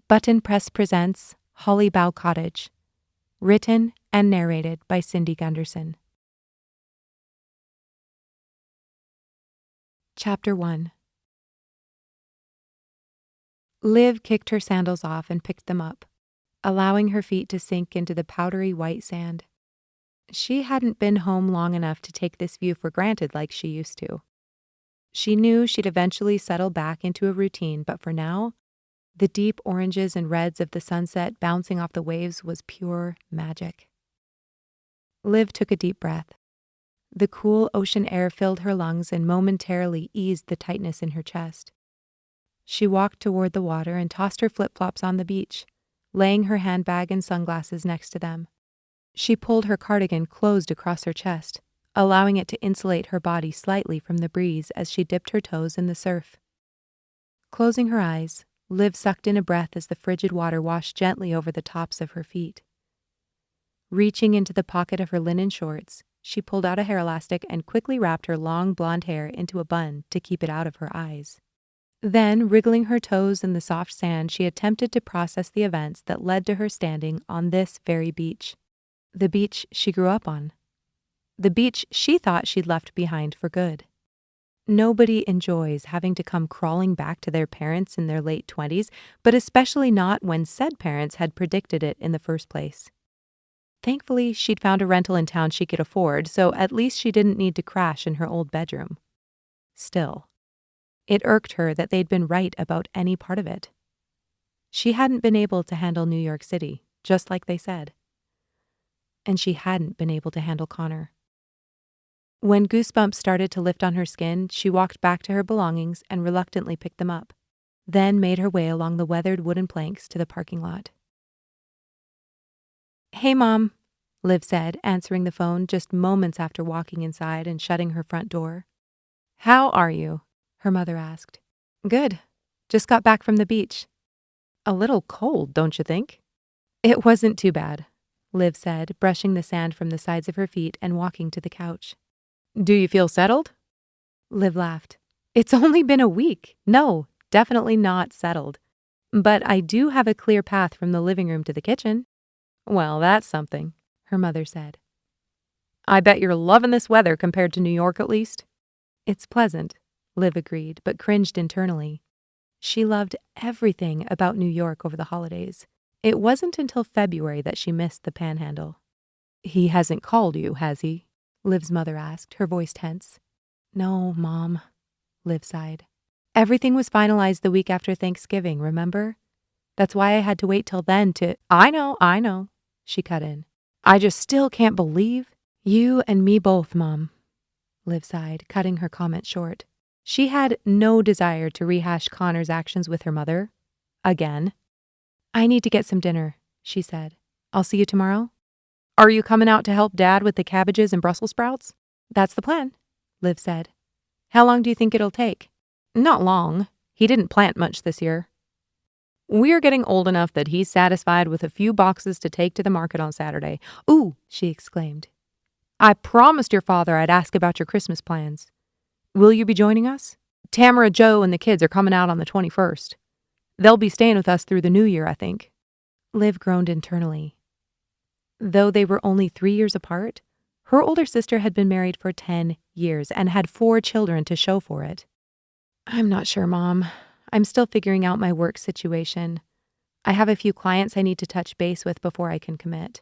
Button Press presents Holly Bough Cottage, written and narrated by Cindy Gunderson. Chapter 1. Liv kicked her sandals off and picked them up, allowing her feet to sink into the powdery white sand. She hadn't been home long enough to take this view for granted like she used to. She knew she'd eventually settle back into a routine, but for now, the deep oranges and reds of the sunset bouncing off the waves was pure magic. Liv took a deep breath. The cool ocean air filled her lungs and momentarily eased the tightness in her chest. She walked toward the water and tossed her flip-flops on the beach, laying her handbag and sunglasses next to them. She pulled her cardigan closed across her chest, allowing it to insulate her body slightly from the breeze as she dipped her toes in the surf. Closing her eyes, Liv sucked in a breath as the frigid water washed gently over the tops of her feet. Reaching into the pocket of her linen shorts, she pulled out a hair elastic and quickly wrapped her long blonde hair into a bun to keep it out of her eyes. Then, wriggling her toes in the soft sand, she attempted to process the events that led to her standing on this very beach. The beach she grew up on. The beach she thought she'd left behind for good. Nobody enjoys having to come crawling back to their parents in their late 20s, but especially not when said parents had predicted it in the first place. Thankfully, she'd found a rental in town she could afford, so at least she didn't need to crash in her old bedroom. Still, it irked her that they'd been right about any part of it. She hadn't been able to handle New York City, just like they said. And she hadn't been able to handle Connor. When goosebumps started to lift on her skin, she walked back to her belongings and reluctantly picked them up, then made her way along the weathered wooden planks to the parking lot. "Hey, Mom," Liv said, answering the phone just moments after walking inside and shutting her front door. "How are you?" her mother asked. "Good. Just got back from the beach." "A little cold, don't you think?" "It wasn't too bad," Liv said, brushing the sand from the sides of her feet and walking to the couch. "Do you feel settled?" Liv laughed. "It's only been a week. No, definitely not settled. But I do have a clear path from the living room to the kitchen." "Well, that's something," her mother said. "I bet you're loving this weather compared to New York at least." "It's pleasant," Liv agreed, but cringed internally. She loved everything about New York over the holidays. It wasn't until February that she missed the Panhandle. "He hasn't called you, has he?" Liv's mother asked, her voice tense. "No, Mom," Liv sighed. "Everything was finalized the week after Thanksgiving, remember? That's why I had to wait till then to—" I know, she cut in. "I just still can't believe—" "You and me both, Mom," Liv sighed, cutting her comment short. She had no desire to rehash Connor's actions with her mother. Again. "I need to get some dinner," she said. "I'll see you tomorrow." "Are you coming out to help Dad with the cabbages and Brussels sprouts?" "That's the plan," Liv said. "How long do you think it'll take?" "Not long. He didn't plant much this year. We're getting old enough that he's satisfied with a few boxes to take to the market on Saturday." "Ooh," she exclaimed. "I promised your father I'd ask about your Christmas plans. Will you be joining us? Tamara, Joe, and the kids are coming out on the 21st. They'll be staying with us through the new year, I think." Liv groaned internally. Though they were only 3 years apart, her older sister had been married for 10 years and had 4 children to show for it. "I'm not sure, Mom. I'm still figuring out my work situation. I have a few clients I need to touch base with before I can commit."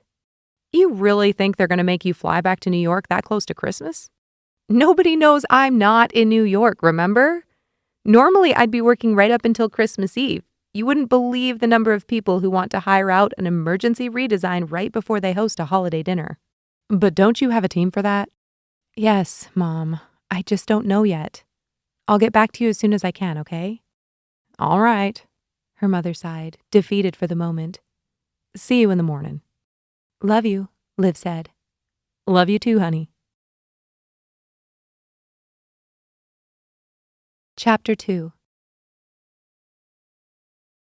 "You really think they're going to make you fly back to New York that close to Christmas?" "Nobody knows I'm not in New York, remember? Normally I'd be working right up until Christmas Eve. You wouldn't believe the number of people who want to hire out an emergency redesign right before they host a holiday dinner." "But don't you have a team for that?" "Yes, Mom. I just don't know yet. I'll get back to you as soon as I can, okay?" "All right," her mother sighed, defeated for the moment. "See you in the morning." "Love you," Liv said. "Love you too, honey." Chapter 2.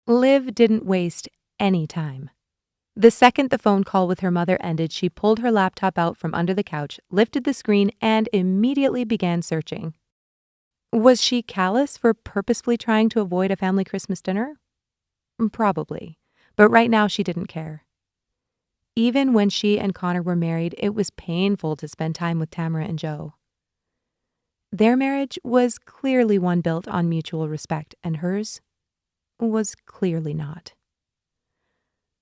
Liv didn't waste any time. The second the phone call with her mother ended, she pulled her laptop out from under the couch, lifted the screen, and immediately began searching. Was she callous for purposefully trying to avoid a family Christmas dinner? Probably. But right now she didn't care. Even when she and Connor were married, it was painful to spend time with Tamara and Joe. Their marriage was clearly one built on mutual respect, and hers was clearly not.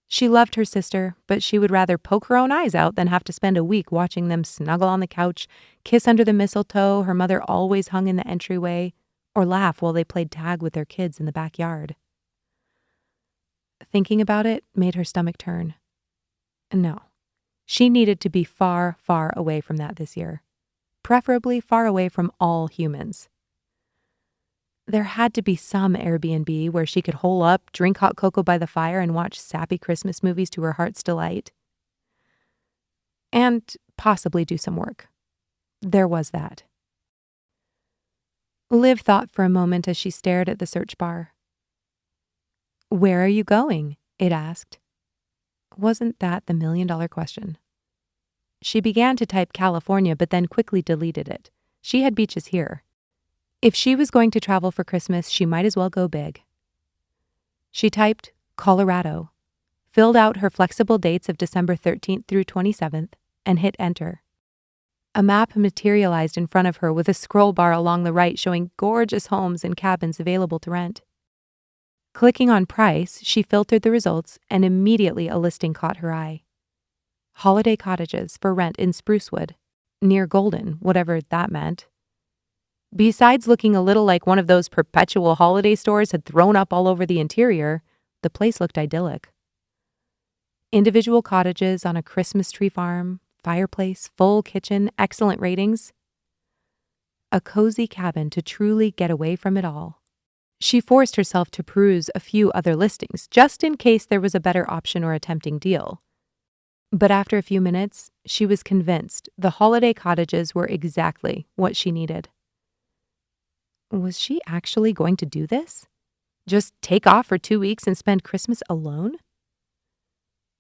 She loved her sister, but she would rather poke her own eyes out than have to spend a week watching them snuggle on the couch, kiss under the mistletoe her mother always hung in the entryway, or laugh while they played tag with their kids in the backyard. Thinking about it made her stomach turn. No, she needed to be far, far away from that this year, preferably far away from all humans. There had to be some Airbnb where she could hole up, drink hot cocoa by the fire, and watch sappy Christmas movies to her heart's delight. And possibly do some work. There was that. Liv thought for a moment as she stared at the search bar. "Where are you going?" it asked. Wasn't that the million-dollar question? She began to type California, but then quickly deleted it. She had beaches here. If she was going to travel for Christmas, she might as well go big. She typed Colorado, filled out her flexible dates of December 13th through 27th, and hit enter. A map materialized in front of her with a scroll bar along the right showing gorgeous homes and cabins available to rent. Clicking on price, she filtered the results, and immediately a listing caught her eye. Holiday cottages for rent in Sprucewood, near Golden, whatever that meant. Besides looking a little like one of those perpetual holiday stores had thrown up all over the interior, the place looked idyllic. Individual cottages on a Christmas tree farm, fireplace, full kitchen, excellent ratings. A cozy cabin to truly get away from it all. She forced herself to peruse a few other listings, just in case there was a better option or a tempting deal. But after a few minutes, she was convinced the holiday cottages were exactly what she needed. Was she actually going to do this? Just take off for 2 weeks and spend Christmas alone?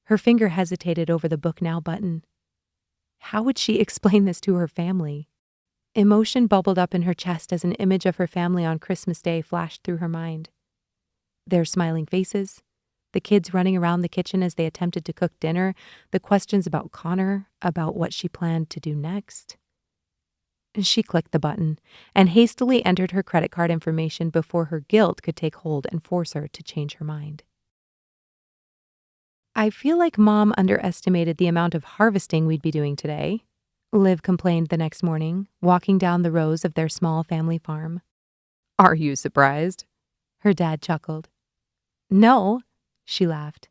Her finger hesitated over the Book Now button. How would she explain this to her family? Emotion bubbled up in her chest as an image of her family on Christmas Day flashed through her mind. Their smiling faces, the kids running around the kitchen as they attempted to cook dinner, the questions about Connor, about what she planned to do next. She clicked the button and hastily entered her credit card information before her guilt could take hold and force her to change her mind. "I feel like Mom underestimated the amount of harvesting we'd be doing today," Liv complained the next morning, walking down the rows of their small family farm. "Are you surprised?" Her dad chuckled. "No," she laughed.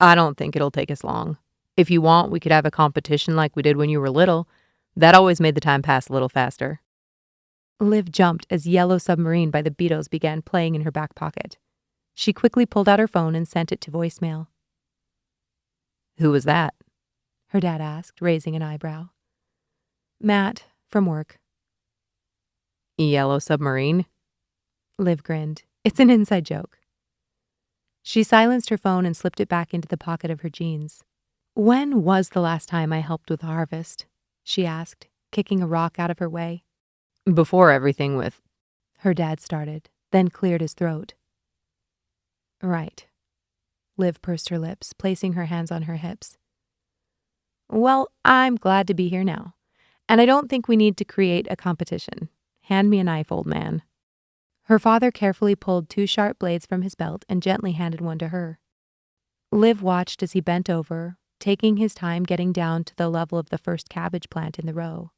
"I don't think it'll take us long. If you want, we could have a competition like we did when you were little. That always made the time pass a little faster." Liv jumped as Yellow Submarine by the Beatles began playing in her back pocket. She quickly pulled out her phone and sent it to voicemail. "Who was that?" her dad asked, raising an eyebrow. "Matt, from work." "Yellow Submarine?" Liv grinned. "It's an inside joke." She silenced her phone and slipped it back into the pocket of her jeans. "When was the last time I helped with the harvest?" she asked, kicking a rock out of her way. "Before everything with—" her dad started, then cleared his throat. "Right." Liv pursed her lips, placing her hands on her hips. "Well, I'm glad to be here now. And I don't think we need to create a competition. Hand me a knife, old man." Her father carefully pulled 2 sharp blades from his belt and gently handed one to her. Liv watched as he bent over, taking his time getting down to the level of the first cabbage plant in the row.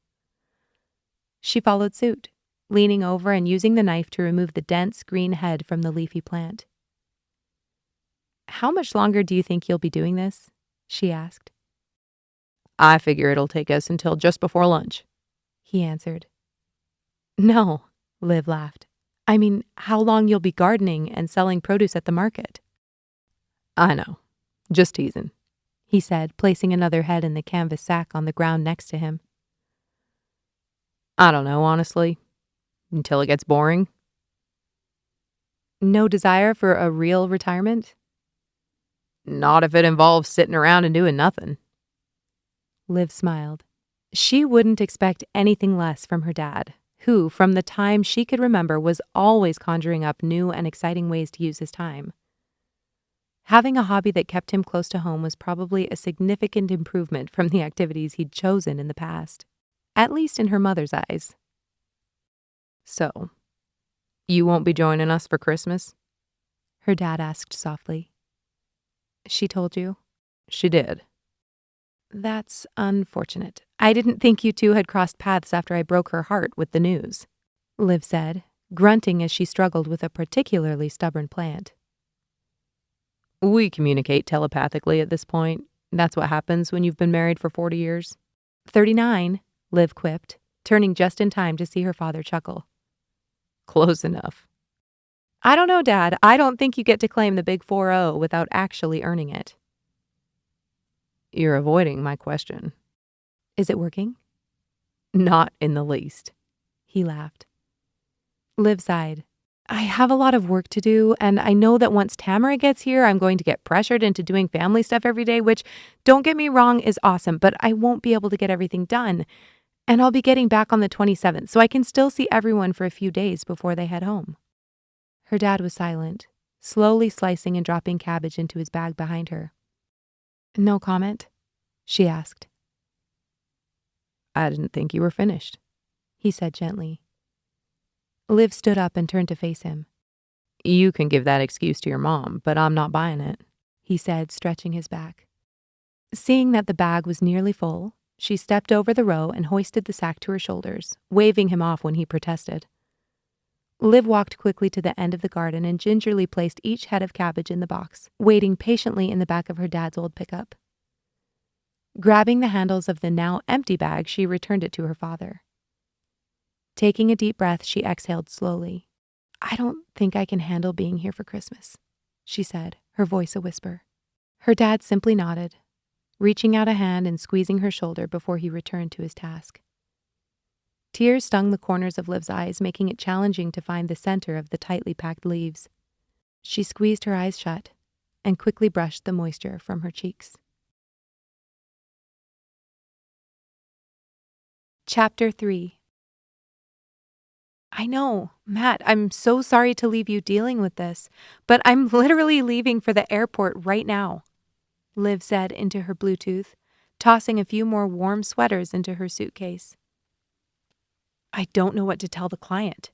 She followed suit, leaning over and using the knife to remove the dense green head from the leafy plant. "How much longer do you think you'll be doing this?" she asked. "I figure it'll take us until just before lunch," he answered. "No," Liv laughed. "I mean, how long you'll be gardening and selling produce at the market." "I know. Just teasing," he said, placing another head in the canvas sack on the ground next to him. "I don't know, honestly. Until it gets boring." "No desire for a real retirement?" "Not if it involves sitting around and doing nothing." Liv smiled. She wouldn't expect anything less from her dad, who, from the time she could remember, was always conjuring up new and exciting ways to use his time. Having a hobby that kept him close to home was probably a significant improvement from the activities he'd chosen in the past, at least in her mother's eyes. "So, you won't be joining us for Christmas?" her dad asked softly. "She told you?" "She did." "That's unfortunate. I didn't think you two had crossed paths after I broke her heart with the news," Liv said, grunting as she struggled with a particularly stubborn plant. "We communicate telepathically at this point. That's what happens when you've been married for 40 years. 39, Liv quipped, turning just in time to see her father chuckle. "Close enough." "I don't know, Dad. I don't think you get to claim the big 4-0 without actually earning it." "You're avoiding my question." "Is it working?" "Not in the least." He laughed. Liv sighed. "I have a lot of work to do, and I know that once Tamara gets here, I'm going to get pressured into doing family stuff every day, which, don't get me wrong, is awesome, but I won't be able to get everything done. And I'll be getting back on the 27th, so I can still see everyone for a few days before they head home." Her dad was silent, slowly slicing and dropping cabbage into his bag behind her. "No comment?" she asked. "I didn't think you were finished," he said gently. Liv stood up and turned to face him. "You can give that excuse to your mom, but I'm not buying it," he said, stretching his back. Seeing that the bag was nearly full, she stepped over the row and hoisted the sack to her shoulders, waving him off when he protested. Liv walked quickly to the end of the garden and gingerly placed each head of cabbage in the box, waiting patiently in the back of her dad's old pickup. Grabbing the handles of the now empty bag, she returned it to her father. Taking a deep breath, she exhaled slowly. "I don't think I can handle being here for Christmas," she said, her voice a whisper. Her dad simply nodded, reaching out a hand and squeezing her shoulder before he returned to his task. Tears stung the corners of Liv's eyes, making it challenging to find the center of the tightly packed leaves. She squeezed her eyes shut and quickly brushed the moisture from her cheeks. Chapter 3. "I know, Matt, I'm so sorry to leave you dealing with this, but I'm literally leaving for the airport right now," Liv said into her Bluetooth, tossing a few more warm sweaters into her suitcase. "I don't know what to tell the client,"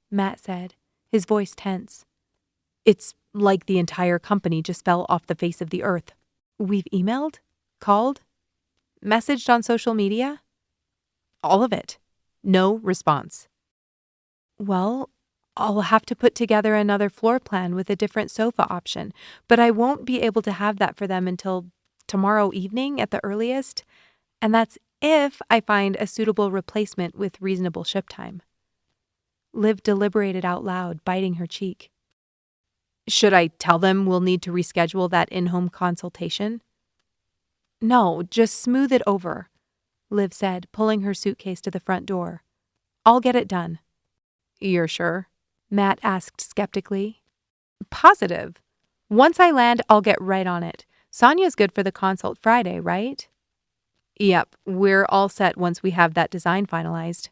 Matt said, his voice tense. "It's like the entire company just fell off the face of the earth. We've emailed, called, messaged on social media. All of it. No response." "Well, I'll have to put together another floor plan with a different sofa option, but I won't be able to have that for them until tomorrow evening at the earliest, and that's if I find a suitable replacement with reasonable ship time." Liv deliberated out loud, biting her cheek. "Should I tell them we'll need to reschedule that in-home consultation?" "No, just smooth it over," Liv said, pulling her suitcase to the front door. "I'll get it done." "You're sure?" Matt asked skeptically. "Positive. Once I land, I'll get right on it. Sonya's good for the consult Friday, right?" "Yep, we're all set once we have that design finalized."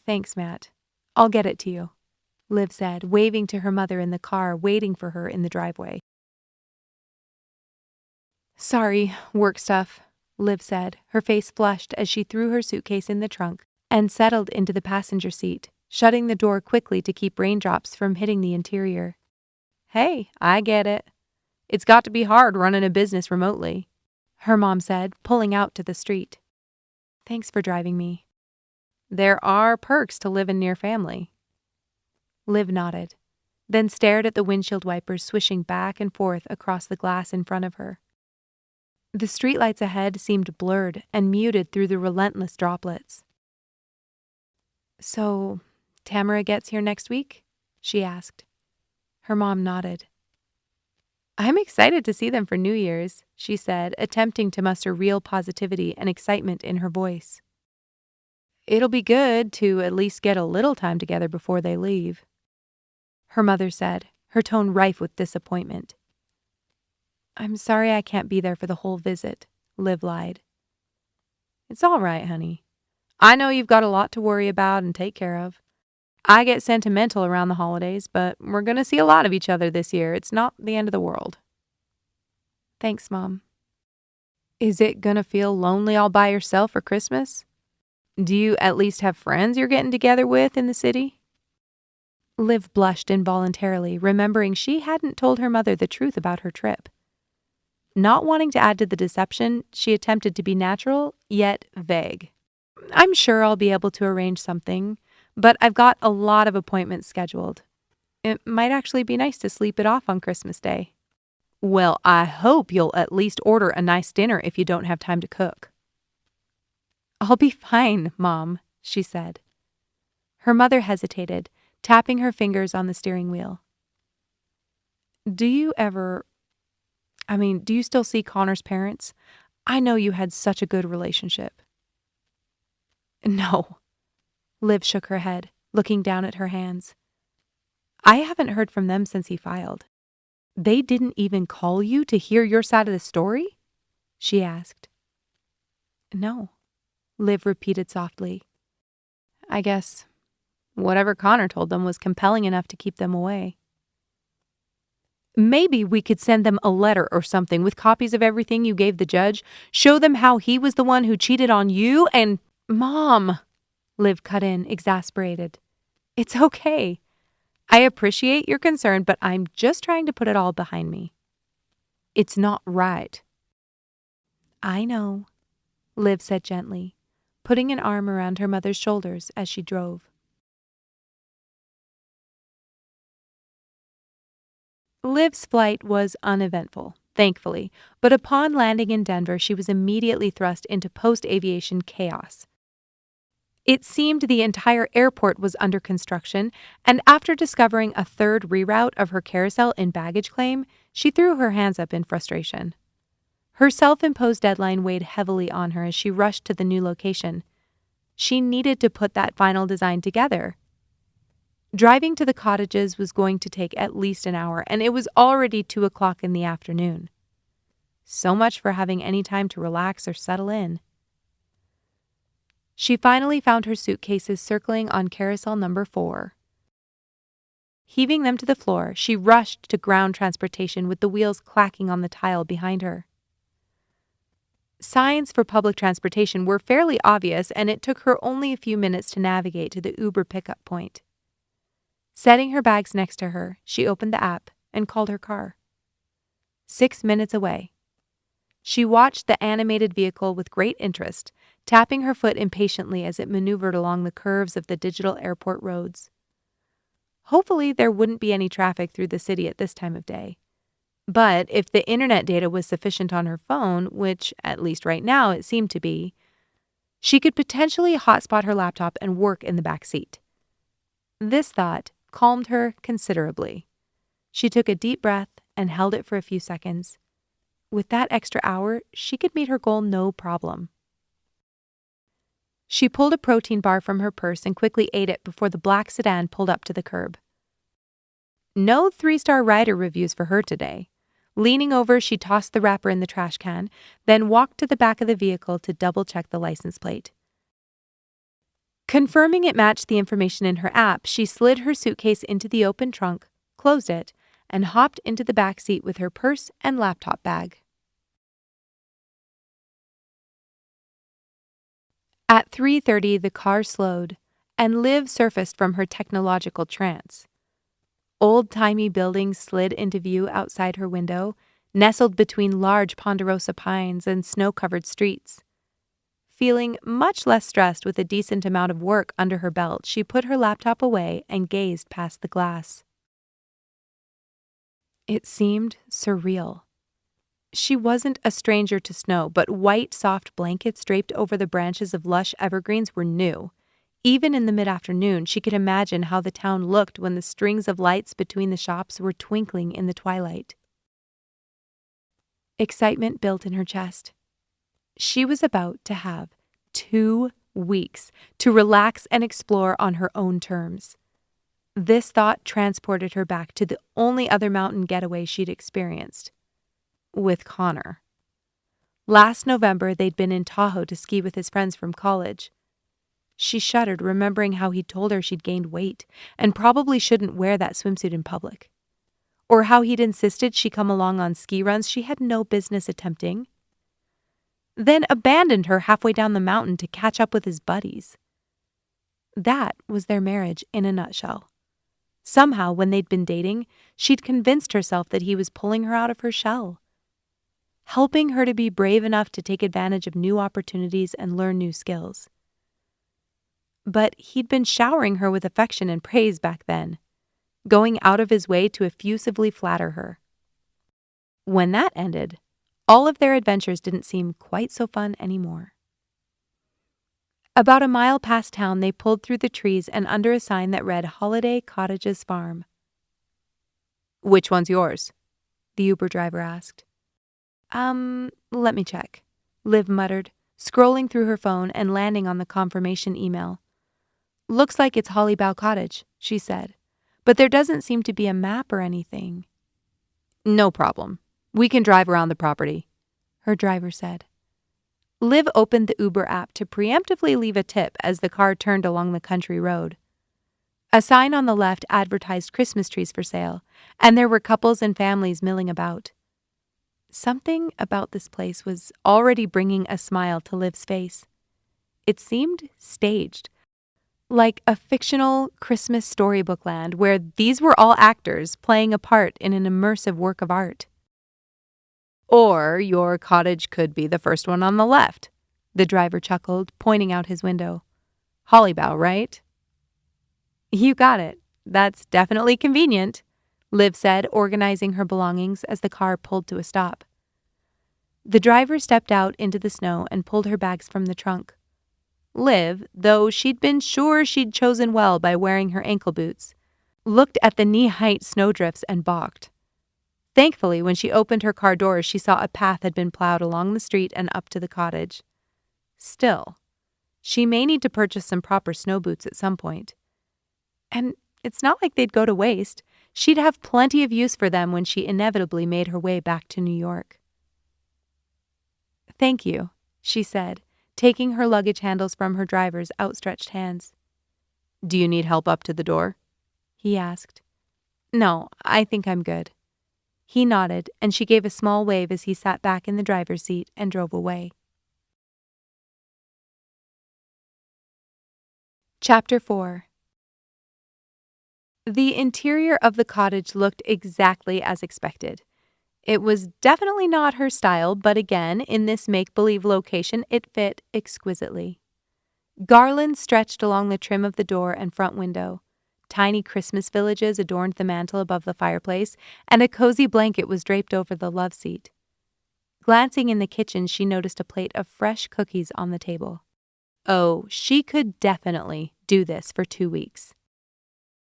"Thanks, Matt. I'll get it to you," Liv said, waving to her mother in the car waiting for her in the driveway. "Sorry, work stuff," Liv said, her face flushed as she threw her suitcase in the trunk and settled into the passenger seat, shutting the door quickly to keep raindrops from hitting the interior. "Hey, I get it. It's got to be hard running a business remotely," her mom said, pulling out to the street. "Thanks for driving me." "There are perks to living near family." Liv nodded, then stared at the windshield wipers swishing back and forth across the glass in front of her. The streetlights ahead seemed blurred and muted through the relentless droplets. "So, Tamara gets here next week?" she asked. Her mom nodded. "I'm excited to see them for New Year's," she said, attempting to muster real positivity and excitement in her voice. "It'll be good to at least get a little time together before they leave," her mother said, her tone rife with disappointment. "I'm sorry I can't be there for the whole visit," Liv lied. "It's all right, honey. I know you've got a lot to worry about and take care of. I get sentimental around the holidays, but we're going to see a lot of each other this year. It's not the end of the world. Thanks, Mom. Is it going to feel lonely all by yourself for Christmas? Do you at least have friends you're getting together with in the city? Liv blushed involuntarily, remembering she hadn't told her mother the truth about her trip. Not wanting to add to the deception, she attempted to be natural, yet vague. I'm sure I'll be able to arrange something, but I've got a lot of appointments scheduled. It might actually be nice to sleep it off on Christmas Day. Well, I hope you'll at least order a nice dinner if you don't have time to cook. I'll be fine, Mom, she said. Her mother hesitated, tapping her fingers on the steering wheel. Do you still see Connor's parents? I know you had such a good relationship. No. Liv shook her head, looking down at her hands. I haven't heard from them since he filed. They didn't even call you to hear your side of the story? She asked. No, Liv repeated softly. I guess whatever Connor told them was compelling enough to keep them away. Maybe we could send them a letter or something with copies of everything you gave the judge, show them how he was the one who cheated on you and— Mom, Liv cut in, exasperated. It's okay. I appreciate your concern, but I'm just trying to put it all behind me. It's not right. I know, Liv said gently, putting an arm around her mother's shoulders as she drove. Liv's flight was uneventful, thankfully, but upon landing in Denver, she was immediately thrust into post-aviation chaos. It seemed the entire airport was under construction, and after discovering a third reroute of her carousel in baggage claim, she threw her hands up in frustration. Her self-imposed deadline weighed heavily on her as she rushed to the new location. She needed to put that final design together. Driving to the cottages was going to take at least an hour, and it was already 2:00 in the afternoon. So much for having any time to relax or settle in. She finally found her suitcases circling on carousel number 4. Heaving them to the floor, she rushed to ground transportation with the wheels clacking on the tile behind her. Signs for public transportation were fairly obvious, and it took her only a few minutes to navigate to the Uber pickup point. Setting her bags next to her, she opened the app and called her car. 6 minutes away. She watched the animated vehicle with great interest, tapping her foot impatiently as it maneuvered along the curves of the digital airport roads. Hopefully, there wouldn't be any traffic through the city at this time of day. But if the internet data was sufficient on her phone, which, at least right now, it seemed to be, she could potentially hotspot her laptop and work in the back seat. This thought calmed her considerably. She took a deep breath and held it for a few seconds. With that extra hour, she could meet her goal no problem. She pulled a protein bar from her purse and quickly ate it before the black sedan pulled up to the curb. No 3-star rider reviews for her today. Leaning over, she tossed the wrapper in the trash can, then walked to the back of the vehicle to double-check the license plate. Confirming it matched the information in her app, she slid her suitcase into the open trunk, closed it, and hopped into the back seat with her purse and laptop bag. At 3:30, the car slowed, and Liv surfaced from her technological trance. Old-timey buildings slid into view outside her window, nestled between large ponderosa pines and snow-covered streets. Feeling much less stressed with a decent amount of work under her belt, she put her laptop away and gazed past the glass. It seemed surreal. She wasn't a stranger to snow, but white, soft blankets draped over the branches of lush evergreens were new. Even in the mid-afternoon, she could imagine how the town looked when the strings of lights between the shops were twinkling in the twilight. Excitement built in her chest. She was about to have 2 weeks to relax and explore on her own terms. This thought transported her back to the only other mountain getaway she'd experienced. With Connor. Last November, they'd been in Tahoe to ski with his friends from college. She shuddered, remembering how he'd told her she'd gained weight and probably shouldn't wear that swimsuit in public. Or how he'd insisted she come along on ski runs she had no business attempting. Then abandoned her halfway down the mountain to catch up with his buddies. That was their marriage in a nutshell. Somehow, when they'd been dating, she'd convinced herself that he was pulling her out of her shell, helping her to be brave enough to take advantage of new opportunities and learn new skills. But he'd been showering her with affection and praise back then, going out of his way to effusively flatter her. When that ended, all of their adventures didn't seem quite so fun anymore. About a mile past town, they pulled through the trees and under a sign that read Holiday Cottages Farm. "Which one's yours?" the Uber driver asked. Let me check," Liv muttered, scrolling through her phone and landing on the confirmation email. "Looks like it's Holly Bough Cottage," she said, "but there doesn't seem to be a map or anything." "No problem. We can drive around the property," her driver said. Liv opened the Uber app to preemptively leave a tip as the car turned along the country road. A sign on the left advertised Christmas trees for sale, and there were couples and families milling about. Something about this place was already bringing a smile to Liv's face. It seemed staged, like a fictional Christmas storybook land where these were all actors playing a part in an immersive work of art. "Or your cottage could be the first one on the left," the driver chuckled, pointing out his window. "Holly Bough, right?" "You got it. That's definitely convenient," Liv said, organizing her belongings as the car pulled to a stop. The driver stepped out into the snow and pulled her bags from the trunk. Liv, though she'd been sure she'd chosen well by wearing her ankle boots, looked at the knee-height snowdrifts and balked. Thankfully, when she opened her car doors, she saw a path had been plowed along the street and up to the cottage. Still, she may need to purchase some proper snow boots at some point. And it's not like they'd go to waste. She'd have plenty of use for them when she inevitably made her way back to New York. "Thank you," she said, taking her luggage handles from her driver's outstretched hands. "Do you need help up to the door?" he asked. "No, I think I'm good." He nodded, and she gave a small wave as he sat back in the driver's seat and drove away. Chapter 4. The interior of the cottage looked exactly as expected. It was definitely not her style, but again, in this make-believe location, it fit exquisitely. Garlands stretched along the trim of the door and front window. Tiny Christmas villages adorned the mantel above the fireplace, and a cozy blanket was draped over the love seat. Glancing in the kitchen, she noticed a plate of fresh cookies on the table. Oh, she could definitely do this for 2 weeks.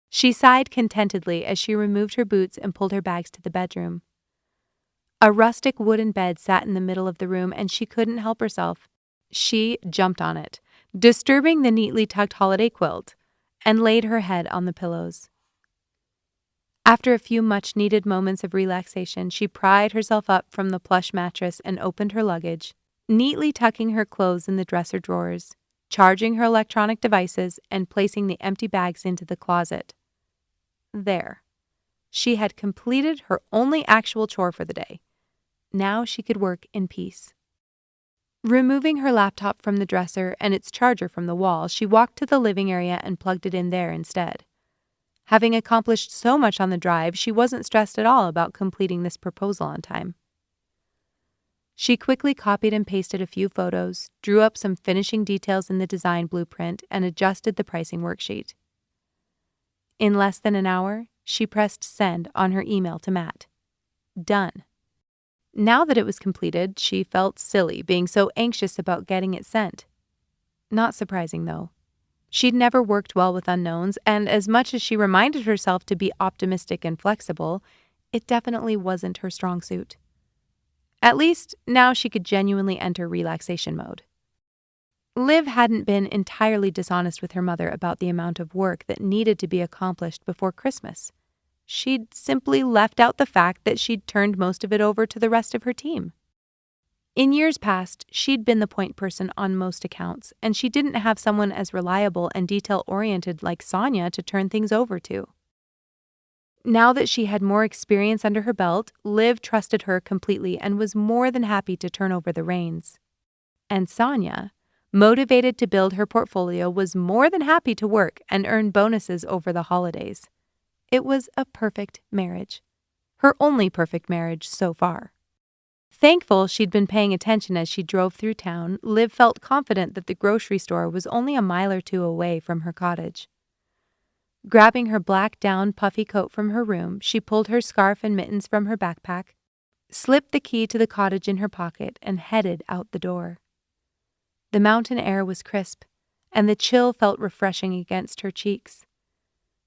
She sighed contentedly as she removed her boots and pulled her bags to the bedroom. A rustic wooden bed sat in the middle of the room, and she couldn't help herself. She jumped on it, disturbing the neatly tucked holiday quilt, and laid her head on the pillows. After a few much-needed moments of relaxation, she pried herself up from the plush mattress and opened her luggage, neatly tucking her clothes in the dresser drawers, charging her electronic devices, and placing the empty bags into the closet. There. She had completed her only actual chore for the day. Now she could work in peace. Removing her laptop from the dresser and its charger from the wall, she walked to the living area and plugged it in there instead. Having accomplished so much on the drive, she wasn't stressed at all about completing this proposal on time. She quickly copied and pasted a few photos, drew up some finishing details in the design blueprint, and adjusted the pricing worksheet. In less than an hour, she pressed send on her email to Matt. Done. Now that it was completed, she felt silly being so anxious about getting it sent. Not surprising, though. She'd never worked well with unknowns, and as much as she reminded herself to be optimistic and flexible, it definitely wasn't her strong suit. At least, now she could genuinely enter relaxation mode. Liv hadn't been entirely dishonest with her mother about the amount of work that needed to be accomplished before Christmas. She'd simply left out the fact that she'd turned most of it over to the rest of her team. In years past, she'd been the point person on most accounts, and she didn't have someone as reliable and detail-oriented like Sonia to turn things over to. Now that she had more experience under her belt, Liv trusted her completely and was more than happy to turn over the reins. And Sonia, motivated to build her portfolio, was more than happy to work and earn bonuses over the holidays. It was a perfect marriage. Her only perfect marriage so far. Thankful she'd been paying attention as she drove through town, Liv felt confident that the grocery store was only a mile or two away from her cottage. Grabbing her black down puffy coat from her room, she pulled her scarf and mittens from her backpack, slipped the key to the cottage in her pocket, and headed out the door. The mountain air was crisp, and the chill felt refreshing against her cheeks.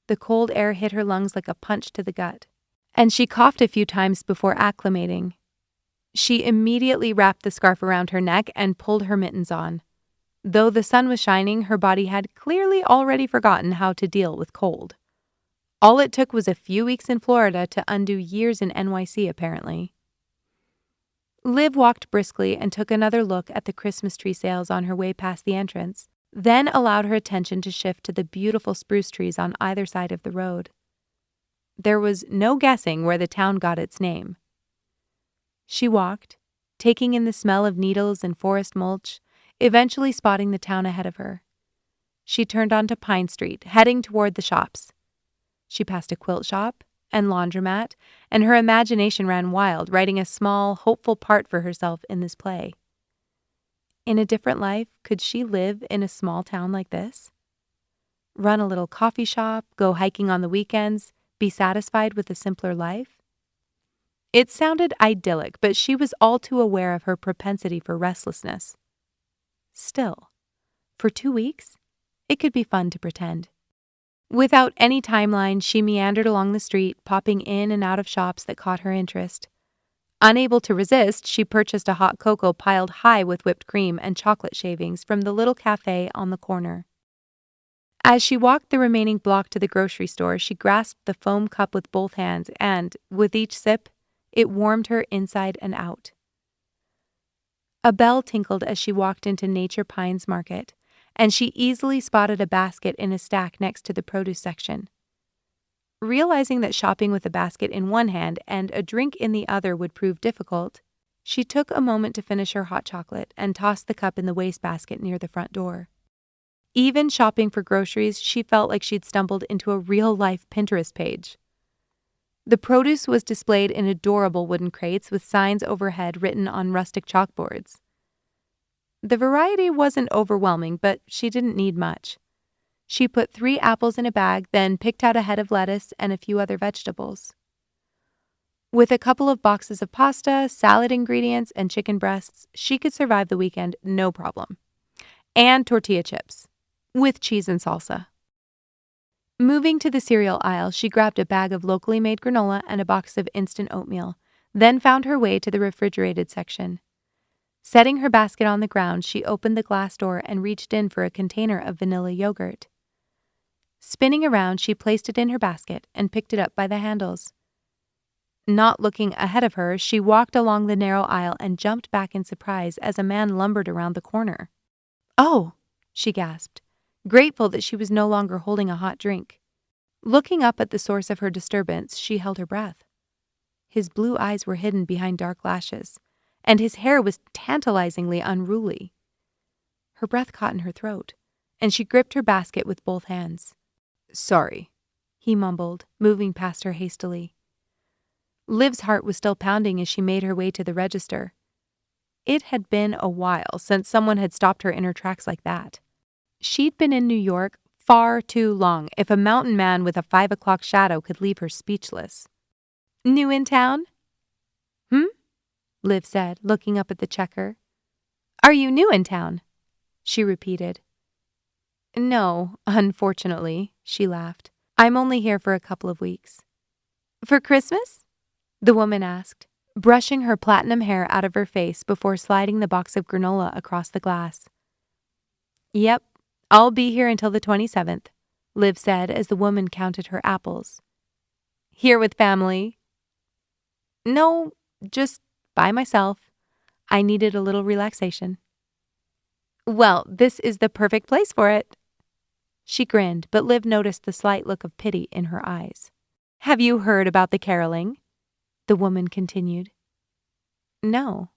The cold air hit her lungs like a punch to the gut, and she coughed a few times before acclimating. She immediately wrapped the scarf around her neck and pulled her mittens on. Though the sun was shining, her body had clearly already forgotten how to deal with cold. All it took was a few weeks in Florida to undo years in NYC, apparently. Liv walked briskly and took another look at the Christmas tree sales on her way past the entrance, then allowed her attention to shift to the beautiful spruce trees on either side of the road. There was no guessing where the town got its name. She walked, taking in the smell of needles and forest mulch, eventually spotting the town ahead of her. She turned onto Pine Street, heading toward the shops. She passed a quilt shop and laundromat, and her imagination ran wild, writing a small, hopeful part for herself in this play. In a different life, could she live in a small town like this? Run a little coffee shop, go hiking on the weekends, be satisfied with a simpler life? It sounded idyllic, but she was all too aware of her propensity for restlessness. Still, for 2 weeks, it could be fun to pretend. Without any timeline, she meandered along the street, popping in and out of shops that caught her interest. Unable to resist, she purchased a hot cocoa piled high with whipped cream and chocolate shavings from the little cafe on the corner. As she walked the remaining block to the grocery store, she grasped the foam cup with both hands and, with each sip, it warmed her inside and out. A bell tinkled as she walked into Nature Pines Market, and she easily spotted a basket in a stack next to the produce section. Realizing that shopping with a basket in one hand and a drink in the other would prove difficult, she took a moment to finish her hot chocolate and tossed the cup in the wastebasket near the front door. Even shopping for groceries, she felt like she'd stumbled into a real-life Pinterest page. The produce was displayed in adorable wooden crates with signs overhead written on rustic chalkboards. The variety wasn't overwhelming, but she didn't need much. She put 3 apples in a bag, then picked out a head of lettuce and a few other vegetables. With a couple of boxes of pasta, salad ingredients, and chicken breasts, she could survive the weekend no problem. And tortilla chips, with cheese and salsa. Moving to the cereal aisle, she grabbed a bag of locally made granola and a box of instant oatmeal, then found her way to the refrigerated section. Setting her basket on the ground, she opened the glass door and reached in for a container of vanilla yogurt. Spinning around, she placed it in her basket and picked it up by the handles. Not looking ahead of her, she walked along the narrow aisle and jumped back in surprise as a man lumbered around the corner. "Oh," she gasped, grateful that she was no longer holding a hot drink. Looking up at the source of her disturbance, she held her breath. His blue eyes were hidden behind dark lashes, and his hair was tantalizingly unruly. Her breath caught in her throat, and she gripped her basket with both hands. "Sorry," he mumbled, moving past her hastily. Liv's heart was still pounding as she made her way to the register. It had been a while since someone had stopped her in her tracks like that. She'd been in New York far too long if a mountain man with a 5 o'clock shadow could leave her speechless. "New in town?" "Hmm?" Liv said, looking up at the checker. "Are you new in town?" she repeated. "No, unfortunately," she laughed. "I'm only here for a couple of weeks." "For Christmas?" the woman asked, brushing her platinum hair out of her face before sliding the box of granola across the glass. "Yep, I'll be here until the 27th, Liv said as the woman counted her apples. "Here with family?" "No, just by myself. I needed a little relaxation. Well, this is the perfect place for it. She grinned, but Liv noticed the slight look of pity in her eyes. Have you heard about the caroling? The woman continued. No.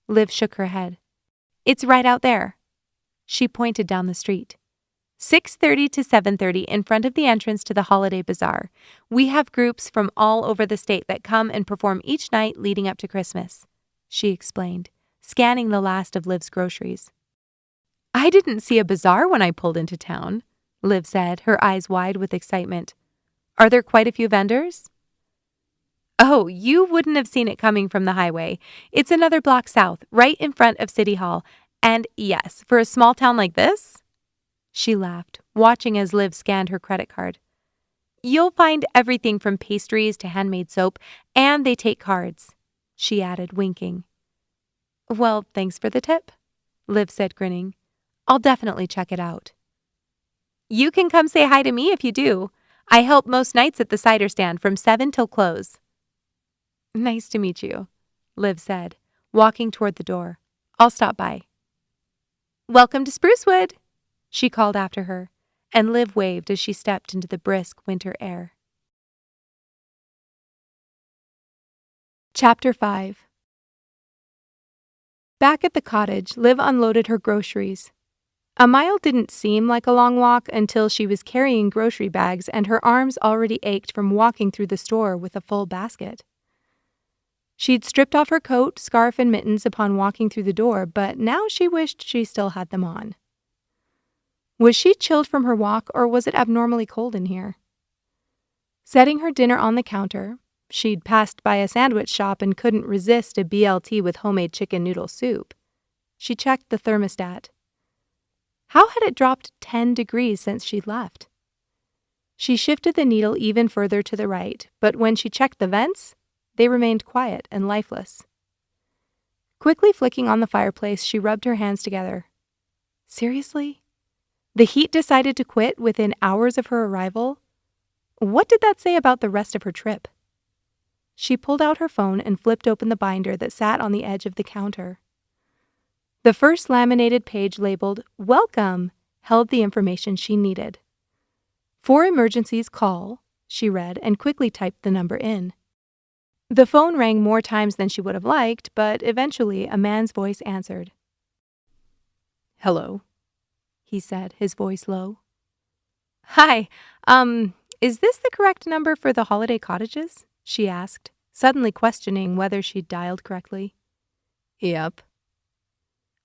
Liv shook her head. It's right out there. She pointed down the street. 6:30 to 7:30 in front of the entrance to the holiday bazaar. We have groups from all over the state that come and perform each night leading up to Christmas, she explained, scanning the last of Liv's groceries. I didn't see a bazaar when I pulled into town, Liv said, her eyes wide with excitement. Are there quite a few vendors? Oh, you wouldn't have seen it coming from the highway. It's another block south, right in front of City Hall. And yes, for a small town like this? She laughed, watching as Liv scanned her credit card. You'll find everything from pastries to handmade soap, and they take cards, she added, winking. Well, thanks for the tip, Liv said, grinning. I'll definitely check it out. You can come say hi to me if you do. I help most nights at the cider stand from 7 till close. Nice to meet you, Liv said, walking toward the door. I'll stop by. Welcome to Sprucewood, she called after her, and Liv waved as she stepped into the brisk winter air. Chapter 5. Back at the cottage, Liv unloaded her groceries. A mile didn't seem like a long walk until she was carrying grocery bags and her arms already ached from walking through the store with a full basket. She'd stripped off her coat, scarf, and mittens upon walking through the door, but now she wished she still had them on. Was she chilled from her walk, or was it abnormally cold in here? Setting her dinner on the counter, she'd passed by a sandwich shop and couldn't resist a BLT with homemade chicken noodle soup. She checked the thermostat. How had it dropped 10 degrees since she'd left? She shifted the needle even further to the right, but when she checked the vents, they remained quiet and lifeless. Quickly flicking on the fireplace, she rubbed her hands together. Seriously? The heat decided to quit within hours of her arrival? What did that say about the rest of her trip? She pulled out her phone and flipped open the binder that sat on the edge of the counter. The first laminated page labeled Welcome held the information she needed. For emergencies, call, she read, and quickly typed the number in. The phone rang more times than she would have liked, but eventually a man's voice answered. Hello, he said, his voice low. Hi, is this the correct number for the holiday cottages? She asked, suddenly questioning whether she'd dialed correctly. Yep.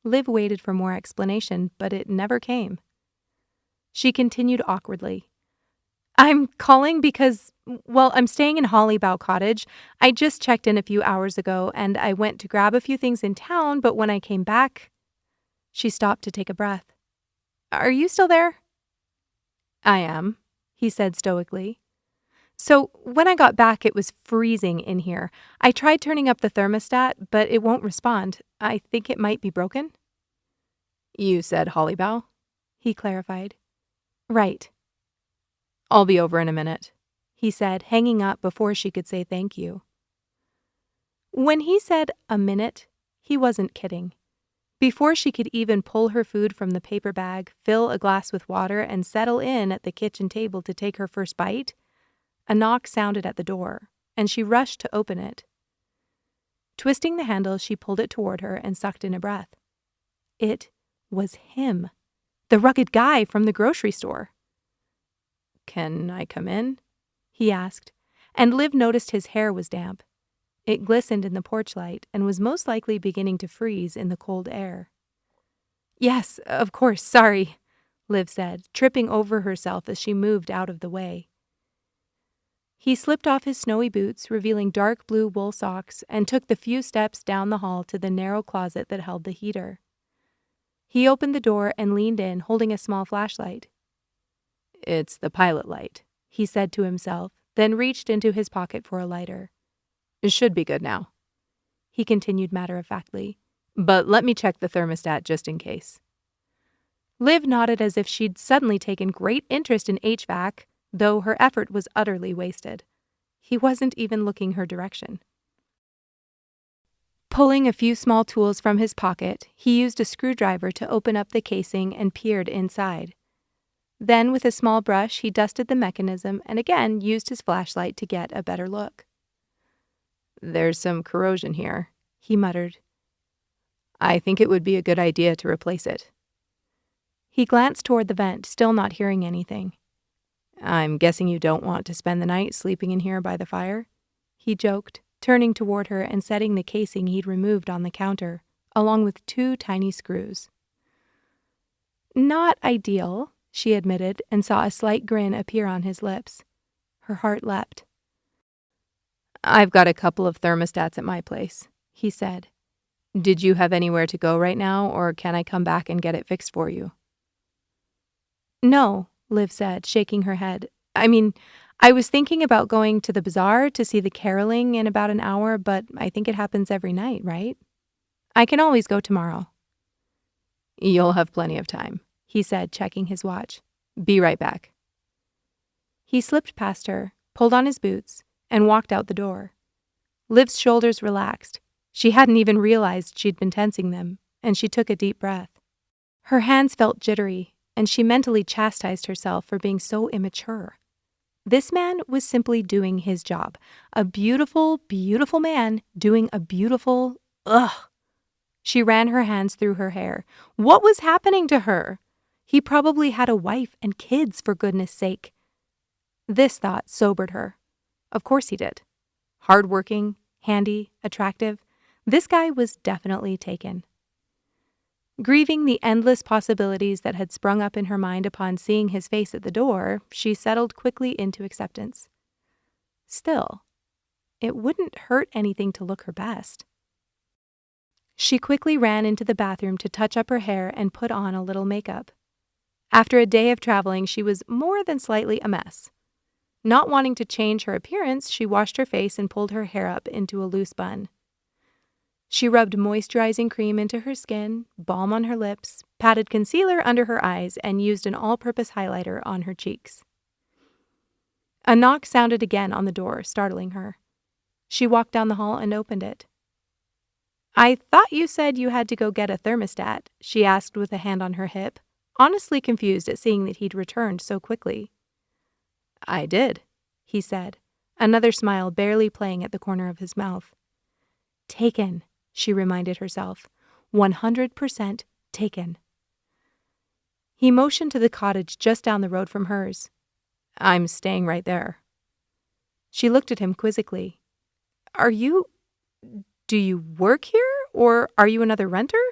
Liv waited for more explanation, but it never came. She continued awkwardly. I'm calling because, well, I'm staying in Holly Bough Cottage. I just checked in a few hours ago, and I went to grab a few things in town, but when I came back... She stopped to take a breath. Are you still there? I am, he said stoically. So when I got back, it was freezing in here. I tried turning up the thermostat, but it won't respond. I think it might be broken. You said Holly Bough? He clarified. Right. I'll be over in a minute, he said, hanging up before she could say thank you. When he said a minute, he wasn't kidding. Before she could even pull her food from the paper bag, fill a glass with water, and settle in at the kitchen table to take her first bite, a knock sounded at the door, and she rushed to open it. Twisting the handle, she pulled it toward her and sucked in a breath. It was him, the rugged guy from the grocery store. Can I come in? He asked, and Liv noticed his hair was damp. It glistened in the porch light and was most likely beginning to freeze in the cold air. Yes, of course, sorry, Liv said, tripping over herself as she moved out of the way. He slipped off his snowy boots, revealing dark blue wool socks, and took the few steps down the hall to the narrow closet that held the heater. He opened the door and leaned in, holding a small flashlight. It's the pilot light, he said to himself, then reached into his pocket for a lighter. It should be good now, he continued matter-of-factly, but let me check the thermostat just in case. Liv nodded as if she'd suddenly taken great interest in HVAC, though her effort was utterly wasted. He wasn't even looking her direction. Pulling a few small tools from his pocket, he used a screwdriver to open up the casing and peered inside. Then, with a small brush, he dusted the mechanism and again used his flashlight to get a better look. "There's some corrosion here," he muttered. "I think it would be a good idea to replace it." He glanced toward the vent, still not hearing anything. "I'm guessing you don't want to spend the night sleeping in here by the fire?" he joked, turning toward her and setting the casing he'd removed on the counter, along with 2 tiny screws. "Not ideal," she admitted, and saw a slight grin appear on his lips. Her heart leapt. "I've got a couple of thermostats at my place," he said. "Did you have anywhere to go right now, or can I come back and get it fixed for you?" "No," Liv said, shaking her head. I was thinking about going to the bazaar to see the caroling in about an hour, but I think it happens every night, right? I can always go tomorrow." "You'll have plenty of time," he said, checking his watch. "Be right back." He slipped past her, pulled on his boots, and walked out the door. Liv's shoulders relaxed. She hadn't even realized she'd been tensing them, and she took a deep breath. Her hands felt jittery, and she mentally chastised herself for being so immature. This man was simply doing his job. A beautiful, beautiful man doing a beautiful... Ugh! She ran her hands through her hair. What was happening to her? He probably had a wife and kids, for goodness sake. This thought sobered her. Of course he did. Hardworking, handy, attractive. This guy was definitely taken. Grieving the endless possibilities that had sprung up in her mind upon seeing his face at the door, she settled quickly into acceptance. Still, it wouldn't hurt anything to look her best. She quickly ran into the bathroom to touch up her hair and put on a little makeup. After a day of traveling, she was more than slightly a mess. Not wanting to change her appearance, she washed her face and pulled her hair up into a loose bun. She rubbed moisturizing cream into her skin, balm on her lips, patted concealer under her eyes, and used an all-purpose highlighter on her cheeks. A knock sounded again on the door, startling her. She walked down the hall and opened it. "I thought you said you had to go get a thermostat," she asked with a hand on her hip, honestly confused at seeing that he'd returned so quickly. "I did," he said, another smile barely playing at the corner of his mouth. Taken, she reminded herself. 100% taken. He motioned to the cottage just down the road from hers. "I'm staying right there." She looked at him quizzically. Do you work here, or are you another renter?"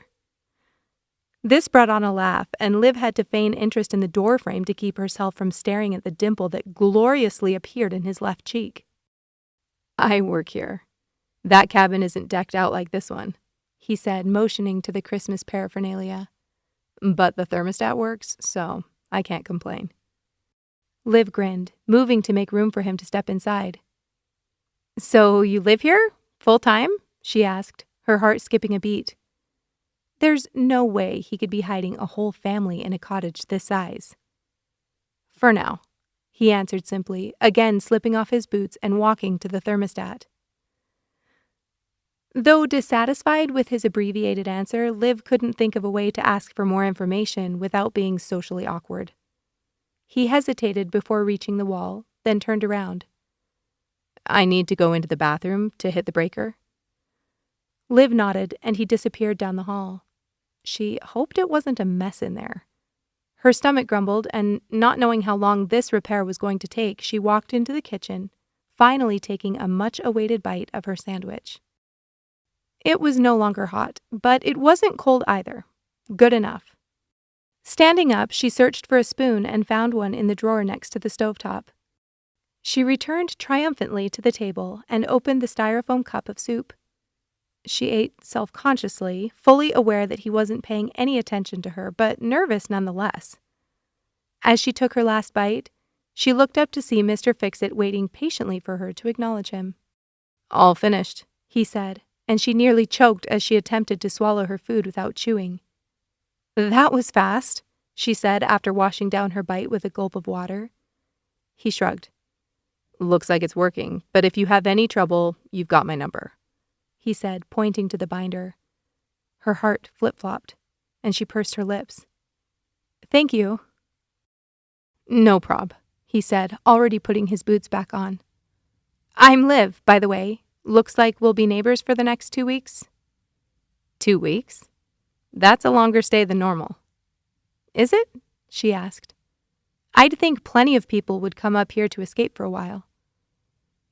This brought on a laugh, and Liv had to feign interest in the doorframe to keep herself from staring at the dimple that gloriously appeared in his left cheek. "I work here. That cabin isn't decked out like this one," he said, motioning to the Christmas paraphernalia. "But the thermostat works, so I can't complain." Liv grinned, moving to make room for him to step inside. "So you live here? Full time?" she asked, her heart skipping a beat. There's no way he could be hiding a whole family in a cottage this size. "For now," he answered simply, again slipping off his boots and walking to the thermostat. Though dissatisfied with his abbreviated answer, Liv couldn't think of a way to ask for more information without being socially awkward. He hesitated before reaching the wall, then turned around. "I need to go into the bathroom to hit the breaker." Liv nodded, and he disappeared down the hall. She hoped it wasn't a mess in there. Her stomach grumbled, and not knowing how long this repair was going to take, she walked into the kitchen, finally taking a much-awaited bite of her sandwich. It was no longer hot, but it wasn't cold either. Good enough. Standing up, she searched for a spoon and found one in the drawer next to the stovetop. She returned triumphantly to the table and opened the styrofoam cup of soup. She ate self-consciously, fully aware that he wasn't paying any attention to her, but nervous nonetheless. As she took her last bite, she looked up to see Mr. Fix-It waiting patiently for her to acknowledge him. "All finished," he said, and she nearly choked as she attempted to swallow her food without chewing. "That was fast," she said after washing down her bite with a gulp of water. He shrugged. "Looks like it's working, but if you have any trouble, you've got my number." he said, pointing to the binder. Her heart flip-flopped, and she pursed her lips. Thank you. No prob, he said, already putting his boots back on. I'm Liv, by the way. Looks like we'll be neighbors for the next 2 weeks. 2 weeks? That's a longer stay than normal. Is it? She asked. I'd think plenty of people would come up here to escape for a while.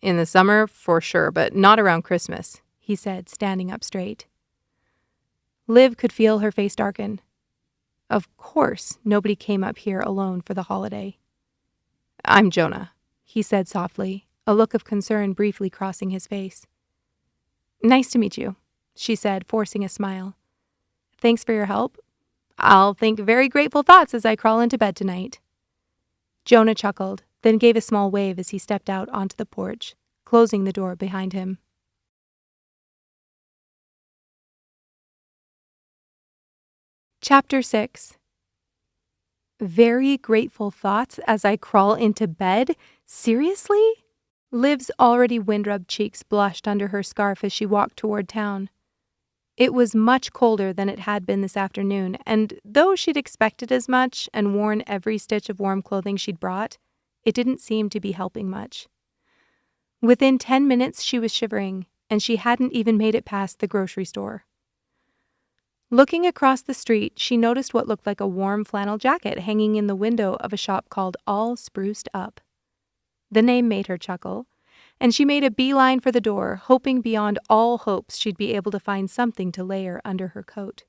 In the summer, for sure, but not around Christmas, he said, standing up straight. Liv could feel her face darken. Of course, nobody came up here alone for the holiday. I'm Jonah, he said softly, a look of concern briefly crossing his face. Nice to meet you, she said, forcing a smile. Thanks for your help. I'll think very grateful thoughts as I crawl into bed tonight. Jonah chuckled, then gave a small wave as he stepped out onto the porch, closing the door behind him. Chapter 6. Very grateful thoughts as I crawl into bed? Seriously? Liv's already wind-rubbed cheeks blushed under her scarf as she walked toward town. It was much colder than it had been this afternoon, and though she'd expected as much and worn every stitch of warm clothing she'd brought, it didn't seem to be helping much. Within 10 minutes she was shivering, and she hadn't even made it past the grocery store. Looking across the street, she noticed what looked like a warm flannel jacket hanging in the window of a shop called All Spruced Up. The name made her chuckle, and she made a beeline for the door, hoping beyond all hopes she'd be able to find something to layer under her coat.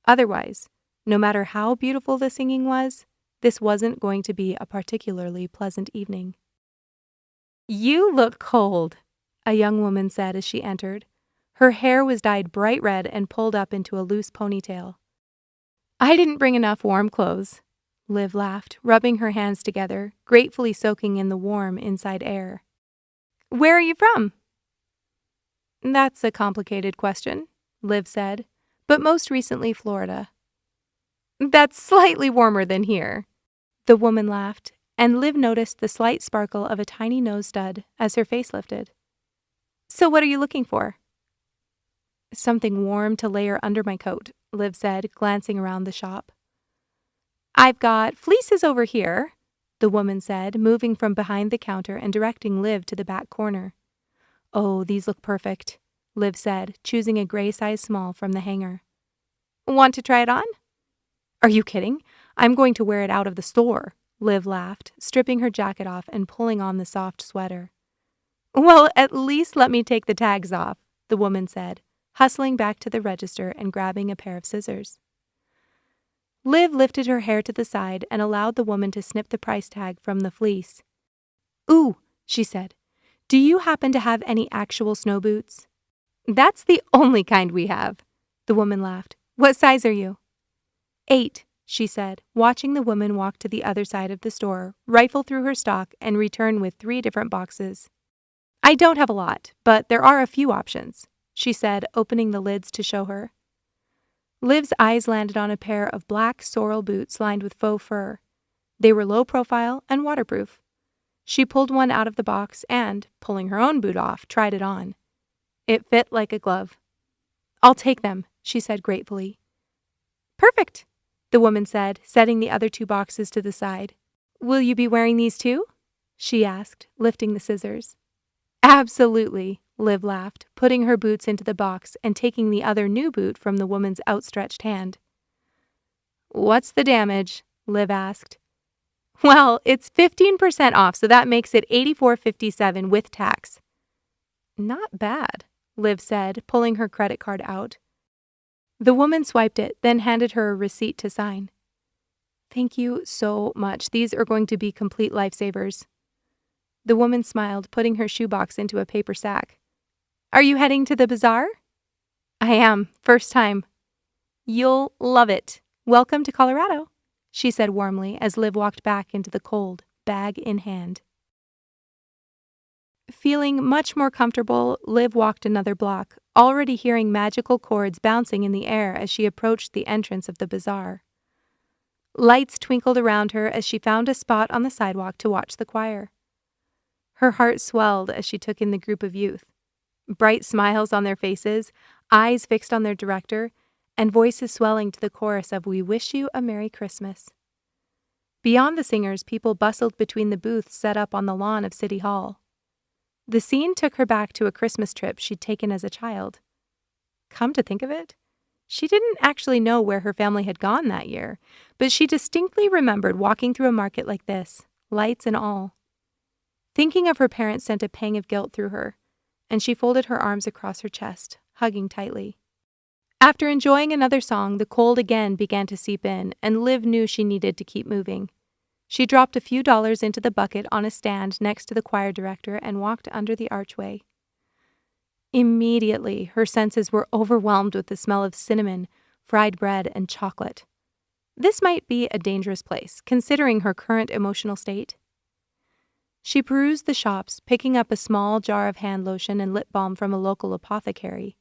Otherwise, no matter how beautiful the singing was, this wasn't going to be a particularly pleasant evening. You look cold, a young woman said as she entered. Her hair was dyed bright red and pulled up into a loose ponytail. I didn't bring enough warm clothes, Liv laughed, rubbing her hands together, gratefully soaking in the warm inside air. Where are you from? That's a complicated question, Liv said, but most recently Florida. That's slightly warmer than here, the woman laughed, and Liv noticed the slight sparkle of a tiny nose stud as her face lifted. So what are you looking for? Something warm to layer under my coat, Liv said, glancing around the shop. I've got fleeces over here, the woman said, moving from behind the counter and directing Liv to the back corner. Oh, these look perfect, Liv said, choosing a gray size small from the hanger. Want to try it on? Are you kidding? I'm going to wear it out of the store, Liv laughed, stripping her jacket off and pulling on the soft sweater. Well, at least let me take the tags off, the woman said, hustling back to the register and grabbing a pair of scissors. Liv lifted her hair to the side and allowed the woman to snip the price tag from the fleece. Ooh, she said, do you happen to have any actual snow boots? That's the only kind we have, the woman laughed. What size are you? 8, she said, watching the woman walk to the other side of the store, rifle through her stock, and return with 3 different boxes. I don't have a lot, but there are a few options, she said, opening the lids to show her. Liv's eyes landed on a pair of black sorrel boots lined with faux fur. They were low profile and waterproof. She pulled one out of the box and, pulling her own boot off, tried it on. It fit like a glove. I'll take them, she said gratefully. Perfect, the woman said, setting the other 2 boxes to the side. Will you be wearing these too? She asked, lifting the scissors. Absolutely, Liv laughed, putting her boots into the box and taking the other new boot from the woman's outstretched hand. What's the damage? Liv asked. Well, it's 15% off, so that makes it $84.57 with tax. Not bad, Liv said, pulling her credit card out. The woman swiped it, then handed her a receipt to sign. Thank you so much. These are going to be complete lifesavers. The woman smiled, putting her shoebox into a paper sack. Are you heading to the bazaar? I am. First time. You'll love it. Welcome to Colorado, she said warmly as Liv walked back into the cold, bag in hand. Feeling much more comfortable, Liv walked another block, already hearing magical chords bouncing in the air as she approached the entrance of the bazaar. Lights twinkled around her as she found a spot on the sidewalk to watch the choir. Her heart swelled as she took in the group of youth. Bright smiles on their faces, eyes fixed on their director, and voices swelling to the chorus of "We Wish You a Merry Christmas." Beyond the singers, people bustled between the booths set up on the lawn of City Hall. The scene took her back to a Christmas trip she'd taken as a child. Come to think of it, she didn't actually know where her family had gone that year, but she distinctly remembered walking through a market like this, lights and all. Thinking of her parents sent a pang of guilt through her, and she folded her arms across her chest, hugging tightly. After enjoying another song, the cold again began to seep in, and Liv knew she needed to keep moving. She dropped a few dollars into the bucket on a stand next to the choir director and walked under the archway. Immediately, her senses were overwhelmed with the smell of cinnamon, fried bread, and chocolate. This might be a dangerous place, considering her current emotional state. She perused the shops, picking up a small jar of hand lotion and lip balm from a local apothecary.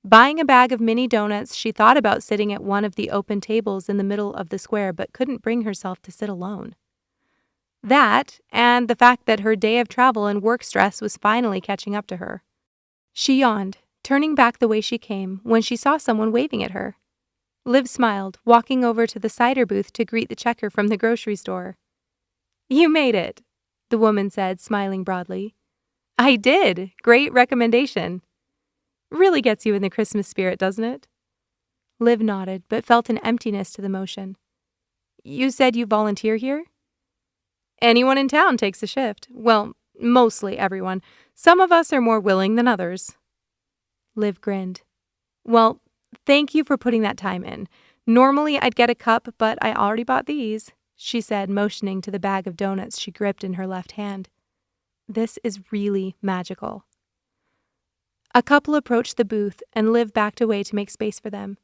Buying a bag of mini donuts, she thought about sitting at one of the open tables in the middle of the square but couldn't bring herself to sit alone. That, and the fact that her day of travel and work stress was finally catching up to her. She yawned, turning back the way she came, when she saw someone waving at her. Liv smiled, walking over to the cider booth to greet the checker from the grocery store. "You made it," the woman said, smiling broadly. "I did. Great recommendation." "Really gets you in the Christmas spirit, doesn't it?" Liv nodded, but felt an emptiness to the motion. "You said you volunteer here?" "Anyone in town takes a shift. Well, mostly everyone. Some of us are more willing than others." Liv grinned. "Well, thank you for putting that time in. Normally I'd get a cup, but I already bought these," she said, motioning to the bag of donuts she gripped in her left hand. "This is really magical." A couple approached the booth, and Liv backed away to make space for them.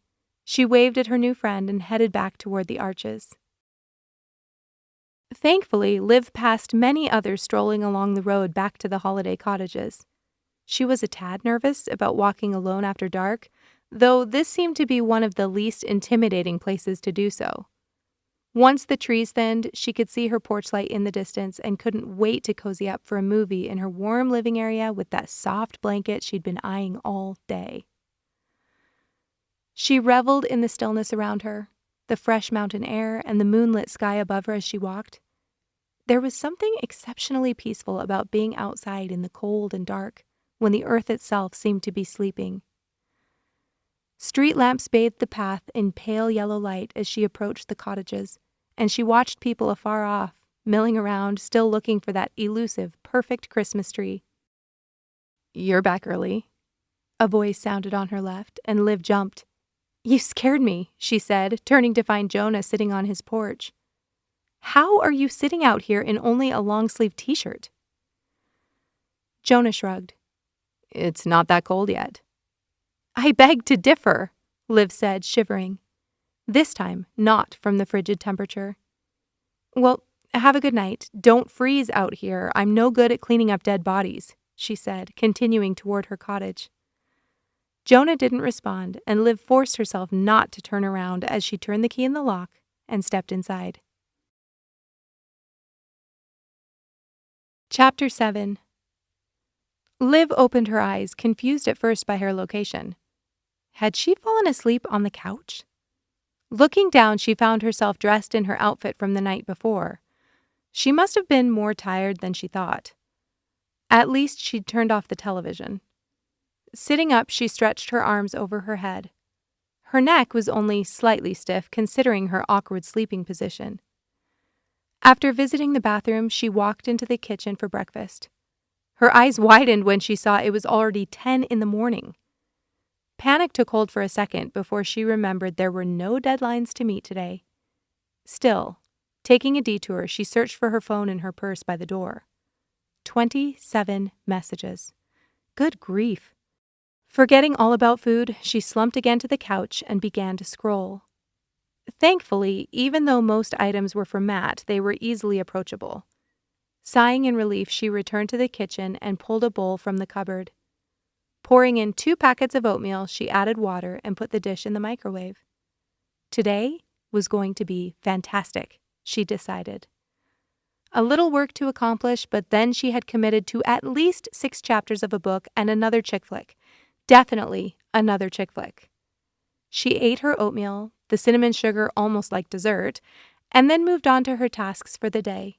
She waved at her new friend and headed back toward the arches. Thankfully, Liv passed many others strolling along the road back to the holiday cottages. She was a tad nervous about walking alone after dark, though this seemed to be one of the least intimidating places to do so. Once the trees thinned, she could see her porch light in the distance and couldn't wait to cozy up for a movie in her warm living area with that soft blanket she'd been eyeing all day. She reveled in the stillness around her, the fresh mountain air, and the moonlit sky above her as she walked. There was something exceptionally peaceful about being outside in the cold and dark, when the earth itself seemed to be sleeping. Street lamps bathed the path in pale yellow light as she approached the cottages, and she watched people afar off, milling around, still looking for that elusive, perfect Christmas tree. "You're back early," a voice sounded on her left, and Liv jumped. "You scared me," she said, turning to find Jonah sitting on his porch. "How are you sitting out here in only a long-sleeved t-shirt?" Jonah shrugged. "It's not that cold yet." "I beg to differ," Liv said, shivering. This time, not from the frigid temperature. "Well, have a good night. Don't freeze out here. I'm no good at cleaning up dead bodies," she said, continuing toward her cottage. Jonah didn't respond, and Liv forced herself not to turn around as she turned the key in the lock and stepped inside. Chapter 7. Liv opened her eyes, confused at first by her location. Had she fallen asleep on the couch? Looking down, she found herself dressed in her outfit from the night before. She must have been more tired than she thought. At least she'd turned off the television. Sitting up, she stretched her arms over her head. Her neck was only slightly stiff, considering her awkward sleeping position. After visiting the bathroom, she walked into the kitchen for breakfast. Her eyes widened when she saw it was already 10 in the morning. Panic took hold for a second before she remembered there were no deadlines to meet today. Still, taking a detour, she searched for her phone in her purse by the door. 27 messages. Good grief. Forgetting all about food, she slumped again to the couch and began to scroll. Thankfully, even though most items were for Matt, they were easily approachable. Sighing in relief, she returned to the kitchen and pulled a bowl from the cupboard. Pouring in 2 packets of oatmeal, she added water and put the dish in the microwave. Today was going to be fantastic, she decided. A little work to accomplish, but then she had committed to at least 6 chapters of a book and another chick flick. Definitely another chick flick. She ate her oatmeal, the cinnamon sugar almost like dessert, and then moved on to her tasks for the day.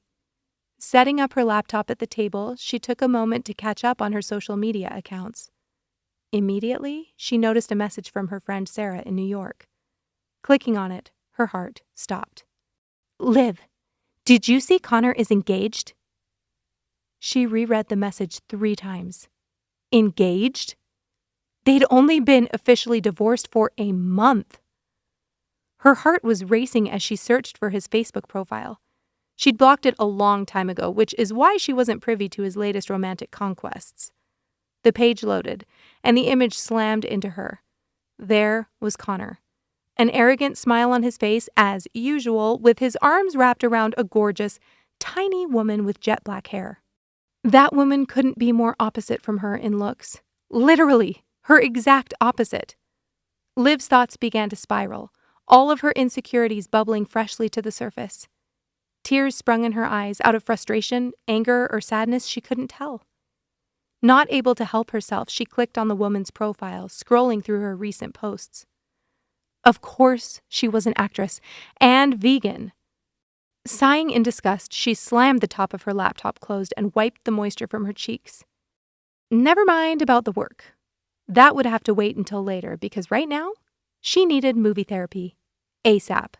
Setting up her laptop at the table, she took a moment to catch up on her social media accounts. Immediately, she noticed a message from her friend Sarah in New York. Clicking on it, her heart stopped. "Liv, did you see Connor is engaged?" She reread the message 3 times. Engaged? They'd only been officially divorced for a month. Her heart was racing as she searched for his Facebook profile. She'd blocked it a long time ago, which is why she wasn't privy to his latest romantic conquests. The page loaded, and the image slammed into her. There was Connor, an arrogant smile on his face as usual, with his arms wrapped around a gorgeous, tiny woman with jet black hair. That woman couldn't be more opposite from her in looks. Literally, her exact opposite. Liv's thoughts began to spiral, all of her insecurities bubbling freshly to the surface. Tears sprung in her eyes out of frustration, anger, or sadness she couldn't tell. Not able to help herself, she clicked on the woman's profile, scrolling through her recent posts. Of course, she was an actress and vegan. Sighing in disgust, she slammed the top of her laptop closed and wiped the moisture from her cheeks. Never mind about the work. That would have to wait until later because right now, she needed movie therapy. ASAP.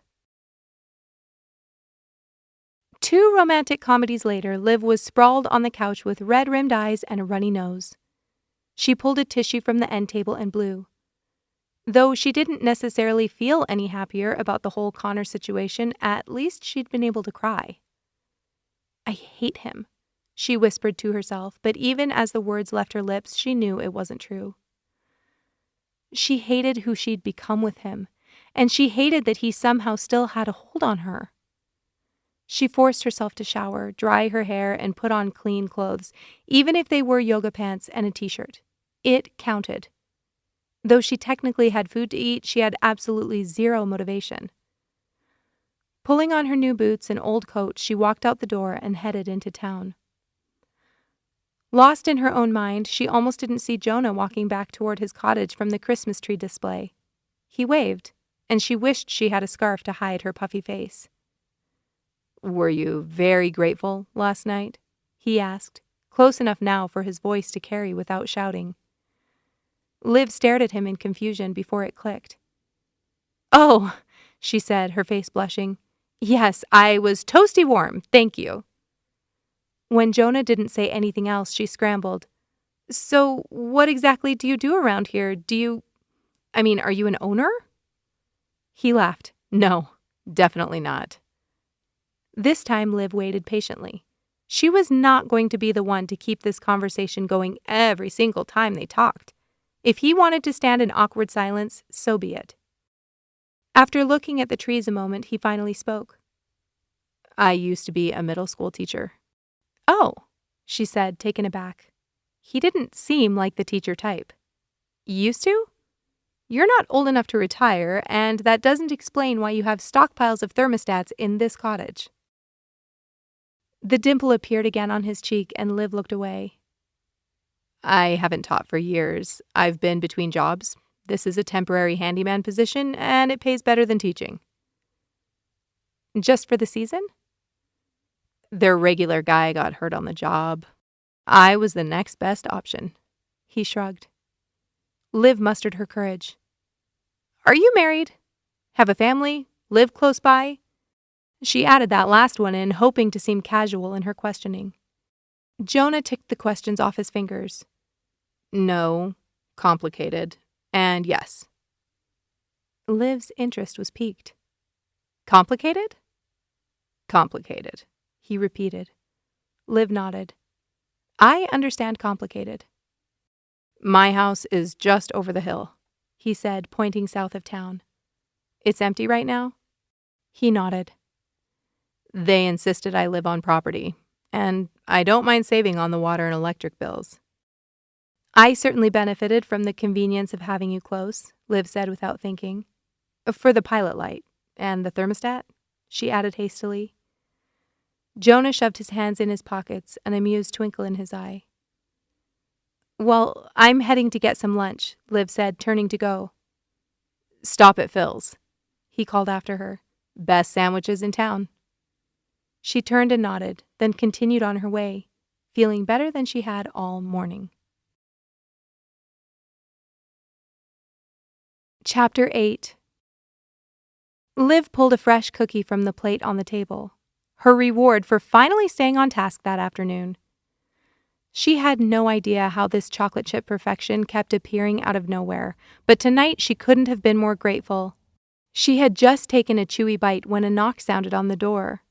2 romantic comedies later, Liv was sprawled on the couch with red-rimmed eyes and a runny nose. She pulled a tissue from the end table and blew. Though she didn't necessarily feel any happier about the whole Connor situation, at least she'd been able to cry. "I hate him," she whispered to herself, but even as the words left her lips, she knew it wasn't true. She hated who she'd become with him, and she hated that he somehow still had a hold on her. She forced herself to shower, dry her hair, and put on clean clothes, even if they were yoga pants and a t-shirt. It counted. Though she technically had food to eat, she had absolutely zero motivation. Pulling on her new boots and old coat, she walked out the door and headed into town. Lost in her own mind, she almost didn't see Jonah walking back toward his cottage from the Christmas tree display. He waved, and she wished she had a scarf to hide her puffy face. "Were you very grateful last night?" he asked, close enough now for his voice to carry without shouting. Liv stared at him in confusion before it clicked. "Oh," she said, her face blushing. "Yes, I was toasty warm, thank you." When Jonah didn't say anything else, she scrambled. "So, what exactly do you do around here? Are you an owner?" He laughed. "No, definitely not." This time, Liv waited patiently. She was not going to be the one to keep this conversation going every single time they talked. If he wanted to stand in awkward silence, so be it. After looking at the trees a moment, he finally spoke. "I used to be a middle school teacher." "Oh," she said, taken aback. He didn't seem like the teacher type. "Used to? You're not old enough to retire, and that doesn't explain why you have stockpiles of thermostats in this cottage." The dimple appeared again on his cheek, and Liv looked away. "I haven't taught for years. I've been between jobs. This is a temporary handyman position, and it pays better than teaching." "Just for the season?" "Their regular guy got hurt on the job. I was the next best option." He shrugged. Liv mustered her courage. "Are you married? Have a family? Live close by?" She added that last one in, hoping to seem casual in her questioning. Jonah ticked the questions off his fingers. "No, complicated, and yes." Liv's interest was piqued. "Complicated?" "Complicated," he repeated. Liv nodded. "I understand complicated." "My house is just over the hill," he said, pointing south of town. "It's empty right now?" He nodded. "They insisted I live on property, and I don't mind saving on the water and electric bills." "I certainly benefited from the convenience of having you close," Liv said without thinking. "For the pilot light and the thermostat," she added hastily. Jonah shoved his hands in his pockets, an amused twinkle in his eye. Well, I'm heading to get some lunch, Liv said, turning to go. Stop at Phil's, he called after her. Best sandwiches in town. She turned and nodded, then continued on her way, feeling better than she had all morning. Chapter 8. Liv pulled a fresh cookie from the plate on the table, her reward for finally staying on task that afternoon. She had no idea how this chocolate chip perfection kept appearing out of nowhere, but tonight she couldn't have been more grateful. She had just taken a chewy bite when a knock sounded on the door.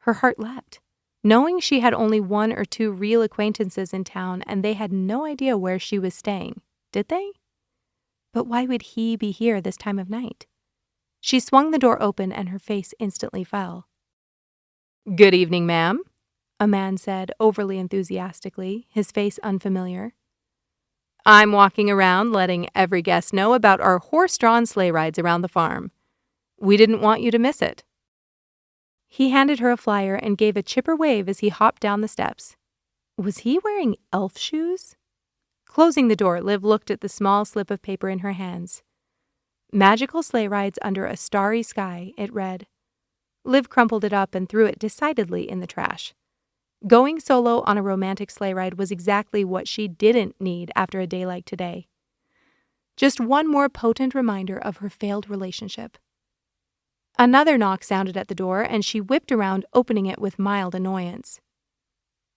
Her heart leapt, knowing she had only 1 or 2 real acquaintances in town and they had no idea where she was staying, did they? But why would he be here this time of night? She swung the door open and her face instantly fell. Good evening, ma'am, a man said, overly enthusiastically, his face unfamiliar. I'm walking around letting every guest know about our horse-drawn sleigh rides around the farm. We didn't want you to miss it. He handed her a flyer and gave a chipper wave as he hopped down the steps. Was he wearing elf shoes? Closing the door, Liv looked at the small slip of paper in her hands. Magical sleigh rides under a starry sky, it read. Liv crumpled it up and threw it decidedly in the trash. Going solo on a romantic sleigh ride was exactly what she didn't need after a day like today. Just one more potent reminder of her failed relationship. Another knock sounded at the door, and she whipped around, opening it with mild annoyance.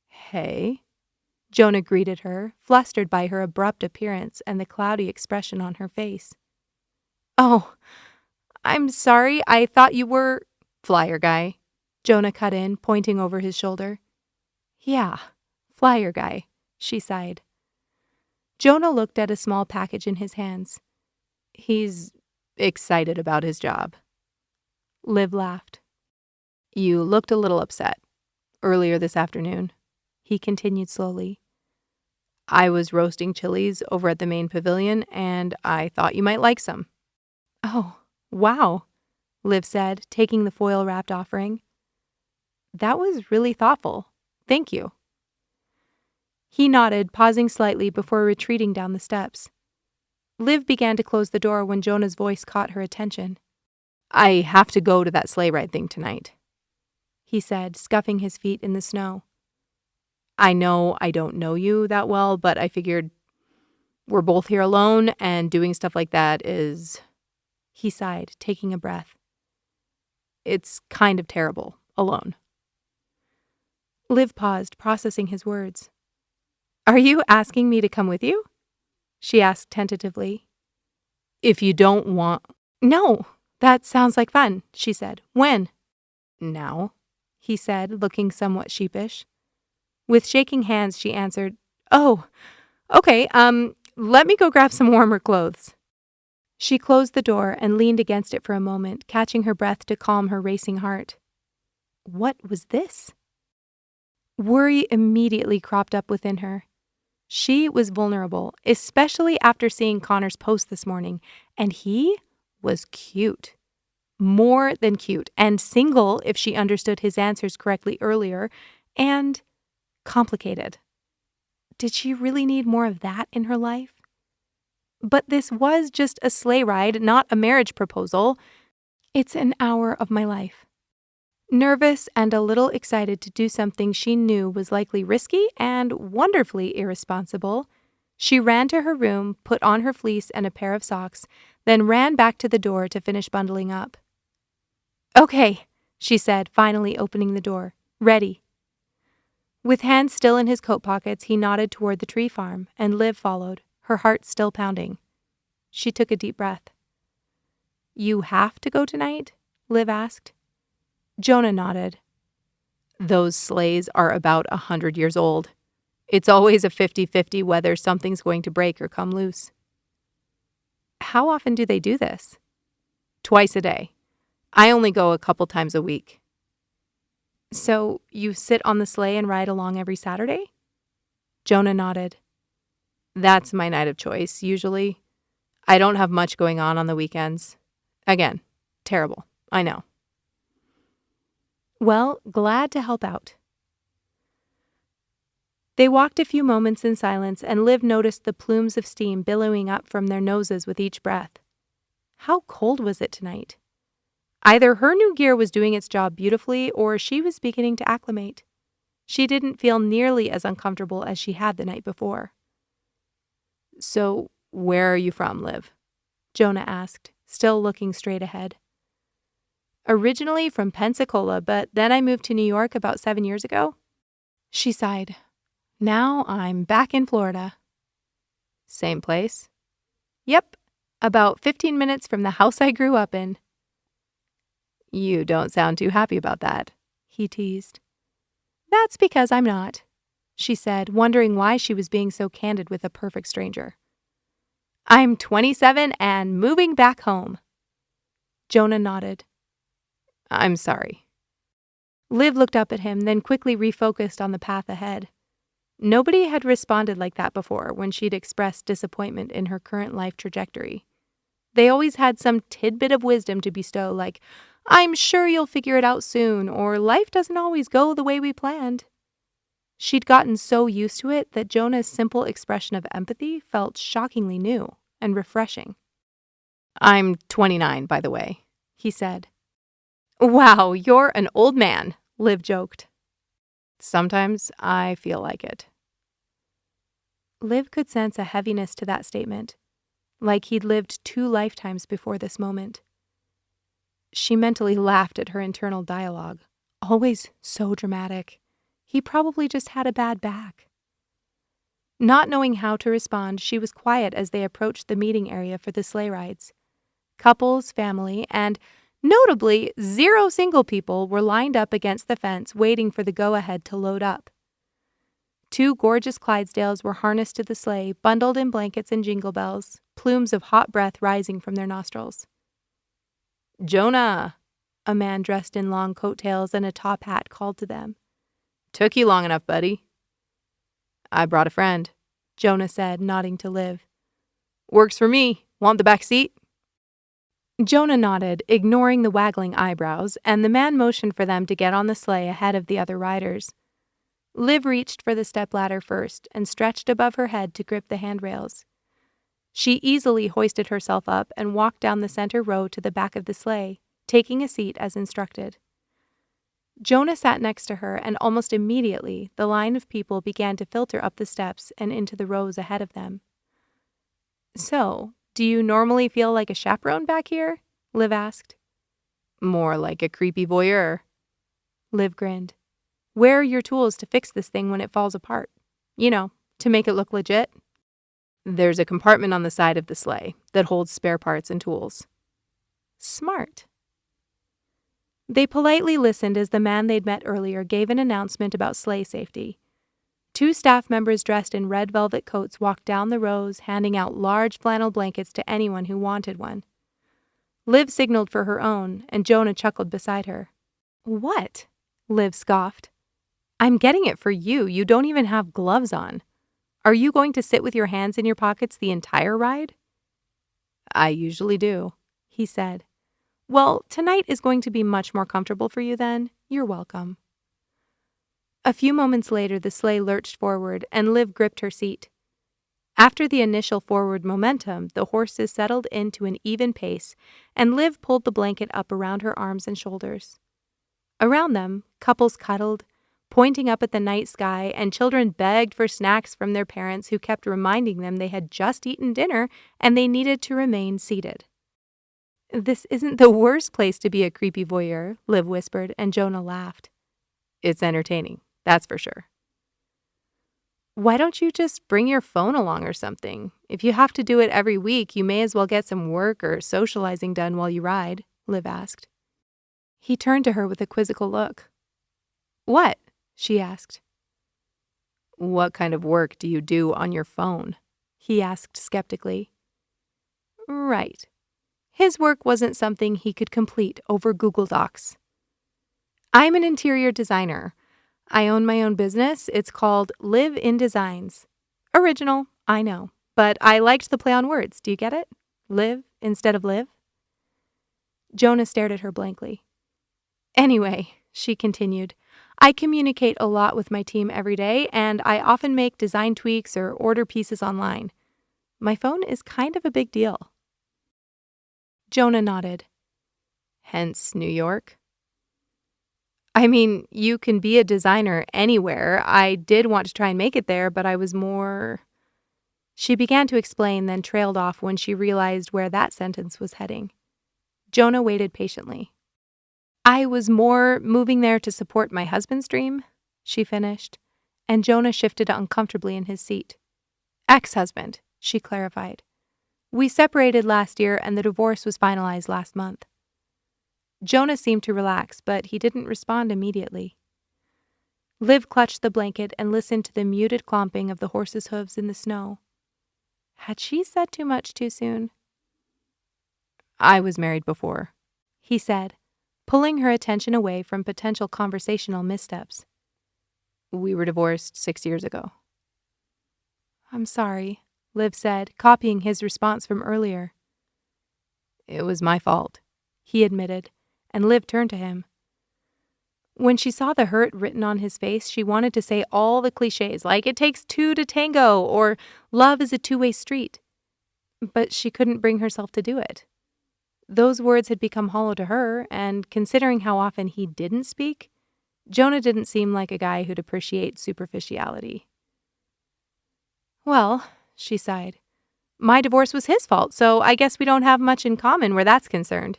Hey, Jonah greeted her, flustered by her abrupt appearance and the cloudy expression on her face. Oh, I'm sorry, I thought you were... Flyer guy, Jonah cut in, pointing over his shoulder. Yeah, flyer guy, she sighed. Jonah looked at a small package in his hands. He's excited about his job. Liv laughed. You looked a little upset earlier this afternoon, he continued slowly. I was roasting chilies over at the main pavilion, and I thought you might like some. Oh, wow, Liv said, taking the foil-wrapped offering. That was really thoughtful. Thank you. He nodded, pausing slightly before retreating down the steps. Liv began to close the door when Jonah's voice caught her attention. I have to go to that sleigh ride thing tonight, he said, scuffing his feet in the snow. I know I don't know you that well, but I figured we're both here alone, and doing stuff like that is... He sighed, taking a breath. It's kind of terrible, alone. Liv paused, processing his words. Are you asking me to come with you? She asked tentatively. If you don't want... No, that sounds like fun, she said. When? Now, he said, looking somewhat sheepish. With shaking hands, she answered, Oh, okay, let me go grab some warmer clothes. She closed the door and leaned against it for a moment, catching her breath to calm her racing heart. What was this? Worry immediately cropped up within her. She was vulnerable, especially after seeing Connor's post this morning, and he was cute. More than cute, and single if she understood his answers correctly earlier, and complicated. Did she really need more of that in her life? But this was just a sleigh ride, not a marriage proposal. It's an hour of my life. Nervous and a little excited to do something she knew was likely risky and wonderfully irresponsible, she ran to her room, put on her fleece and a pair of socks, then ran back to the door to finish bundling up. Okay, she said, finally opening the door. Ready. With hands still in his coat pockets, he nodded toward the tree farm, and Liv followed, her heart still pounding. She took a deep breath. You have to go tonight? Liv asked. Jonah nodded. Those sleighs are about 100 years old. It's always a 50-50 whether something's going to break or come loose. How often do they do this? Twice a day. I only go a couple times a week. So you sit on the sleigh and ride along every Saturday? Jonah nodded. That's my night of choice, usually. I don't have much going on the weekends. Again, terrible, I know. Well, glad to help out. They walked a few moments in silence, and Liv noticed the plumes of steam billowing up from their noses with each breath. How cold was it tonight? Either her new gear was doing its job beautifully, or she was beginning to acclimate. She didn't feel nearly as uncomfortable as she had the night before. So, where are you from, Liv? Jonah asked, still looking straight ahead. Originally from Pensacola, but then I moved to New York about 7 years ago. She sighed. Now I'm back in Florida. Same place? Yep, about 15 minutes from the house I grew up in. You don't sound too happy about that, he teased. That's because I'm not, she said, wondering why she was being so candid with a perfect stranger. I'm 27 and moving back home. Jonah nodded. I'm sorry. Liv looked up at him, then quickly refocused on the path ahead. Nobody had responded like that before when she'd expressed disappointment in her current life trajectory. They always had some tidbit of wisdom to bestow, like, I'm sure you'll figure it out soon, or life doesn't always go the way we planned. She'd gotten so used to it that Jonah's simple expression of empathy felt shockingly new and refreshing. I'm 29, by the way, he said. Wow, you're an old man, Liv joked. Sometimes I feel like it. Liv could sense a heaviness to that statement, like he'd lived 2 lifetimes before this moment. She mentally laughed at her internal dialogue. Always so dramatic. He probably just had a bad back. Not knowing how to respond, she was quiet as they approached the meeting area for the sleigh rides. Couples, family, and, notably, 0 single people were lined up against the fence waiting for the go-ahead to load up. 2 gorgeous Clydesdales were harnessed to the sleigh, bundled in blankets and jingle bells, plumes of hot breath rising from their nostrils. Jonah, a man dressed in long coattails and a top hat called to them. Took you long enough, buddy. I brought a friend, Jonah said, nodding to Liv. Works for me. Want the back seat? Jonah nodded, ignoring the waggling eyebrows, and the man motioned for them to get on the sleigh ahead of the other riders. Liv reached for the stepladder first and stretched above her head to grip the handrails. She easily hoisted herself up and walked down the center row to the back of the sleigh, taking a seat as instructed. Jonah sat next to her, and almost immediately the line of people began to filter up the steps and into the rows ahead of them. So, do you normally feel like a chaperone back here? Liv asked. More like a creepy voyeur. Liv grinned. Where are your tools to fix this thing when it falls apart? You know, to make it look legit. There's a compartment on the side of the sleigh that holds spare parts and tools. Smart. They politely listened as the man they'd met earlier gave an announcement about sleigh safety. 2 staff members dressed in red velvet coats walked down the rows, handing out large flannel blankets to anyone who wanted one. Liv signaled for her own, and Jonah chuckled beside her. What? Liv scoffed. I'm getting it for you. You don't even have gloves on. Are you going to sit with your hands in your pockets the entire ride? I usually do, he said. Well, tonight is going to be much more comfortable for you then. You're welcome. A few moments later, the sleigh lurched forward, and Liv gripped her seat. After the initial forward momentum, the horses settled into an even pace, and Liv pulled the blanket up around her arms and shoulders. Around them, couples cuddled, pointing up at the night sky, and children begged for snacks from their parents who kept reminding them they had just eaten dinner and they needed to remain seated. This isn't the worst place to be a creepy voyeur, Liv whispered, and Jonah laughed. It's entertaining, that's for sure. Why don't you just bring your phone along or something? If you have to do it every week, you may as well get some work or socializing done while you ride, Liv asked. He turned to her with a quizzical look. What? She asked. What kind of work do you do on your phone? He asked skeptically. Right. His work wasn't something he could complete over Google Docs. I'm an interior designer. I own my own business. It's called Live in Designs. Original, I know, but I liked the play on words. Do you get it? Live instead of live? Jonah stared at her blankly. Anyway, she continued. I communicate a lot with my team every day, and I often make design tweaks or order pieces online. My phone is kind of a big deal. Jonah nodded. Hence New York? I mean, you can be a designer anywhere. I did want to try and make it there, but I was more... She began to explain, then trailed off when she realized where that sentence was heading. Jonah waited patiently. I was more moving there to support my husband's dream, she finished, and Jonah shifted uncomfortably in his seat. Ex-husband, she clarified. We separated last year and the divorce was finalized last month. Jonah seemed to relax, but he didn't respond immediately. Liv clutched the blanket and listened to the muted clomping of the horse's hooves in the snow. Had she said too much too soon? I was married before, he said, pulling her attention away from potential conversational missteps. We were divorced 6 years ago. I'm sorry, Liv said, copying his response from earlier. It was my fault, he admitted, and Liv turned to him. When she saw the hurt written on his face, she wanted to say all the cliches, like it takes two to tango or love is a two-way street. But she couldn't bring herself to do it. Those words had become hollow to her, and considering how often he didn't speak, Jonah didn't seem like a guy who'd appreciate superficiality. Well, she sighed, my divorce was his fault, so I guess we don't have much in common where that's concerned.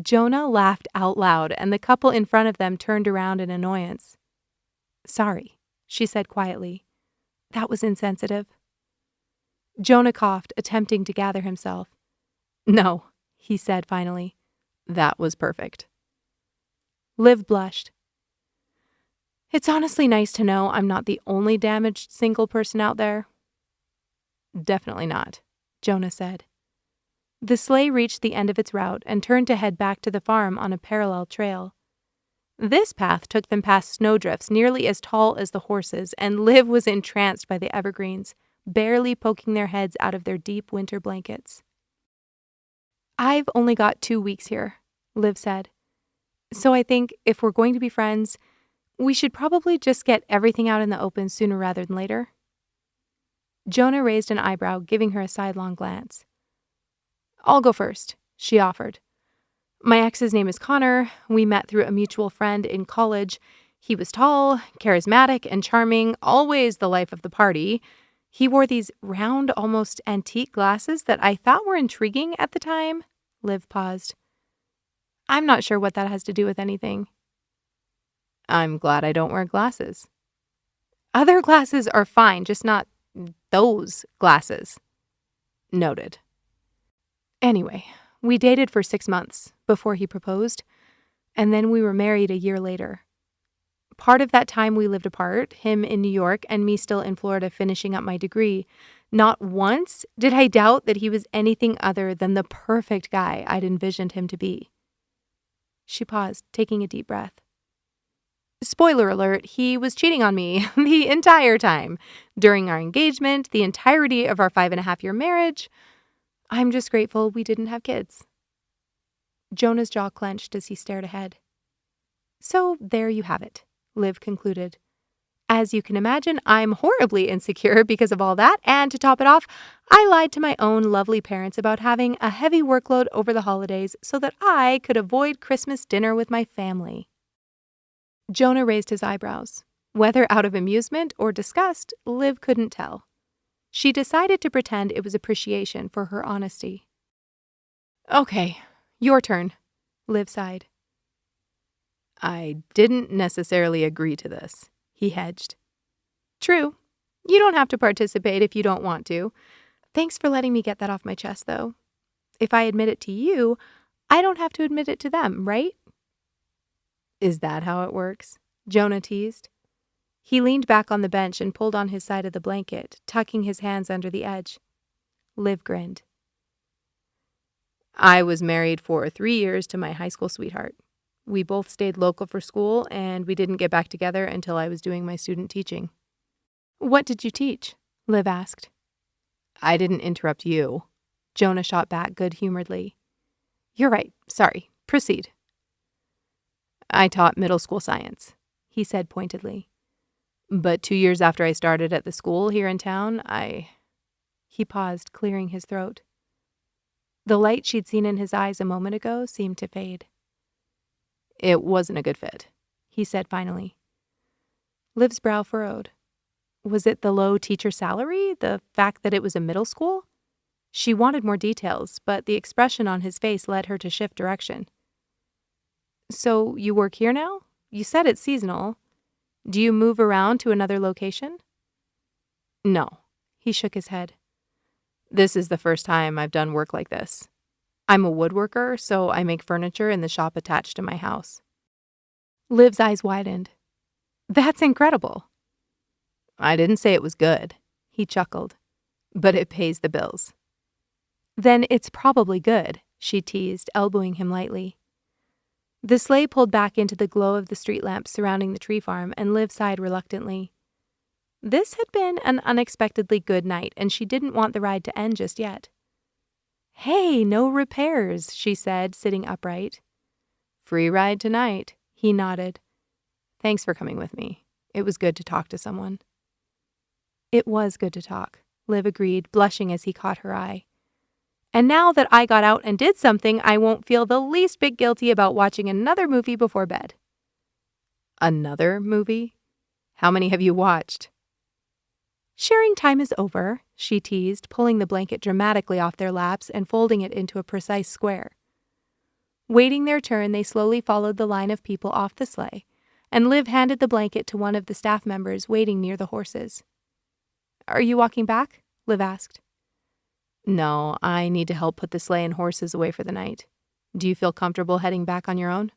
Jonah laughed out loud, and the couple in front of them turned around in annoyance. Sorry, she said quietly. That was insensitive. Jonah coughed, attempting to gather himself. No, he said finally. That was perfect. Liv blushed. It's honestly nice to know I'm not the only damaged single person out there. Definitely not, Jonah said. The sleigh reached the end of its route and turned to head back to the farm on a parallel trail. This path took them past snowdrifts nearly as tall as the horses, and Liv was entranced by the evergreens, barely poking their heads out of their deep winter blankets. I've only got 2 weeks here, Liv said. So I think if we're going to be friends, we should probably just get everything out in the open sooner rather than later. Jonah raised an eyebrow, giving her a sidelong glance. I'll go first, she offered. My ex's name is Connor. We met through a mutual friend in college. He was tall, charismatic, and charming, always the life of the party. He wore these round, almost antique glasses that I thought were intriguing at the time. Liv paused. I'm not sure what that has to do with anything. I'm glad I don't wear glasses. Other glasses are fine, just not those glasses. Noted. Anyway, we dated for 6 months before he proposed, and then we were married a year later. Part of that time we lived apart, him in New York and me still in Florida finishing up my degree. Not once did I doubt that he was anything other than the perfect guy I'd envisioned him to be. She paused, taking a deep breath. Spoiler alert, he was cheating on me the entire time. During our engagement, the entirety of our 5.5-year marriage. I'm just grateful we didn't have kids. Jonah's jaw clenched as he stared ahead. So there you have it, Liv concluded. As you can imagine, I'm horribly insecure because of all that, and to top it off, I lied to my own lovely parents about having a heavy workload over the holidays so that I could avoid Christmas dinner with my family. Jonah raised his eyebrows. Whether out of amusement or disgust, Liv couldn't tell. She decided to pretend it was appreciation for her honesty. Okay, your turn, Liv sighed. I didn't necessarily agree to this, he hedged. True. You don't have to participate if you don't want to. Thanks for letting me get that off my chest, though. If I admit it to you, I don't have to admit it to them, right? Is that how it works? Jonah teased. He leaned back on the bench and pulled on his side of the blanket, tucking his hands under the edge. Liv grinned. I was married for 3 years to my high school sweetheart. We both stayed local for school, and we didn't get back together until I was doing my student teaching. What did you teach? Liv asked. I didn't interrupt you. Jonah shot back good-humoredly. You're right. Sorry. Proceed. I taught middle school science, he said pointedly. But 2 years after I started at the school here in town, He paused, clearing his throat. The light she'd seen in his eyes a moment ago seemed to fade. It wasn't a good fit, he said finally. Liv's brow furrowed. Was it the low teacher salary? The fact that it was a middle school? She wanted more details, but the expression on his face led her to shift direction. So you work here now? You said it's seasonal. Do you move around to another location? No, he shook his head. This is the first time I've done work like this. I'm a woodworker, so I make furniture in the shop attached to my house. Liv's eyes widened. That's incredible. I didn't say it was good, he chuckled, but it pays the bills. Then it's probably good, she teased, elbowing him lightly. The sleigh pulled back into the glow of the street lamps surrounding the tree farm, and Liv sighed reluctantly. This had been an unexpectedly good night, and she didn't want the ride to end just yet. Hey, no repairs, she said, sitting upright. Free ride tonight, he nodded. Thanks for coming with me. It was good to talk to someone. It was good to talk, Liv agreed, blushing as he caught her eye. And now that I got out and did something, I won't feel the least bit guilty about watching another movie before bed. Another movie? How many have you watched? Sharing time is over, she teased, pulling the blanket dramatically off their laps and folding it into a precise square. Waiting their turn, they slowly followed the line of people off the sleigh, and Liv handed the blanket to one of the staff members waiting near the horses. Are you walking back? Liv asked. No, I need to help put the sleigh and horses away for the night. Do you feel comfortable heading back on your own?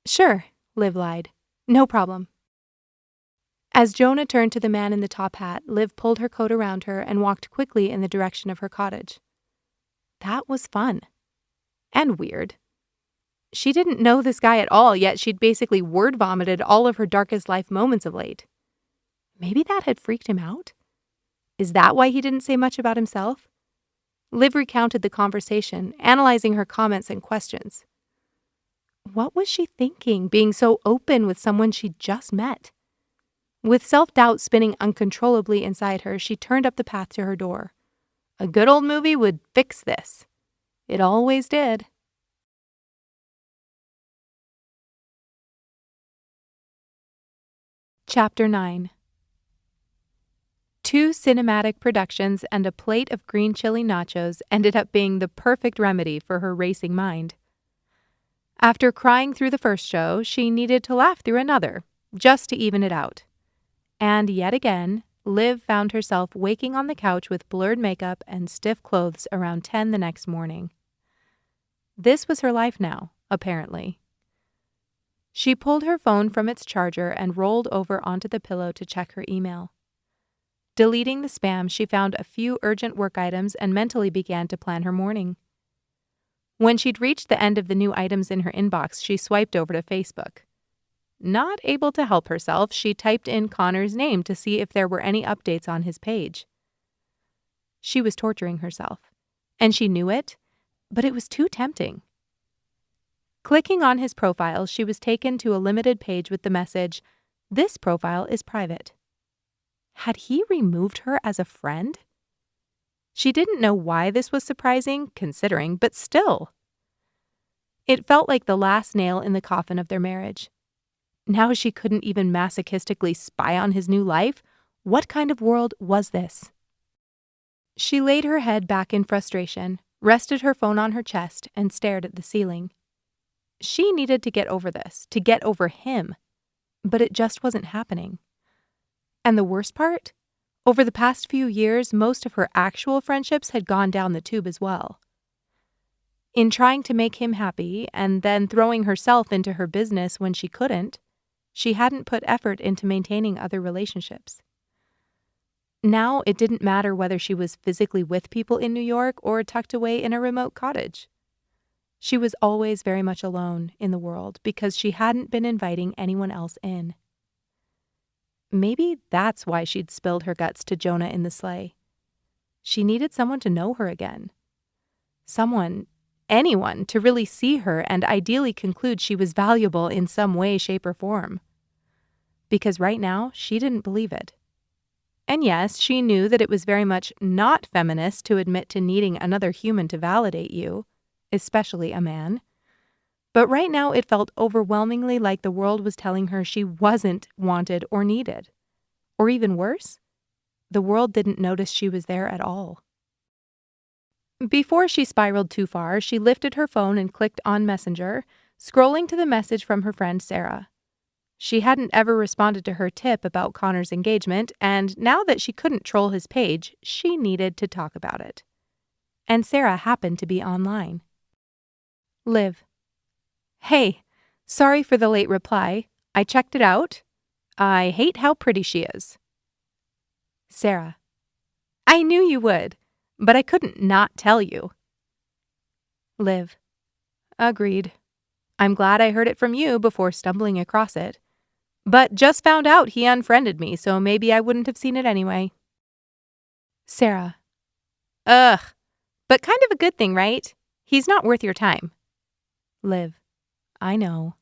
Sure, Liv lied. No problem. As Jonah turned to the man in the top hat, Liv pulled her coat around her and walked quickly in the direction of her cottage. That was fun. And weird. She didn't know this guy at all, yet she'd basically word vomited all of her darkest life moments of late. Maybe that had freaked him out? Is that why he didn't say much about himself? Liv recounted the conversation, analyzing her comments and questions. What was she thinking, being so open with someone she'd just met? With self-doubt spinning uncontrollably inside her, she turned up the path to her door. A good old movie would fix this. It always did. Chapter 9. 2 cinematic productions and a plate of green chili nachos ended up being the perfect remedy for her racing mind. After crying through the first show, she needed to laugh through another, just to even it out. And yet again, Liv found herself waking on the couch with blurred makeup and stiff clothes around 10 the next morning. This was her life now, apparently. She pulled her phone from its charger and rolled over onto the pillow to check her email. Deleting the spam, she found a few urgent work items and mentally began to plan her morning. When she'd reached the end of the new items in her inbox, she swiped over to Facebook. Not able to help herself, she typed in Connor's name to see if there were any updates on his page. She was torturing herself, and she knew it, but it was too tempting. Clicking on his profile, she was taken to a limited page with the message, "This profile is private." Had he removed her as a friend? She didn't know why this was surprising, considering, but still. It felt like the last nail in the coffin of their marriage. Now she couldn't even masochistically spy on his new life. What kind of world was this? She laid her head back in frustration, rested her phone on her chest, and stared at the ceiling. She needed to get over this, to get over him, but it just wasn't happening. And the worst part? Over the past few years, most of her actual friendships had gone down the tube as well. In trying to make him happy and then throwing herself into her business when she couldn't, she hadn't put effort into maintaining other relationships. Now it didn't matter whether she was physically with people in New York or tucked away in a remote cottage. She was always very much alone in the world because she hadn't been inviting anyone else in. Maybe that's why she'd spilled her guts to Jonah in the sleigh. She needed someone to know her again. Someone anyone to really see her and ideally conclude she was valuable in some way, shape, or form. Because right now, she didn't believe it. And yes, she knew that it was very much not feminist to admit to needing another human to validate you, especially a man. But right now, it felt overwhelmingly like the world was telling her she wasn't wanted or needed. Or even worse, the world didn't notice she was there at all. Before she spiraled too far, she lifted her phone and clicked on Messenger, scrolling to the message from her friend Sarah. She hadn't ever responded to her tip about Connor's engagement, and now that she couldn't troll his page, she needed to talk about it. And Sarah happened to be online. Liv. Hey, sorry for the late reply. I checked it out. I hate how pretty she is. Sarah. I knew you would, but I couldn't not tell you. Liv. Agreed. I'm glad I heard it from you before stumbling across it. But just found out he unfriended me, so maybe I wouldn't have seen it anyway. Sarah. Ugh. But kind of a good thing, right? He's not worth your time. Liv. I know.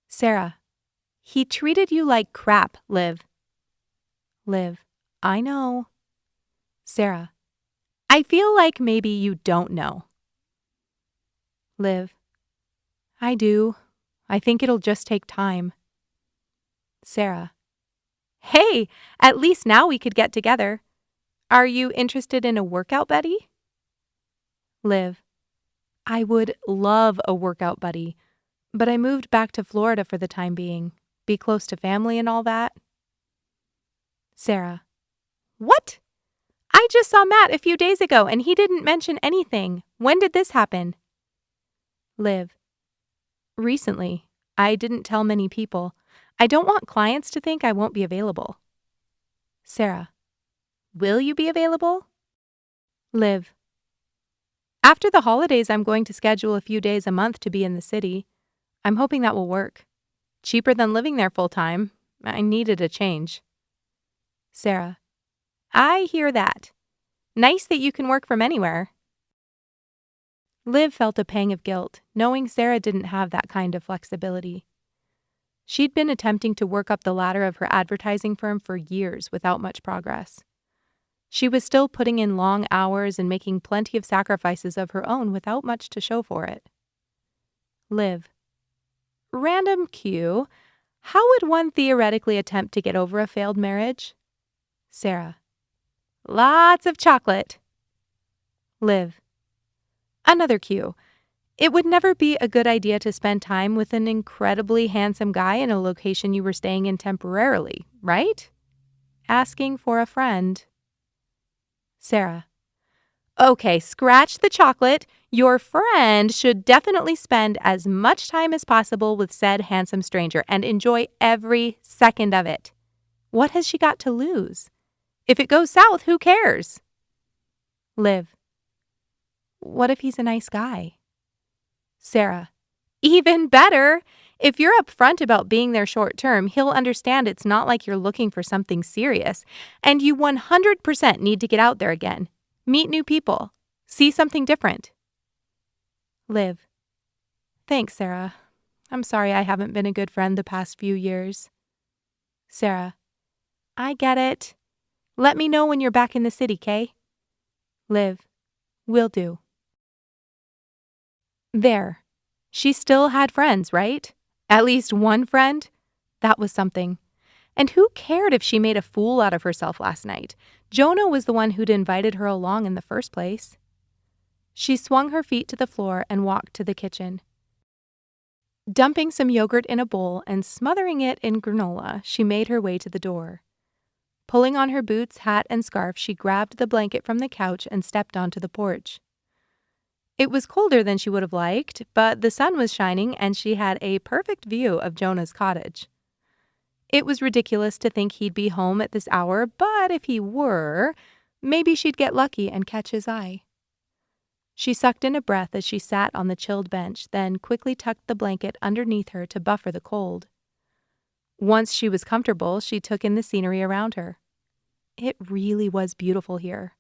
Sarah. He treated you like crap, Liv. Liv. I know. Sarah. I feel like maybe you don't know. Liv. I do. I think it'll just take time. Sarah. Hey, at least now we could get together. Are you interested in a workout buddy? Liv. I would love a workout buddy, but I moved back to Florida for the time being. Be close to family and all that. Sarah. What? I just saw Matt a few days ago and he didn't mention anything. When did this happen? Liv. Recently. I didn't tell many people. I don't want clients to think I won't be available. Sarah. Will you be available? Liv. After the holidays, I'm going to schedule a few days a month to be in the city. I'm hoping that will work. Cheaper than living there full time. I needed a change. Sarah. I hear that. Nice that you can work from anywhere. Liv felt a pang of guilt, knowing Sarah didn't have that kind of flexibility. She'd been attempting to work up the ladder of her advertising firm for years without much progress. She was still putting in long hours and making plenty of sacrifices of her own without much to show for it. Liv. Random cue. How would one theoretically attempt to get over a failed marriage? Sarah. Lots of chocolate. Liv. Another cue. It would never be a good idea to spend time with an incredibly handsome guy in a location you were staying in temporarily, right? Asking for a friend. Sarah. Okay, scratch the chocolate. Your friend should definitely spend as much time as possible with said handsome stranger and enjoy every second of it. What has she got to lose? If it goes south, who cares? Liv. What if he's a nice guy? Sarah. Even better. If you're upfront about being there short term, he'll understand it's not like you're looking for something serious, and you 100% need to get out there again. Meet new people. See something different. Liv. Thanks, Sarah. I'm sorry I haven't been a good friend the past few years. Sarah. I get it. Let me know when you're back in the city, Kay? Liv. Will do. There. She still had friends, right? At least one friend? That was something. And who cared if she made a fool out of herself last night? Jonah was the one who'd invited her along in the first place. She swung her feet to the floor and walked to the kitchen. Dumping some yogurt in a bowl and smothering it in granola, she made her way to the door. Pulling on her boots, hat, and scarf, she grabbed the blanket from the couch and stepped onto the porch. It was colder than she would have liked, but the sun was shining and she had a perfect view of Jonah's cottage. It was ridiculous to think he'd be home at this hour, but if he were, maybe she'd get lucky and catch his eye. She sucked in a breath as she sat on the chilled bench, then quickly tucked the blanket underneath her to buffer the cold. Once she was comfortable, she took in the scenery around her. It really was beautiful here.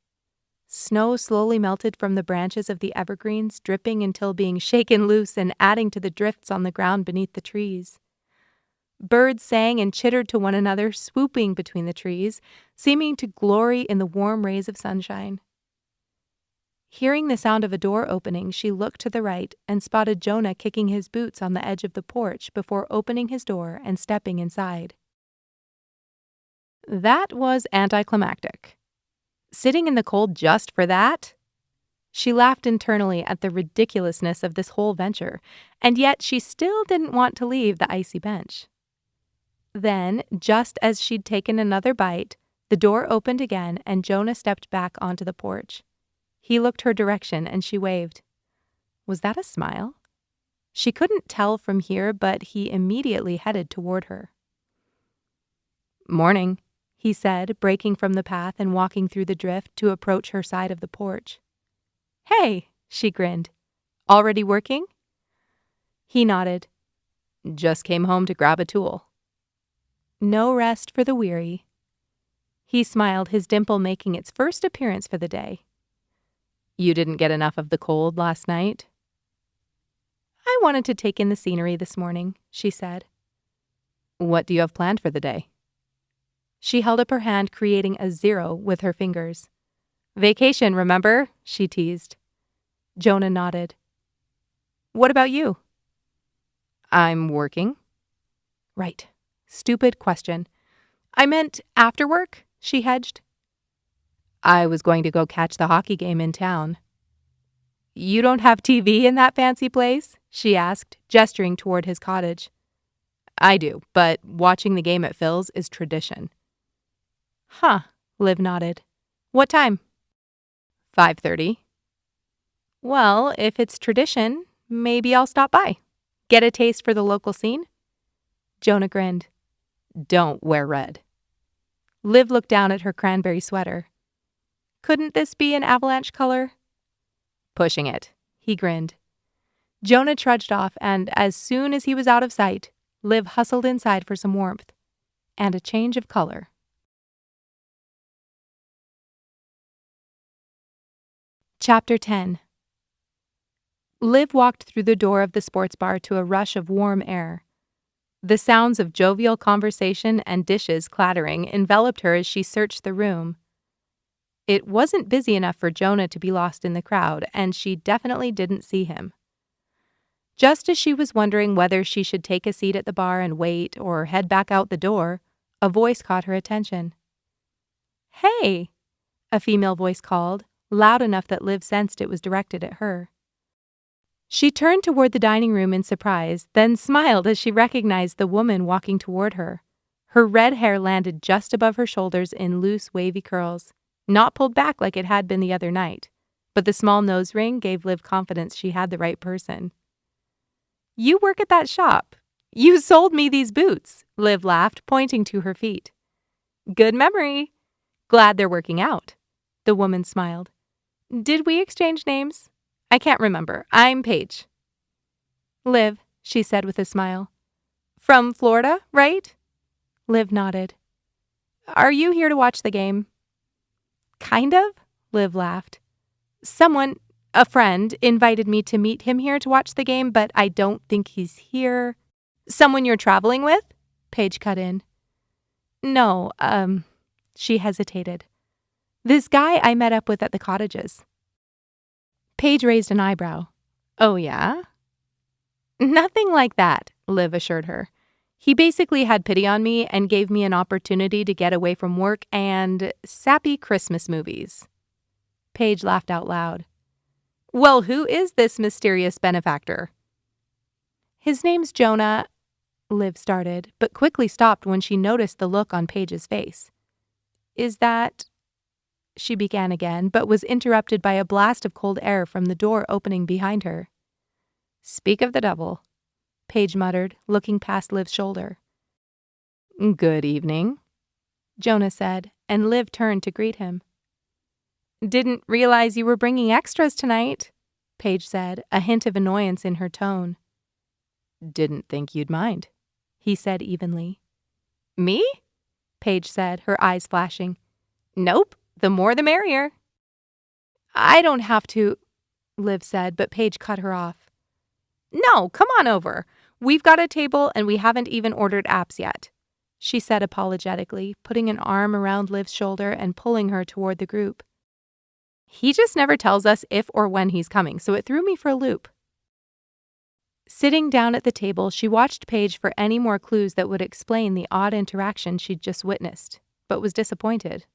Snow slowly melted from the branches of the evergreens, dripping until being shaken loose and adding to the drifts on the ground beneath the trees. Birds sang and chittered to one another, swooping between the trees, seeming to glory in the warm rays of sunshine. Hearing the sound of a door opening, she looked to the right and spotted Jonah kicking his boots on the edge of the porch before opening his door and stepping inside. That was anticlimactic. Sitting in the cold just for that? She laughed internally at the ridiculousness of this whole venture, and yet she still didn't want to leave the icy bench. Then, just as she'd taken another bite, the door opened again and Jonah stepped back onto the porch. He looked her direction and she waved. Was that a smile? She couldn't tell from here, but he immediately headed toward her. "Morning," he said, breaking from the path and walking through the drift to approach her side of the porch. "Hey," she grinned. "Already working?" He nodded. "Just came home to grab a tool." No rest for the weary. He smiled, his dimple making its first appearance for the day. "You didn't get enough of the cold last night?" "I wanted to take in the scenery this morning," she said. "What do you have planned for the day?" She held up her hand, creating a 0 with her fingers. "Vacation, remember?" she teased. Jonah nodded. "What about you?" "I'm working." "Right. Stupid question. I meant after work," she hedged. "I was going to go catch the hockey game in town." "You don't have TV in that fancy place?" she asked, gesturing toward his cottage. "I do, but watching the game at Phil's is tradition." "Huh," Liv nodded. "What time?" 5:30. "Well, if it's tradition, maybe I'll stop by. Get a taste for the local scene?" Jonah grinned. "Don't wear red." Liv looked down at her cranberry sweater. "Couldn't this be an avalanche color?" "Pushing it," he grinned. Jonah trudged off, and as soon as he was out of sight, Liv hustled inside for some warmth and a change of color. Chapter 10. Liv walked through the door of the sports bar to a rush of warm air. The sounds of jovial conversation and dishes clattering enveloped her as she searched the room. It wasn't busy enough for Jonah to be lost in the crowd, and she definitely didn't see him. Just as she was wondering whether she should take a seat at the bar and wait or head back out the door, a voice caught her attention. "Hey!" a female voice called, loud enough that Liv sensed it was directed at her. She turned toward the dining room in surprise, then smiled as she recognized the woman walking toward her. Her red hair landed just above her shoulders in loose, wavy curls, not pulled back like it had been the other night, but the small nose ring gave Liv confidence she had the right person. "You work at that shop. You sold me these boots," Liv laughed, pointing to her feet. "Good memory. Glad they're working out." The woman smiled. "Did we exchange names? I can't remember. I'm Paige." "Liv," she said with a smile. "From Florida, right?" Liv nodded. "Are you here to watch the game?" "Kind of," Liv laughed. A friend, invited me to meet him here to watch the game, but I don't think he's here." "Someone you're traveling with?" Paige cut in. "No, she hesitated. "This guy I met up with at the cottages." Paige raised an eyebrow. "Oh, yeah?" "Nothing like that," Liv assured her. "He basically had pity on me and gave me an opportunity to get away from work and sappy Christmas movies." Paige laughed out loud. "Well, who is this mysterious benefactor?" "His name's Jonah," Liv started, but quickly stopped when she noticed the look on Paige's face. "Is that—" she began again, but was interrupted by a blast of cold air from the door opening behind her. "Speak of the devil," Paige muttered, looking past Liv's shoulder. "Good evening," Jonah said, and Liv turned to greet him. "Didn't realize you were bringing extras tonight," Paige said, a hint of annoyance in her tone. "Didn't think you'd mind," he said evenly. "Me?" Paige said, her eyes flashing. "Nope, the more the merrier." I don't have to, Liv said, but Paige cut her off. No, come on over. We've got a table and we haven't even ordered apps yet, she said apologetically, putting an arm around Liv's shoulder and pulling her toward the group. He just never tells us if or when he's coming, so it threw me for a loop. Sitting down at the table, she watched Paige for any more clues that would explain the odd interaction she'd just witnessed, but was disappointed.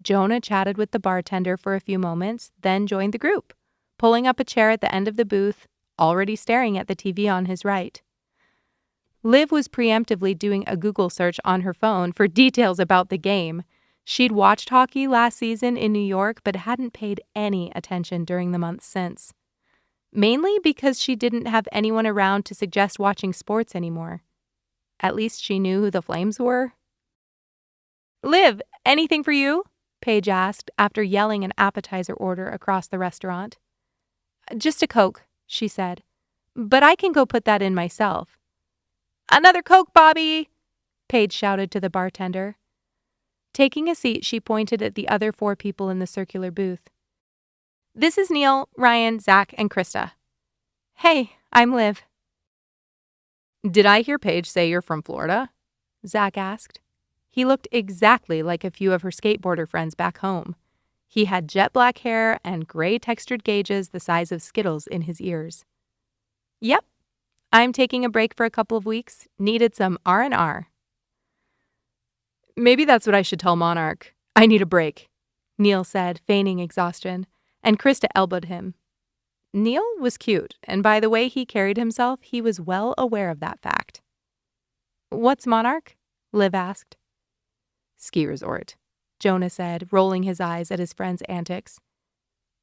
Jonah chatted with the bartender for a few moments, then joined the group, pulling up a chair at the end of the booth, already staring at the TV on his right. Liv was preemptively doing a Google search on her phone for details about the game. She'd watched hockey last season in New York, but hadn't paid any attention during the months since. Mainly because she didn't have anyone around to suggest watching sports anymore. At least she knew who the Flames were. Liv, anything for you? Paige asked after yelling an appetizer order across the restaurant. Just a Coke, she said. But I can go put that in myself. Another Coke, Bobby! Paige shouted to the bartender. Taking a seat, she pointed at the other 4 people in the circular booth. This is Neil, Ryan, Zach, and Krista. Hey, I'm Liv. Did I hear Paige say you're from Florida? Zach asked. He looked exactly like a few of her skateboarder friends back home. He had jet black hair and gray textured gauges the size of Skittles in his ears. Yep, I'm taking a break for a couple of weeks. Needed some R&R. Maybe that's what I should tell Monarch. I need a break, Neil said, feigning exhaustion, and Krista elbowed him. Neil was cute, and by the way he carried himself, he was well aware of that fact. What's Monarch? Liv asked. Ski resort, Jonah said, rolling his eyes at his friend's antics.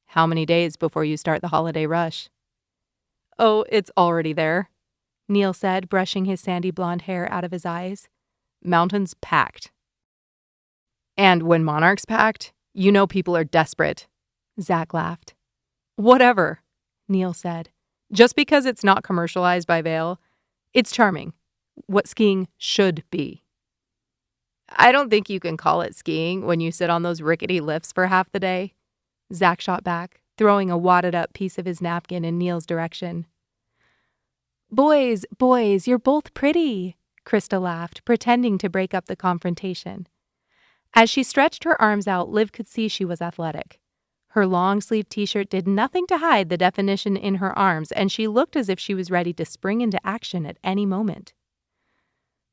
How many days before you start the holiday rush? Oh, it's already there, Neil said, brushing his sandy blonde hair out of his eyes. Mountains packed. And when Monarch's packed, you know people are desperate, Zach laughed. Whatever, Neil said. Just because it's not commercialized by Vail, it's charming. What skiing should be. I don't think you can call it skiing when you sit on those rickety lifts for half the day, Zach shot back, throwing a wadded-up piece of his napkin in Neil's direction. Boys, you're both pretty, Krista laughed, pretending to break up the confrontation. As she stretched her arms out, Liv could see she was athletic. Her long-sleeved t-shirt did nothing to hide the definition in her arms, and she looked as if she was ready to spring into action at any moment.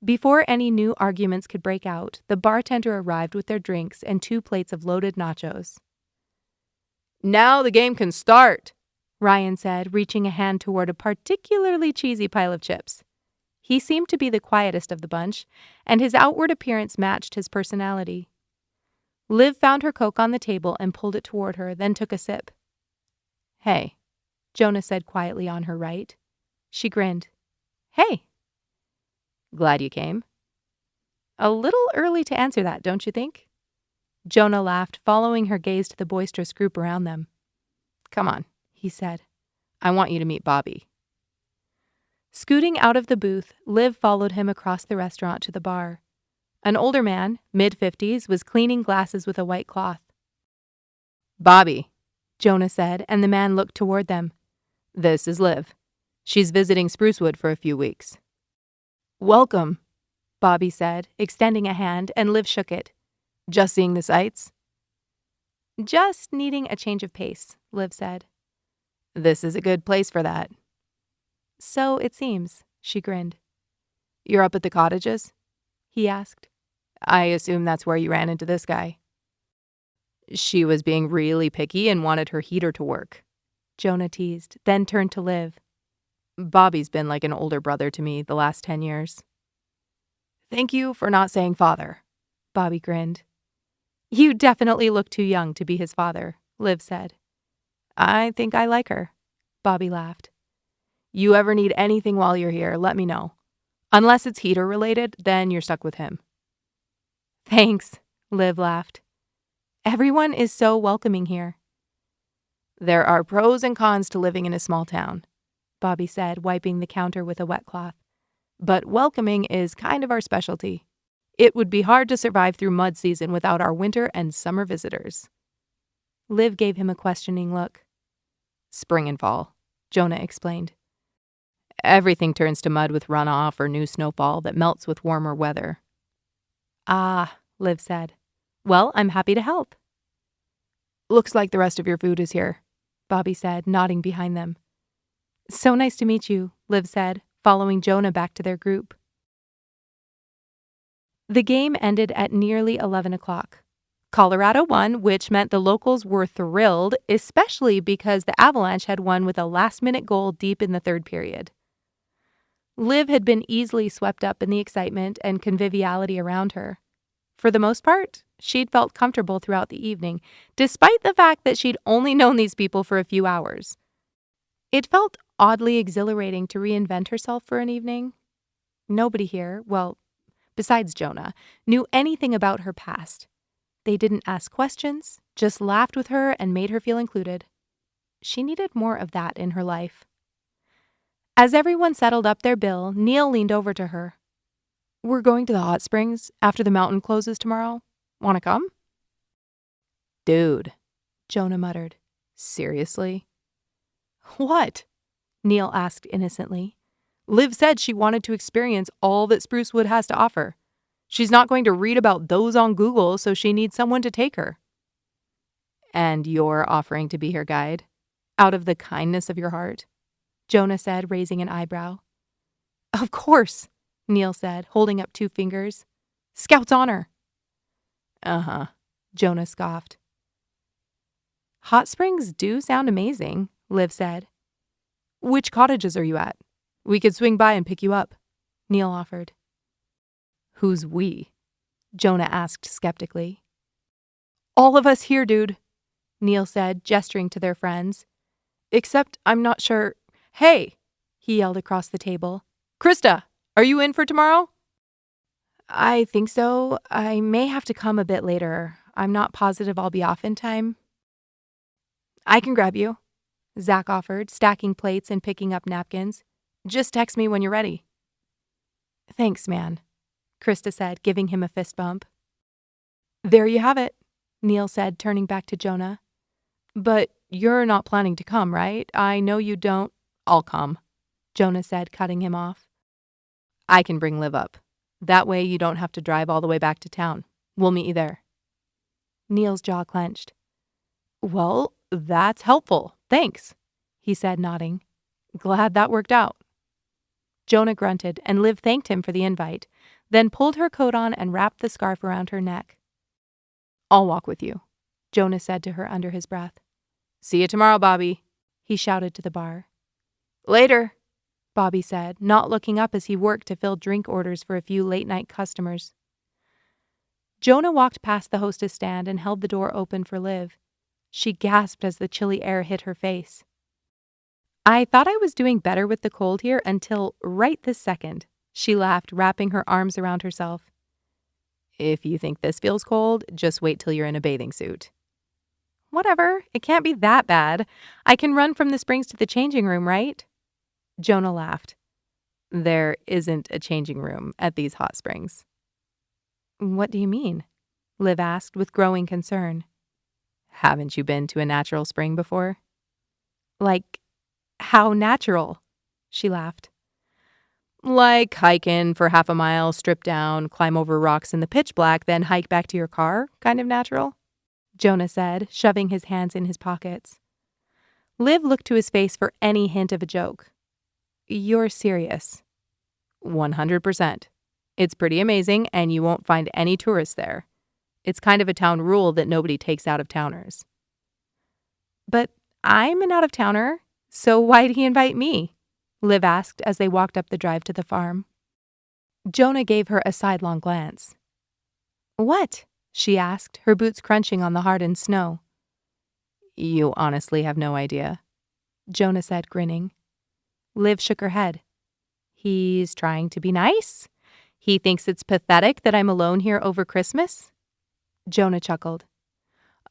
Before any new arguments could break out, the bartender arrived with their drinks and 2 plates of loaded nachos. Now the game can start, Ryan said, reaching a hand toward a particularly cheesy pile of chips. He seemed to be the quietest of the bunch, and his outward appearance matched his personality. Liv found her Coke on the table and pulled it toward her, then took a sip. Hey, Jonah said quietly on her right. She grinned. Hey. Glad you came. A little early to answer that, don't you think? Jonah laughed, following her gaze to the boisterous group around them. Come on, he said. I want you to meet Bobby. Scooting out of the booth, Liv followed him across the restaurant to the bar. An older man, mid-50s, was cleaning glasses with a white cloth. Bobby, Jonah said, and the man looked toward them. This is Liv. She's visiting Sprucewood for a few weeks. Welcome, Bobby said, extending a hand, and Liv shook it. Just seeing the sights? Just needing a change of pace, Liv said. This is a good place for that. So it seems, she grinned. You're up at the cottages? He asked. I assume that's where you ran into this guy. She was being really picky and wanted her heater to work, Jonah teased, then turned to Liv. Bobby's been like an older brother to me the last 10 years. Thank you for not saying father, Bobby grinned. You definitely look too young to be his father, Liv said. I think I like her, Bobby laughed. You ever need anything while you're here, let me know. Unless it's heater related, then you're stuck with him. Thanks, Liv laughed. Everyone is so welcoming here. There are pros and cons to living in a small town, Bobby said, wiping the counter with a wet cloth. But welcoming is kind of our specialty. It would be hard to survive through mud season without our winter and summer visitors. Liv gave him a questioning look. Spring and fall, Jonah explained. Everything turns to mud with runoff or new snowfall that melts with warmer weather. Ah, Liv said. Well, I'm happy to help. Looks like the rest of your food is here, Bobby said, nodding behind them. So nice to meet you, Liv said, following Jonah back to their group. The game ended at nearly 11 o'clock. Colorado won, which meant the locals were thrilled, especially because the Avalanche had won with a last-minute goal deep in the third period. Liv had been easily swept up in the excitement and conviviality around her. For the most part, she'd felt comfortable throughout the evening, despite the fact that she'd only known these people for a few hours. It felt oddly exhilarating to reinvent herself for an evening. Nobody here, well, besides Jonah, knew anything about her past. They didn't ask questions, just laughed with her and made her feel included. She needed more of that in her life. As everyone settled up their bill, Neil leaned over to her. We're going to the hot springs after the mountain closes tomorrow. Want to come? Dude, Jonah muttered. Seriously? What? Neil asked innocently. Liv said she wanted to experience all that Sprucewood has to offer. She's not going to read about those on Google, so she needs someone to take her. And you're offering to be her guide? Out of the kindness of your heart? Jonah said, raising an eyebrow. Of course, Neil said, holding up 2 fingers. Scout's honor. Uh-huh, Jonah scoffed. Hot springs do sound amazing, Liv said. Which cottages are you at? We could swing by and pick you up, Neil offered. Who's we? Jonah asked skeptically. All of us here, dude, Neil said, gesturing to their friends. Except I'm not sure. Hey, he yelled across the table. Krista, are you in for tomorrow? I think so. I may have to come a bit later. I'm not positive I'll be off in time. I can grab you, Zach offered, stacking plates and picking up napkins. Just text me when you're ready. Thanks, man, Krista said, giving him a fist bump. There you have it, Neil said, turning back to Jonah. But you're not planning to come, right? I know you don't. I'll come, Jonah said, cutting him off. I can bring Liv up. That way you don't have to drive all the way back to town. We'll meet you there. Neil's jaw clenched. Well, that's helpful. Thanks, he said, nodding. Glad that worked out. Jonah grunted, and Liv thanked him for the invite, then pulled her coat on and wrapped the scarf around her neck. I'll walk with you, Jonah said to her under his breath. See you tomorrow, Bobby, he shouted to the bar. Later, Bobby said, not looking up as he worked to fill drink orders for a few late-night customers. Jonah walked past the hostess stand and held the door open for Liv. She gasped as the chilly air hit her face. I thought I was doing better with the cold here until right this second, she laughed, wrapping her arms around herself. If you think this feels cold, just wait till you're in a bathing suit. Whatever, it can't be that bad. I can run from the springs to the changing room, right? Jonah laughed. There isn't a changing room at these hot springs. What do you mean? Liv asked with growing concern. Haven't you been to a natural spring before? Like, how natural? She laughed. Like hiking for half a mile, strip down, climb over rocks in the pitch black, then hike back to your car, kind of natural? Jonah said, shoving his hands in his pockets. Liv looked to his face for any hint of a joke. You're serious. 100%. It's pretty amazing, and you won't find any tourists there. It's kind of a town rule that nobody takes out-of-towners. But I'm an out-of-towner, so why'd he invite me? Liv asked as they walked up the drive to the farm. Jonah gave her a sidelong glance. What? She asked, her boots crunching on the hardened snow. You honestly have no idea, Jonah said, grinning. Liv shook her head. He's trying to be nice? He thinks it's pathetic that I'm alone here over Christmas? Jonah chuckled.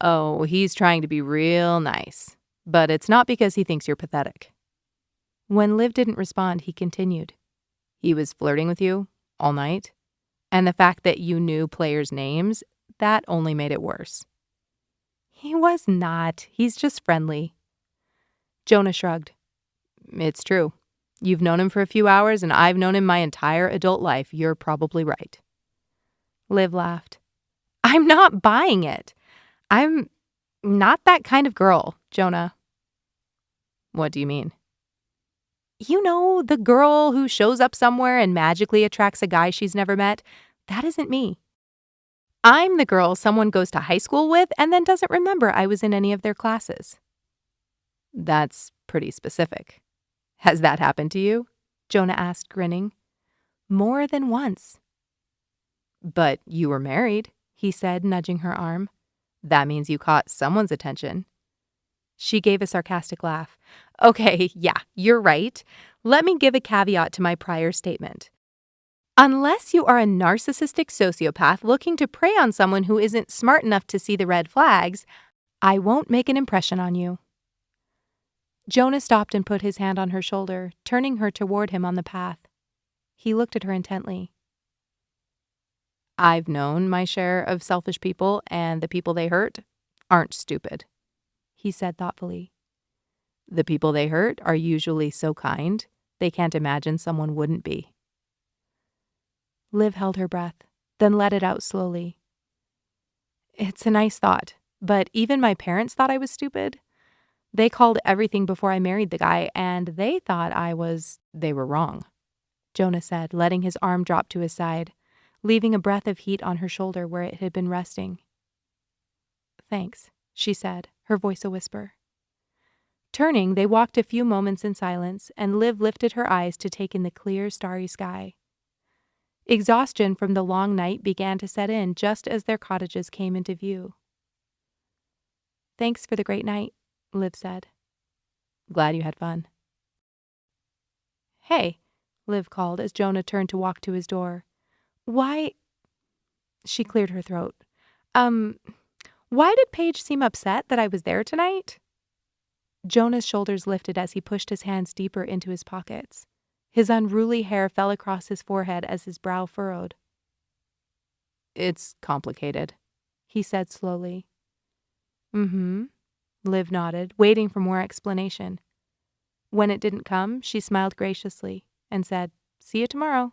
Oh, he's trying to be real nice, but it's not because he thinks you're pathetic. When Liv didn't respond, he continued. He was flirting with you all night, and the fact that you knew players' names, that only made it worse. He was not. He's just friendly. Jonah shrugged. It's true. You've known him for a few hours, and I've known him my entire adult life. You're probably right. Liv laughed. I'm not buying it. I'm not that kind of girl, Jonah. What do you mean? You know, the girl who shows up somewhere and magically attracts a guy she's never met? That isn't me. I'm the girl someone goes to high school with and then doesn't remember I was in any of their classes. That's pretty specific. Has that happened to you? Jonah asked, grinning. More than once. But you were married, he said, nudging her arm. That means you caught someone's attention. She gave a sarcastic laugh. Okay, yeah, you're right. Let me give a caveat to my prior statement. Unless you are a narcissistic sociopath looking to prey on someone who isn't smart enough to see the red flags, I won't make an impression on you. Jonah stopped and put his hand on her shoulder, turning her toward him on the path. He looked at her intently. I've known my share of selfish people, and the people they hurt aren't stupid, he said thoughtfully. The people they hurt are usually so kind, they can't imagine someone wouldn't be. Liv held her breath, then let it out slowly. It's a nice thought, but even my parents thought I was stupid. They called everything before I married the guy, and they thought they were wrong, Jonah said, letting his arm drop to his side, leaving a breath of heat on her shoulder where it had been resting. Thanks, she said, her voice a whisper. Turning, they walked a few moments in silence, and Liv lifted her eyes to take in the clear, starry sky. Exhaustion from the long night began to set in just as their cottages came into view. Thanks for the great night, Liv said. Glad you had fun. Hey, Liv called as Jonah turned to walk to his door. Why? She cleared her throat. Why did Paige seem upset that I was there tonight? Jonah's shoulders lifted as he pushed his hands deeper into his pockets. His unruly hair fell across his forehead as his brow furrowed. It's complicated, he said slowly. Mm-hmm, Liv nodded, waiting for more explanation. When it didn't come, she smiled graciously and said, See you tomorrow,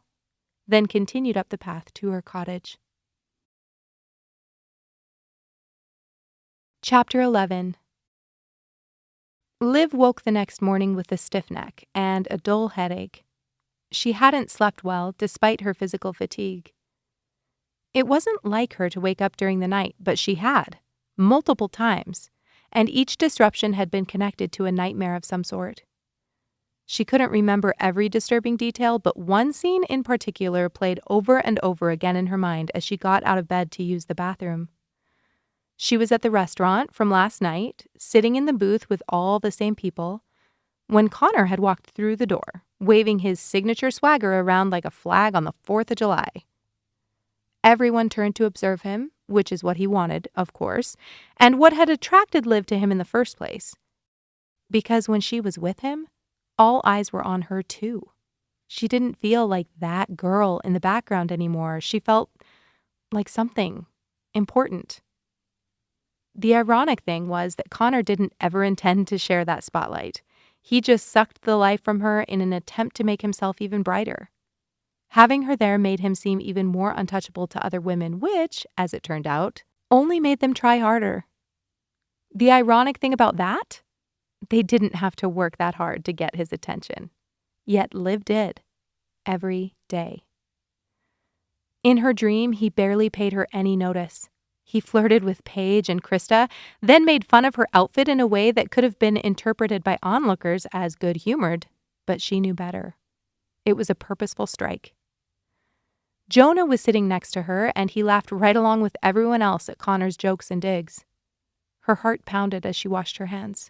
then continued up the path to her cottage. Chapter 11. Liv woke the next morning with a stiff neck and a dull headache. She hadn't slept well, despite her physical fatigue. It wasn't like her to wake up during the night, but she had, multiple times, and each disruption had been connected to a nightmare of some sort. She couldn't remember every disturbing detail, but one scene in particular played over and over again in her mind as she got out of bed to use the bathroom. She was at the restaurant from last night, sitting in the booth with all the same people, when Connor had walked through the door, waving his signature swagger around like a flag on the 4th of July. Everyone turned to observe him, which is what he wanted, of course, and what had attracted Liv to him in the first place. Because when she was with him, all eyes were on her too. She didn't feel like that girl in the background anymore. She felt like something important. The ironic thing was that Connor didn't ever intend to share that spotlight. He just sucked the life from her in an attempt to make himself even brighter. Having her there made him seem even more untouchable to other women, which, as it turned out, only made them try harder. The ironic thing about that? They didn't have to work that hard to get his attention. Yet Liv did. Every day. In her dream, he barely paid her any notice. He flirted with Paige and Krista, then made fun of her outfit in a way that could have been interpreted by onlookers as good-humored, but she knew better. It was a purposeful strike. Jonah was sitting next to her, and he laughed right along with everyone else at Connor's jokes and digs. Her heart pounded as she washed her hands.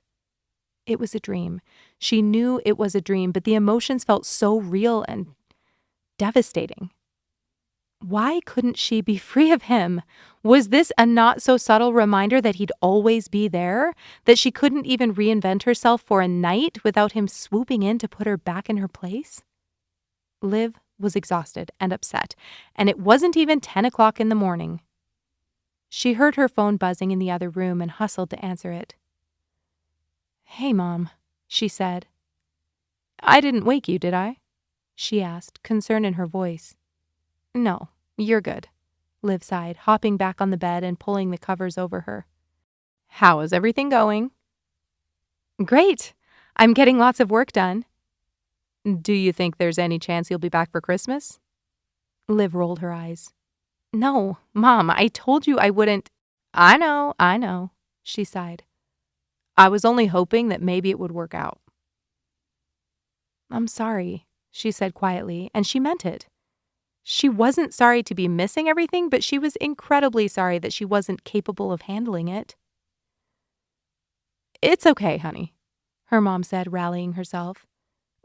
It was a dream. She knew it was a dream, but the emotions felt so real and devastating. Why couldn't she be free of him? Was this a not-so-subtle reminder that he'd always be there? That she couldn't even reinvent herself for a night without him swooping in to put her back in her place? Liv was exhausted and upset, and it wasn't even 10 o'clock in the morning. She heard her phone buzzing in the other room and hustled to answer it. "Hey, Mom," she said. "I didn't wake you, did I?" she asked, concern in her voice. "No, you're good," Liv sighed, hopping back on the bed and pulling the covers over her. "How is everything going?" "Great. I'm getting lots of work done." "Do you think there's any chance you'll be back for Christmas?" Liv rolled her eyes. "No, Mom, I told you I wouldn't." I know, she sighed. "I was only hoping that maybe it would work out." "I'm sorry," she said quietly, and she meant it. She wasn't sorry to be missing everything, but she was incredibly sorry that she wasn't capable of handling it. "It's okay, honey," her mom said, rallying herself.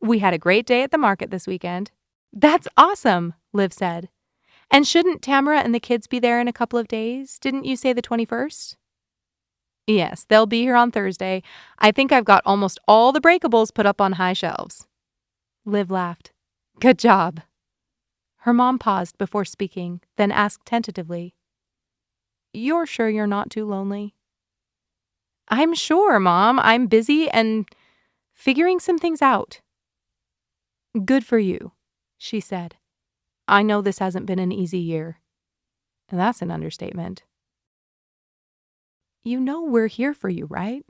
"We had a great day at the market this weekend." "That's awesome," Liv said. "And shouldn't Tamara and the kids be there in a couple of days? Didn't you say the 21st? "Yes, they'll be here on Thursday. I think I've got almost all the breakables put up on high shelves." Liv laughed. "Good job." Her mom paused before speaking, then asked tentatively, "You're sure you're not too lonely?" "I'm sure, Mom. I'm busy and figuring some things out." "Good for you," she said. "I know this hasn't been an easy year." And that's an understatement. "You know we're here for you, right?"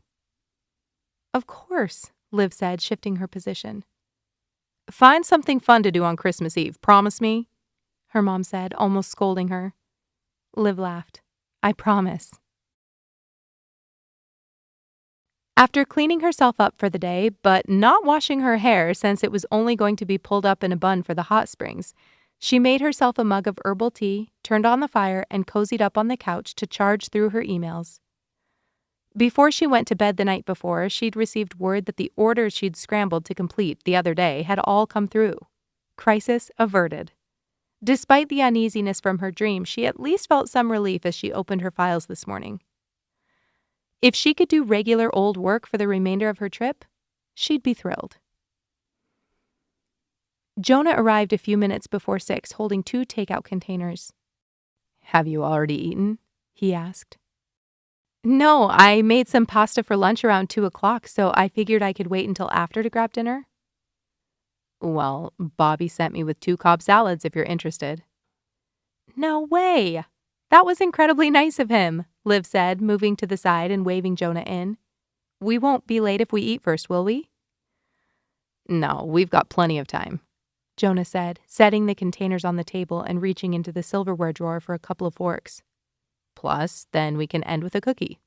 "Of course," Liv said, shifting her position. "Find something fun to do on Christmas Eve, promise me," her mom said, almost scolding her. Liv laughed. "I promise." After cleaning herself up for the day, but not washing her hair since it was only going to be pulled up in a bun for the hot springs, she made herself a mug of herbal tea, turned on the fire, and cozied up on the couch to charge through her emails. Before she went to bed the night before, she'd received word that the orders she'd scrambled to complete the other day had all come through. Crisis averted. Despite the uneasiness from her dream, she at least felt some relief as she opened her files this morning. If she could do regular old work for the remainder of her trip, she'd be thrilled. Jonah arrived a few minutes before 6, holding 2 takeout containers. "Have you already eaten?" he asked. "No, I made some pasta for lunch around 2 o'clock, so I figured I could wait until after to grab dinner." "Well, Bobby sent me with 2 Cobb salads if you're interested." "No way! That was incredibly nice of him," Liv said, moving to the side and waving Jonah in. "We won't be late if we eat first, will we?" "No, we've got plenty of time," Jonah said, setting the containers on the table and reaching into the silverware drawer for a couple of forks. "Plus, then we can end with a cookie,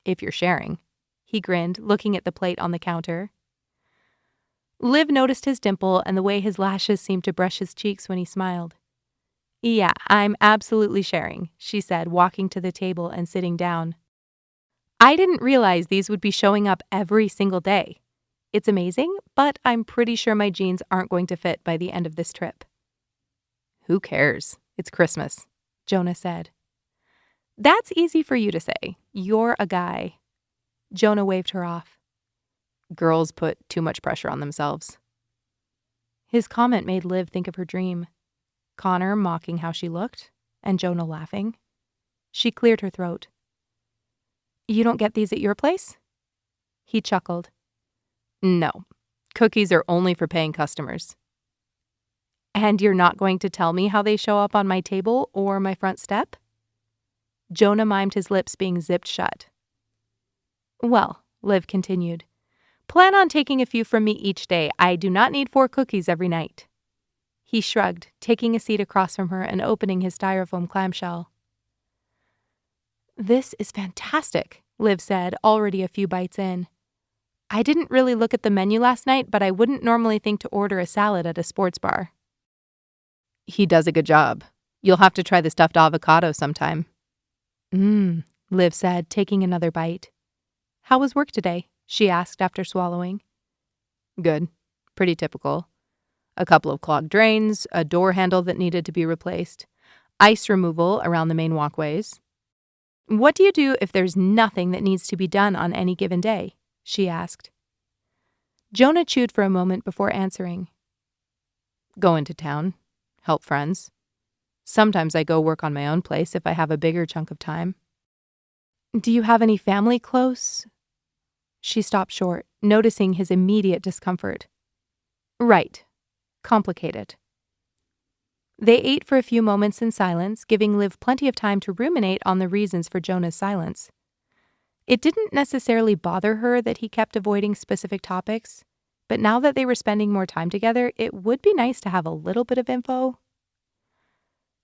if you're sharing." He grinned, looking at the plate on the counter. Liv noticed his dimple and the way his lashes seemed to brush his cheeks when he smiled. "Yeah, I'm absolutely sharing," she said, walking to the table and sitting down. "I didn't realize these would be showing up every single day. It's amazing, but I'm pretty sure my jeans aren't going to fit by the end of this trip." "Who cares? It's Christmas," Jonah said. "That's easy for you to say. You're a guy." Jonah waved her off. "Girls put too much pressure on themselves." His comment made Liv think of her dream. Connor mocking how she looked, and Jonah laughing. She cleared her throat. "You don't get these at your place?" He chuckled. "No, cookies are only for paying customers." "And you're not going to tell me how they show up on my table or my front step?" Jonah mimed his lips being zipped shut. "Well," Liv continued, "plan on taking a few from me each day. I do not need 4 cookies every night." He shrugged, taking a seat across from her and opening his styrofoam clamshell. "This is fantastic," Liv said, already a few bites in. "I didn't really look at the menu last night, but I wouldn't normally think to order a salad at a sports bar." "He does a good job. You'll have to try the stuffed avocado sometime." Liv said, taking another bite. "How was work today?" she asked after swallowing. "Good. Pretty typical. A couple of clogged drains, a door handle that needed to be replaced, ice removal around the main walkways." "What do you do if there's nothing that needs to be done on any given day?" she asked. Jonah chewed for a moment before answering. "Go into town. Help friends. Sometimes I go work on my own place if I have a bigger chunk of time. Do you have any family close? She stopped short, noticing his immediate discomfort. Right. Complicated. They ate for a few moments in silence, giving Liv plenty of time to ruminate on the reasons for Jonah's silence. It didn't necessarily bother her that he kept avoiding specific topics, but now that they were spending more time together, it would be nice to have a little bit of info.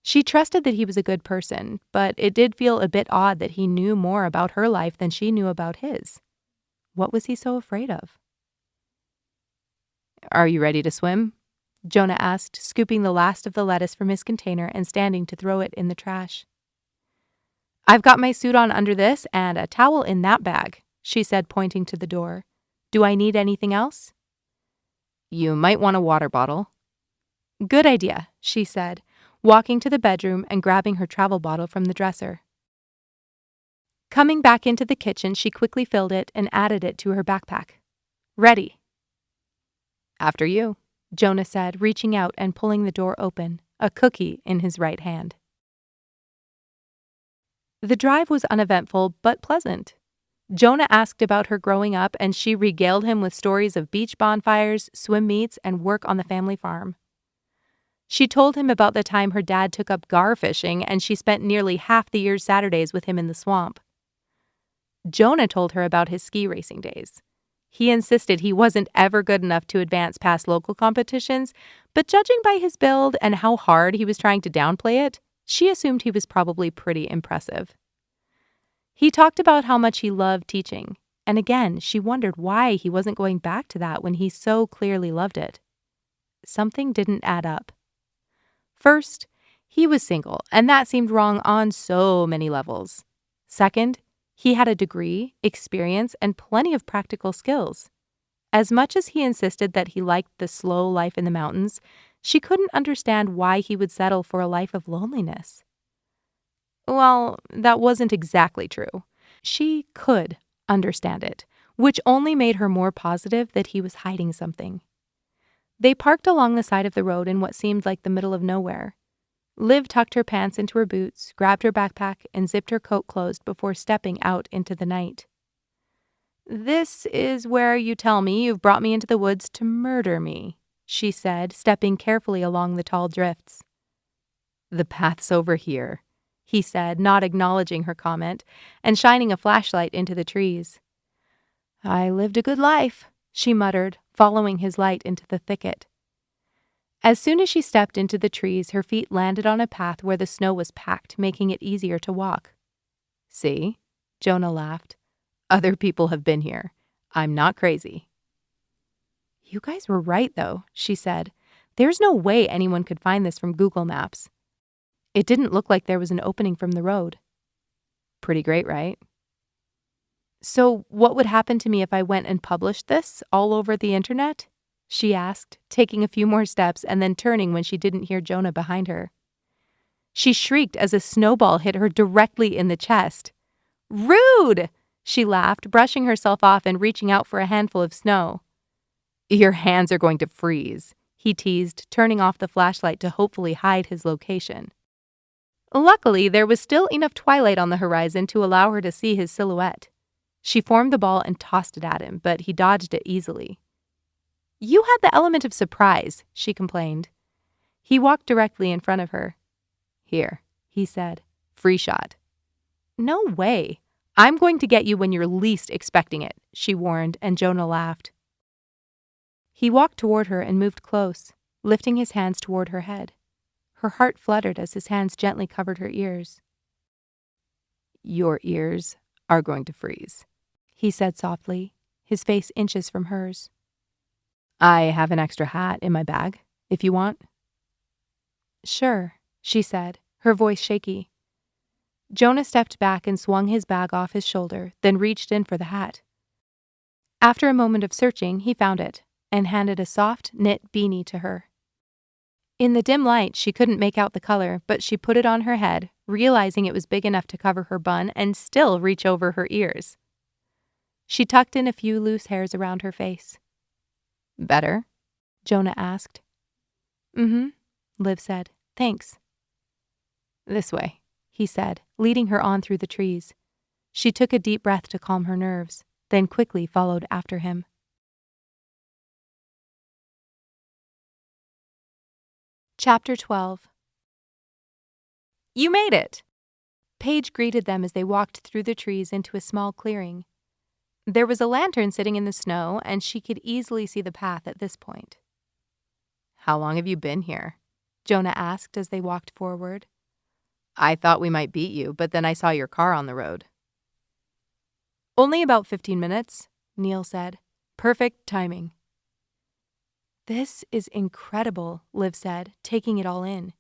She trusted that he was a good person, but it did feel a bit odd that he knew more about her life than she knew about his. What was he so afraid of? Are you ready to swim? Jonah asked, scooping the last of the lettuce from his container and standing to throw it in the trash. I've got my suit on under this and a towel in that bag, she said, pointing to the door. Do I need anything else? You might want a water bottle. Good idea, she said, walking to the bedroom and grabbing her travel bottle from the dresser. Coming back into the kitchen, she quickly filled it and added it to her backpack. Ready. After you, Jonah said, reaching out and pulling the door open, a cookie in his right hand. The drive was uneventful but pleasant. Jonah asked about her growing up, and she regaled him with stories of beach bonfires, swim meets, and work on the family farm. She told him about the time her dad took up gar fishing, and she spent nearly half the year's Saturdays with him in the swamp. Jonah told her about his ski racing days. He insisted he wasn't ever good enough to advance past local competitions, but judging by his build and how hard he was trying to downplay it, she assumed he was probably pretty impressive. He talked about how much he loved teaching, and again, she wondered why he wasn't going back to that when he so clearly loved it. Something didn't add up. First, he was single, and that seemed wrong on so many levels. Second, he had a degree, experience, and plenty of practical skills. As much as he insisted that he liked the slow life in the mountains, she couldn't understand why he would settle for a life of loneliness. Well, that wasn't exactly true. She could understand it, which only made her more positive that he was hiding something. They parked along the side of the road in what seemed like the middle of nowhere. Liv tucked her pants into her boots, grabbed her backpack, and zipped her coat closed before stepping out into the night. This is where you tell me you've brought me into the woods to murder me, she said, stepping carefully along the tall drifts. The path's over here, he said, not acknowledging her comment, and shining a flashlight into the trees. I lived a good life, she muttered, following his light into the thicket. As soon as she stepped into the trees, her feet landed on a path where the snow was packed, making it easier to walk. See? Jonah laughed. Other people have been here. I'm not crazy. You guys were right, though, she said. There's no way anyone could find this from Google Maps. It didn't look like there was an opening from the road. Pretty great, right? So what would happen to me if I went and published this all over the internet? She asked, taking a few more steps and then turning when she didn't hear Jonah behind her. She shrieked as a snowball hit her directly in the chest. Rude! She laughed, brushing herself off and reaching out for a handful of snow. Your hands are going to freeze, he teased, turning off the flashlight to hopefully hide his location. Luckily, there was still enough twilight on the horizon to allow her to see his silhouette. She formed the ball and tossed it at him, but he dodged it easily. You had the element of surprise, she complained. He walked directly in front of her. Here, he said. Free shot. No way. I'm going to get you when you're least expecting it, she warned, and Jonah laughed. He walked toward her and moved close, lifting his hands toward her head. Her heart fluttered as his hands gently covered her ears. Your ears are going to freeze, he said softly, his face inches from hers. I have an extra hat in my bag, if you want. Sure, she said, her voice shaky. Jonah stepped back and swung his bag off his shoulder, then reached in for the hat. After a moment of searching, he found it and handed a soft, knit beanie to her. In the dim light, she couldn't make out the color, but she put it on her head, realizing it was big enough to cover her bun and still reach over her ears. She tucked in a few loose hairs around her face. Better? Jonah asked. Mm-hmm, Liv said. Thanks. This way, he said, leading her on through the trees. She took a deep breath to calm her nerves, then quickly followed after him. Chapter 12. You made it! Paige greeted them as they walked through the trees into a small clearing. There was a lantern sitting in the snow, and she could easily see the path at this point. How long have you been here? Jonah asked as they walked forward. I thought we might beat you, but then I saw your car on the road. Only about 15 minutes, Neil said. Perfect timing. This is incredible, Liv said, taking it all in.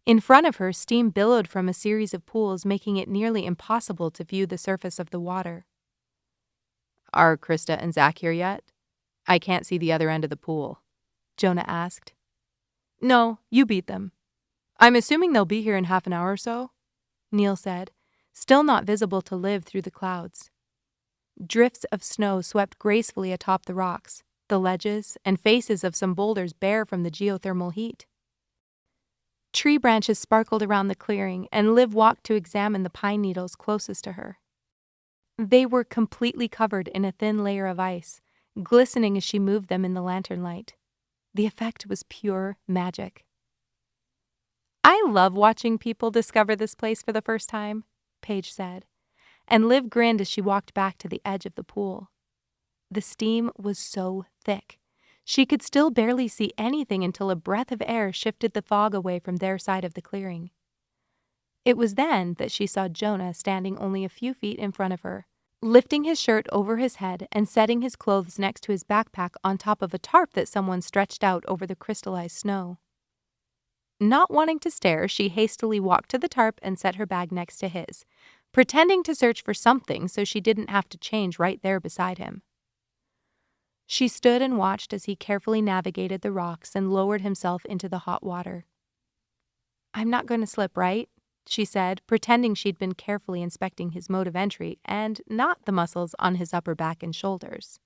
In front of her, steam billowed from a series of pools, making it nearly impossible to view the surface of the water. Are Krista and Zach here yet? I can't see the other end of the pool, Jonah asked. No, you beat them. I'm assuming they'll be here in half an hour or so, Neil said, still not visible to Liv through the clouds. Drifts of snow swept gracefully atop the rocks, the ledges, and faces of some boulders bare from the geothermal heat. Tree branches sparkled around the clearing, and Liv walked to examine the pine needles closest to her. They were completely covered in a thin layer of ice, glistening as she moved them in the lantern light. The effect was pure magic. I love watching people discover this place for the first time, Paige said, and Liv grinned as she walked back to the edge of the pool. The steam was so thick. She could still barely see anything until a breath of air shifted the fog away from their side of the clearing. It was then that she saw Jonah standing only a few feet in front of her, lifting his shirt over his head and setting his clothes next to his backpack on top of a tarp that someone stretched out over the crystallized snow. Not wanting to stare, she hastily walked to the tarp and set her bag next to his, pretending to search for something so she didn't have to change right there beside him. She stood and watched as he carefully navigated the rocks and lowered himself into the hot water. I'm not going to slip, right? She said, pretending she'd been carefully inspecting his mode of entry and not the muscles on his upper back and shoulders.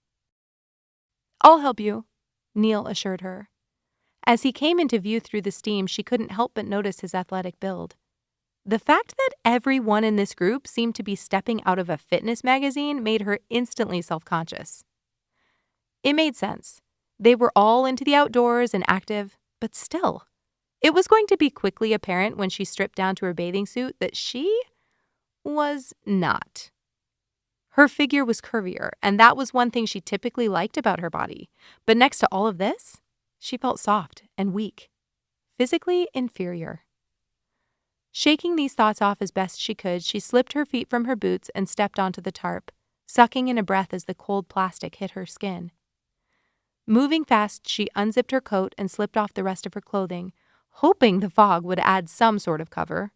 I'll help you, Neil assured her. As he came into view through the steam, she couldn't help but notice his athletic build. The fact that everyone in this group seemed to be stepping out of a fitness magazine made her instantly self-conscious. It made sense. They were all into the outdoors and active, but still, it was going to be quickly apparent when she stripped down to her bathing suit that she was not. Her figure was curvier, and that was one thing she typically liked about her body. But next to all of this, she felt soft and weak, physically inferior. Shaking these thoughts off as best she could, she slipped her feet from her boots and stepped onto the tarp, sucking in a breath as the cold plastic hit her skin. Moving fast, she unzipped her coat and slipped off the rest of her clothing, hoping the fog would add some sort of cover.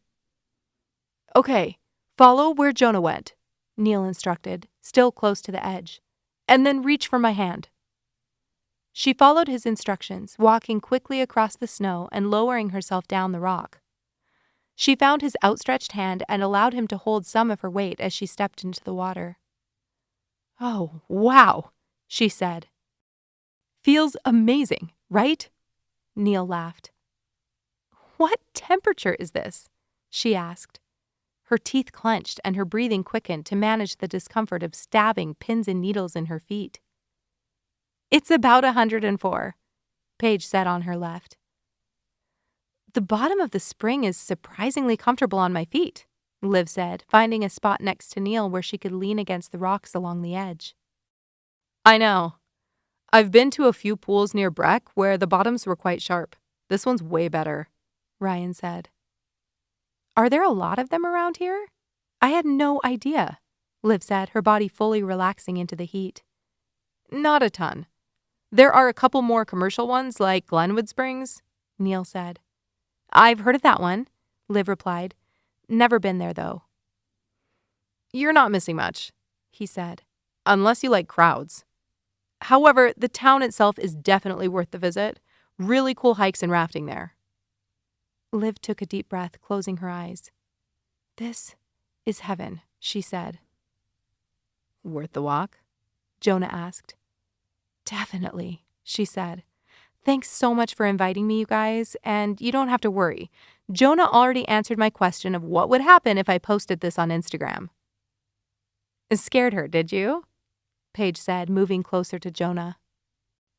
Okay, follow where Jonah went, Neil instructed, still close to the edge, and then reach for my hand. She followed his instructions, walking quickly across the snow and lowering herself down the rock. She found his outstretched hand and allowed him to hold some of her weight as she stepped into the water. Oh, wow, she said. Feels amazing, right? Neil laughed. What temperature is this? She asked. Her teeth clenched and her breathing quickened to manage the discomfort of stabbing pins and needles in her feet. It's about 104, Paige said on her left. The bottom of the spring is surprisingly comfortable on my feet, Liv said, finding a spot next to Neil where she could lean against the rocks along the edge. I know. I've been to a few pools near Breck where the bottoms were quite sharp. This one's way better, Ryan said. Are there a lot of them around here? I had no idea, Liv said, her body fully relaxing into the heat. Not a ton. There are a couple more commercial ones like Glenwood Springs, Neil said. I've heard of that one, Liv replied. Never been there, though. You're not missing much, he said, unless you like crowds. However, the town itself is definitely worth the visit. Really cool hikes and rafting there. Liv took a deep breath, closing her eyes. This is heaven, she said. Worth the walk? Jonah asked. Definitely, she said. Thanks so much for inviting me, you guys, and you don't have to worry. Jonah already answered my question of what would happen if I posted this on Instagram. It scared her, did you? Paige said, moving closer to Jonah.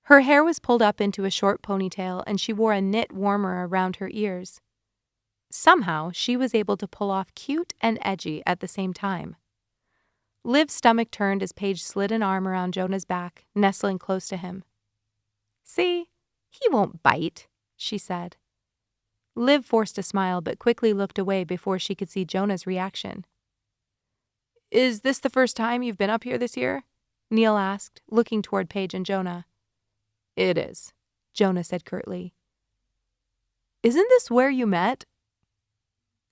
Her hair was pulled up into a short ponytail and she wore a knit warmer around her ears. Somehow, she was able to pull off cute and edgy at the same time. Liv's stomach turned as Paige slid an arm around Jonah's back, nestling close to him. See, he won't bite, she said. Liv forced a smile but quickly looked away before she could see Jonah's reaction. Is this the first time you've been up here this year? Neil asked, looking toward Paige and Jonah. It is, Jonah said curtly. Isn't this where you met?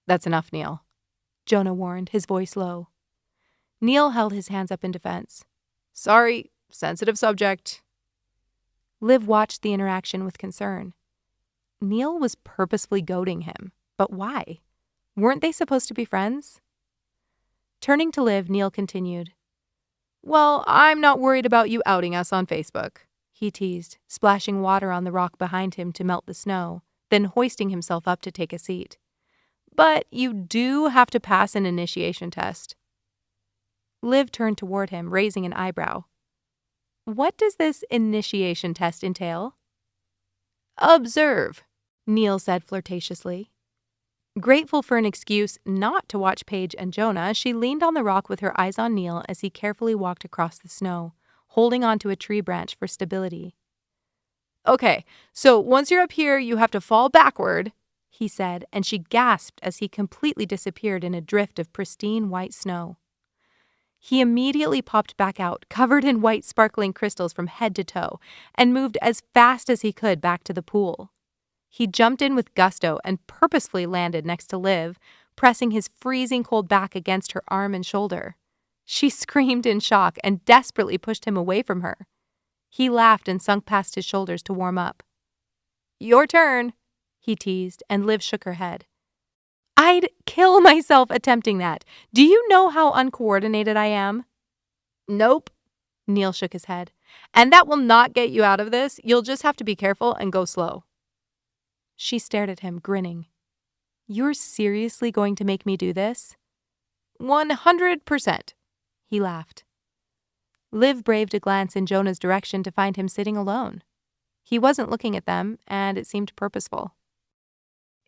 That's enough, Neil, Jonah warned, his voice low. Neil held his hands up in defense. Sorry, sensitive subject. Liv watched the interaction with concern. Neil was purposefully goading him, but why? Weren't they supposed to be friends? Turning to Liv, Neil continued. Well, I'm not worried about you outing us on Facebook, he teased, splashing water on the rock behind him to melt the snow, then hoisting himself up to take a seat. But you do have to pass an initiation test. Liv turned toward him, raising an eyebrow. What does this initiation test entail? Observe, Neil said flirtatiously. Grateful for an excuse not to watch Paige and Jonah, she leaned on the rock with her eyes on Neil as he carefully walked across the snow, holding onto a tree branch for stability. Okay, so once you're up here, you have to fall backward, he said, and she gasped as he completely disappeared in a drift of pristine white snow. He immediately popped back out, covered in white sparkling crystals from head to toe, and moved as fast as he could back to the pool. He jumped in with gusto and purposefully landed next to Liv, pressing his freezing cold back against her arm and shoulder. She screamed in shock and desperately pushed him away from her. He laughed and sunk past his shoulders to warm up. Your turn, he teased, and Liv shook her head. I'd kill myself attempting that. Do you know how uncoordinated I am? Nope, Neil shook his head. And that will not get you out of this. You'll just have to be careful and go slow. She stared at him, grinning. You're seriously going to make me do this? 100%, he laughed. Liv braved a glance in Jonah's direction to find him sitting alone. He wasn't looking at them, and it seemed purposeful.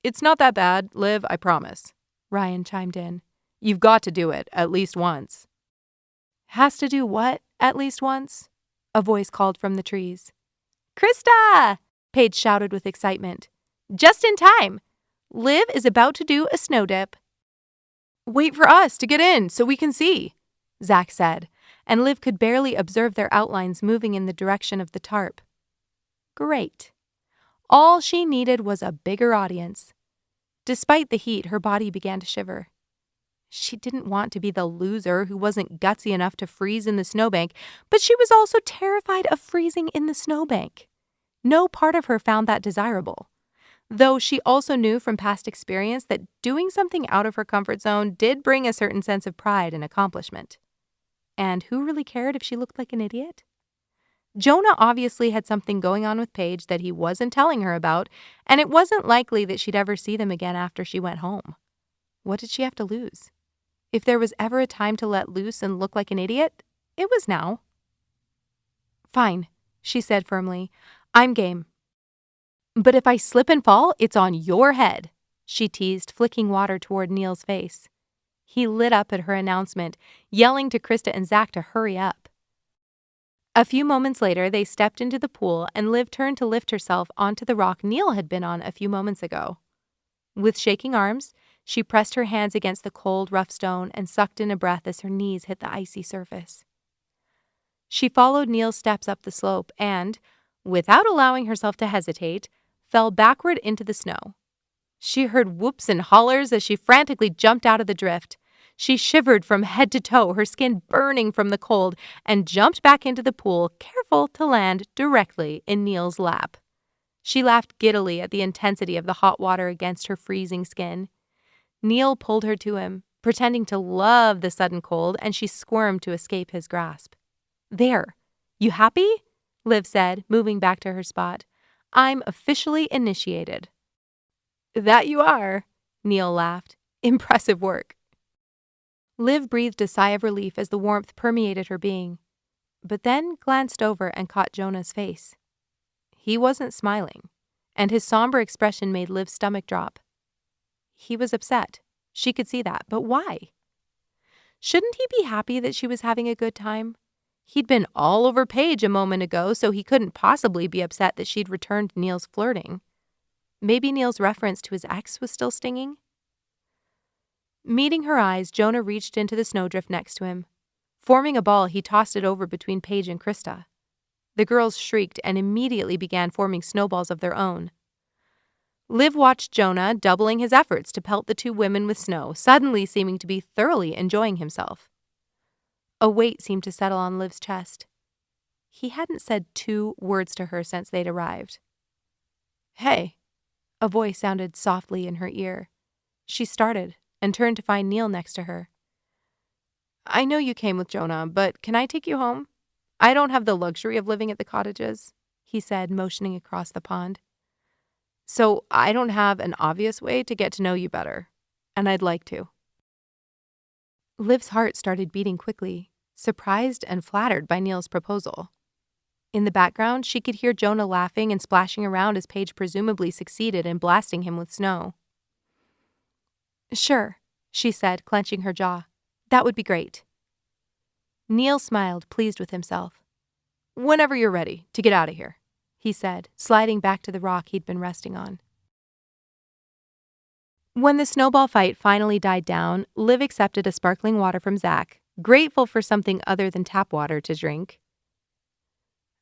It's not that bad, Liv, I promise, Ryan chimed in. You've got to do it, at least once. Has to do what, at least once? A voice called from the trees. Krista! Paige shouted with excitement. Just in time! Liv is about to do a snow dip. Wait for us to get in so we can see, Zach said, and Liv could barely observe their outlines moving in the direction of the tarp. Great. All she needed was a bigger audience. Despite the heat, her body began to shiver. She didn't want to be the loser who wasn't gutsy enough to freeze in the snowbank, but she was also terrified of freezing in the snowbank. No part of her found that desirable. Though she also knew from past experience that doing something out of her comfort zone did bring a certain sense of pride and accomplishment. And who really cared if she looked like an idiot? Jonah obviously had something going on with Paige that he wasn't telling her about, and it wasn't likely that she'd ever see them again after she went home. What did she have to lose? If there was ever a time to let loose and look like an idiot, it was now. Fine, she said firmly. I'm game. But if I slip and fall, it's on your head, she teased, flicking water toward Neil's face. He lit up at her announcement, yelling to Krista and Zach to hurry up. A few moments later, they stepped into the pool and Liv turned to lift herself onto the rock Neil had been on a few moments ago. With shaking arms, she pressed her hands against the cold, rough stone and sucked in a breath as her knees hit the icy surface. She followed Neil's steps up the slope and, without allowing herself to hesitate, fell backward into the snow. She heard whoops and hollers as she frantically jumped out of the drift. She shivered from head to toe, her skin burning from the cold, and jumped back into the pool, careful to land directly in Neil's lap. She laughed giddily at the intensity of the hot water against her freezing skin. Neil pulled her to him, pretending to love the sudden cold, and she squirmed to escape his grasp. There. You happy? Liv said, moving back to her spot. I'm officially initiated. That you are, Neil laughed. Impressive work. Liv breathed a sigh of relief as the warmth permeated her being, but then glanced over and caught Jonah's face. He wasn't smiling, and his somber expression made Liv's stomach drop. He was upset. She could see that, but why? Shouldn't he be happy that she was having a good time? He'd been all over Paige a moment ago, so he couldn't possibly be upset that she'd returned Neil's flirting. Maybe Neil's reference to his ex was still stinging? Meeting her eyes, Jonah reached into the snowdrift next to him. Forming a ball, he tossed it over between Paige and Krista. The girls shrieked and immediately began forming snowballs of their own. Liv watched Jonah doubling his efforts to pelt the two women with snow, suddenly seeming to be thoroughly enjoying himself. A weight seemed to settle on Liv's chest. He hadn't said 2 words to her since they'd arrived. "Hey," a voice sounded softly in her ear. She started and turned to find Neil next to her. "I know you came with Jonah, but can I take you home? I don't have the luxury of living at the cottages," he said, motioning across the pond. "So I don't have an obvious way to get to know you better, and I'd like to." Liv's heart started beating quickly, surprised and flattered by Neil's proposal. In the background, she could hear Jonah laughing and splashing around as Paige presumably succeeded in blasting him with snow. "Sure," she said, clenching her jaw. "That would be great." Neil smiled, pleased with himself. "Whenever you're ready to get out of here," he said, sliding back to the rock he'd been resting on. When the snowball fight finally died down, Liv accepted a sparkling water from Zach, grateful for something other than tap water to drink.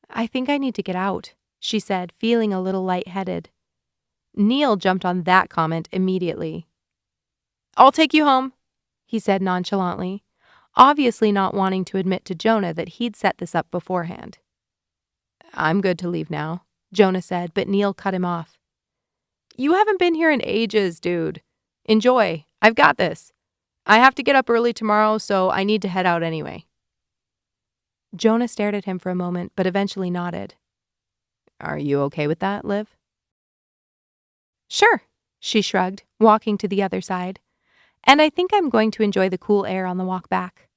"I think I need to get out," she said, feeling a little lightheaded. Neil jumped on that comment immediately. "I'll take you home," he said nonchalantly, obviously not wanting to admit to Jonah that he'd set this up beforehand. "I'm good to leave now," Jonah said, but Neil cut him off. "You haven't been here in ages, dude. Enjoy. I've got this. I have to get up early tomorrow, so I need to head out anyway." Jonah stared at him for a moment, but eventually nodded. "Are you okay with that, Liv?" "Sure," she shrugged, walking to the other side. "And I think I'm going to enjoy the cool air on the walk back."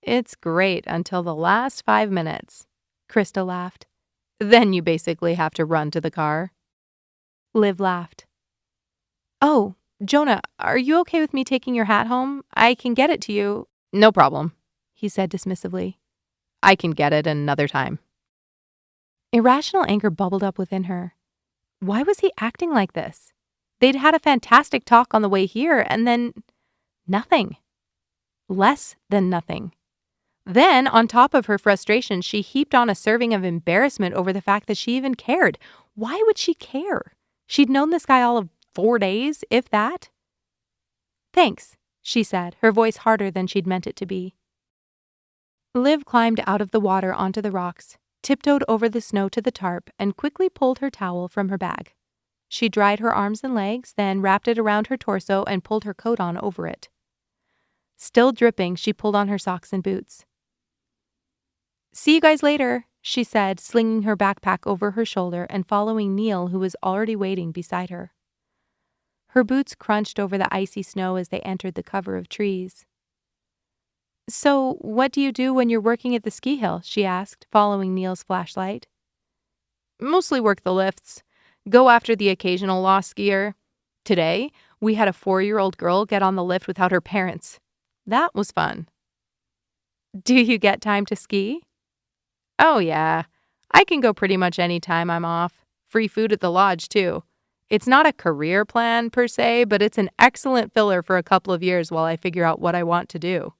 "It's great until the last 5 minutes," Krista laughed. "Then you basically have to run to the car." Liv laughed. "Oh, Jonah, are you okay with me taking your hat home? I can get it to you." "No problem," he said dismissively. "I can get it another time." Irrational anger bubbled up within her. Why was he acting like this? They'd had a fantastic talk on the way here, and then nothing. Less than nothing. Then, on top of her frustration, she heaped on a serving of embarrassment over the fact that she even cared. Why would she care? She'd known this guy all of 4 days, if that. "Thanks," she said, her voice harder than she'd meant it to be. Liv climbed out of the water onto the rocks, tiptoed over the snow to the tarp, and quickly pulled her towel from her bag. She dried her arms and legs, then wrapped it around her torso and pulled her coat on over it. Still dripping, she pulled on her socks and boots. "See you guys later," she said, slinging her backpack over her shoulder and following Neil, who was already waiting beside her. Her boots crunched over the icy snow as they entered the cover of trees. "So, what do you do when you're working at the ski hill?" she asked, following Neil's flashlight. "Mostly work the lifts. Go after the occasional lost skier. Today, we had a 4-year-old girl get on the lift without her parents. That was fun." "Do you get time to ski?" "Oh yeah. I can go pretty much any time I'm off. Free food at the lodge, too. It's not a career plan, per se, but it's an excellent filler for a couple of years while I figure out what I want to do."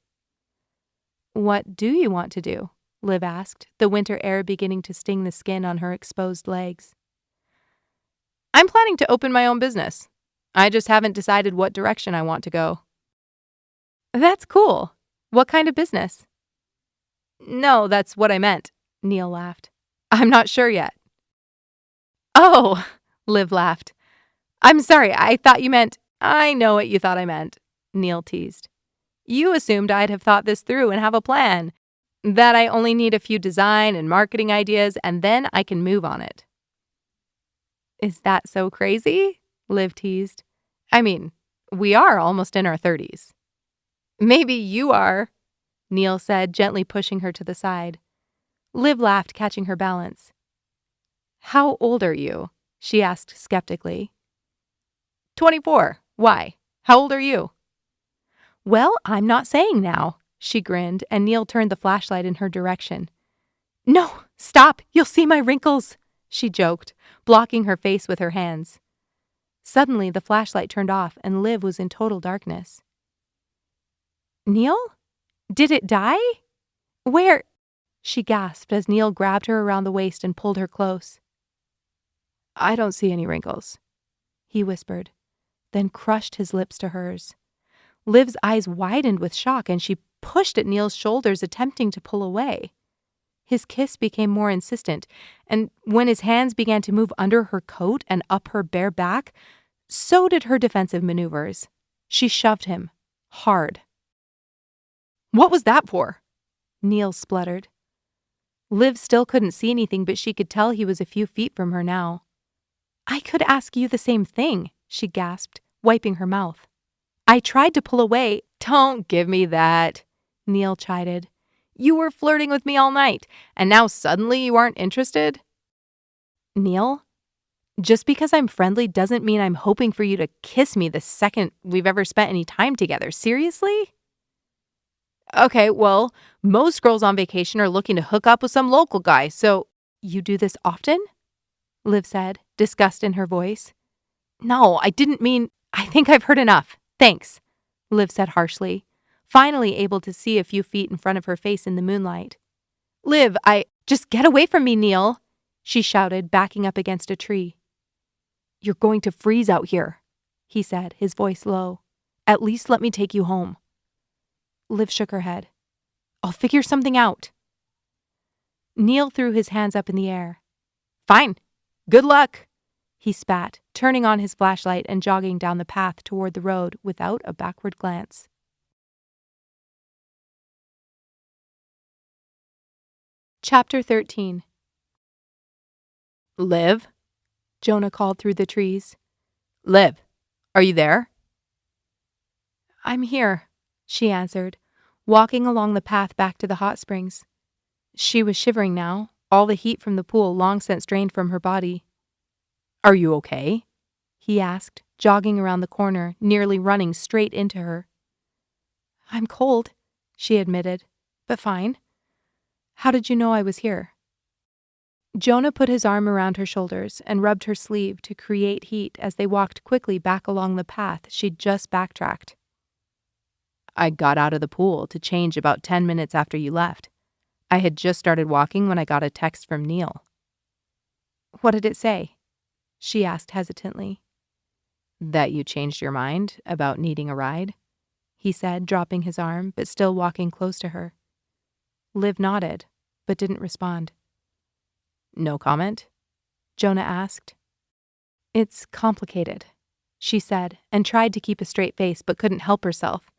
"What do you want to do?" Liv asked, the winter air beginning to sting the skin on her exposed legs. "I'm planning to open my own business. I just haven't decided what direction I want to go." "That's cool. What kind of business?" "No, that's what I meant," Neil laughed. "I'm not sure yet." "Oh," Liv laughed. "I'm sorry, I thought you meant—" "I know what you thought I meant," Neil teased. "You assumed I'd have thought this through and have a plan, that I only need a few design and marketing ideas, and then I can move on it." "Is that so crazy?" Liv teased. "I mean, we are almost in our 30s. Maybe you are, Neil said, gently pushing her to the side. Liv laughed, catching her balance. How old are you? She asked skeptically. 24. Why? How old are you? Well, I'm not saying now, she grinned, and Neil turned the flashlight in her direction. No, stop, you'll see my wrinkles, she joked, blocking her face with her hands. Suddenly, the flashlight turned off and Liv was in total darkness. Neil? Did it die? Where? She gasped as Neil grabbed her around the waist and pulled her close. I don't see any wrinkles, he whispered, then crushed his lips to hers. Liv's eyes widened with shock and she pushed at Neil's shoulders, attempting to pull away. His kiss became more insistent, and when his hands began to move under her coat and up her bare back, so did her defensive maneuvers. She shoved him. Hard. What was that for? Neil spluttered. Liv still couldn't see anything, but she could tell he was a few feet from her now. I could ask you the same thing, she gasped, wiping her mouth. I tried to pull away. Don't give me that, Neil chided. You were flirting with me all night, and now suddenly you aren't interested? Neil, just because I'm friendly doesn't mean I'm hoping for you to kiss me the second we've ever spent any time together. Seriously? Okay, well, most girls on vacation are looking to hook up with some local guy, so you do this often? Liv said, disgust in her voice. No, I didn't mean. I think I've heard enough. Thanks, Liv said harshly, finally able to see a few feet in front of her face in the moonlight. Liv, just get away from me, Neil, she shouted, backing up against a tree. You're going to freeze out here, he said, his voice low. At least let me take you home. Liv shook her head. I'll figure something out. Neil threw his hands up in the air. Fine. Good luck, he spat, turning on his flashlight and jogging down the path toward the road without a backward glance. Chapter 13. Liv? Jonah called through the trees. Liv, are you there? I'm here, she answered, walking along the path back to the hot springs. She was shivering now, all the heat from the pool long since drained from her body. Are you okay? He asked, jogging around the corner, nearly running straight into her. I'm cold, she admitted, but fine. How did you know I was here? Jonah put his arm around her shoulders and rubbed her sleeve to create heat as they walked quickly back along the path she'd just backtracked. I got out of the pool to change about 10 minutes after you left. I had just started walking when I got a text from Neil. What did it say? She asked hesitantly. That you changed your mind about needing a ride? He said, dropping his arm, but still walking close to her. Liv nodded, but didn't respond. No comment? Jonah asked. It's complicated, she said, and tried to keep a straight face but couldn't help herself.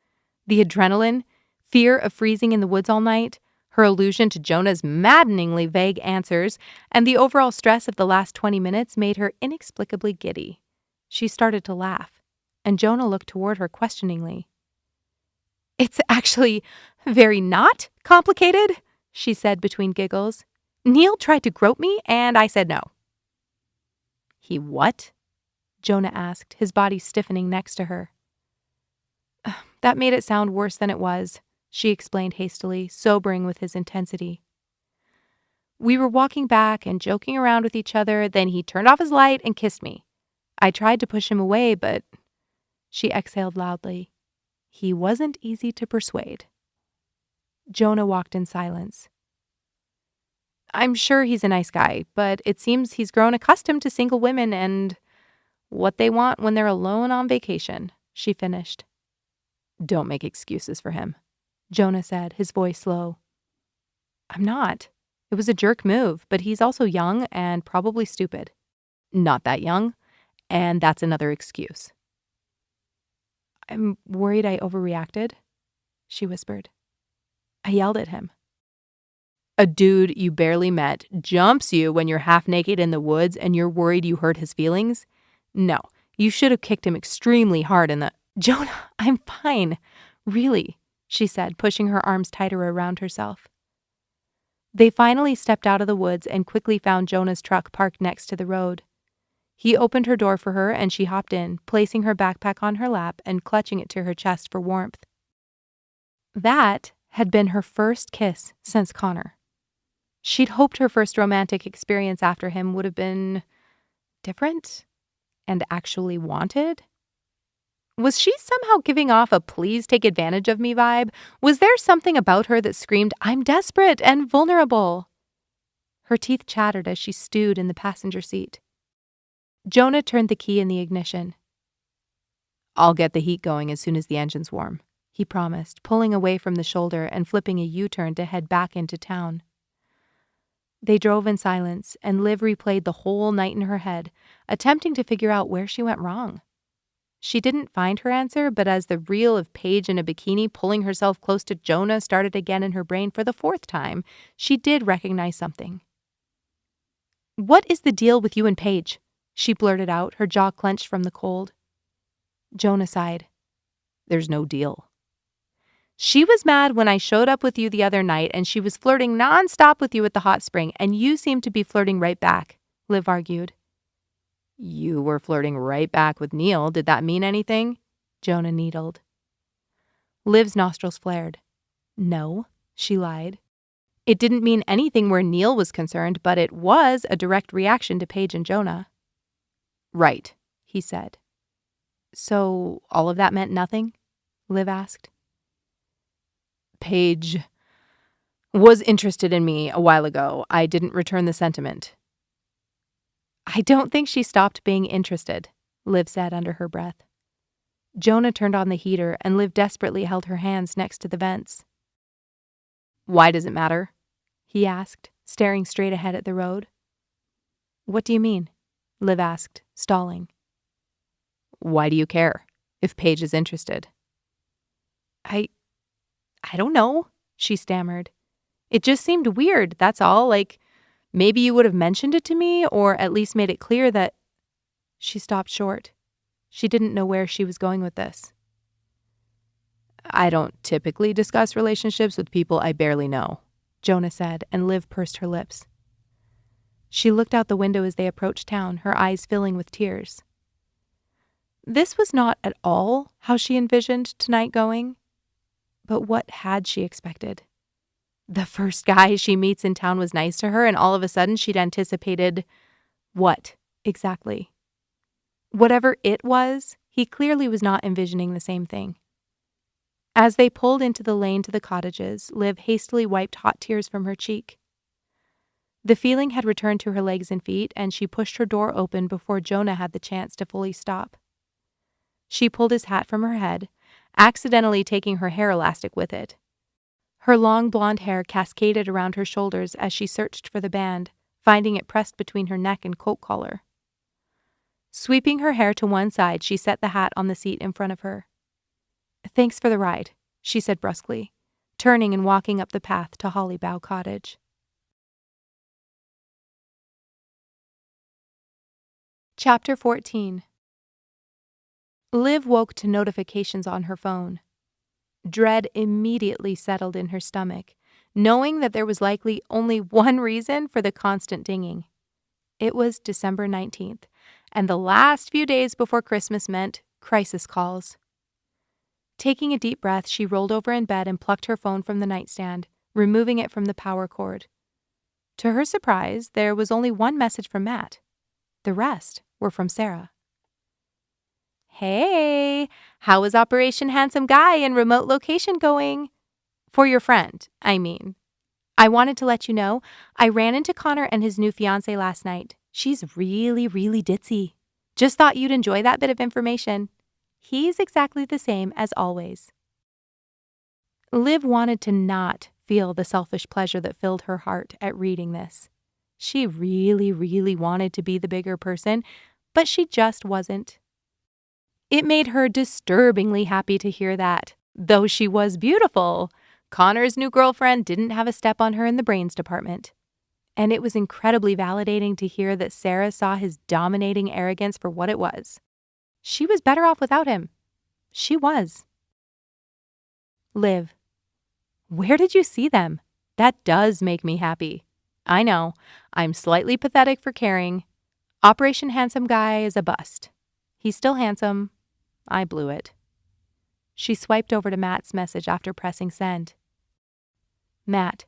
The adrenaline, fear of freezing in the woods all night, her allusion to Jonah's maddeningly vague answers, and the overall stress of the last 20 minutes made her inexplicably giddy. She started to laugh, and Jonah looked toward her questioningly. It's actually very not complicated, she said between giggles. Neil tried to grope me, and I said no. He what? Jonah asked, his body stiffening next to her. That made it sound worse than it was, she explained hastily, sobering with his intensity. We were walking back and joking around with each other, then he turned off his light and kissed me. I tried to push him away, but... She exhaled loudly. He wasn't easy to persuade. Jonah walked in silence. I'm sure he's a nice guy, but it seems he's grown accustomed to single women and what they want when they're alone on vacation, she finished. Don't make excuses for him, Jonah said, his voice low. I'm not. It was a jerk move, but he's also young and probably stupid. Not that young, and that's another excuse. I'm worried I overreacted, she whispered. I yelled at him. A dude you barely met jumps you when you're half naked in the woods and you're worried you hurt his feelings? No, you should have kicked him extremely hard in the... Jonah, I'm fine. Really, she said, pushing her arms tighter around herself. They finally stepped out of the woods and quickly found Jonah's truck parked next to the road. He opened her door for her and she hopped in, placing her backpack on her lap and clutching it to her chest for warmth. That had been her first kiss since Connor. She'd hoped her first romantic experience after him would have been different and actually wanted. Was she somehow giving off a please take advantage of me vibe? Was there something about her that screamed, I'm desperate and vulnerable? Her teeth chattered as she stewed in the passenger seat. Jonah turned the key in the ignition. I'll get the heat going as soon as the engine's warm, he promised, pulling away from the shoulder and flipping a U-turn to head back into town. They drove in silence, and Liv replayed the whole night in her head, attempting to figure out where she went wrong. She didn't find her answer, but as the reel of Paige in a bikini pulling herself close to Jonah started again in her brain for the fourth time, she did recognize something. What is the deal with you and Paige? She blurted out, her jaw clenched from the cold. Jonah sighed. There's no deal. She was mad when I showed up with you the other night and she was flirting nonstop with you at the hot spring, and you seemed to be flirting right back, Liv argued. You were flirting right back with Neil. Did that mean anything? Jonah needled. Liv's nostrils flared. No, she lied. It didn't mean anything where Neil was concerned, but it was a direct reaction to Paige and Jonah. Right, he said. So all of that meant nothing? Liv asked. Paige was interested in me a while ago. I didn't return the sentiment. I don't think she stopped being interested, Liv said under her breath. Jonah turned on the heater and Liv desperately held her hands next to the vents. Why does it matter? He asked, staring straight ahead at the road. What do you mean? Liv asked, stalling. Why do you care, if Paige is interested? I don't know, she stammered. It just seemed weird, that's all, like maybe you would have mentioned it to me, or at least made it clear that... She stopped short. She didn't know where she was going with this. I don't typically discuss relationships with people I barely know, Jonah said, and Liv pursed her lips. She looked out the window as they approached town, her eyes filling with tears. This was not at all how she envisioned tonight going. But what had she expected? The first guy she meets in town was nice to her, and all of a sudden she'd anticipated what exactly? Whatever it was, he clearly was not envisioning the same thing. As they pulled into the lane to the cottages, Liv hastily wiped hot tears from her cheek. The feeling had returned to her legs and feet, and she pushed her door open before Jonah had the chance to fully stop. She pulled his hat from her head, accidentally taking her hair elastic with it. Her long blonde hair cascaded around her shoulders as she searched for the band, finding it pressed between her neck and coat collar. Sweeping her hair to one side, she set the hat on the seat in front of her. Thanks for the ride, she said brusquely, turning and walking up the path to Holly Bough Cottage. Chapter 14. Liv woke to notifications on her phone. Dread immediately settled in her stomach, knowing that there was likely only one reason for the constant dinging. It was December 19th, and the last few days before Christmas meant crisis calls. Taking a deep breath, she rolled over in bed and plucked her phone from the nightstand, removing it from the power cord. To her surprise, there was only one message from Matt. The rest were from Sarah. Hey, how is Operation Handsome Guy and remote location going? For your friend, I mean. I wanted to let you know, I ran into Connor and his new fiancée last night. She's really, really ditzy. Just thought you'd enjoy that bit of information. He's exactly the same as always. Liv wanted to not feel the selfish pleasure that filled her heart at reading this. She really, really wanted to be the bigger person, but she just wasn't. It made her disturbingly happy to hear that, though she was beautiful, Connor's new girlfriend didn't have a step on her in the brains department. And it was incredibly validating to hear that Sarah saw his dominating arrogance for what it was. She was better off without him. She was. Liv, Where did you see them? That does make me happy. I know, I'm slightly pathetic for caring. Operation Handsome Guy is a bust. He's still handsome. I blew it. She swiped over to Matt's message after pressing send. Matt.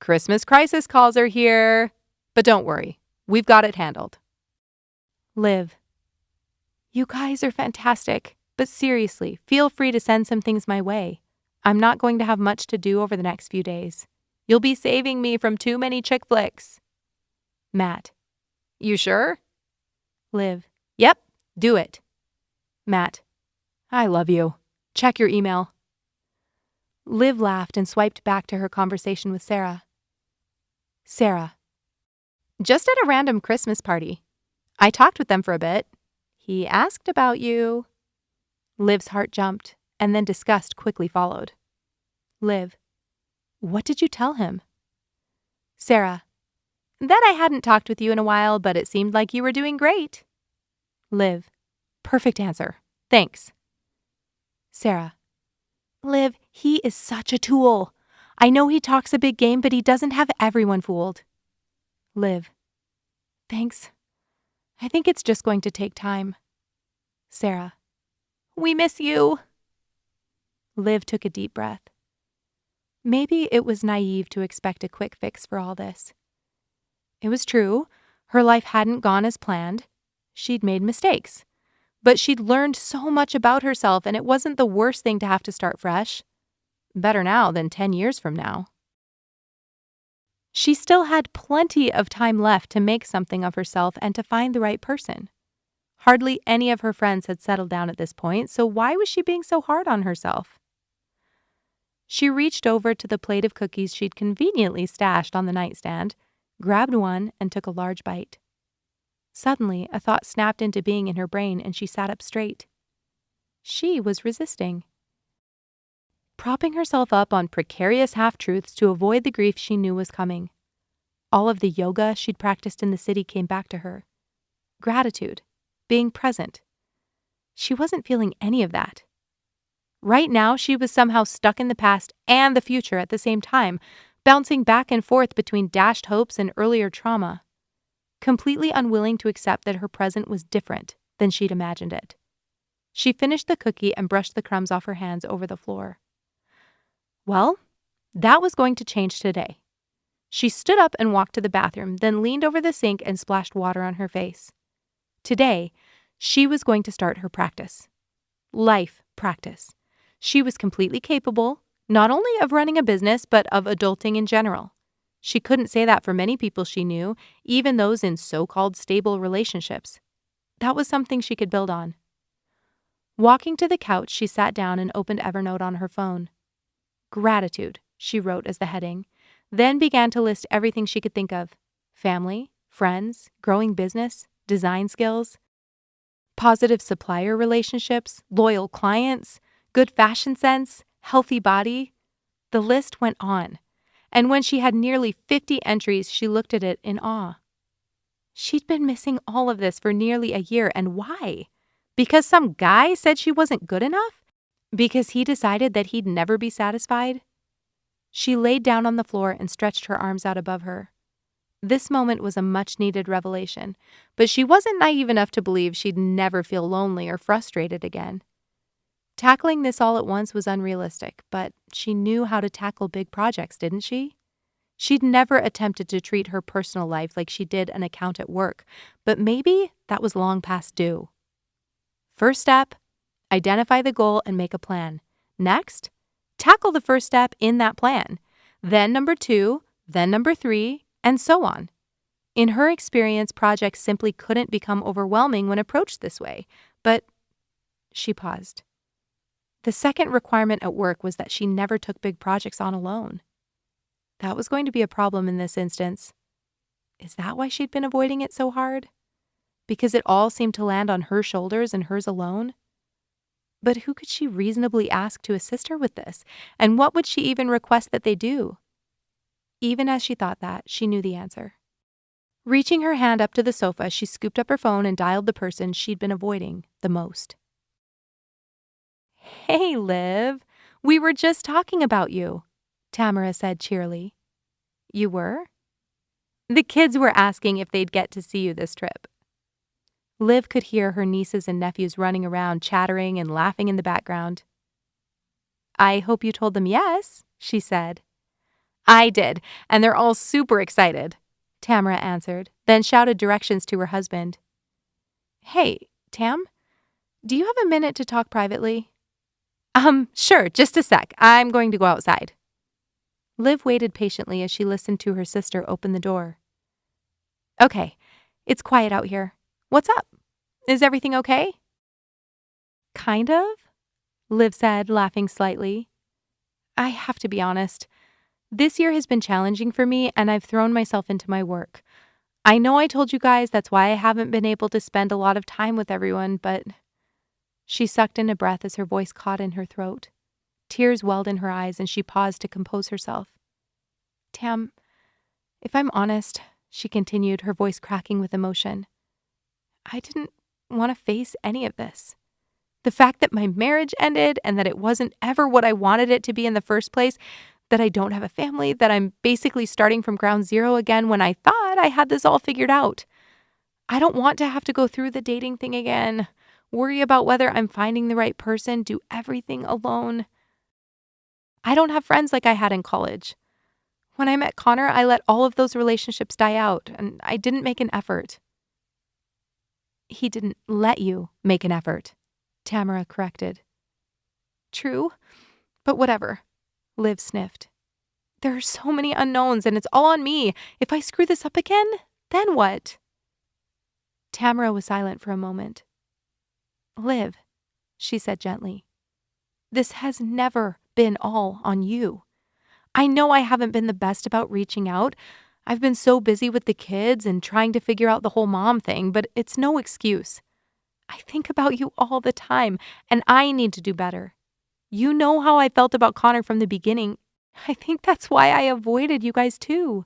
Christmas crisis calls are here. But don't worry, we've got it handled. Liv. You guys are fantastic, but seriously, feel free to send some things my way. I'm not going to have much to do over the next few days. You'll be saving me from too many chick flicks. Matt. You sure? Liv. Yep, do it. Matt. I love you. Check your email. Liv laughed and swiped back to her conversation with Sarah. Sarah. Just at a random Christmas party. I talked with them for a bit. He asked about you. Liv's heart jumped, and then disgust quickly followed. Liv. What did you tell him? Sarah. That I hadn't talked with you in a while, but it seemed like you were doing great. Liv. Perfect answer. Thanks. Sarah. Liv, he is such a tool. I know he talks a big game, but he doesn't have everyone fooled. Liv. Thanks. I think it's just going to take time. Sarah. We miss you. Liv took a deep breath. Maybe it was naive to expect a quick fix for all this. It was true. Her life hadn't gone as planned. She'd made mistakes. But she'd learned so much about herself, and it wasn't the worst thing to have to start fresh. Better now than 10 years from now. She still had plenty of time left to make something of herself and to find the right person. Hardly any of her friends had settled down at this point, so why was she being so hard on herself? She reached over to the plate of cookies she'd conveniently stashed on the nightstand, grabbed one, and took a large bite. Suddenly, a thought snapped into being in her brain, and she sat up straight. She was resisting. Propping herself up on precarious half-truths to avoid the grief she knew was coming. All of the yoga she'd practiced in the city came back to her. Gratitude. Being present. She wasn't feeling any of that. Right now, she was somehow stuck in the past and the future at the same time, bouncing back and forth between dashed hopes and earlier trauma. Completely unwilling to accept that her present was different than she'd imagined it. She finished the cookie and brushed the crumbs off her hands over the floor. Well, that was going to change today. She stood up and walked to the bathroom, then leaned over the sink and splashed water on her face. Today, she was going to start her practice. Life practice. She was completely capable, not only of running a business, but of adulting in general. She couldn't say that for many people she knew, even those in so-called stable relationships. That was something she could build on. Walking to the couch, she sat down and opened Evernote on her phone. Gratitude, she wrote as the heading, then began to list everything she could think of. Family, friends, growing business, design skills, positive supplier relationships, loyal clients, good fashion sense, healthy body. The list went on, and when she had nearly 50 entries, she looked at it in awe. She'd been missing all of this for nearly a year, and why? Because some guy said she wasn't good enough? Because he decided that he'd never be satisfied? She laid down on the floor and stretched her arms out above her. This moment was a much-needed revelation, but she wasn't naive enough to believe she'd never feel lonely or frustrated again. Tackling this all at once was unrealistic, but she knew how to tackle big projects, didn't she? She'd never attempted to treat her personal life like she did an account at work, but maybe that was long past due. First step, identify the goal and make a plan. Next, tackle the first step in that plan. Then number 2, then number 3, and so on. In her experience, projects simply couldn't become overwhelming when approached this way. But she paused. The second requirement at work was that she never took big projects on alone. That was going to be a problem in this instance. Is that why she'd been avoiding it so hard? Because it all seemed to land on her shoulders and hers alone? But who could she reasonably ask to assist her with this? And what would she even request that they do? Even as she thought that, she knew the answer. Reaching her hand up to the sofa, she scooped up her phone and dialed the person she'd been avoiding the most. Hey, Liv. We were just talking about you, Tamara said cheerily. You were? The kids were asking if they'd get to see you this trip. Liv could hear her nieces and nephews running around, chattering and laughing in the background. I hope you told them yes, she said. I did, and they're all super excited, Tamara answered, then shouted directions to her husband. Hey, Tam, do you have a minute to talk privately? Sure, just a sec. I'm going to go outside. Liv waited patiently as she listened to her sister open the door. Okay, it's quiet out here. What's up? Is everything okay? Kind of, Liv said, laughing slightly. I have to be honest. This year has been challenging for me, and I've thrown myself into my work. I know I told you guys that's why I haven't been able to spend a lot of time with everyone, but... She sucked in a breath as her voice caught in her throat. Tears welled in her eyes, and she paused to compose herself. Tam, if I'm honest, she continued, her voice cracking with emotion, I didn't want to face any of this. The fact that my marriage ended and that it wasn't ever what I wanted it to be in the first place, that I don't have a family, that I'm basically starting from ground zero again when I thought I had this all figured out. I don't want to have to go through the dating thing again, worry about whether I'm finding the right person, do everything alone. I don't have friends like I had in college. When I met Connor, I let all of those relationships die out, and I didn't make an effort. He didn't let you make an effort, Tamara corrected. True, but whatever, Liv sniffed. There are so many unknowns, and it's all on me. If I screw this up again, then what? Tamara was silent for a moment. Liv, she said gently, this has never been all on you. I know I haven't been the best about reaching out. I've been so busy with the kids and trying to figure out the whole mom thing, but it's no excuse. I think about you all the time, and I need to do better. You know how I felt about Connor from the beginning. I think that's why I avoided you guys too.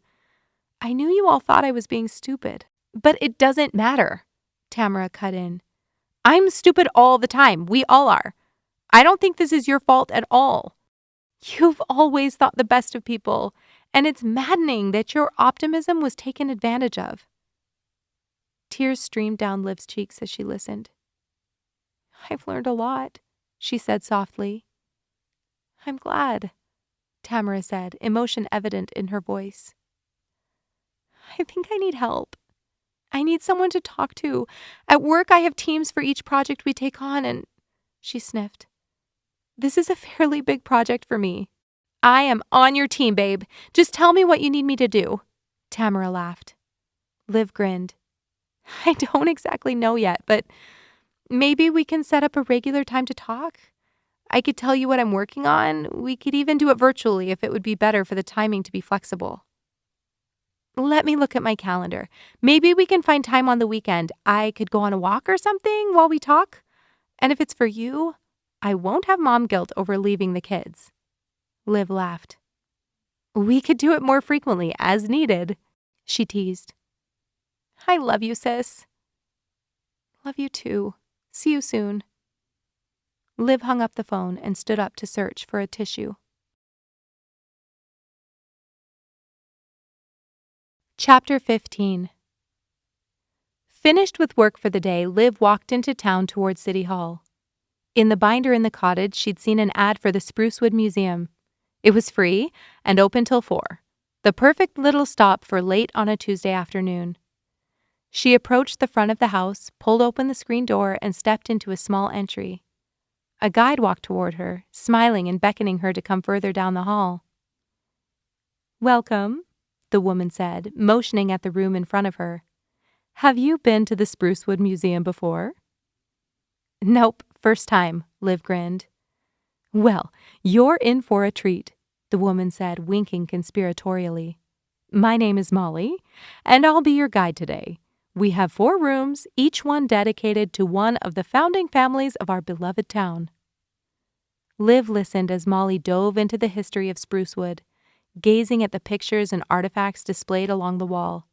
I knew you all thought I was being stupid, but it doesn't matter, Tamara cut in. I'm stupid all the time. We all are. I don't think this is your fault at all. You've always thought the best of people, and it's maddening that your optimism was taken advantage of. Tears streamed down Liv's cheeks as she listened. I've learned a lot, she said softly. I'm glad, Tamara said, emotion evident in her voice. I think I need help. I need someone to talk to. At work, I have teams for each project we take on, and she sniffed. This is a fairly big project for me. I am on your team, babe. Just tell me what you need me to do. Tamara laughed. Liv grinned. I don't exactly know yet, but maybe we can set up a regular time to talk. I could tell you what I'm working on. We could even do it virtually if it would be better for the timing to be flexible. Let me look at my calendar. Maybe we can find time on the weekend. I could go on a walk or something while we talk. And if it's for you, I won't have mom guilt over leaving the kids. Liv laughed. We could do it more frequently, as needed, she teased. I love you, sis. Love you too. See you soon. Liv hung up the phone and stood up to search for a tissue. Chapter 15. Finished with work for the day, Liv walked into town toward City Hall. In the binder in the cottage, she'd seen an ad for the Sprucewood Museum. It was free and open till 4, the perfect little stop for late on a Tuesday afternoon. She approached the front of the house, pulled open the screen door, and stepped into a small entry. A guide walked toward her, smiling and beckoning her to come further down the hall. Welcome, the woman said, motioning at the room in front of her. Have you been to the Sprucewood Museum before? Nope, first time, Liv grinned. Well, you're in for a treat, the woman said, winking conspiratorially. My name is Molly, and I'll be your guide today. We have 4 rooms, each one dedicated to one of the founding families of our beloved town. Liv listened as Molly dove into the history of Sprucewood, gazing at the pictures and artifacts displayed along the wall.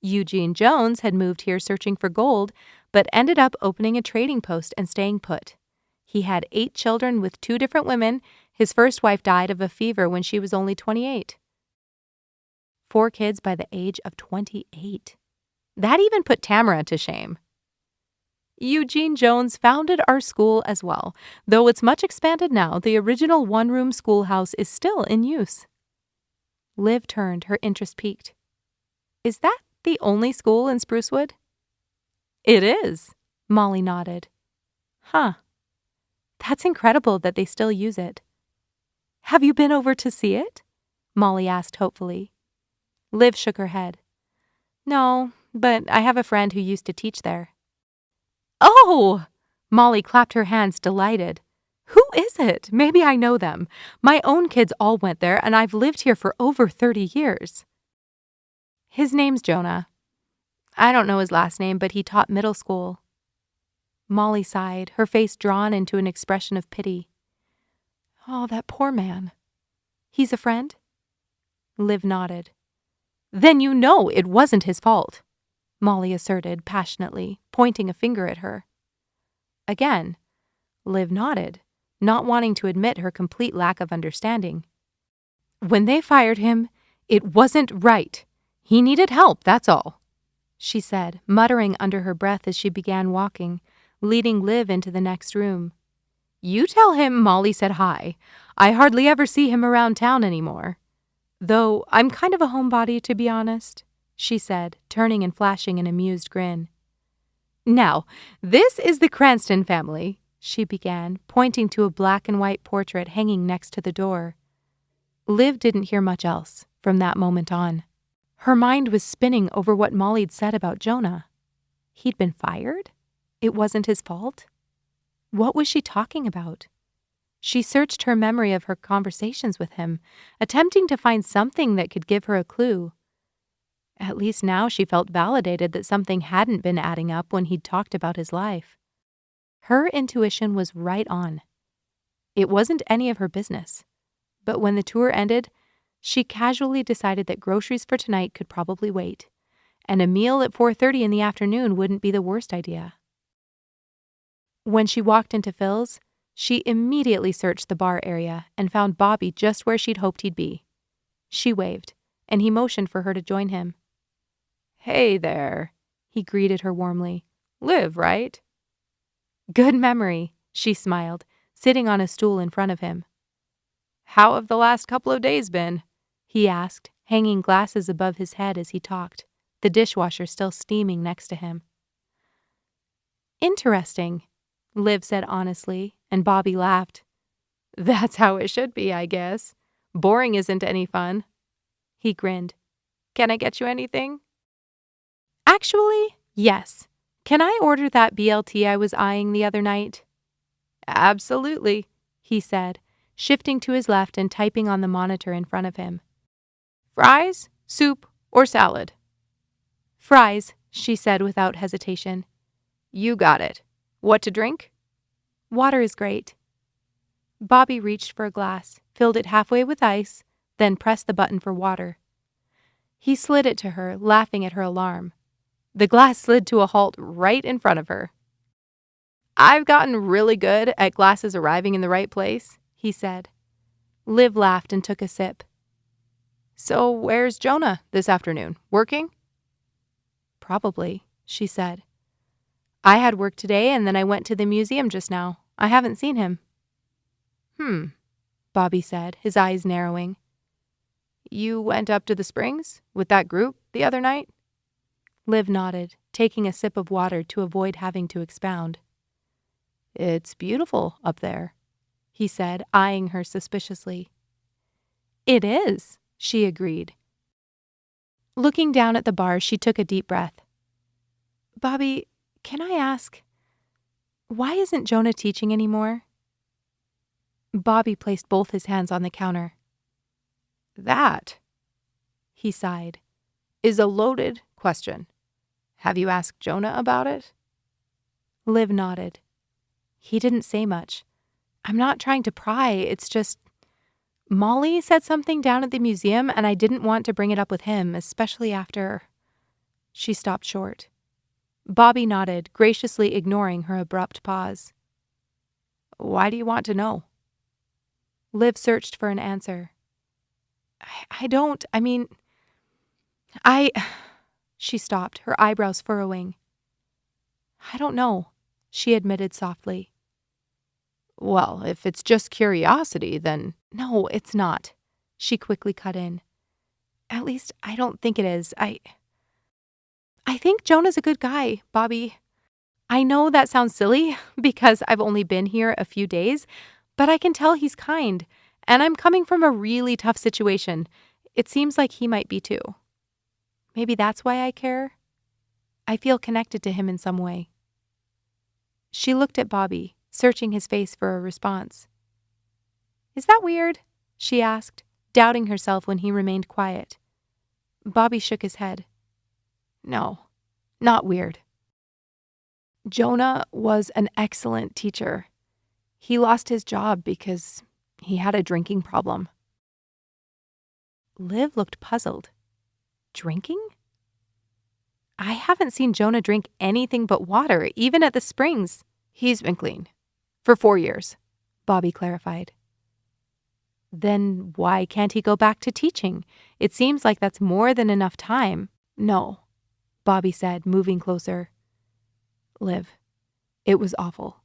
Eugene Jones had moved here searching for gold, but ended up opening a trading post and staying put. He had 8 children with 2 different women, His first wife died of a fever when she was only 28. 4 kids by the age of 28. That even put Tamara to shame. Eugene Jones founded our school as well. Though it's much expanded now, the original one-room schoolhouse is still in use. Liv turned, her interest piqued. Is that the only school in Sprucewood? It is, Molly nodded. Huh. That's incredible that they still use it. Have you been over to see it? Molly asked hopefully. Liv shook her head. No, but I have a friend who used to teach there. Oh! Molly clapped her hands, delighted. Who is it? Maybe I know them. My own kids all went there, and I've lived here for over 30 years. His name's Jonah. I don't know his last name, but he taught middle school. Molly sighed, her face drawn into an expression of pity. Oh, that poor man. He's a friend? Liv nodded. Then you know it wasn't his fault, Molly asserted passionately, pointing a finger at her. Again, Liv nodded, not wanting to admit her complete lack of understanding. When they fired him, it wasn't right. He needed help, that's all, she said, muttering under her breath as she began walking, leading Liv into the next room. You tell him Molly said hi. I hardly ever see him around town anymore. Though I'm kind of a homebody, to be honest, she said, turning and flashing an amused grin. Now, this is the Cranston family, she began, pointing to a black and white portrait hanging next to the door. Liv didn't hear much else from that moment on. Her mind was spinning over what Molly'd said about Jonah. He'd been fired? It wasn't his fault? What was she talking about? She searched her memory of her conversations with him, attempting to find something that could give her a clue. At least now she felt validated that something hadn't been adding up when he'd talked about his life. Her intuition was right on. It wasn't any of her business. But when the tour ended, she casually decided that groceries for tonight could probably wait, and a meal at 4:30 in the afternoon wouldn't be the worst idea. When she walked into Phil's, she immediately searched the bar area and found Bobby just where she'd hoped he'd be. She waved, and he motioned for her to join him. Hey there, he greeted her warmly. Liv, right? Good memory, she smiled, sitting on a stool in front of him. How have the last couple of days been? He asked, hanging glasses above his head as he talked, the dishwasher still steaming next to him. Interesting, Liv said honestly, and Bobby laughed. That's how it should be, I guess. Boring isn't any fun. He grinned. Can I get you anything? Actually, yes. Can I order that BLT I was eyeing the other night? Absolutely, he said, shifting to his left and typing on the monitor in front of him. Fries, soup, or salad? Fries, she said without hesitation. You got it. What to drink? Water is great. Bobby reached for a glass, filled it halfway with ice, then pressed the button for water. He slid it to her, laughing at her alarm. The glass slid to a halt right in front of her. I've gotten really good at glasses arriving in the right place, he said. Liv laughed and took a sip. So where's Jonah this afternoon? Working? Probably, she said. I had work today and then I went to the museum just now. I haven't seen him. Bobby said, his eyes narrowing. You went up to the springs with that group the other night? Liv nodded, taking a sip of water to avoid having to expound. It's beautiful up there, he said, eyeing her suspiciously. It is, she agreed. Looking down at the bar, she took a deep breath. Bobby, can I ask, why isn't Jonah teaching anymore? Bobby placed both his hands on the counter. That, he sighed, is a loaded question. Have you asked Jonah about it? Liv nodded. He didn't say much. I'm not trying to pry, it's just... Molly said something down at the museum and I didn't want to bring it up with him, especially after... She stopped short. Bobby nodded, graciously ignoring her abrupt pause. Why do you want to know? Liv searched for an answer. I... She stopped, her eyebrows furrowing. I don't know, she admitted softly. Well, if it's just curiosity, then... No, it's not, she quickly cut in. At least, I don't think it is. I think Jonah's a good guy, Bobby. I know that sounds silly because I've only been here a few days, but I can tell he's kind, and I'm coming from a really tough situation. It seems like he might be too. Maybe that's why I care. I feel connected to him in some way. She looked at Bobby, searching his face for a response. Is that weird? She asked, doubting herself when he remained quiet. Bobby shook his head. No, not weird. Jonah was an excellent teacher. He lost his job because he had a drinking problem. Liv looked puzzled. Drinking? I haven't seen Jonah drink anything but water, even at the springs. He's been clean. For 4 years, Bobby clarified. Then why can't he go back to teaching? It seems like that's more than enough time. No, Bobby said, moving closer. Liv, it was awful.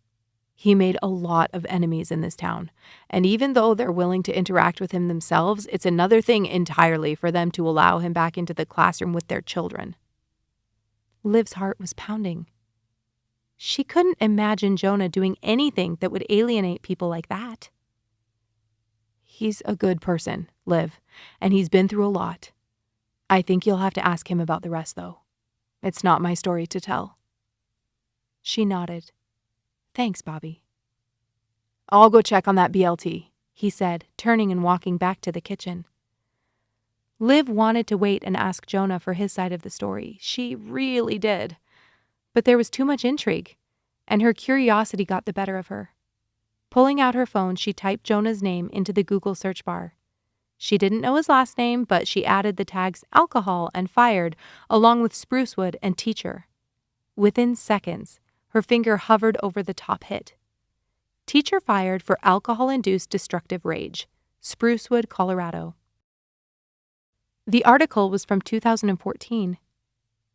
He made a lot of enemies in this town, and even though they're willing to interact with him themselves, it's another thing entirely for them to allow him back into the classroom with their children. Liv's heart was pounding. She couldn't imagine Jonah doing anything that would alienate people like that. He's a good person, Liv, and he's been through a lot. I think you'll have to ask him about the rest, though. It's not my story to tell. She nodded. Thanks, Bobby. I'll go check on that BLT, he said, turning and walking back to the kitchen. Liv wanted to wait and ask Jonah for his side of the story. She really did. But there was too much intrigue, and her curiosity got the better of her. Pulling out her phone, she typed Jonah's name into the Google search bar. She didn't know his last name, but she added the tags alcohol and fired, along with sprucewood and teacher. Within seconds, her finger hovered over the top hit. Teacher fired for alcohol-induced destructive rage, Sprucewood, Colorado. The article was from 2014.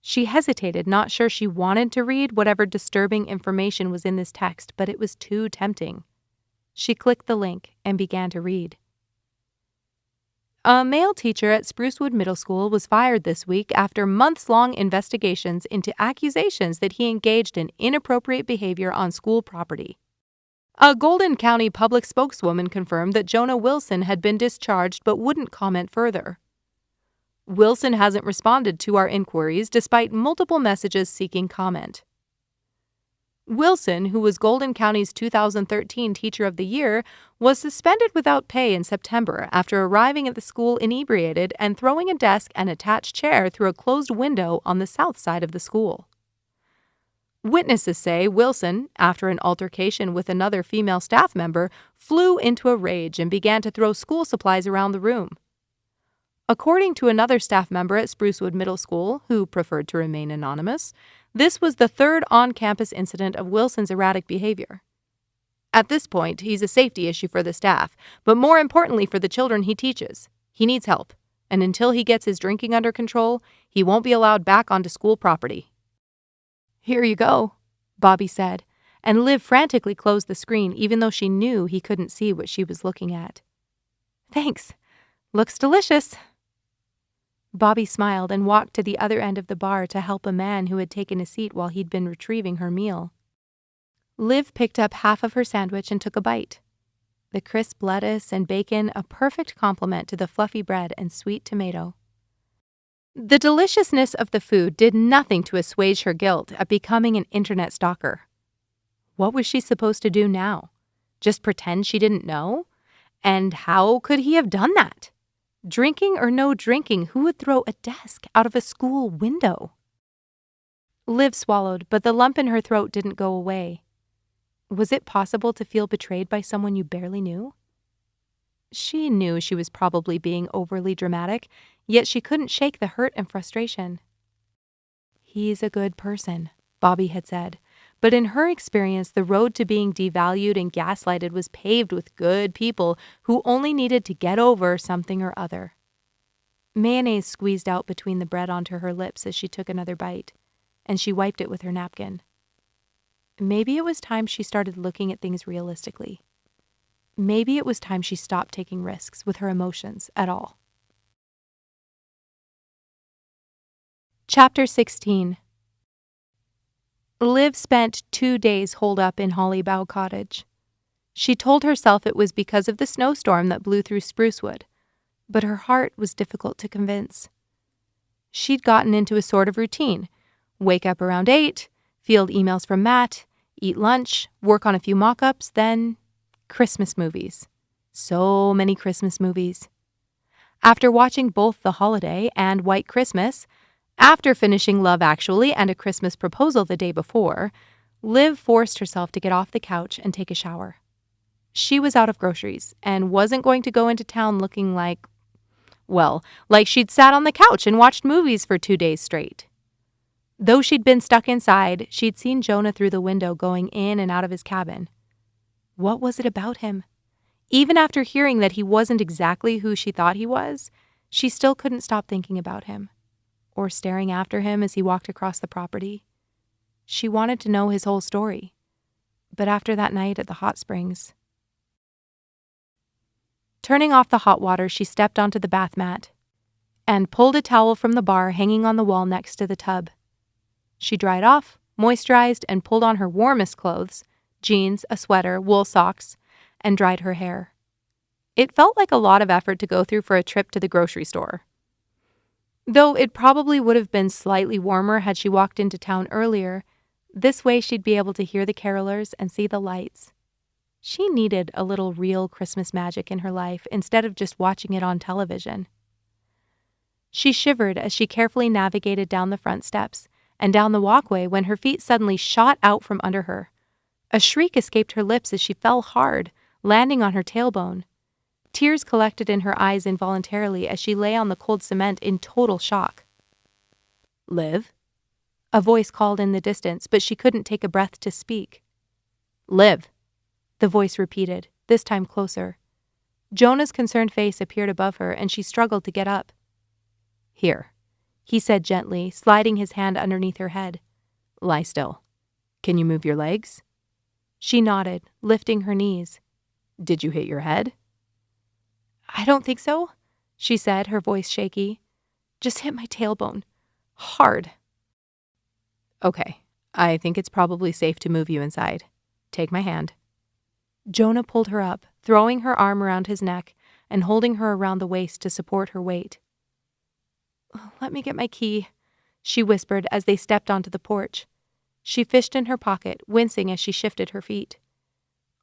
She hesitated, not sure she wanted to read whatever disturbing information was in this text, but it was too tempting. She clicked the link and began to read. A male teacher at Sprucewood Middle School was fired this week after months-long investigations into accusations that he engaged in inappropriate behavior on school property. A Golden County public spokeswoman confirmed that Jonah Wilson had been discharged but wouldn't comment further. Wilson hasn't responded to our inquiries despite multiple messages seeking comment. Wilson, who was Golden County's 2013 Teacher of the Year, was suspended without pay in September after arriving at the school inebriated and throwing a desk and attached chair through a closed window on the south side of the school. Witnesses say Wilson, after an altercation with another female staff member, flew into a rage and began to throw school supplies around the room. According to another staff member at Sprucewood Middle School, who preferred to remain anonymous, this was the third on-campus incident of Wilson's erratic behavior. At this point, he's a safety issue for the staff, but more importantly for the children he teaches. He needs help, and until he gets his drinking under control, he won't be allowed back onto school property. Here you go, Bobby said, and Liv frantically closed the screen even though she knew he couldn't see what she was looking at. Thanks. Looks delicious. Bobby smiled and walked to the other end of the bar to help a man who had taken a seat while he'd been retrieving her meal. Liv picked up half of her sandwich and took a bite. The crisp lettuce and bacon a perfect complement to the fluffy bread and sweet tomato. The deliciousness of the food did nothing to assuage her guilt at becoming an internet stalker. What was she supposed to do now? Just pretend she didn't know? And how could he have done that? Drinking or no drinking, who would throw a desk out of a school window? Liv swallowed, but the lump in her throat didn't go away. Was it possible to feel betrayed by someone you barely knew? She knew she was probably being overly dramatic, yet she couldn't shake the hurt and frustration. He's a good person, Bobby had said, But in her experience, the road to being devalued and gaslighted was paved with good people who only needed to get over something or other. Mayonnaise squeezed out between the bread onto her lips as she took another bite, and she wiped it with her napkin. Maybe it was time she started looking at things realistically. Maybe it was time she stopped taking risks with her emotions at all. Chapter 16. Liv spent 2 days holed up in Holly Bough Cottage. She told herself it was because of the snowstorm that blew through Sprucewood, but her heart was difficult to convince. She'd gotten into a sort of routine. Wake up around 8, field emails from Matt, eat lunch, work on a few mock-ups, then Christmas movies. So many Christmas movies. After watching both The Holiday and White Christmas, after finishing Love Actually and A Christmas Proposal the day before, Liv forced herself to get off the couch and take a shower. She was out of groceries and wasn't going to go into town looking like she'd sat on the couch and watched movies for 2 days straight. Though she'd been stuck inside, she'd seen Jonah through the window going in and out of his cabin. What was it about him? Even after hearing that he wasn't exactly who she thought he was, she still couldn't stop thinking about him, or staring after him as he walked across the property. She wanted to know his whole story. But after that night at the hot springs... Turning off the hot water, she stepped onto the bath mat and pulled a towel from the bar hanging on the wall next to the tub. She dried off, moisturized, and pulled on her warmest clothes, jeans, a sweater, wool socks, and dried her hair. It felt like a lot of effort to go through for a trip to the grocery store. Though it probably would have been slightly warmer had she walked into town earlier, this way she'd be able to hear the carolers and see the lights. She needed a little real Christmas magic in her life instead of just watching it on television. She shivered as she carefully navigated down the front steps and down the walkway when her feet suddenly shot out from under her. A shriek escaped her lips as she fell hard, landing on her tailbone. Tears collected in her eyes involuntarily as she lay on the cold cement in total shock. "Liv?" A voice called in the distance, but she couldn't take a breath to speak. "Liv," the voice repeated, this time closer. Jonah's concerned face appeared above her, and she struggled to get up. "Here," he said gently, sliding his hand underneath her head. "Lie still. Can you move your legs?" She nodded, lifting her knees. "Did you hit your head?" "I don't think so," she said, her voice shaky. "Just hit my tailbone. Hard." "Okay, I think it's probably safe to move you inside. Take my hand." Jonah pulled her up, throwing her arm around his neck and holding her around the waist to support her weight. "Let me get my key," she whispered as they stepped onto the porch. She fished in her pocket, wincing as she shifted her feet.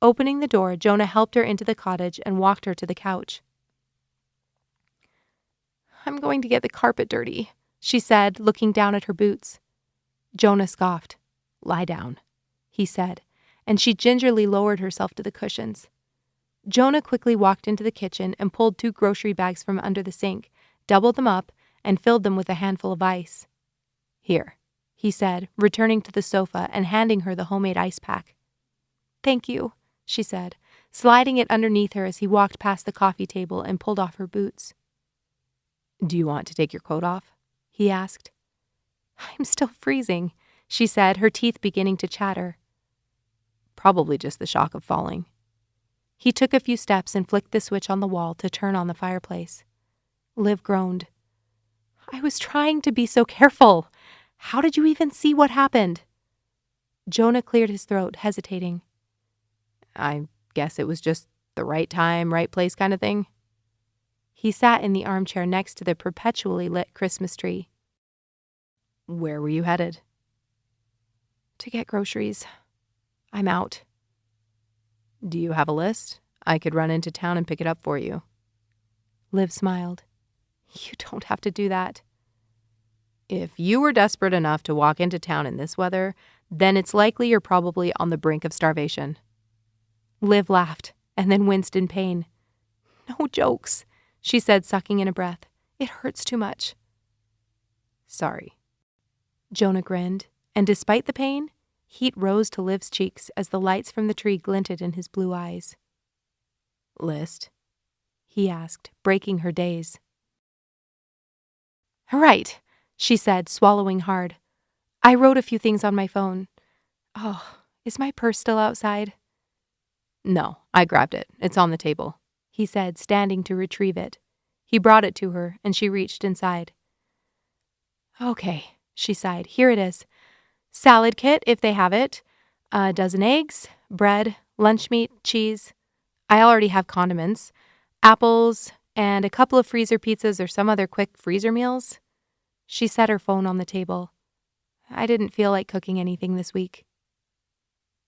Opening the door, Jonah helped her into the cottage and walked her to the couch. "I'm going to get the carpet dirty," she said, looking down at her boots. Jonah scoffed. "Lie down," he said, and she gingerly lowered herself to the cushions. Jonah quickly walked into the kitchen and pulled 2 grocery bags from under the sink, doubled them up, and filled them with a handful of ice. "Here," he said, returning to the sofa and handing her the homemade ice pack. "Thank you," she said, sliding it underneath her as he walked past the coffee table and pulled off her boots. "Do you want to take your coat off?" he asked. "I'm still freezing," she said, her teeth beginning to chatter. "Probably just the shock of falling." He took a few steps and flicked the switch on the wall to turn on the fireplace. Liv groaned. "I was trying to be so careful. How did you even see what happened?" Jonah cleared his throat, hesitating. "I guess it was just the right time, right place kind of thing." He sat in the armchair next to the perpetually lit Christmas tree. "Where were you headed?" "To get groceries. I'm out." "Do you have a list? I could run into town and pick it up for you." Liv smiled. "You don't have to do that." "If you were desperate enough to walk into town in this weather, then it's likely you're probably on the brink of starvation." Liv laughed and then winced in pain. "No jokes," she said, sucking in a breath. "It hurts too much." "Sorry." Jonah grinned, and despite the pain, Heat rose to Liv's cheeks as the lights from the tree glinted in his blue eyes. "List?" he asked, breaking her daze. "Right," she said, swallowing hard. "I wrote a few things on my phone. Oh, is my purse still outside?" "No, I grabbed it. It's on the table," he said, standing to retrieve it. He brought it to her, and she reached inside. "Okay," she sighed. "Here it is. Salad kit, if they have it. A dozen eggs, bread, lunch meat, cheese. I already have condiments. Apples, and a couple of freezer pizzas or some other quick freezer meals." She set her phone on the table. "I didn't feel like cooking anything this week."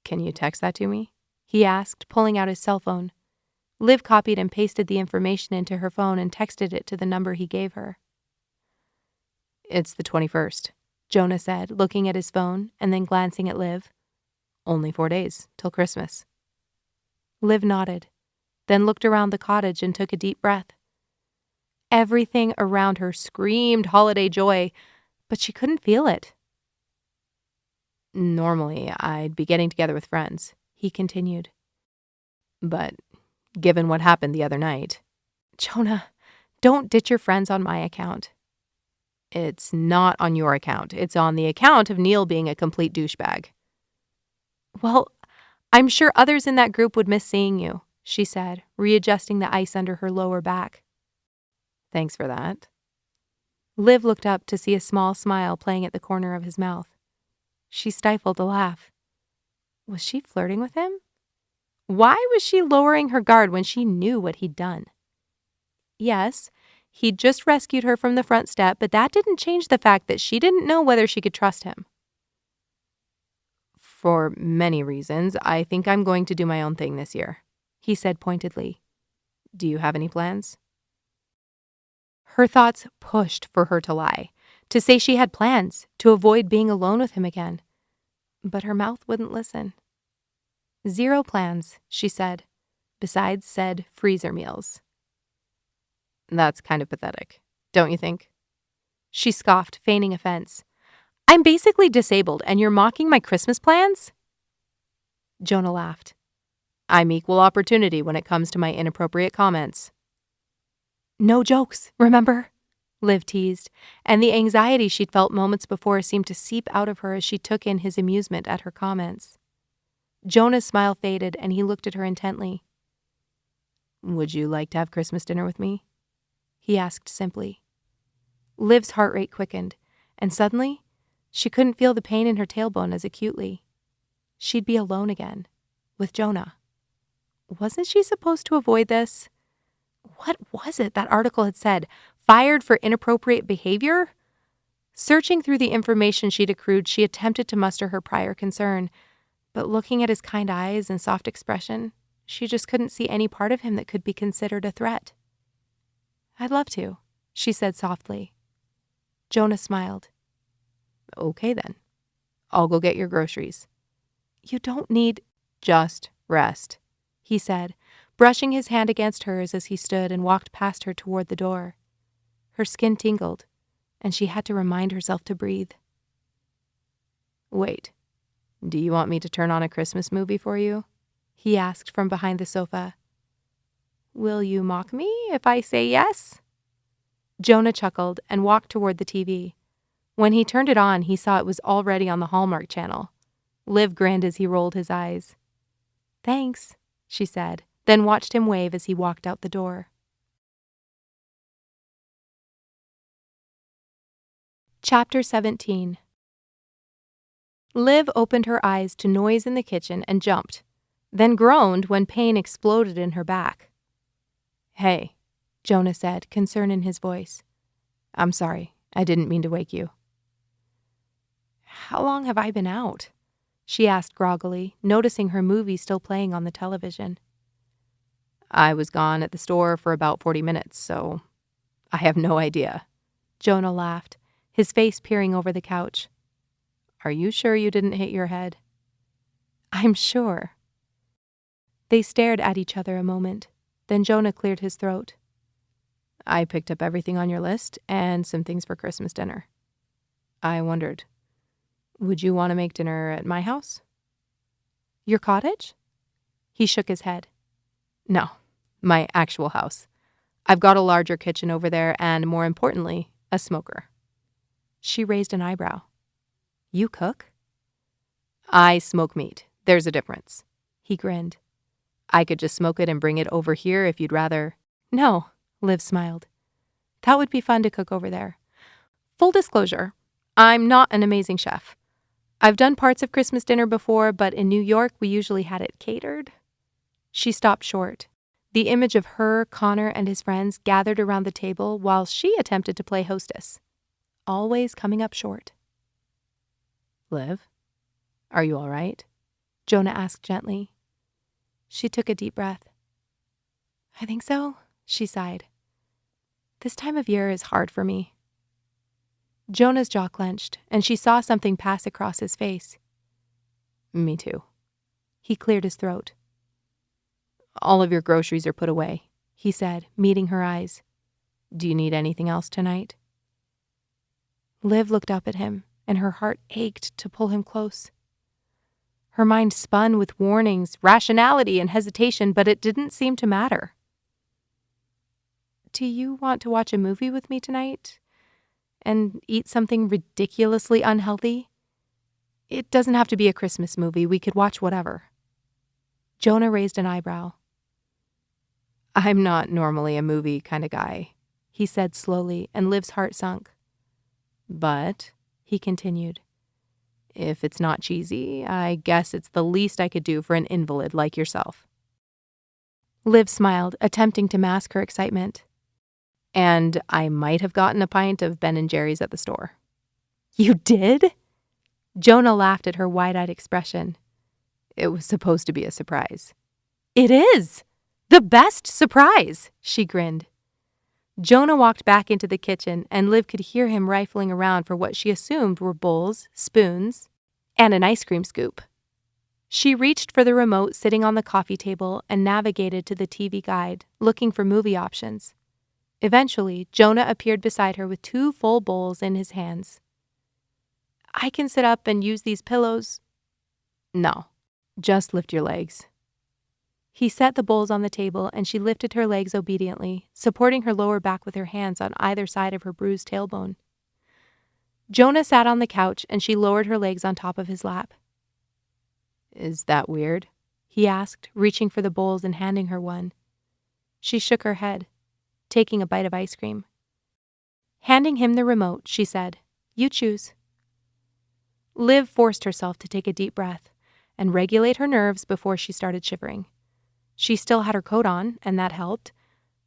"Can you text that to me?" he asked, pulling out his cell phone. Liv copied and pasted the information into her phone and texted it to the number he gave her. "It's the 21st, Jonah said, looking at his phone and then glancing at Liv. "Only 4 days till Christmas." Liv nodded, then looked around the cottage and took a deep breath. Everything around her screamed holiday joy, but she couldn't feel it. "Normally, I'd be getting together with friends," he continued. "But given what happened the other night..." "Jonah, don't ditch your friends on my account." "It's not on your account. It's on the account of Neil being a complete douchebag." "Well, I'm sure others in that group would miss seeing you," she said, readjusting the ice under her lower back. "Thanks for that." Liv looked up to see a small smile playing at the corner of his mouth. She stifled a laugh. Was she flirting with him? Why was she lowering her guard when she knew what he'd done? Yes, he'd just rescued her from the front step, but that didn't change the fact that she didn't know whether she could trust him. "For many reasons, I think I'm going to do my own thing this year," he said pointedly. "Do you have any plans?" Her thoughts pushed for her to lie, to say she had plans, to avoid being alone with him again. But her mouth wouldn't listen. "Zero plans," she said, besides said freezer meals. "That's kind of pathetic, don't you think?" She scoffed, feigning offense. "I'm basically disabled, and you're mocking my Christmas plans?" Jonah laughed. "I'm equal opportunity when it comes to my inappropriate comments." "No jokes, remember?" Liv teased, and the anxiety she'd felt moments before seemed to seep out of her as she took in his amusement at her comments. Jonah's smile faded, and he looked at her intently. "Would you like to have Christmas dinner with me?" he asked simply. Liv's heart rate quickened, and suddenly, she couldn't feel the pain in her tailbone as acutely. She'd be alone again, with Jonah. Wasn't she supposed to avoid this? What was it that article had said? Fired for inappropriate behavior? Searching through the information she'd accrued, she attempted to muster her prior concern, but looking at his kind eyes and soft expression, she just couldn't see any part of him that could be considered a threat. "I'd love to," she said softly. Jonah smiled. "Okay then. I'll go get your groceries." "You don't need..." "Just rest," he said, brushing his hand against hers as he stood and walked past her toward the door. Her skin tingled, and she had to remind herself to breathe. "Wait, do you want me to turn on a Christmas movie for you?" he asked from behind the sofa. "Will you mock me if I say yes?" Jonah chuckled and walked toward the TV. When he turned it on, he saw it was already on the Hallmark Channel. Liv grinned as he rolled his eyes. "Thanks," she said, then watched him wave as he walked out the door. Chapter 17. Liv opened her eyes to noise in the kitchen and jumped, then groaned when pain exploded in her back. "Hey," Jonah said, concern in his voice. "I'm sorry. I didn't mean to wake you." "How long have I been out?" she asked groggily, noticing her movie still playing on the television. "I was gone at the store for about 40 minutes, so I have no idea." Jonah laughed, his face peering over the couch. "Are you sure you didn't hit your head?" "I'm sure." They stared at each other a moment. Then Jonah cleared his throat. "I picked up everything on your list and some things for Christmas dinner. I wondered, Would you want to make dinner at my house? Your cottage? He shook his head. No, my actual house. I've got a larger kitchen over there and, more importantly, a smoker. She raised an eyebrow. You cook? I smoke meat. There's a difference. He grinned. I could just smoke it and bring it over here if you'd rather. No, Liv smiled. That would be fun to cook over there. Full disclosure, I'm not an amazing chef. I've done parts of Christmas dinner before, but in New York, we usually had it catered. She stopped short. The image of her, Connor, and his friends gathered around the table while she attempted to play hostess. Always coming up short. Liv, are you all right? Jonah asked gently. She took a deep breath. I think so, she sighed. This time of year is hard for me. Jonah's jaw clenched, and she saw something pass across his face. Me too. He cleared his throat. All of your groceries are put away, he said, meeting her eyes. Do you need anything else tonight? Liv looked up at him, and her heart ached to pull him close. Her mind spun with warnings, rationality, and hesitation, but it didn't seem to matter. Do you want to watch a movie with me tonight? And eat something ridiculously unhealthy? It doesn't have to be a Christmas movie. We could watch whatever. Jonah raised an eyebrow. I'm not normally a movie kind of guy, he said slowly, and Liv's heart sunk. But, he continued, if it's not cheesy, I guess it's the least I could do for an invalid like yourself. Liv smiled, attempting to mask her excitement. And I might have gotten a pint of Ben & Jerry's at the store. You did? Jonah laughed at her wide-eyed expression. It was supposed to be a surprise. It is! The best surprise! She grinned. Jonah walked back into the kitchen, and Liv could hear him rifling around for what she assumed were bowls, spoons, and an ice cream scoop. She reached for the remote sitting on the coffee table and navigated to the TV guide, looking for movie options. Eventually, Jonah appeared beside her with 2 full bowls in his hands. I can sit up and use these pillows. No, just lift your legs. He set the bowls on the table and she lifted her legs obediently, supporting her lower back with her hands on either side of her bruised tailbone. Jonah sat on the couch and she lowered her legs on top of his lap. Is that weird? He asked, reaching for the bowls and handing her one. She shook her head, taking a bite of ice cream. Handing him the remote, she said, You choose. Liv forced herself to take a deep breath and regulate her nerves before she started shivering. She still had her coat on, and that helped,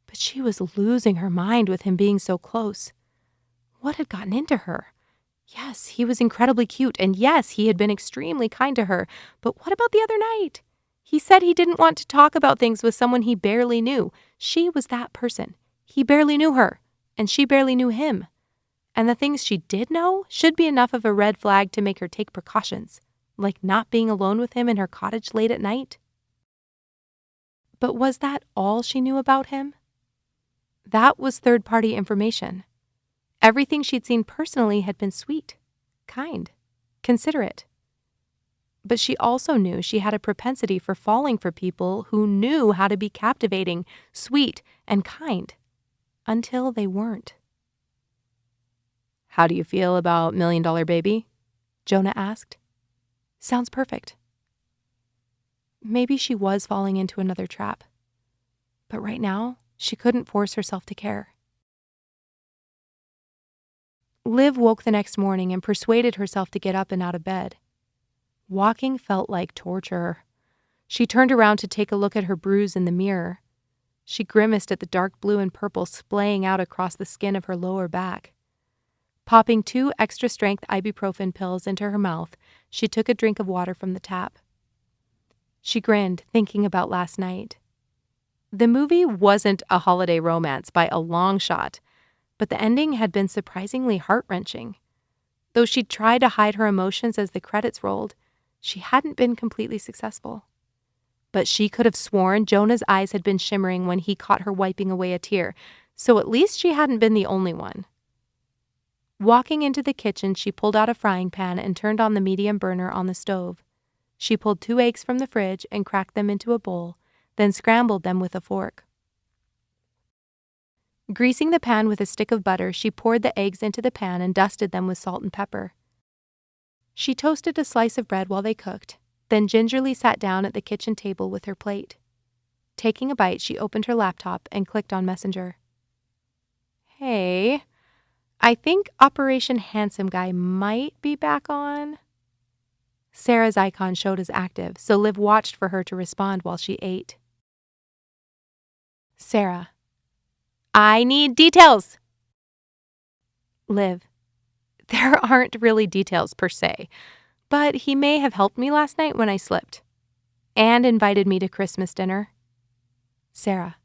but she was losing her mind with him being so close. What had gotten into her? Yes, he was incredibly cute, and yes, he had been extremely kind to her, but what about the other night? He said he didn't want to talk about things with someone he barely knew. She was that person. He barely knew her, and she barely knew him. And the things she did know should be enough of a red flag to make her take precautions, like not being alone with him in her cottage late at night. But was that all she knew about him? That was third-party information. Everything she'd seen personally had been sweet, kind, considerate. But she also knew she had a propensity for falling for people who knew how to be captivating, sweet, and kind, until they weren't. How do you feel about $1 Million Baby? Jonah asked. Sounds perfect. Maybe she was falling into another trap. But right now, she couldn't force herself to care. Liv woke the next morning and persuaded herself to get up and out of bed. Walking felt like torture. She turned around to take a look at her bruise in the mirror. She grimaced at the dark blue and purple splaying out across the skin of her lower back. Popping 2 extra-strength ibuprofen pills into her mouth, she took a drink of water from the tap. She grinned, thinking about last night. The movie wasn't a holiday romance by a long shot, but the ending had been surprisingly heart-wrenching. Though she'd tried to hide her emotions as the credits rolled, she hadn't been completely successful. But she could have sworn Jonah's eyes had been shimmering when he caught her wiping away a tear, so at least she hadn't been the only one. Walking into the kitchen, she pulled out a frying pan and turned on the medium burner on the stove. She pulled 2 eggs from the fridge and cracked them into a bowl, then scrambled them with a fork. Greasing the pan with a stick of butter, she poured the eggs into the pan and dusted them with salt and pepper. She toasted a slice of bread while they cooked, then gingerly sat down at the kitchen table with her plate. Taking a bite, she opened her laptop and clicked on Messenger. Hey, I think Operation Handsome Guy might be back on. Sarah's icon showed as active, so Liv watched for her to respond while she ate. Sarah. I need details. Liv. There aren't really details per se, but he may have helped me last night when I slipped. And invited me to Christmas dinner. Sarah.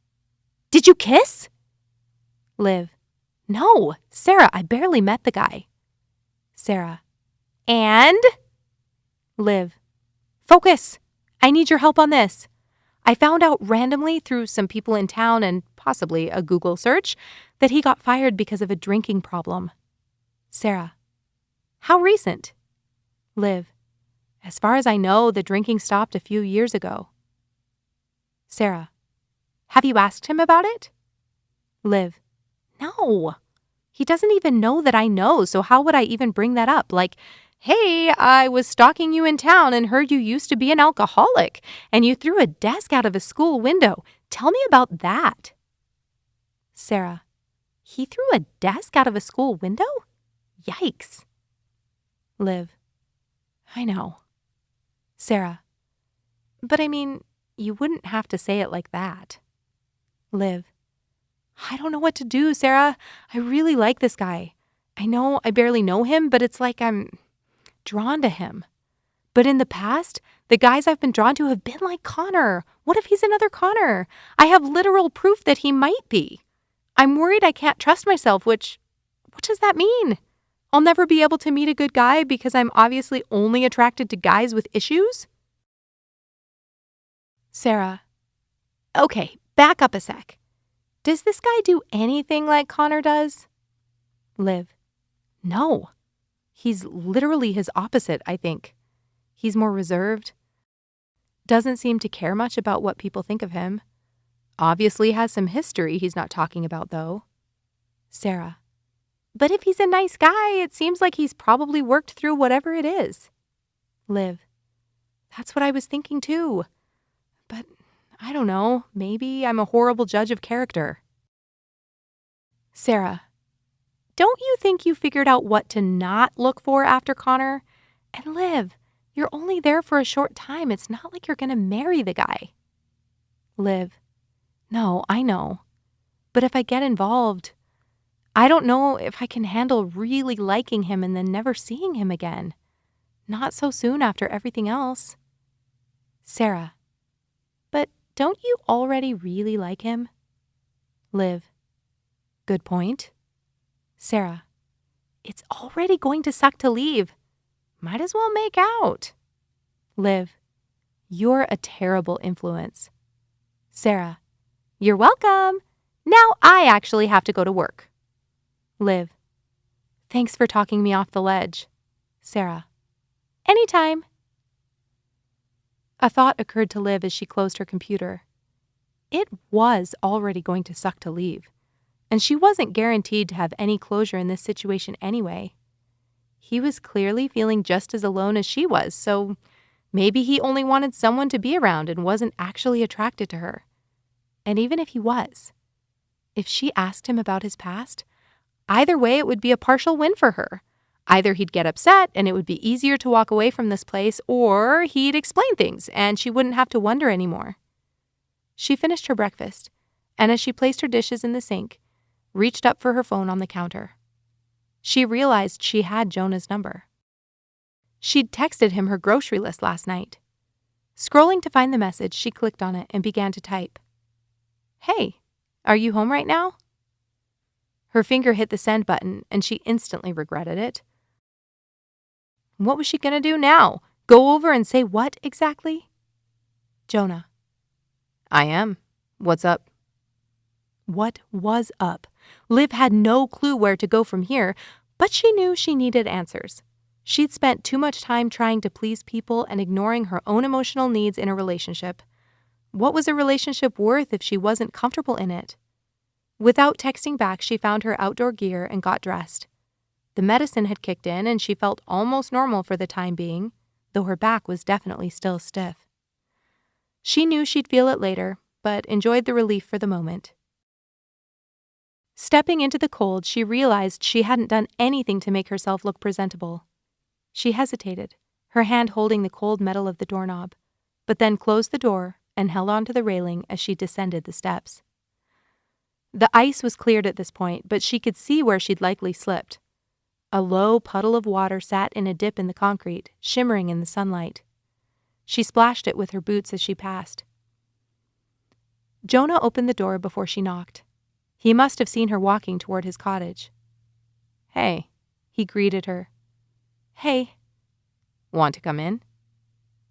Did you kiss? Liv. No, Sarah, I barely met the guy. Sarah. And? Liv. Focus. I need your help on this. I found out randomly through some people in town and possibly a Google search that he got fired because of a drinking problem. Sarah. How recent? Liv. As far as I know, the drinking stopped a few years ago. Sarah. Have you asked him about it? Liv. No. He doesn't even know that I know, so how would I even bring that up? Like, hey, I was stalking you in town and heard you used to be an alcoholic, and you threw a desk out of a school window. Tell me about that. Sarah. He threw a desk out of a school window? Yikes. Liv. I know. Sarah. But I mean, you wouldn't have to say it like that. Liv. I don't know what to do, Sarah. I really like this guy. I know I barely know him, but it's like I'm drawn to him. But in the past, the guys I've been drawn to have been like Connor. What if he's another Connor? I have literal proof that he might be. I'm worried I can't trust myself, what does that mean? I'll never be able to meet a good guy because I'm obviously only attracted to guys with issues? Sarah. Okay, back up a sec. Does this guy do anything like Connor does? Liv. No. He's literally his opposite, I think. He's more reserved. Doesn't seem to care much about what people think of him. Obviously has some history he's not talking about, though. Sarah. But if he's a nice guy, it seems like he's probably worked through whatever it is. Liv. That's what I was thinking, too. But I don't know. Maybe I'm a horrible judge of character. Sarah. Don't you think you figured out what to not look for after Connor? And Liv, you're only there for a short time. It's not like you're going to marry the guy. Liv. No, I know. But if I get involved, I don't know if I can handle really liking him and then never seeing him again. Not so soon after everything else. Sarah. But don't you already really like him? Liv. Good point. Sarah. It's already going to suck to leave. Might as well make out. Liv. You're a terrible influence. Sarah. You're welcome. Now I actually have to go to work. Liv. Thanks for talking me off the ledge. Sarah. Anytime. A thought occurred to Liv as she closed her computer. It was already going to suck to leave, and she wasn't guaranteed to have any closure in this situation anyway. He was clearly feeling just as alone as she was, so maybe he only wanted someone to be around and wasn't actually attracted to her. And even if he was, if she asked him about his past, either way it would be a partial win for her. Either he'd get upset and it would be easier to walk away from this place, or he'd explain things and she wouldn't have to wonder anymore. She finished her breakfast, and as she placed her dishes in the sink, reached up for her phone on the counter. She realized she had Jonah's number. She'd texted him her grocery list last night. Scrolling to find the message, she clicked on it and began to type. Hey, are you home right now? Her finger hit the send button and she instantly regretted it. What was she going to do now? Go over and say what exactly? Jonah. I am. What's up? What was up? Liv had no clue where to go from here, But she knew she needed answers. She'd spent too much time trying to please people and ignoring her own emotional needs in a relationship. What was a relationship worth if she wasn't comfortable in it? Without texting back, she found her outdoor gear and got dressed. The medicine had kicked in and she felt almost normal for the time being, though her back was definitely still stiff. She knew she'd feel it later, but enjoyed the relief for the moment. Stepping into the cold, she realized she hadn't done anything to make herself look presentable. She hesitated, her hand holding the cold metal of the doorknob, but then closed the door and held onto the railing as she descended the steps. The ice was cleared at this point, but she could see where she'd likely slipped. A low puddle of water sat in a dip in the concrete, shimmering in the sunlight. She splashed it with her boots as she passed. Jonah opened the door before she knocked. He must have seen her walking toward his cottage. "Hey," he greeted her. "Hey." "Want to come in?"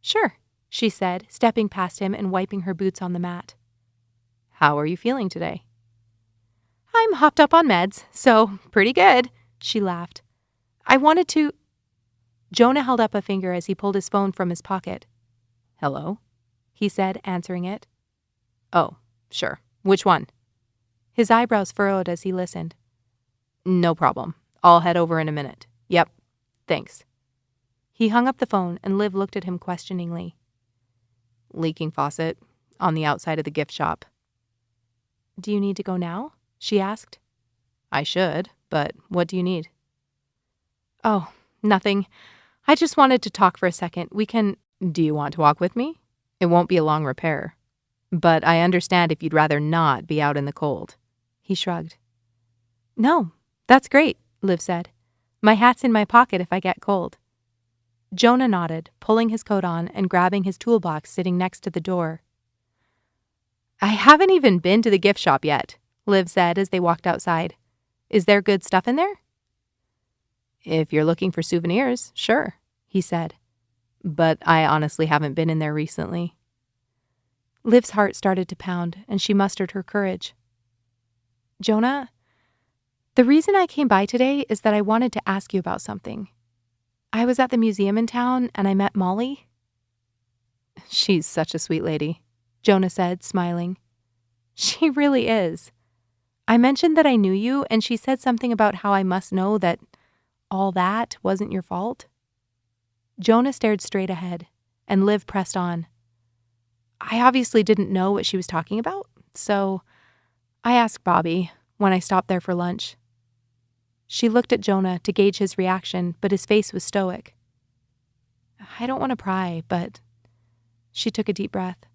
"Sure," she said, stepping past him and wiping her boots on the mat. "How are you feeling today?" "I'm hopped up on meds, so pretty good," she laughed. "I wanted to—" Jonah held up a finger as he pulled his phone from his pocket. "Hello?" he said, answering it. "Oh, sure. Which one?" His eyebrows furrowed as he listened. "No problem. I'll head over in a minute. Yep. Thanks." He hung up the phone and Liv looked at him questioningly. "Leaking faucet on the outside of the gift shop." "Do you need to go now?" she asked. "I should, but what do you need?" "Oh, nothing. I just wanted to talk for a second. We can—" "Do you want to walk with me? It won't be a long repair. But I understand if you'd rather not be out in the cold." He shrugged. "No, that's great," Liv said. "My hat's in my pocket if I get cold." Jonah nodded, pulling his coat on and grabbing his toolbox sitting next to the door. "I haven't even been to the gift shop yet," Liv said as they walked outside. "Is there good stuff in there?" "If you're looking for souvenirs, sure," he said. "But I honestly haven't been in there recently." Liv's heart started to pound, and she mustered her courage. "Jonah, the reason I came by today is that I wanted to ask you about something. I was at the museum in town, and I met Molly." "She's such a sweet lady," Jonah said, smiling. "She really is. I mentioned that I knew you, and she said something about how I must know that all that wasn't your fault." Jonah stared straight ahead, and Liv pressed on. "I obviously didn't know what she was talking about, so I asked Bobby when I stopped there for lunch." She looked at Jonah to gauge his reaction, but his face was stoic. "I don't want to pry, but—" She took a deep breath.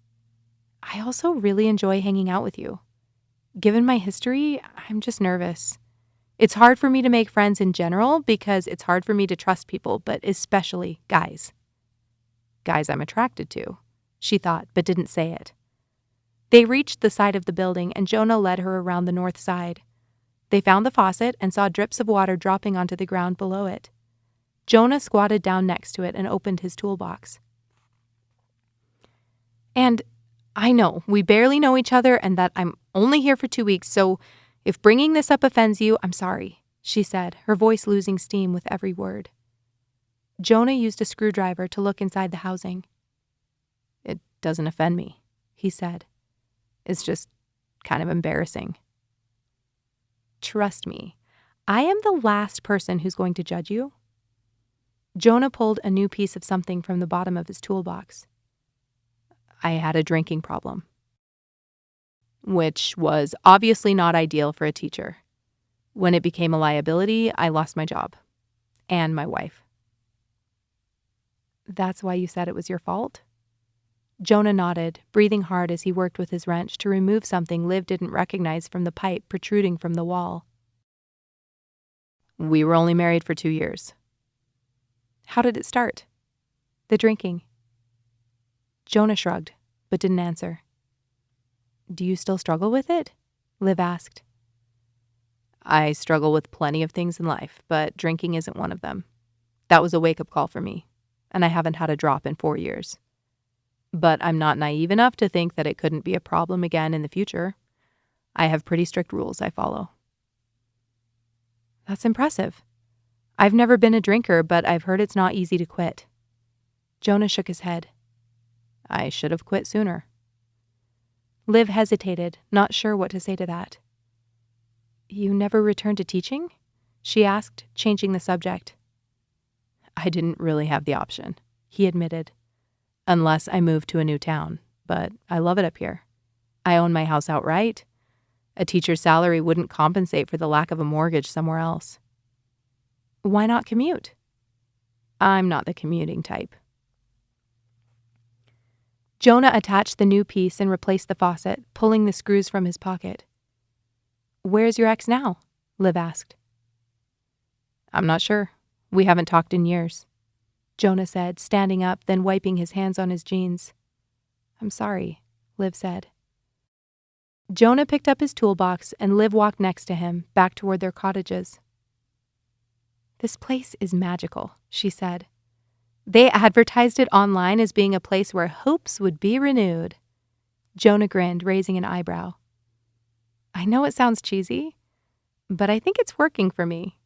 "I also really enjoy hanging out with you. Given my history, I'm just nervous. It's hard for me to make friends in general because it's hard for me to trust people, but especially guys." "Guys I'm attracted to," she thought, but didn't say it. They reached the side of the building, and Jonah led her around the north side. They found the faucet and saw drips of water dropping onto the ground below it. Jonah squatted down next to it and opened his toolbox. "And I know we barely know each other and that I'm only here for 2 weeks, so if bringing this up offends you, I'm sorry," she said, her voice losing steam with every word. Jonah used a screwdriver to look inside the housing. "It doesn't offend me," he said. "It's just kind of embarrassing." "Trust me, I am the last person who's going to judge you." Jonah pulled a new piece of something from the bottom of his toolbox. "I had a drinking problem." Which was obviously not ideal for a teacher. When it became a liability, I lost my job. And my wife. "That's why you said it was your fault?" Jonah nodded, breathing hard as he worked with his wrench to remove something Liv didn't recognize from the pipe protruding from the wall. "We were only married for 2 years. "How did it start?" "The drinking." Jonah shrugged, but didn't answer. "Do you still struggle with it?" Liv asked. "I struggle with plenty of things in life, but drinking isn't one of them. That was a wake-up call for me, and I haven't had a drop in 4 years. But I'm not naive enough to think that it couldn't be a problem again in the future. I have pretty strict rules I follow." "That's impressive." I've never been a drinker, but I've heard it's not easy to quit. Jonah shook his head. I should have quit sooner. Liv hesitated, not sure what to say to that. You never returned to teaching? She asked, changing the subject. I didn't really have the option, he admitted. Unless I moved to a new town, but I love it up here. I own my house outright. A teacher's salary wouldn't compensate for the lack of a mortgage somewhere else. Why not commute? I'm not the commuting type. Jonah attached the new piece and replaced the faucet, pulling the screws from his pocket. Where's your ex now? Liv asked. I'm not sure. We haven't talked in years, Jonah said, standing up, then wiping his hands on his jeans. I'm sorry, Liv said. Jonah picked up his toolbox and Liv walked next to him, back toward their cottages. This place is magical, she said. They advertised it online as being a place where hopes would be renewed. Jonah grinned, raising an eyebrow. I know it sounds cheesy, but I think it's working for me.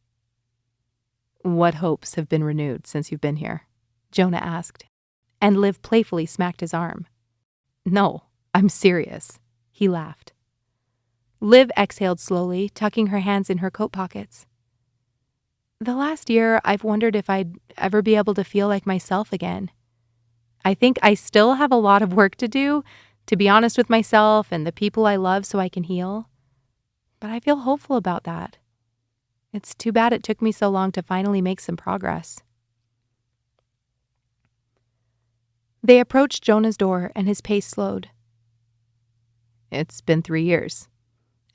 What hopes have been renewed since you've been here? Jonah asked, and Liv playfully smacked his arm. No, I'm serious, he laughed. Liv exhaled slowly, tucking her hands in her coat pockets. The last year, I've wondered if I'd ever be able to feel like myself again. I think I still have a lot of work to do, to be honest with myself and the people I love so I can heal. But I feel hopeful about that. It's too bad it took me so long to finally make some progress. They approached Jonah's door and his pace slowed. It's been 3 years,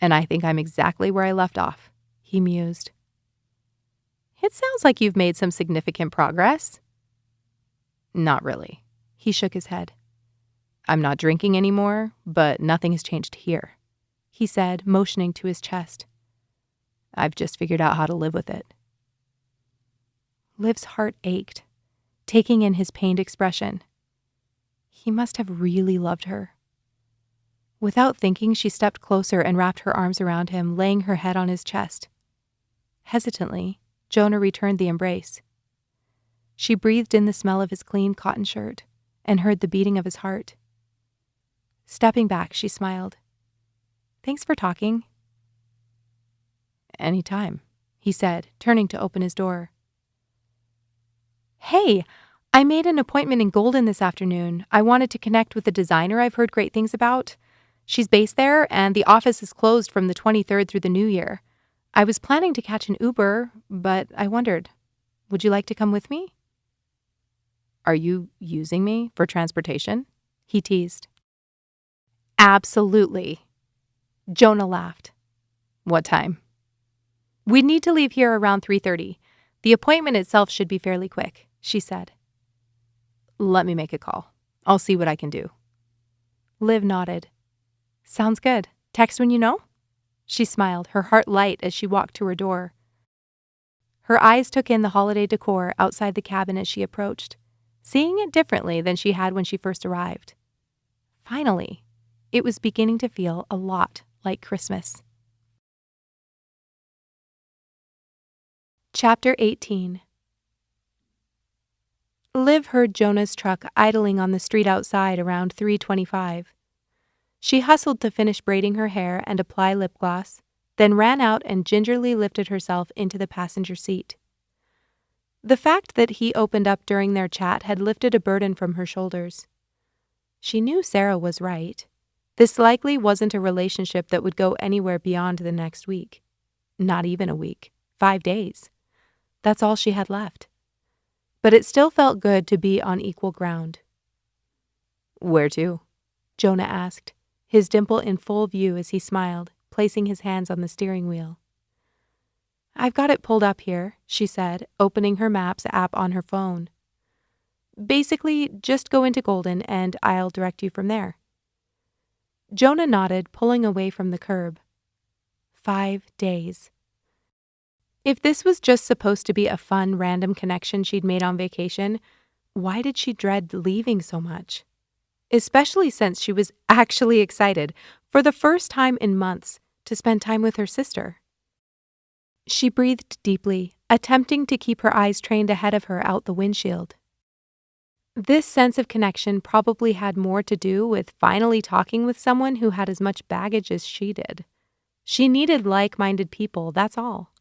and I think I'm exactly where I left off, he mused. It sounds like you've made some significant progress. Not really. He shook his head. I'm not drinking anymore, but nothing has changed here, he said, motioning to his chest. I've just figured out how to live with it. Liv's heart ached, taking in his pained expression. He must have really loved her. Without thinking, she stepped closer and wrapped her arms around him, laying her head on his chest. Hesitantly, Jonah returned the embrace. She breathed in the smell of his clean cotton shirt and heard the beating of his heart. Stepping back, she smiled. Thanks for talking. Anytime, he said, turning to open his door. Hey, I made an appointment in Golden this afternoon. I wanted to connect with the designer I've heard great things about. She's based there, and the office is closed from the 23rd through the New Year. I was planning to catch an Uber, but I wondered, would you like to come with me? Are you using me for transportation? He teased. Absolutely. Jonah laughed. What time? We'd need to leave here around 3:30. The appointment itself should be fairly quick, she said. Let me make a call. I'll see what I can do. Liv nodded. Sounds good. Text when you know? She smiled, her heart light as she walked to her door. Her eyes took in the holiday decor outside the cabin as she approached, seeing it differently than she had when she first arrived. Finally, it was beginning to feel a lot like Christmas. Chapter 18. Liv heard Jonah's truck idling on the street outside around 3:25. She hustled to finish braiding her hair and apply lip gloss, then ran out and gingerly lifted herself into the passenger seat. The fact that he opened up during their chat had lifted a burden from her shoulders. She knew Sarah was right. This likely wasn't a relationship that would go anywhere beyond the next week. Not even a week. 5 days. That's all she had left. But it still felt good to be on equal ground. Where to? Jonah asked, his dimple in full view as he smiled, placing his hands on the steering wheel. I've got it pulled up here, she said, opening her Maps app on her phone. Basically, just go into Golden and I'll direct you from there. Jonah nodded, pulling away from the curb. 5 days. If this was just supposed to be a fun, random connection she'd made on vacation, why did she dread leaving so much? Especially since she was actually excited, for the first time in months, to spend time with her sister. She breathed deeply, attempting to keep her eyes trained ahead of her out the windshield. This sense of connection probably had more to do with finally talking with someone who had as much baggage as she did. She needed like-minded people, that's all.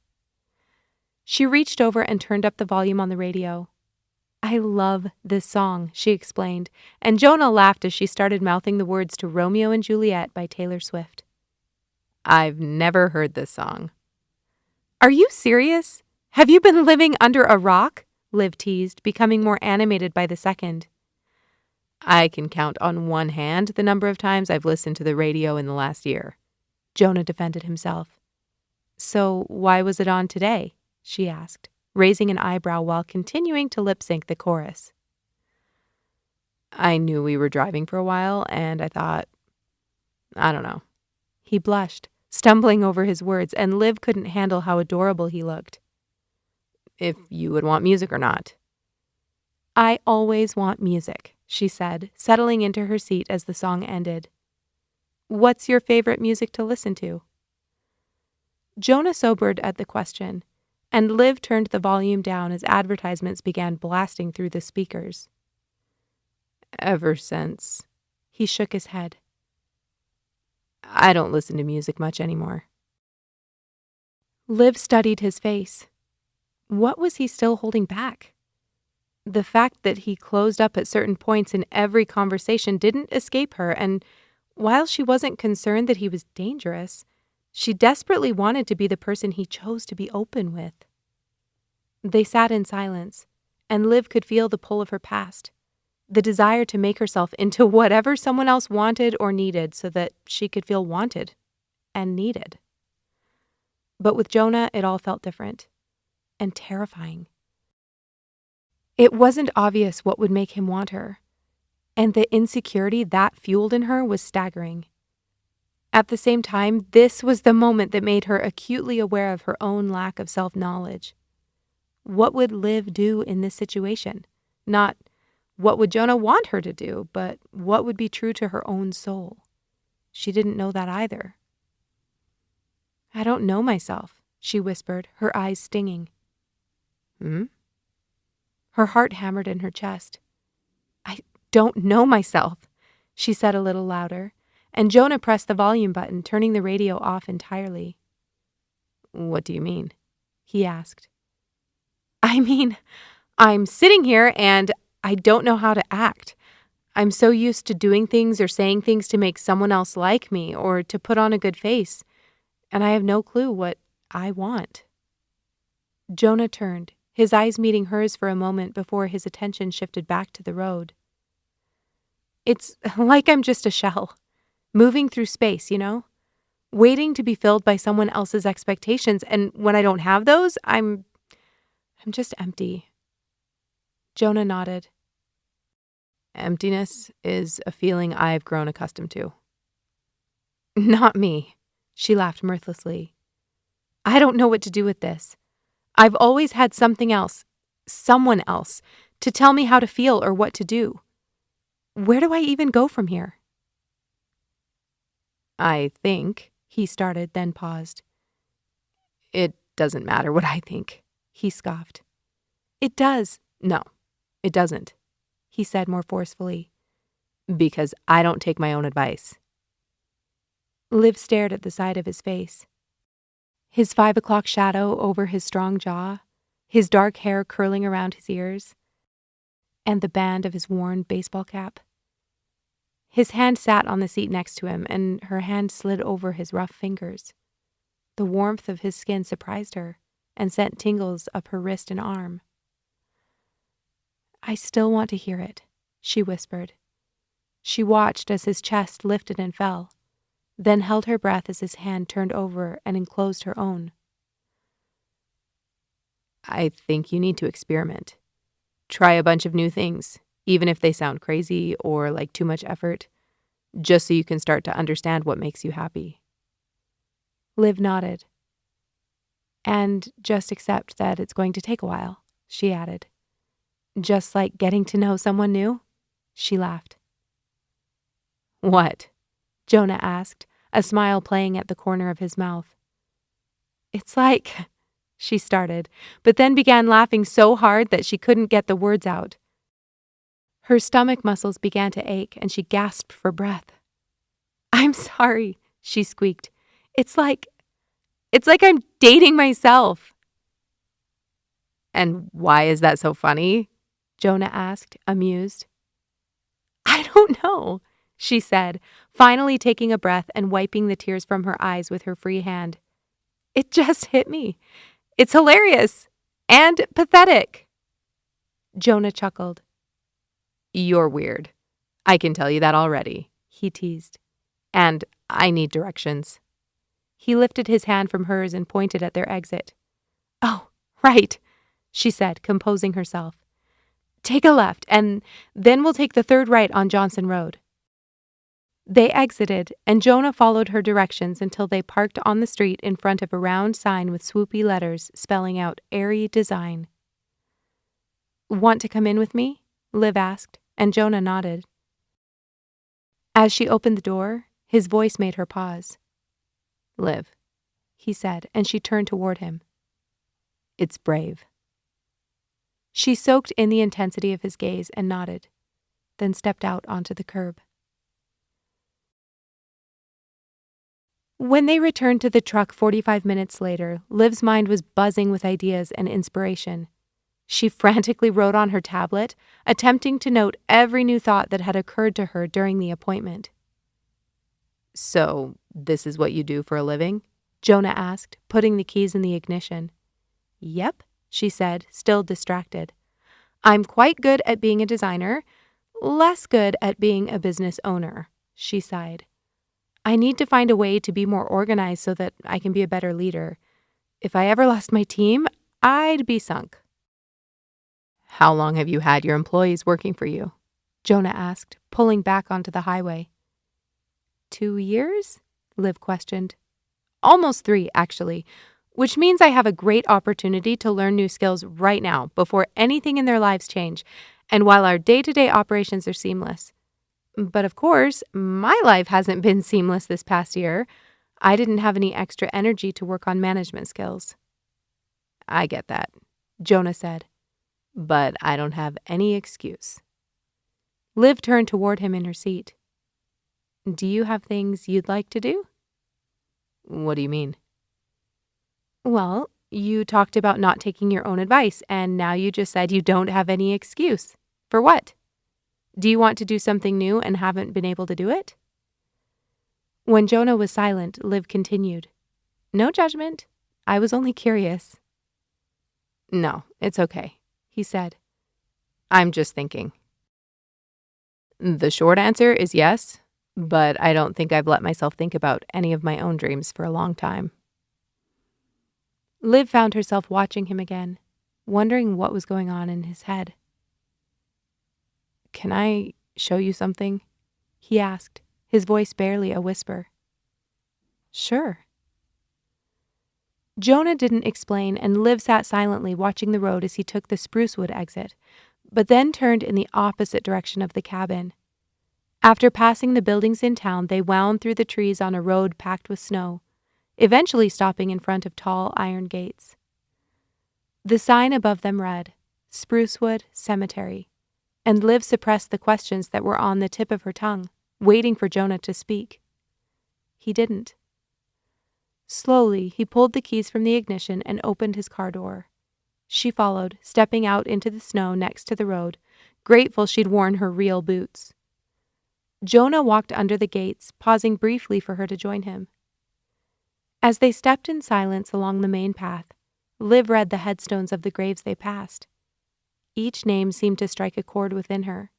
She reached over and turned up the volume on the radio. "I love this song," she explained, and Jonah laughed as she started mouthing the words to Romeo and Juliet by Taylor Swift. "I've never heard this song." "Are you serious? Have you been living under a rock?" Liv teased, becoming more animated by the second. "I can count on one hand the number of times I've listened to the radio in the last year," Jonah defended himself. "So why was it on today?" she asked, raising an eyebrow while continuing to lip-sync the chorus. "I knew we were driving for a while, and I thought, I don't know." He blushed, stumbling over his words, and Liv couldn't handle how adorable he looked. "If you would want music or not." "I always want music," she said, settling into her seat as the song ended. "What's your favorite music to listen to?" Jonah sobered at the question, and Liv turned the volume down as advertisements began blasting through the speakers. "Ever since," he shook his head. "I don't listen to music much anymore." Liv studied his face. What was he still holding back? The fact that he closed up at certain points in every conversation didn't escape her, and while she wasn't concerned that he was dangerous, she desperately wanted to be the person he chose to be open with. They sat in silence, and Liv could feel the pull of her past, the desire to make herself into whatever someone else wanted or needed so that she could feel wanted and needed. But with Jonah, it all felt different and terrifying. It wasn't obvious what would make him want her, and the insecurity that fueled in her was staggering. At the same time, this was the moment that made her acutely aware of her own lack of self-knowledge. What would Liv do in this situation? Not what would Jonah want her to do, but what would be true to her own soul? She didn't know that either. "I don't know myself," she whispered, her eyes stinging. "Hmm?" Her heart hammered in her chest. "I don't know myself," she said a little louder, and Jonah pressed the volume button, turning the radio off entirely. "What do you mean?" he asked. "I mean, I'm sitting here and I don't know how to act. I'm so used to doing things or saying things to make someone else like me or to put on a good face, and I have no clue what I want." Jonah turned, his eyes meeting hers for a moment before his attention shifted back to the road. "It's like I'm just a shell, moving through space, you know? Waiting to be filled by someone else's expectations, and when I don't have those, I'm just empty." Jonah nodded. "Emptiness is a feeling I've grown accustomed to." "Not me," she laughed mirthlessly. "I don't know what to do with this. I've always had something else, someone else, to tell me how to feel or what to do. Where do I even go from here?" "I think," he started, then paused. "It doesn't matter what I think," he scoffed. "It does." "No, it doesn't," he said more forcefully. "Because I don't take my own advice." Liv stared at the side of his face. His 5 o'clock shadow over his strong jaw, his dark hair curling around his ears, and the band of his worn baseball cap. His hand sat on the seat next to him, and her hand slid over his rough fingers. The warmth of his skin surprised her and sent tingles up her wrist and arm. "I still want to hear it," she whispered. She watched as his chest lifted and fell, then held her breath as his hand turned over and enclosed her own. "I think you need to experiment. Try a bunch of new things, even if they sound crazy or like too much effort, just so you can start to understand what makes you happy." Liv nodded. "And just accept that it's going to take a while," she added. "Just like getting to know someone new?" She laughed. "What?" Jonah asked, a smile playing at the corner of his mouth. "It's like she started, but then began laughing so hard that she couldn't get the words out. Her stomach muscles began to ache, and she gasped for breath. "I'm sorry," she squeaked. It's like I'm dating myself." "And why is that so funny?" Jonah asked, amused. "I don't know," she said, finally taking a breath and wiping the tears from her eyes with her free hand. "It just hit me. It's hilarious and pathetic." Jonah chuckled. "You're weird. I can tell you that already," he teased. "And I need directions." He lifted his hand from hers and pointed at their exit. "Oh, right," she said, composing herself. "Take a left, and then we'll take the third right on Johnson Road." They exited, and Jonah followed her directions until they parked on the street in front of a round sign with swoopy letters spelling out Airy Design. "Want to come in with me?" Liv asked, and Jonah nodded. As she opened the door, his voice made her pause. "Liv," he said, and she turned toward him. "It's brave." She soaked in the intensity of his gaze and nodded, then stepped out onto the curb. When they returned to the truck 45 minutes later, Liv's mind was buzzing with ideas and inspiration. She frantically wrote on her tablet, attempting to note every new thought that had occurred to her during the appointment. "So, this is what you do for a living?" Jonah asked, putting the keys in the ignition. "Yep," she said, still distracted. "I'm quite good at being a designer, less good at being a business owner," she sighed. "I need to find a way to be more organized so that I can be a better leader. If I ever lost my team, I'd be sunk." "How long have you had your employees working for you?" Jonah asked, pulling back onto the highway. 2 years? Liv questioned. Almost 3, actually, which means I have a great opportunity to learn new skills right now before anything in their lives change, and while our day-to-day operations are seamless. But of course, my life hasn't been seamless this past year. I didn't have any extra energy to work on management skills. "I get that," Jonah said, "but I don't have any excuse." Liv turned toward him in her seat. "Do you have things you'd like to do?" "What do you mean?" "Well, you talked about not taking your own advice, and now you just said you don't have any excuse. For what? Do you want to do something new and haven't been able to do it?" When Jonah was silent, Liv continued. "No judgment. I was only curious." "No, it's okay," he said. "I'm just thinking." The short answer is yes, but I don't think I've let myself think about any of my own dreams for a long time. Liv found herself watching him again, wondering what was going on in his head. "Can I show you something?" he asked, his voice barely a whisper. "Sure." Jonah didn't explain, and Liv sat silently watching the road as he took the Sprucewood exit, but then turned in the opposite direction of the cabin. After passing the buildings in town, they wound through the trees on a road packed with snow, eventually stopping in front of tall iron gates. The sign above them read, Sprucewood Cemetery, and Liv suppressed the questions that were on the tip of her tongue, waiting for Jonah to speak. He didn't. Slowly, he pulled the keys from the ignition and opened his car door. She followed, stepping out into the snow next to the road, grateful she'd worn her real boots. Jonah walked under the gates, pausing briefly for her to join him. As they stepped in silence along the main path, Liv read the headstones of the graves they passed. Each name seemed to strike a chord within her.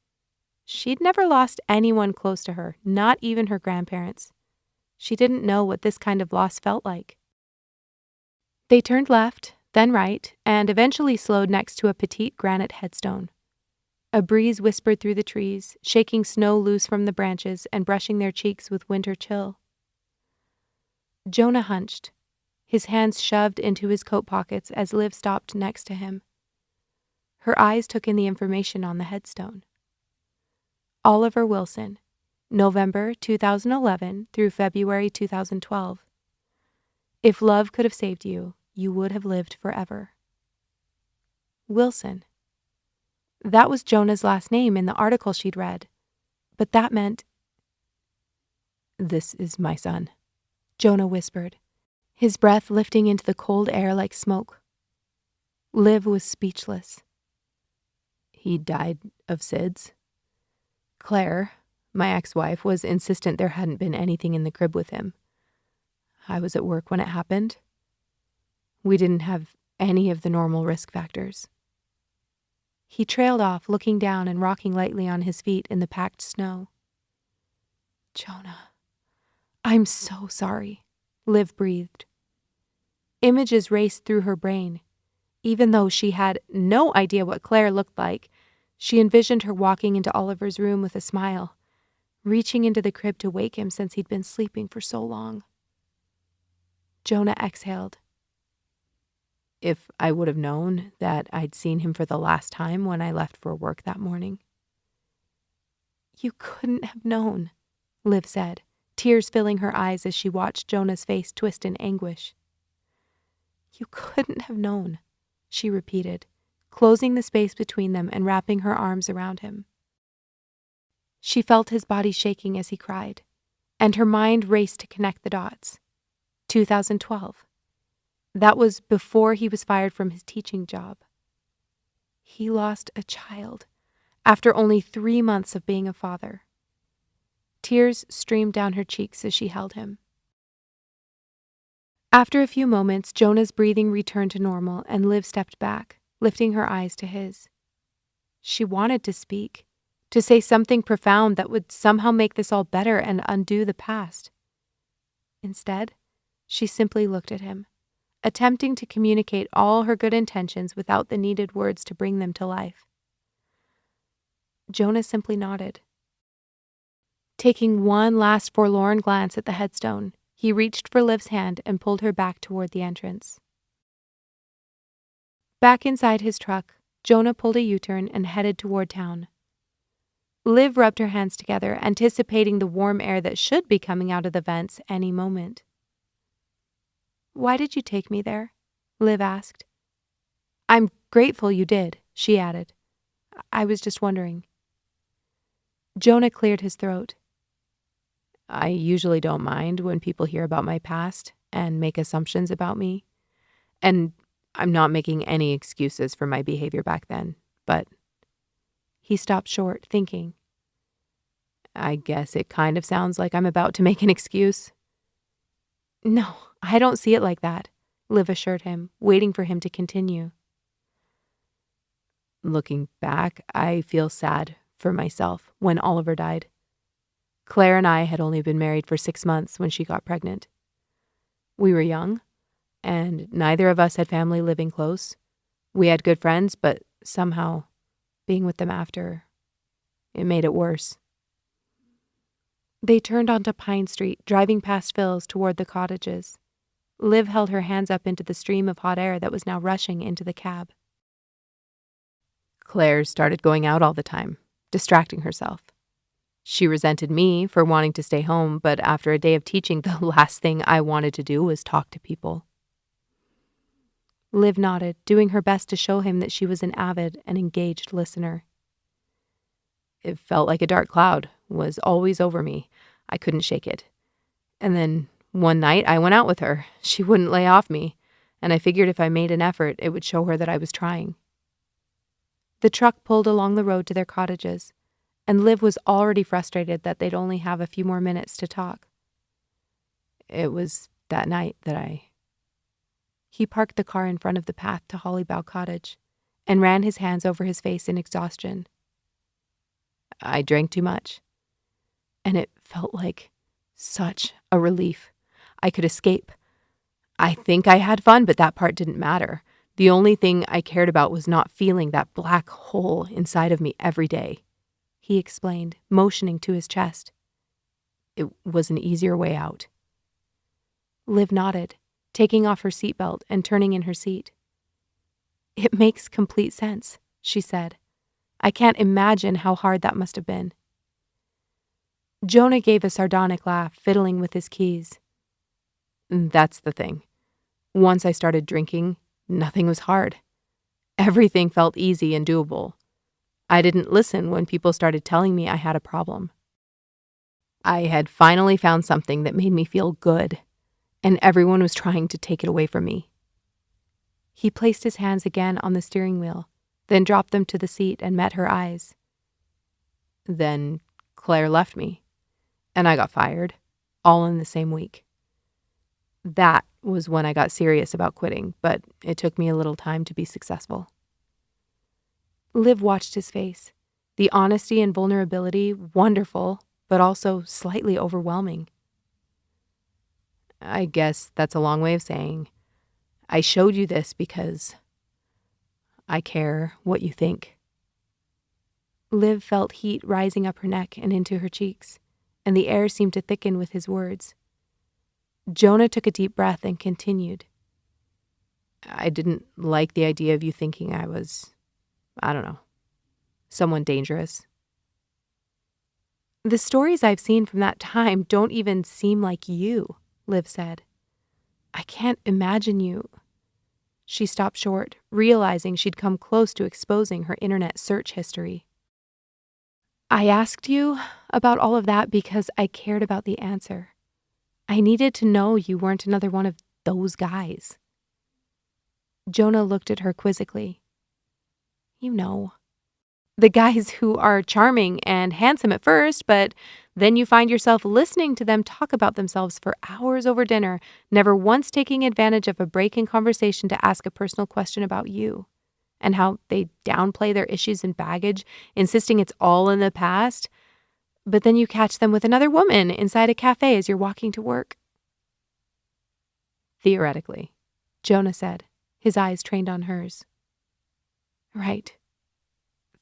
She'd never lost anyone close to her, not even her grandparents. She didn't know what this kind of loss felt like. They turned left, then right, and eventually slowed next to a petite granite headstone. A breeze whispered through the trees, shaking snow loose from the branches and brushing their cheeks with winter chill. Jonah hunched, his hands shoved into his coat pockets as Liv stopped next to him. Her eyes took in the information on the headstone. Oliver Wilson, November 2011 through February 2012. If love could have saved you, you would have lived forever. Wilson. That was Jonah's last name in the article she'd read, but that meant... "This is my son," Jonah whispered, his breath lifting into the cold air like smoke. Liv was speechless. "He died of SIDS. Claire, my ex-wife, was insistent there hadn't been anything in the crib with him. I was at work when it happened. We didn't have any of the normal risk factors." He trailed off, looking down and rocking lightly on his feet in the packed snow. "Jonah, I'm so sorry," Liv breathed. Images raced through her brain. Even though she had no idea what Claire looked like, she envisioned her walking into Oliver's room with a smile, reaching into the crib to wake him since he'd been sleeping for so long. Jonah exhaled. "If I would have known that I'd seen him for the last time when I left for work that morning." "You couldn't have known," Liv said, tears filling her eyes as she watched Jonah's face twist in anguish. "You couldn't have known," she repeated, closing the space between them and wrapping her arms around him. She felt his body shaking as he cried, and her mind raced to connect the dots. 2012. That was before he was fired from his teaching job. He lost a child after only 3 months of being a father. Tears streamed down her cheeks as she held him. After a few moments, Jonah's breathing returned to normal and Liv stepped back, lifting her eyes to his. She wanted to speak, to say something profound that would somehow make this all better and undo the past. Instead, she simply looked at him, attempting to communicate all her good intentions without the needed words to bring them to life. Jonah simply nodded. Taking one last forlorn glance at the headstone, he reached for Liv's hand and pulled her back toward the entrance. Back inside his truck, Jonah pulled a U-turn and headed toward town. Liv rubbed her hands together, anticipating the warm air that should be coming out of the vents any moment. "Why did you take me there?" Liv asked. "I'm grateful you did," she added. "I was just wondering." Jonah cleared his throat. "I usually don't mind when people hear about my past and make assumptions about me. And I'm not making any excuses for my behavior back then, but..." He stopped short, thinking. "I guess it kind of sounds like I'm about to make an excuse." "No, I don't see it like that," Liv assured him, waiting for him to continue. "Looking back, I feel sad for myself when Oliver died. Claire and I had only been married for 6 months when she got pregnant. We were young, and neither of us had family living close. We had good friends, but somehow, being with them after, it made it worse." They turned onto Pine Street, driving past Phil's toward the cottages. Liv held her hands up into the stream of hot air that was now rushing into the cab. "Claire started going out all the time, distracting herself. She resented me for wanting to stay home, but after a day of teaching, the last thing I wanted to do was talk to people." Liv nodded, doing her best to show him that she was an avid and engaged listener. "It felt like a dark cloud was always over me. I couldn't shake it. And then one night I went out with her. She wouldn't lay off me, and I figured if I made an effort, it would show her that I was trying." The truck pulled along the road to their cottages, and Liv was already frustrated that they'd only have a few more minutes to talk. "It was that night that He parked the car in front of the path to Holly Bough Cottage and ran his hands over his face in exhaustion. I drank too much. And it felt like such a relief. I could escape. I think I had fun, but that part didn't matter. The only thing I cared about was not feeling that black hole inside of me every day," he explained, motioning to his chest. "It was an easier way out." Liv nodded, taking off her seatbelt and turning in her seat. "It makes complete sense," she said. "I can't imagine how hard that must have been." Jonah gave a sardonic laugh, fiddling with his keys. "That's the thing. Once I started drinking, nothing was hard. Everything felt easy and doable. I didn't listen when people started telling me I had a problem. I had finally found something that made me feel good, and everyone was trying to take it away from me. He placed his hands again on the steering wheel, then dropped them to the seat and met her eyes. Then Claire left me, and I got fired, all in the same week. That was when I got serious about quitting, but it took me a little time to be successful. Liv watched his face. The honesty and vulnerability, wonderful, but also slightly overwhelming. I guess that's a long way of saying, I showed you this because I care what you think. Liv felt heat rising up her neck and into her cheeks, and the air seemed to thicken with his words. Jonah took a deep breath and continued. I didn't like the idea of you thinking I was, someone dangerous. The stories I've seen from that time don't even seem like you, Liv said. I can't imagine you. She stopped short, realizing she'd come close to exposing her internet search history. I asked you about all of that because I cared about the answer. I needed to know you weren't another one of those guys. Jonah looked at her quizzically. You know, the guys who are charming and handsome at first, but then you find yourself listening to them talk about themselves for hours over dinner, never once taking advantage of a break in conversation to ask a personal question about you, and how they downplay their issues and baggage, insisting it's all in the past. But then you catch them with another woman inside a cafe as you're walking to work. Theoretically, Jonah said, his eyes trained on hers. Right.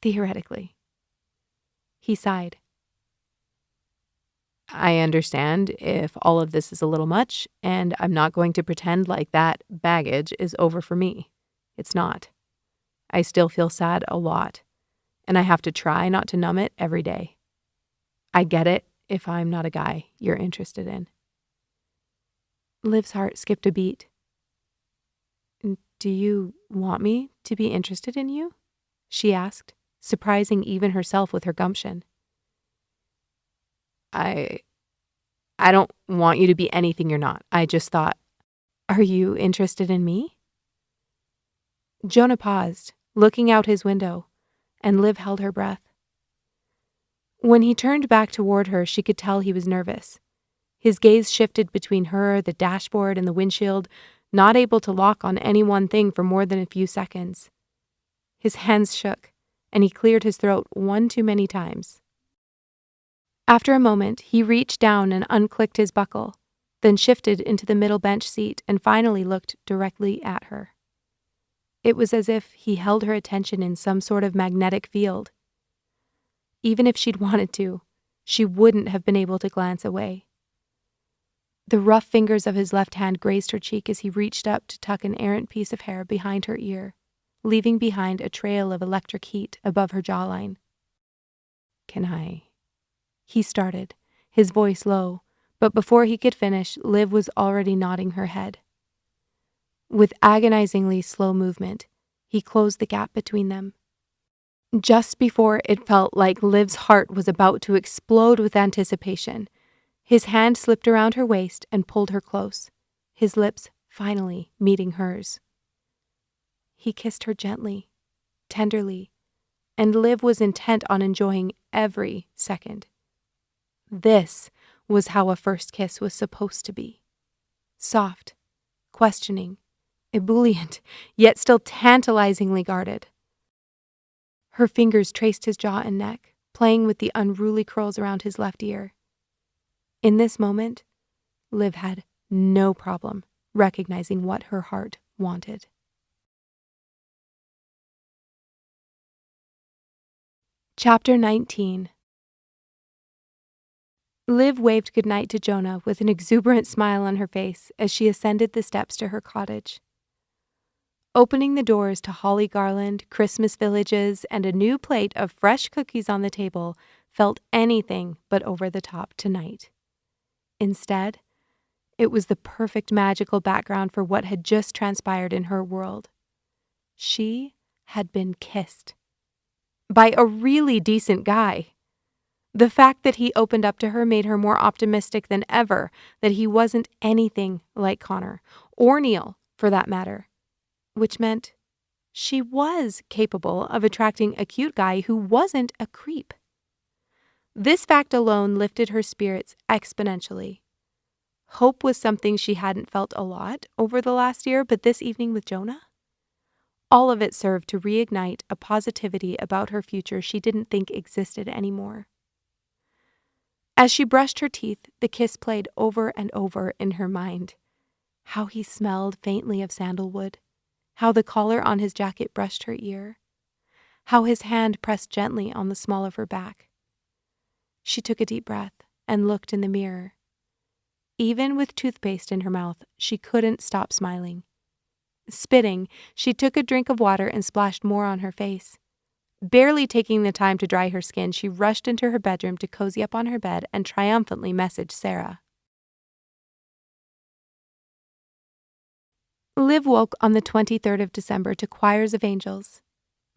Theoretically. He sighed. I understand if all of this is a little much, and I'm not going to pretend like that baggage is over for me. It's not. I still feel sad a lot, and I have to try not to numb it every day. I get it if I'm not a guy you're interested in. Liv's heart skipped a beat. Do you want me to be interested in you? She asked, surprising even herself with her gumption. I don't want you to be anything you're not. I just thought, are you interested in me? Jonah paused, looking out his window, and Liv held her breath. When he turned back toward her, she could tell he was nervous. His gaze shifted between her, the dashboard, and the windshield, not able to lock on any one thing for more than a few seconds. His hands shook, and he cleared his throat one too many times. After a moment, he reached down and unclicked his buckle, then shifted into the middle bench seat and finally looked directly at her. It was as if he held her attention in some sort of magnetic field. Even if she'd wanted to, she wouldn't have been able to glance away. The rough fingers of his left hand grazed her cheek as he reached up to tuck an errant piece of hair behind her ear, leaving behind a trail of electric heat above her jawline. Can I? He started, his voice low, but before he could finish, Liv was already nodding her head. With agonizingly slow movement, he closed the gap between them. Just before it felt like Liv's heart was about to explode with anticipation, his hand slipped around her waist and pulled her close, his lips finally meeting hers. He kissed her gently, tenderly, and Liv was intent on enjoying every second. This was how a first kiss was supposed to be. Soft, questioning, ebullient, yet still tantalizingly guarded. Her fingers traced his jaw and neck, playing with the unruly curls around his left ear. In this moment, Liv had no problem recognizing what her heart wanted. Chapter 19. Liv waved goodnight to Jonah with an exuberant smile on her face as she ascended the steps to her cottage. Opening the doors to holly garland, Christmas villages, and a new plate of fresh cookies on the table felt anything but over the top tonight. Instead, It was the perfect magical background for what had just transpired in her world. She had been kissed. By a really decent guy. The fact that he opened up to her made her more optimistic than ever that he wasn't anything like Connor, or Neil, for that matter. Which meant she was capable of attracting a cute guy who wasn't a creep. This fact alone lifted her spirits exponentially. Hope was something she hadn't felt a lot over the last year, but this evening with Jonah? All of it served to reignite a positivity about her future she didn't think existed anymore. As she brushed her teeth, the kiss played over and over in her mind. How he smelled faintly of sandalwood. How the collar on his jacket brushed her ear. How his hand pressed gently on the small of her back. She took a deep breath and looked in the mirror. Even with toothpaste in her mouth, she couldn't stop smiling. Spitting, she took a drink of water and splashed more on her face. Barely taking the time to dry her skin, she rushed into her bedroom to cozy up on her bed and triumphantly message Sarah. Liv woke on the 23rd of December to choirs of angels.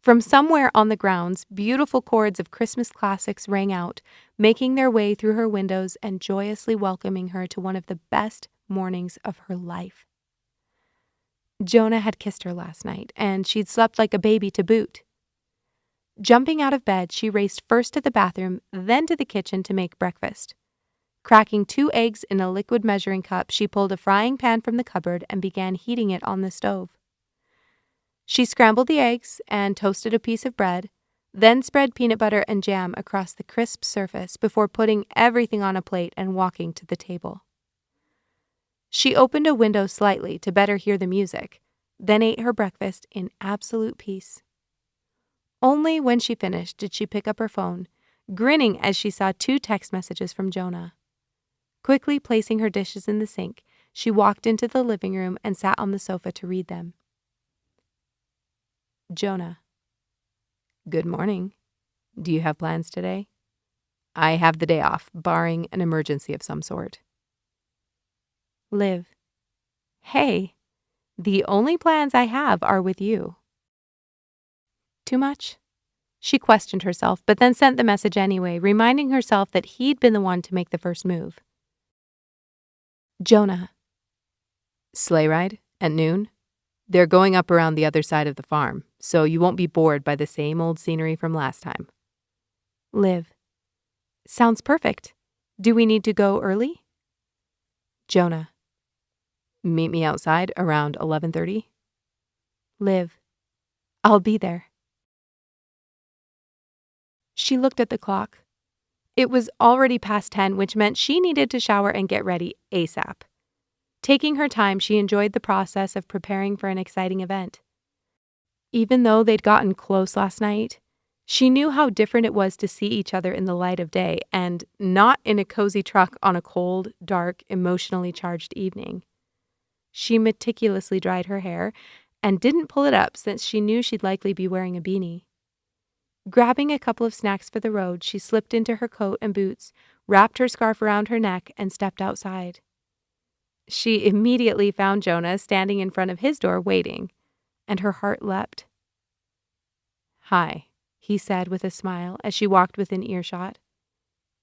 From somewhere on the grounds, beautiful chords of Christmas classics rang out, making their way through her windows and joyously welcoming her to one of the best mornings of her life. Jonah had kissed her last night, and she'd slept like a baby to boot. Jumping out of bed, she raced first to the bathroom, then to the kitchen to make breakfast. Cracking 2 eggs in a liquid measuring cup, she pulled a frying pan from the cupboard and began heating it on the stove. She scrambled the eggs and toasted a piece of bread, then spread peanut butter and jam across the crisp surface before putting everything on a plate and walking to the table. She opened a window slightly to better hear the music, then ate her breakfast in absolute peace. Only when she finished did she pick up her phone, grinning as she saw 2 text messages from Jonah. Quickly placing her dishes in the sink, she walked into the living room and sat on the sofa to read them. Jonah. Good morning. Do you have plans today? I have the day off, barring an emergency of some sort. Liv. Hey, the only plans I have are with you. Too much? She questioned herself, but then sent the message anyway, reminding herself that he'd been the one to make the first move. Jonah. Sleigh ride at noon? They're going up around the other side of the farm, so you won't be bored by the same old scenery from last time. Liv. Sounds perfect. Do we need to go early? Jonah. Meet me outside around 11:30. Liv. I'll be there. She looked at the clock. It was already past 10, which meant she needed to shower and get ready ASAP. Taking her time, she enjoyed the process of preparing for an exciting event. Even though they'd gotten close last night, she knew how different it was to see each other in the light of day and not in a cozy truck on a cold, dark, emotionally charged evening. She meticulously dried her hair and didn't pull it up since she knew she'd likely be wearing a beanie. Grabbing a couple of snacks for the road, she slipped into her coat and boots, wrapped her scarf around her neck, and stepped outside. She immediately found Jonah standing in front of his door waiting, and her heart leapt. Hi, he said with a smile as she walked within earshot.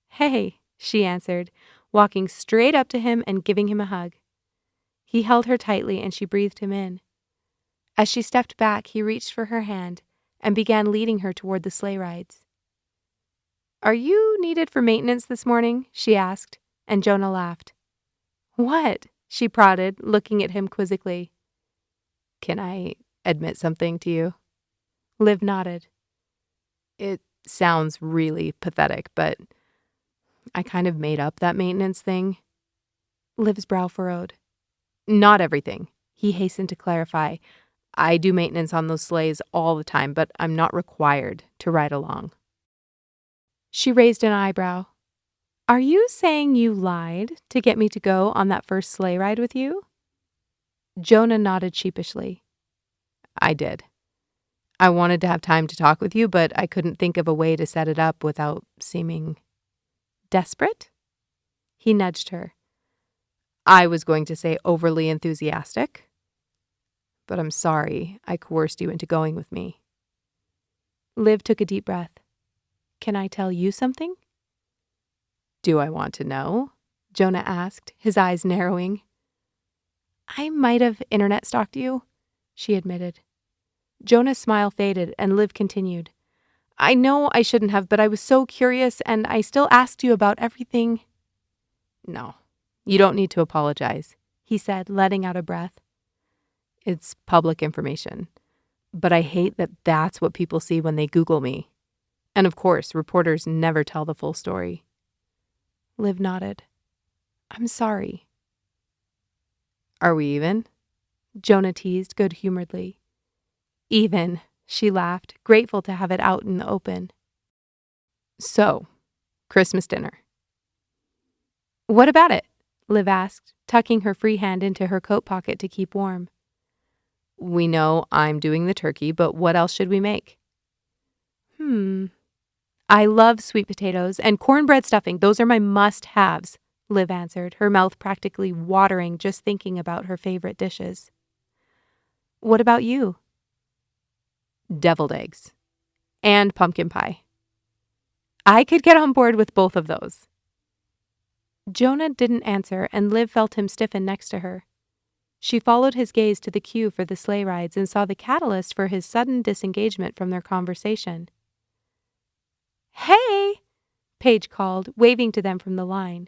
Hey, she answered, walking straight up to him and giving him a hug. He held her tightly and she breathed him in. As she stepped back, he reached for her hand and began leading her toward the sleigh rides. Are you needed for maintenance this morning? She asked, and Jonah laughed. What? She prodded, looking at him quizzically. Can I admit something to you? Liv nodded. It sounds really pathetic, but I kind of made up that maintenance thing. Liv's brow furrowed. Not everything, he hastened to clarify. I do maintenance on those sleighs all the time, but I'm not required to ride along. She raised an eyebrow. Are you saying you lied to get me to go on that first sleigh ride with you? Jonah nodded sheepishly. I did. I wanted to have time to talk with you, but I couldn't think of a way to set it up without seeming desperate. He nudged her. I was going to say overly enthusiastic, but I'm sorry I coerced you into going with me. Liv took a deep breath. Can I tell you something? Do I want to know? Jonah asked, his eyes narrowing. I might have internet stalked you, she admitted. Jonah's smile faded and Liv continued. I know I shouldn't have, but I was so curious and I still asked you about everything. No, you don't need to apologize, he said, letting out a breath. It's public information, but I hate that that's what people see when they Google me. And of course, reporters never tell the full story. Liv nodded. I'm sorry. Are we even? Jonah teased good-humoredly. Even, she laughed, grateful to have it out in the open. So, Christmas dinner. What about it? Liv asked, tucking her free hand into her coat pocket to keep warm. We know I'm doing the turkey, but what else should we make? I love sweet potatoes and cornbread stuffing. Those are my must-haves, Liv answered, her mouth practically watering just thinking about her favorite dishes. What about you? Deviled eggs. And pumpkin pie. I could get on board with both of those. Jonah didn't answer, and Liv felt him stiffen next to her. She followed his gaze to the queue for the sleigh rides and saw the catalyst for his sudden disengagement from their conversation. Hey! Paige called, waving to them from the line.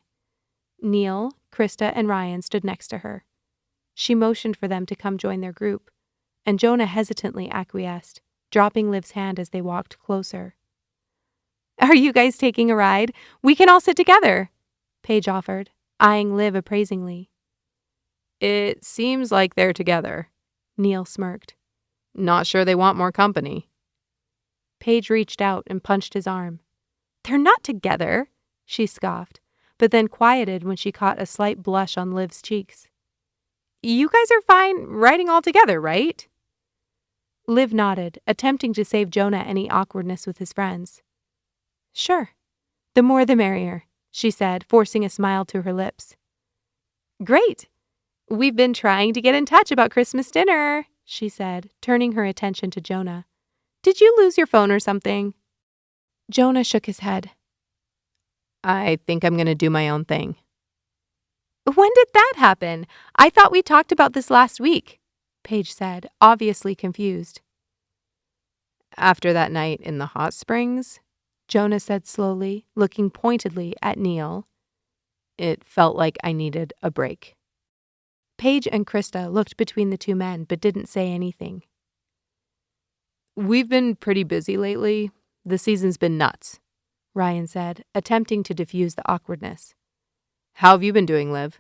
Neil, Krista, and Ryan stood next to her. She motioned for them to come join their group, and Jonah hesitantly acquiesced, dropping Liv's hand as they walked closer. Are you guys taking a ride? We can all sit together, Paige offered, eyeing Liv appraisingly. It seems like they're together, Neil smirked. Not sure they want more company. Paige reached out and punched his arm. They're not together, she scoffed, but then quieted when she caught a slight blush on Liv's cheeks. You guys are fine riding all together, right? Liv nodded, attempting to save Jonah any awkwardness with his friends. Sure. The more the merrier, she said, forcing a smile to her lips. Great. We've been trying to get in touch about Christmas dinner, she said, turning her attention to Jonah. Did you lose your phone or something? Jonah shook his head. I think I'm going to do my own thing. When did that happen? I thought we talked about this last week, Paige said, obviously confused. After that night in the hot springs, Jonah said slowly, looking pointedly at Neil. It felt like I needed a break. Paige and Krista looked between the two men but didn't say anything. We've been pretty busy lately. The season's been nuts, Ryan said, attempting to diffuse the awkwardness. How have you been doing, Liv?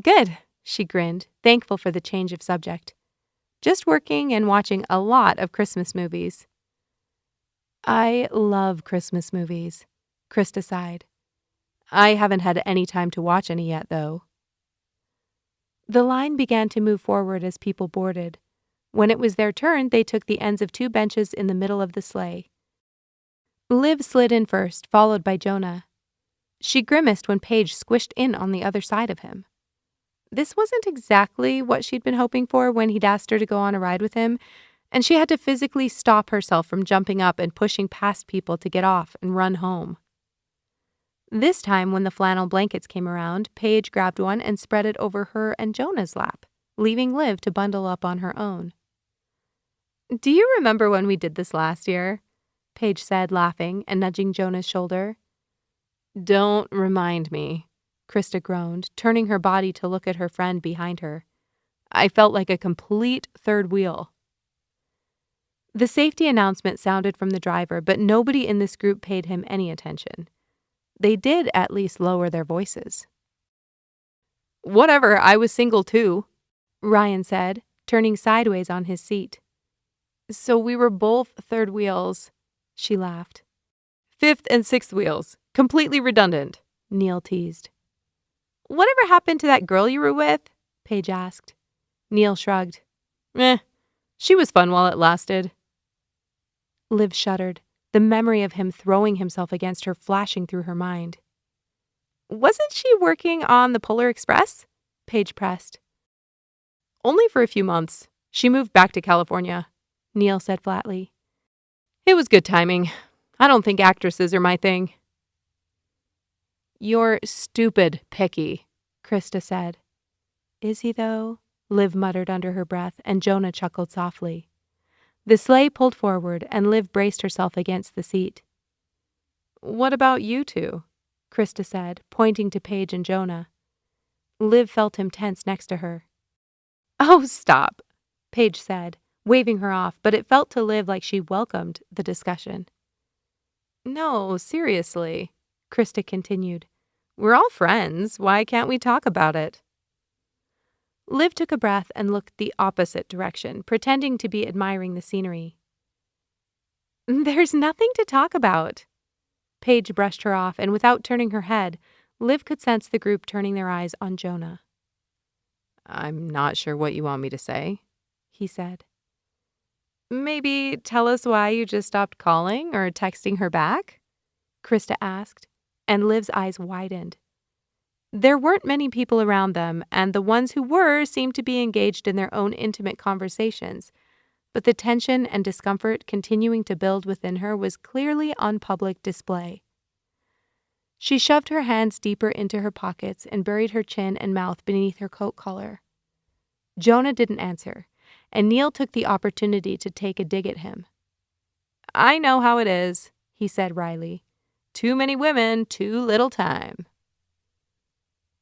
Good, she grinned, thankful for the change of subject. Just working and watching a lot of Christmas movies. I love Christmas movies, Krista sighed. I haven't had any time to watch any yet, though. The line began to move forward as people boarded. When it was their turn, they took the ends of two benches in the middle of the sleigh. Liv slid in first, followed by Jonah. She grimaced when Paige squished in on the other side of him. This wasn't exactly what she'd been hoping for when he'd asked her to go on a ride with him, and she had to physically stop herself from jumping up and pushing past people to get off and run home. This time, when the flannel blankets came around, Paige grabbed one and spread it over her and Jonah's lap, leaving Liv to bundle up on her own. Do you remember when we did this last year? Paige said, laughing and nudging Jonah's shoulder. Don't remind me, Krista groaned, turning her body to look at her friend behind her. I felt like a complete third wheel. The safety announcement sounded from the driver, but nobody in this group paid him any attention. They did at least lower their voices. Whatever, I was single too, Ryan said, turning sideways on his seat. So we were both third wheels, she laughed. Fifth and sixth wheels, completely redundant, Neil teased. Whatever happened to that girl you were with? Paige asked. Neil shrugged. She was fun while it lasted. Liv shuddered, the memory of him throwing himself against her flashing through her mind. Wasn't she working on the Polar Express? Paige pressed. Only for a few months. She moved back to California, Neil said flatly. It was good timing. I don't think actresses are my thing. You're stupid picky, Krista said. Is he, though? Liv muttered under her breath, and Jonah chuckled softly. The sleigh pulled forward, and Liv braced herself against the seat. What about you two? Krista said, pointing to Paige and Jonah. Liv felt him tense next to her. Oh, stop, Paige said, waving her off, but it felt to Liv like she welcomed the discussion. No, seriously, Krista continued. We're all friends. Why can't we talk about it? Liv took a breath and looked the opposite direction, pretending to be admiring the scenery. There's nothing to talk about. Paige brushed her off, and without turning her head, Liv could sense the group turning their eyes on Jonah. I'm not sure what you want me to say, he said. Maybe tell us why you just stopped calling or texting her back? Krista asked, and Liv's eyes widened. There weren't many people around them, and the ones who were seemed to be engaged in their own intimate conversations, but the tension and discomfort continuing to build within her was clearly on public display. She shoved her hands deeper into her pockets and buried her chin and mouth beneath her coat collar. Jonah didn't answer, and Neil took the opportunity to take a dig at him. I know how it is, he said wryly. Too many women, too little time.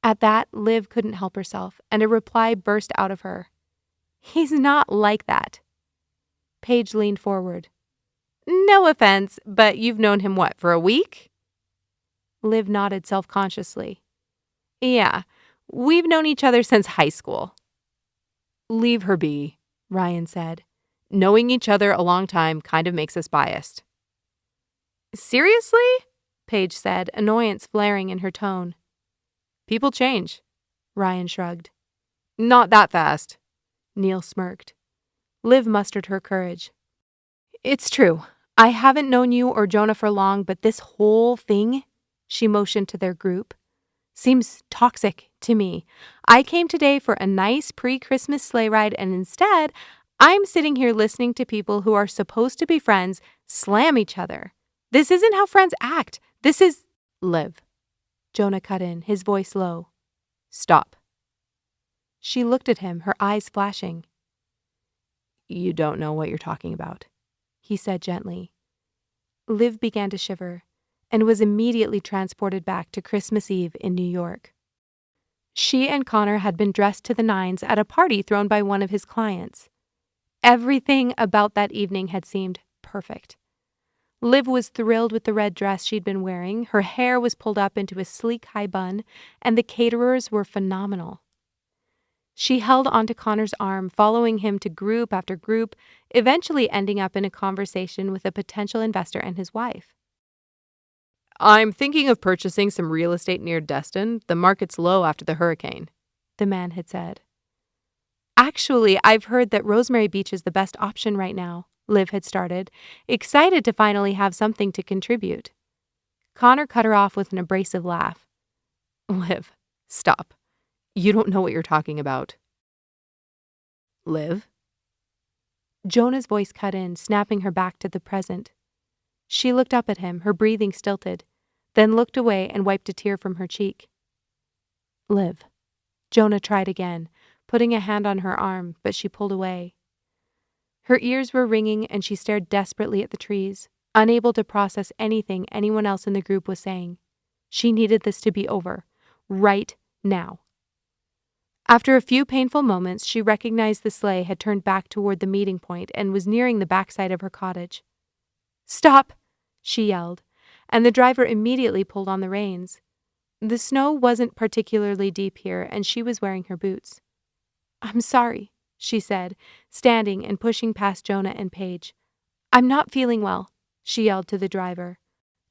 At that, Liv couldn't help herself, and a reply burst out of her. He's not like that. Paige leaned forward. No offense, but you've known him what, for a week? Liv nodded self-consciously. Yeah, we've known each other since high school. Leave her be, Ryan said. Knowing each other a long time kind of makes us biased. Seriously? Paige said, annoyance flaring in her tone. People change, Ryan shrugged. Not that fast, Neil smirked. Liv mustered her courage. It's true. I haven't known you or Jonah for long, but this whole thing, she motioned to their group, seems toxic to me. I came today for a nice pre-Christmas sleigh ride, and instead, I'm sitting here listening to people who are supposed to be friends slam each other. This isn't how friends act. This is... Liv. Jonah cut in, his voice low. Stop. She looked at him, her eyes flashing. You don't know what you're talking about, he said gently. Liv began to shiver and was immediately transported back to Christmas Eve in New York. She and Connor had been dressed to the nines at a party thrown by one of his clients. Everything about that evening had seemed perfect. Liv was thrilled with the red dress she'd been wearing, her hair was pulled up into a sleek high bun, and the caterers were phenomenal. She held onto Connor's arm, following him to group after group, eventually ending up in a conversation with a potential investor and his wife. I'm thinking of purchasing some real estate near Destin. The market's low after the hurricane, the man had said. Actually, I've heard that Rosemary Beach is the best option right now, Liv had started, excited to finally have something to contribute. Connor cut her off with an abrasive laugh. Liv, stop. You don't know what you're talking about. Liv? Jonah's voice cut in, snapping her back to the present. She looked up at him, her breathing stilted, then looked away and wiped a tear from her cheek. Liv. Jonah tried again, putting a hand on her arm, but she pulled away. Her ears were ringing and she stared desperately at the trees, unable to process anything anyone else in the group was saying. She needed this to be over, right now. After a few painful moments, she recognized the sleigh had turned back toward the meeting point and was nearing the backside of her cottage. Stop, she yelled, and the driver immediately pulled on the reins. The snow wasn't particularly deep here, and she was wearing her boots. I'm sorry, she said, standing and pushing past Jonah and Paige. I'm not feeling well, she yelled to the driver.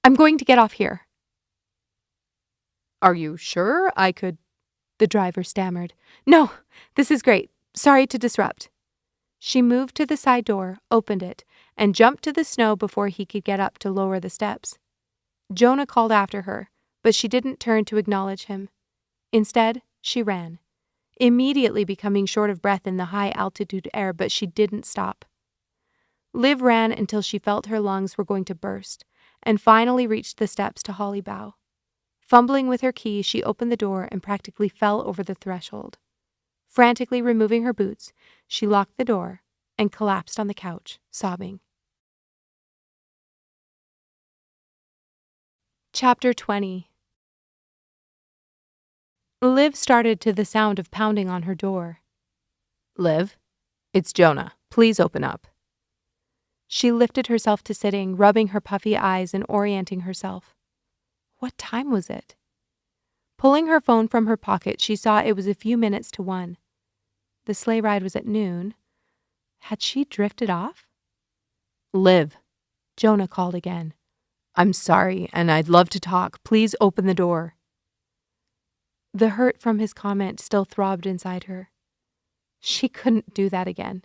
I'm going to get off here. Are you sure I could? The driver stammered. No, this is great. Sorry to disrupt. She moved to the side door, opened it, and jumped to the snow before he could get up to lower the steps. Jonah called after her, but she didn't turn to acknowledge him. Instead, she ran, immediately becoming short of breath in the high-altitude air, but she didn't stop. Liv ran until she felt her lungs were going to burst, and finally reached the steps to Holly Bough. Fumbling with her key, she opened the door and practically fell over the threshold. Frantically removing her boots, she locked the door and collapsed on the couch, sobbing. Chapter 20. Liv started to the sound of pounding on her door. Liv, it's Jonah. Please open up. She lifted herself to sitting, rubbing her puffy eyes and orienting herself. What time was it? Pulling her phone from her pocket, she saw it was a few minutes to 1. The sleigh ride was at noon. Had she drifted off? Liv, Jonah called again. I'm sorry, and I'd love to talk. Please open the door. The hurt from his comment still throbbed inside her. She couldn't do that again.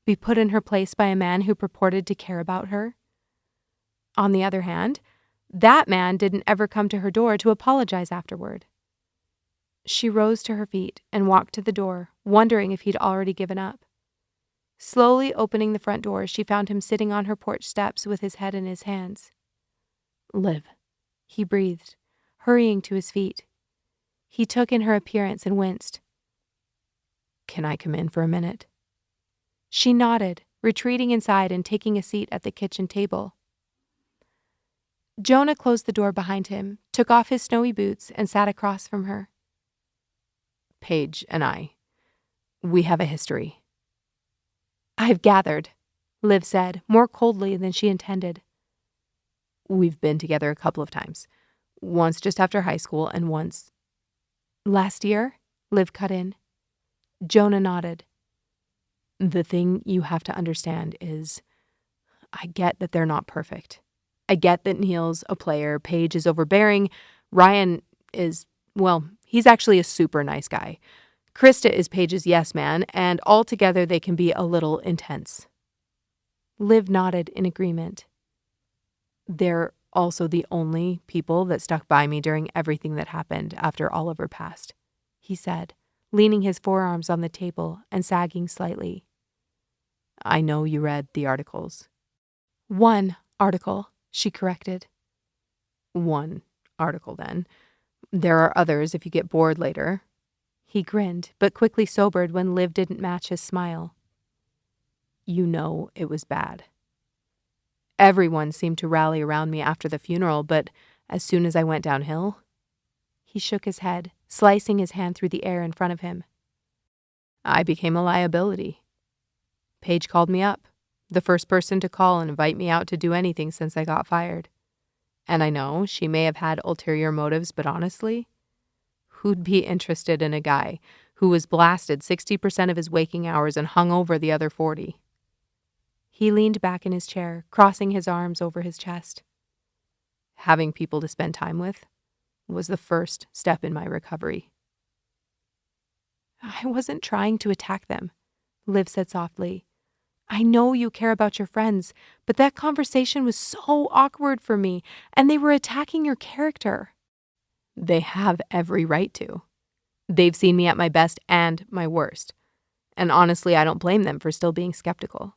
Be put in her place by a man who purported to care about her. On the other hand, that man didn't ever come to her door to apologize afterward. She rose to her feet and walked to the door, wondering if he'd already given up. Slowly opening the front door, she found him sitting on her porch steps with his head in his hands. Liv, he breathed, hurrying to his feet. He took in her appearance and winced. Can I come in for a minute? She nodded, retreating inside and taking a seat at the kitchen table. Jonah closed the door behind him, took off his snowy boots, and sat across from her. Paige and we have a history. I've gathered, Liv said, more coldly than she intended. We've been together a couple of times. Once just after high school and once... Last year? Liv cut in. Jonah nodded. The thing you have to understand is, I get that they're not perfect. I get that Neil's a player, Paige is overbearing, Ryan is, well, he's actually a super nice guy. Krista is Paige's yes man, and altogether they can be a little intense. Liv nodded in agreement. They're also the only people that stuck by me during everything that happened after Oliver passed, he said, leaning his forearms on the table and sagging slightly. I know you read the articles. 1 article, she corrected. 1 article, then. There are others if you get bored later. He grinned, but quickly sobered when Liv didn't match his smile. You know it was bad. Everyone seemed to rally around me after the funeral, but as soon as I went downhill... He shook his head, slicing his hand through the air in front of him. I became a liability. Paige called me up, the first person to call and invite me out to do anything since I got fired. And I know she may have had ulterior motives, but honestly, who'd be interested in a guy who was blasted 60% of his waking hours and hung over the other 40? He leaned back in his chair, crossing his arms over his chest. Having people to spend time with was the first step in my recovery. I wasn't trying to attack them, Liv said softly. I know you care about your friends, but that conversation was so awkward for me, and they were attacking your character. They have every right to. They've seen me at my best and my worst. And honestly, I don't blame them for still being skeptical.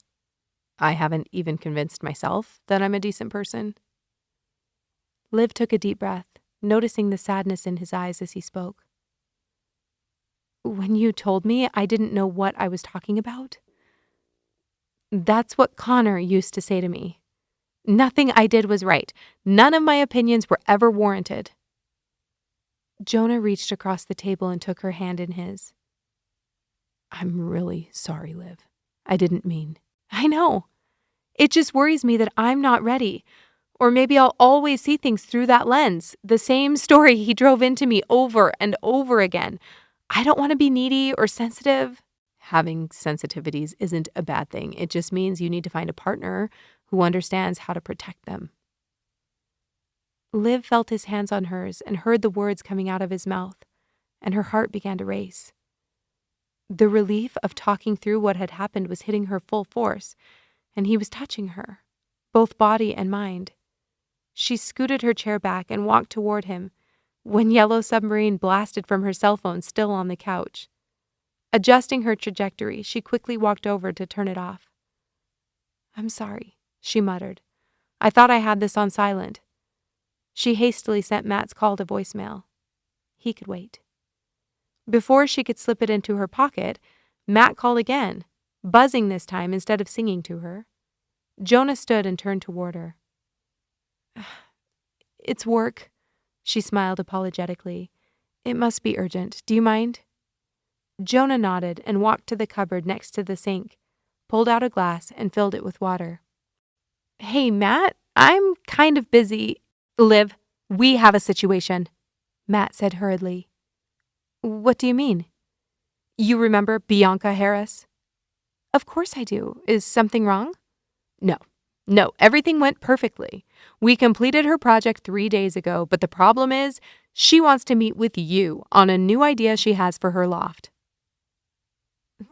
I haven't even convinced myself that I'm a decent person. Liv took a deep breath, noticing the sadness in his eyes as he spoke. When you told me, I didn't know what I was talking about. That's what Connor used to say to me. Nothing I did was right. None of my opinions were ever warranted. Jonah reached across the table and took her hand in his. I'm really sorry, Liv. I didn't mean. I know. It just worries me that I'm not ready. Or maybe I'll always see things through that lens. The same story he drove into me over and over again. I don't want to be needy or sensitive. Having sensitivities isn't a bad thing. It just means you need to find a partner who understands how to protect them. Liv felt his hands on hers and heard the words coming out of his mouth, and her heart began to race. The relief of talking through what had happened was hitting her full force, and he was touching her, both body and mind. She scooted her chair back and walked toward him, when Yellow Submarine blasted from her cell phone still on the couch. Adjusting her trajectory, she quickly walked over to turn it off. "I'm sorry," she muttered. "I thought I had this on silent." She hastily sent Matt's call to voicemail. He could wait. Before she could slip it into her pocket, Matt called again, buzzing this time instead of singing to her. Jonah stood and turned toward her. "It's work," she smiled apologetically. "It must be urgent. Do you mind?" Jonah nodded and walked to the cupboard next to the sink, pulled out a glass, and filled it with water. "Hey, Matt, I'm kind of busy." "Liv, we have a situation," Matt said hurriedly. "What do you mean?" "You remember Bianca Harris?" "Of course I do. Is something wrong?" No, everything went perfectly. We completed her project 3 days ago, but the problem is she wants to meet with you on a new idea she has for her loft."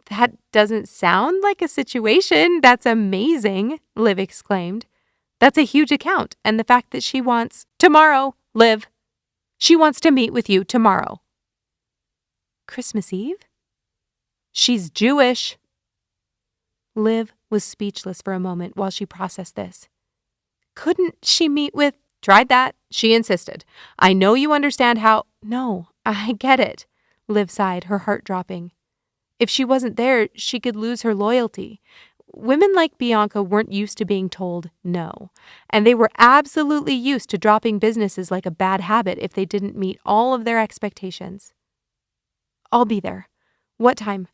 "That doesn't sound like a situation that's amazing," Liv exclaimed. "That's a huge account, and the fact that she wants—" "Tomorrow, Liv. She wants to meet with you tomorrow." "Christmas Eve?" "She's Jewish." Liv was speechless for a moment while she processed this. "Couldn't she meet with—" "Tried that. She insisted. I know you understand how—" "No, I get it," Liv sighed, her heart dropping. "If she wasn't there, she could lose her loyalty. Women like Bianca weren't used to being told no, and they were absolutely used to dropping businesses like a bad habit if they didn't meet all of their expectations." "I'll be there. What time?"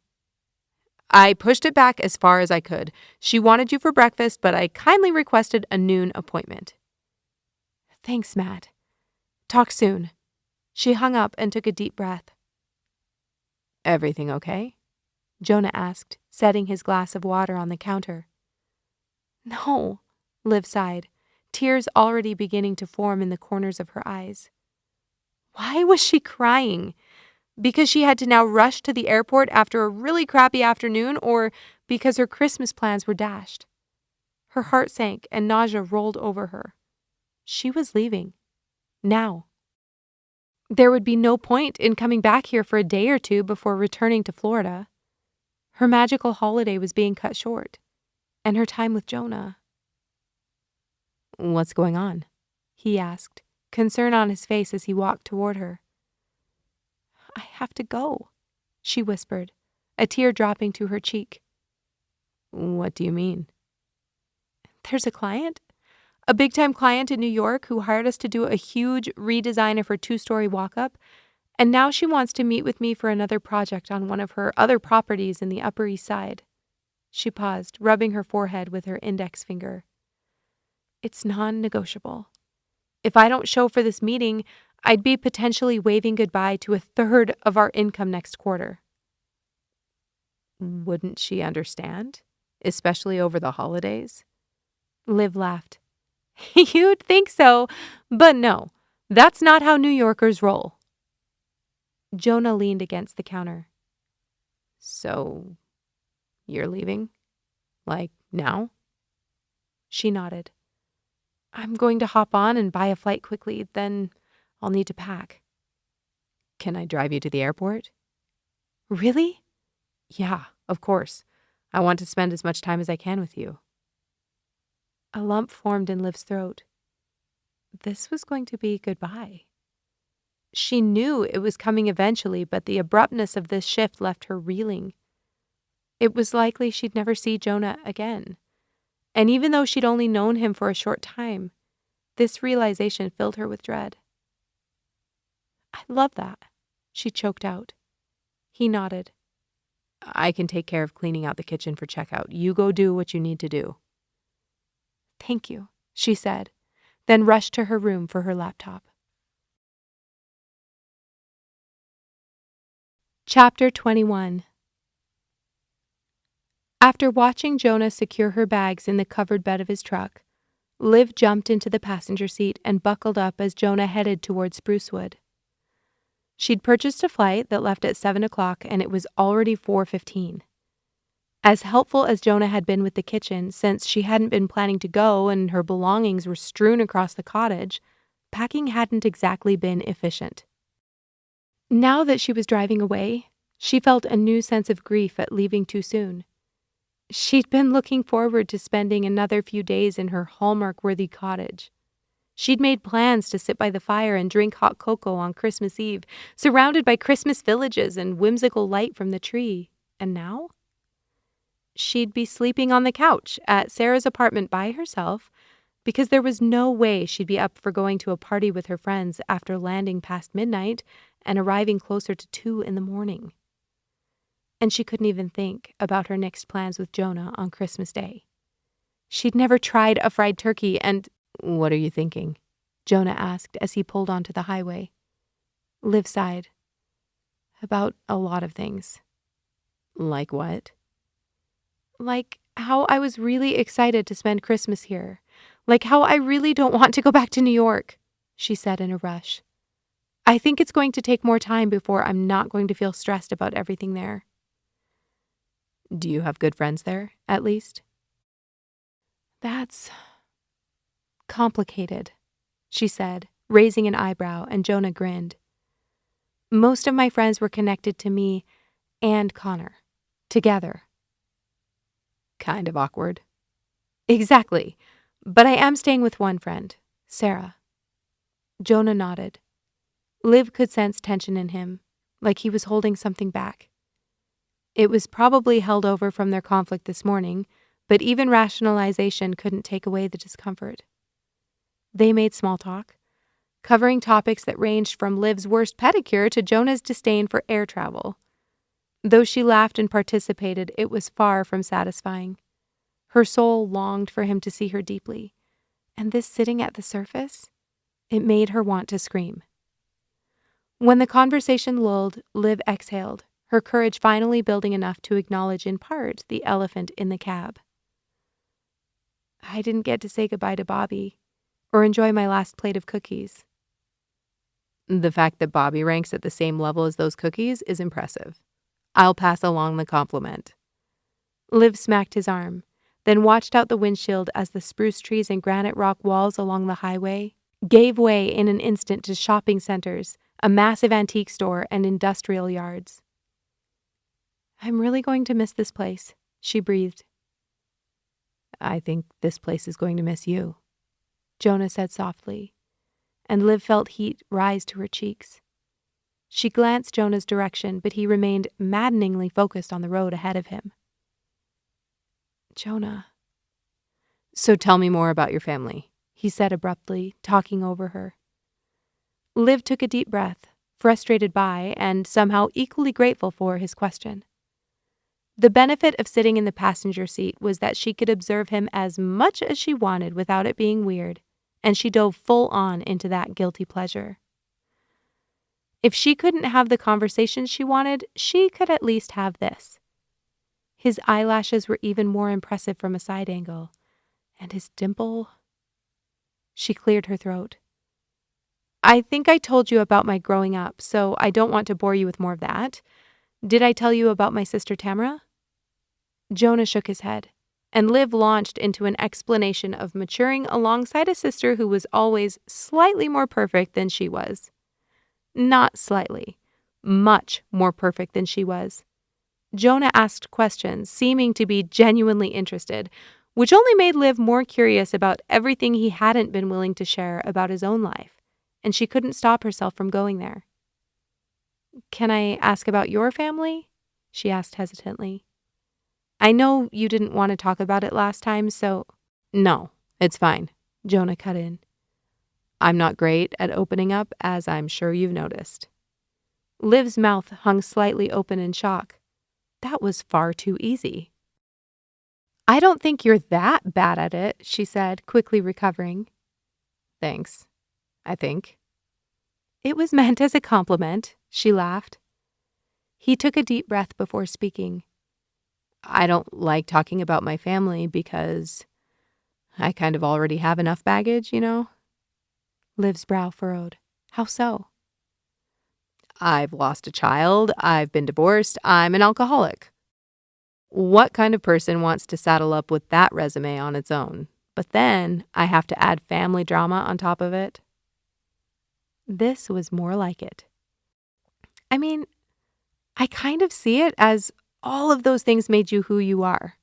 "I pushed it back as far as I could. She wanted you for breakfast, but I kindly requested a noon appointment." "Thanks, Matt. Talk soon." She hung up and took a deep breath. "Everything okay?" Jonah asked, setting his glass of water on the counter. "No," Liv sighed, tears already beginning to form in the corners of her eyes. Why was she crying? Because she had to now rush to the airport after a really crappy afternoon, or because her Christmas plans were dashed? Her heart sank and nausea rolled over her. She was leaving. Now. There would be no point in coming back here for a day or two before returning to Florida. Her magical holiday was being cut short, and her time with Jonah. "What's going on?" he asked, concern on his face as he walked toward her. "I have to go," she whispered, a tear dropping to her cheek. "What do you mean?" "There's a client, a big-time client in New York who hired us to do a huge redesign of her 2-story walk-up, and now she wants to meet with me for another project on one of her other properties in the Upper East Side." She paused, rubbing her forehead with her index finger. "It's non-negotiable. If I don't show for this meeting, I'd be potentially waving goodbye to 1/3 of our income next quarter." "Wouldn't she understand? Especially over the holidays?" Liv laughed. "You'd think so, but no, that's not how New Yorkers roll." Jonah leaned against the counter. "So, you're leaving? Like, now?" She nodded. "I'm going to hop on and buy a flight quickly, then I'll need to pack." "Can I drive you to the airport?" "Really?" "Yeah, of course. I want to spend as much time as I can with you." A lump formed in Liv's throat. This was going to be goodbye. She knew it was coming eventually, but the abruptness of this shift left her reeling. It was likely she'd never see Jonah again. And even though she'd only known him for a short time, this realization filled her with dread. "I love that," she choked out. He nodded. "I can take care of cleaning out the kitchen for checkout. You go do what you need to do." "Thank you," she said, then rushed to her room for her laptop. Chapter 21. After watching Jonah secure her bags in the covered bed of his truck, Liv jumped into the passenger seat and buckled up as Jonah headed toward Sprucewood. She'd purchased a flight that left at 7 o'clock, and it was already 4:15. As helpful as Jonah had been with the kitchen, since she hadn't been planning to go and her belongings were strewn across the cottage, packing hadn't exactly been efficient. Now that she was driving away, she felt a new sense of grief at leaving too soon. She'd been looking forward to spending another few days in her Hallmark-worthy cottage. She'd made plans to sit by the fire and drink hot cocoa on Christmas Eve, surrounded by Christmas villages and whimsical light from the tree. And now? She'd be sleeping on the couch at Sarah's apartment by herself because there was no way she'd be up for going to a party with her friends after landing past midnight and arriving closer to 2 in the morning. And she couldn't even think about her next plans with Jonah on Christmas Day. She'd never tried a fried turkey and— "What are you thinking?" Jonah asked as he pulled onto the highway. Liv sighed. About a lot of things. "Like what?" Like how I was really excited to spend Christmas here. Like how I really don't want to go back to New York, she said in a rush. I think it's going to take more time before I'm not going to feel stressed about everything there. "Do you have good friends there, at least?" That's complicated, she said, raising an eyebrow, and Jonah grinned. Most of my friends were connected to me and Connor. Together. Kind of awkward. Exactly. But I am staying with one friend, Sarah. Jonah nodded. Liv could sense tension in him, like he was holding something back. It was probably held over from their conflict this morning, but even rationalization couldn't take away the discomfort. They made small talk, covering topics that ranged from Liv's worst pedicure to Jonah's disdain for air travel. Though she laughed and participated, it was far from satisfying. Her soul longed for him to see her deeply, and this sitting at the surface, it made her want to scream. When the conversation lulled, Liv exhaled, her courage finally building enough to acknowledge in part the elephant in the cab. I didn't get to say goodbye to Bobby, or enjoy my last plate of cookies. The fact that Bobby ranks at the same level as those cookies is impressive. I'll pass along the compliment. Liv smacked his arm, then watched out the windshield as the spruce trees and granite rock walls along the highway gave way in an instant to shopping centers, a massive antique store, and industrial yards. I'm really going to miss this place, she breathed. I think this place is going to miss you, Jonah said softly, and Liv felt heat rise to her cheeks. She glanced Jonah's direction, but he remained maddeningly focused on the road ahead of him. Jonah. So tell me more about your family, he said abruptly, talking over her. Liv took a deep breath, frustrated by and somehow equally grateful for his question. The benefit of sitting in the passenger seat was that she could observe him as much as she wanted without it being weird, and she dove full on into that guilty pleasure. If she couldn't have the conversation she wanted, she could at least have this. His eyelashes were even more impressive from a side angle, and his dimple. She cleared her throat. I think I told you about my growing up, so I don't want to bore you with more of that. Did I tell you about my sister Tamara? Jonah shook his head, and Liv launched into an explanation of maturing alongside a sister who was always slightly more perfect than she was. Not slightly, much more perfect than she was. Jonah asked questions, seeming to be genuinely interested, which only made Liv more curious about everything he hadn't been willing to share about his own life, and she couldn't stop herself from going there. Can I ask about your family? She asked hesitantly. I know you didn't want to talk about it last time, so— No, it's fine, Jonah cut in. I'm not great at opening up, as I'm sure you've noticed. Liv's mouth hung slightly open in shock. That was far too easy. I don't think you're that bad at it, she said, quickly recovering. Thanks, I think. It was meant as a compliment, she laughed. He took a deep breath before speaking. I don't like talking about my family because I kind of already have enough baggage, you know? Liv's brow furrowed. How so? I've lost a child, I've been divorced, I'm an alcoholic. What kind of person wants to saddle up with that resume on its own? But then I have to add family drama on top of it. This was more like it. I mean, I kind of see it as all of those things made you who you are.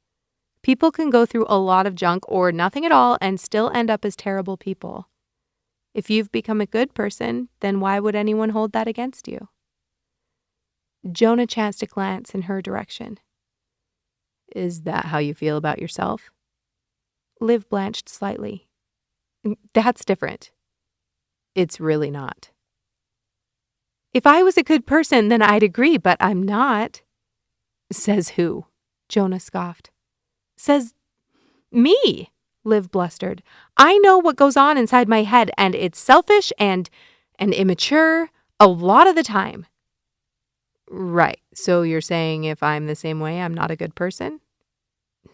People can go through a lot of junk or nothing at all and still end up as terrible people. If you've become a good person, then why would anyone hold that against you? Jonah chanced a glance in her direction. Is that how you feel about yourself? Liv blanched slightly. That's different. It's really not. If I was a good person, then I'd agree, but I'm not. Says who? Jonah scoffed. Says me, Liv blustered. I know what goes on inside my head, and it's selfish and immature a lot of the time. Right. So you're saying if I'm the same way, I'm not a good person?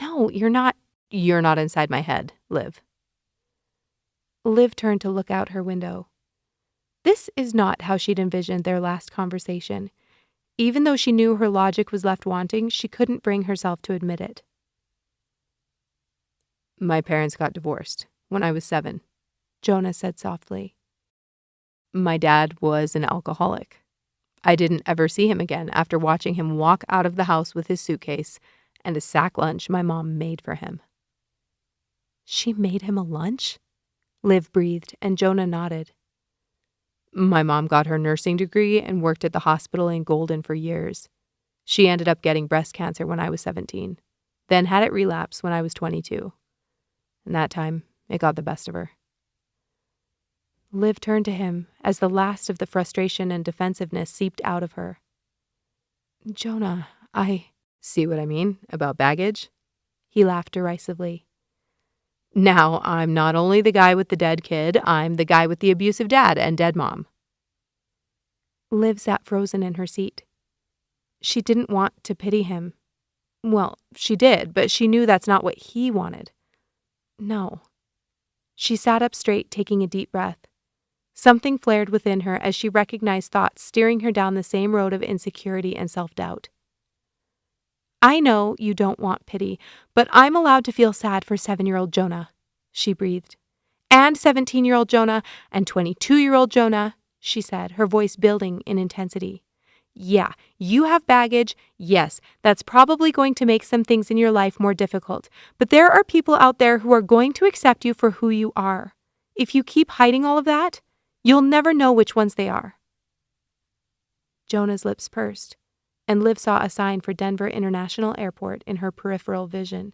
No, you're not. You're not inside my head, Liv. Liv turned to look out her window. This is not how she'd envisioned their last conversation. Even though she knew her logic was left wanting, she couldn't bring herself to admit it. My parents got divorced when I was 7, Jonah said softly. My dad was an alcoholic. I didn't ever see him again after watching him walk out of the house with his suitcase and a sack lunch my mom made for him. She made him a lunch? Liv breathed, and Jonah nodded. My mom got her nursing degree and worked at the hospital in Golden for years. She ended up getting breast cancer when I was 17, then had it relapse when I was 22. And that time, it got the best of her. Liv turned to him as the last of the frustration and defensiveness seeped out of her. Jonah, I see what I mean about baggage? He laughed derisively. Now, I'm not only the guy with the dead kid, I'm the guy with the abusive dad and dead mom. Liv sat frozen in her seat. She didn't want to pity him. Well, she did, but she knew that's not what he wanted. No. She sat up straight, taking a deep breath. Something flared within her as she recognized thoughts steering her down the same road of insecurity and self-doubt. I know you don't want pity, but I'm allowed to feel sad for 7-year-old Jonah, she breathed. And 17-year-old Jonah and 22-year-old Jonah, she said, her voice building in intensity. Yeah, you have baggage. Yes, that's probably going to make some things in your life more difficult. But there are people out there who are going to accept you for who you are. If you keep hiding all of that, you'll never know which ones they are. Jonah's lips pursed, and Liv saw a sign for Denver International Airport in her peripheral vision.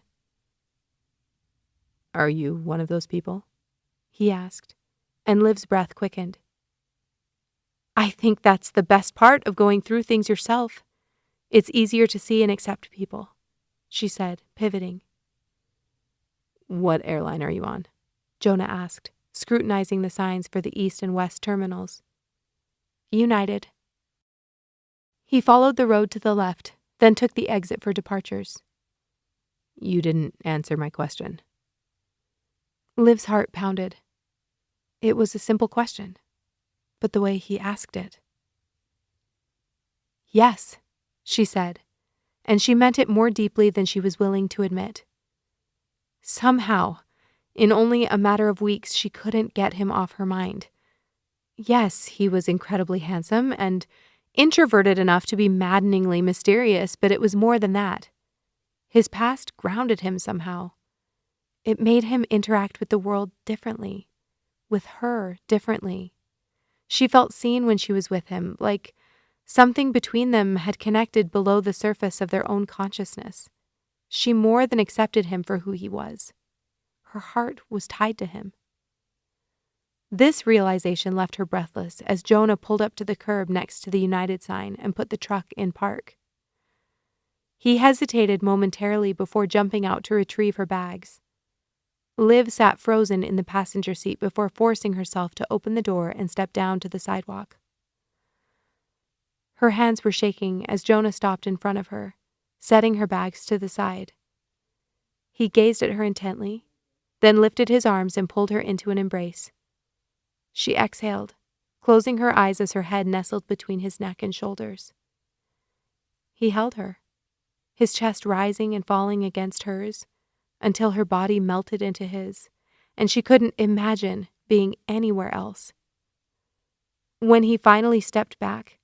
Are you one of those people? He asked, and Liv's breath quickened. I think that's the best part of going through things yourself. It's easier to see and accept people, she said, pivoting. What airline are you on? Jonah asked, scrutinizing the signs for the east and west terminals. United. He followed the road to the left, then took the exit for departures. You didn't answer my question. Liv's heart pounded. It was a simple question, but the way he asked it. Yes, she said, and she meant it more deeply than she was willing to admit. Somehow, in only a matter of weeks, she couldn't get him off her mind. Yes, he was incredibly handsome and introverted enough to be maddeningly mysterious, but it was more than that. His past grounded him somehow. It made him interact with the world differently, with her differently. She felt seen when she was with him, like something between them had connected below the surface of their own consciousness. She more than accepted him for who he was. Her heart was tied to him. This realization left her breathless as Jonah pulled up to the curb next to the United sign and put the truck in park. He hesitated momentarily before jumping out to retrieve her bags. Liv sat frozen in the passenger seat before forcing herself to open the door and step down to the sidewalk. Her hands were shaking as Jonah stopped in front of her, setting her bags to the side. He gazed at her intently, then lifted his arms and pulled her into an embrace. She exhaled, closing her eyes as her head nestled between his neck and shoulders. He held her, his chest rising and falling against hers, until her body melted into his, and she couldn't imagine being anywhere else. When he finally stepped back,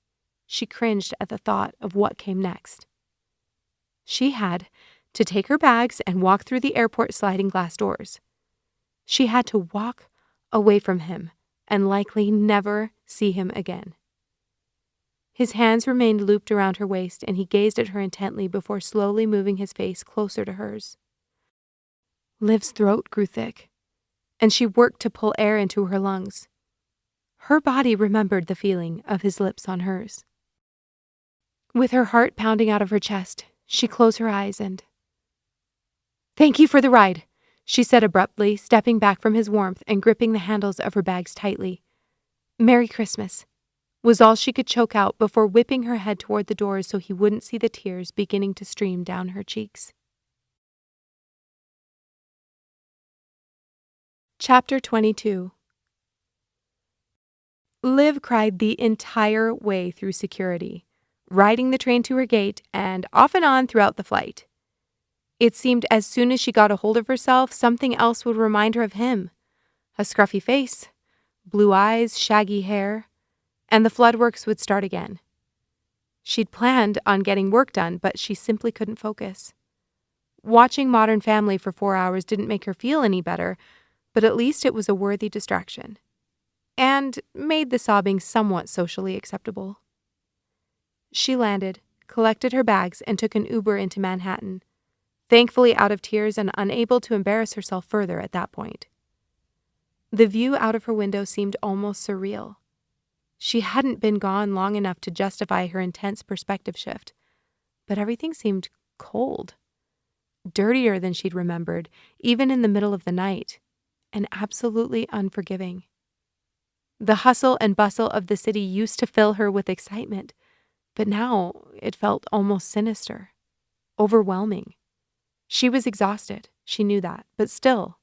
She cringed at the thought of what came next. She had to take her bags and walk through the airport sliding glass doors. She had to walk away from him and likely never see him again. His hands remained looped around her waist, and he gazed at her intently before slowly moving his face closer to hers. Liv's throat grew thick, and she worked to pull air into her lungs. Her body remembered the feeling of his lips on hers. With her heart pounding out of her chest, she closed her eyes and... "Thank you for the ride," she said abruptly, stepping back from his warmth and gripping the handles of her bags tightly. "Merry Christmas," was all she could choke out before whipping her head toward the doors so he wouldn't see the tears beginning to stream down her cheeks. Chapter 22. Liv cried the entire way through security, riding the train to her gate and off and on throughout the flight. It seemed as soon as she got a hold of herself, something else would remind her of him. A scruffy face, blue eyes, shaggy hair, and the floodworks would start again. She'd planned on getting work done, but she simply couldn't focus. Watching Modern Family for 4 hours didn't make her feel any better, but at least it was a worthy distraction, and made the sobbing somewhat socially acceptable. She landed, collected her bags, and took an Uber into Manhattan, thankfully out of tears and unable to embarrass herself further at that point. The view out of her window seemed almost surreal. She hadn't been gone long enough to justify her intense perspective shift, but everything seemed cold, dirtier than she'd remembered, even in the middle of the night, and absolutely unforgiving. The hustle and bustle of the city used to fill her with excitement, but now it felt almost sinister, overwhelming. She was exhausted, she knew that, but still,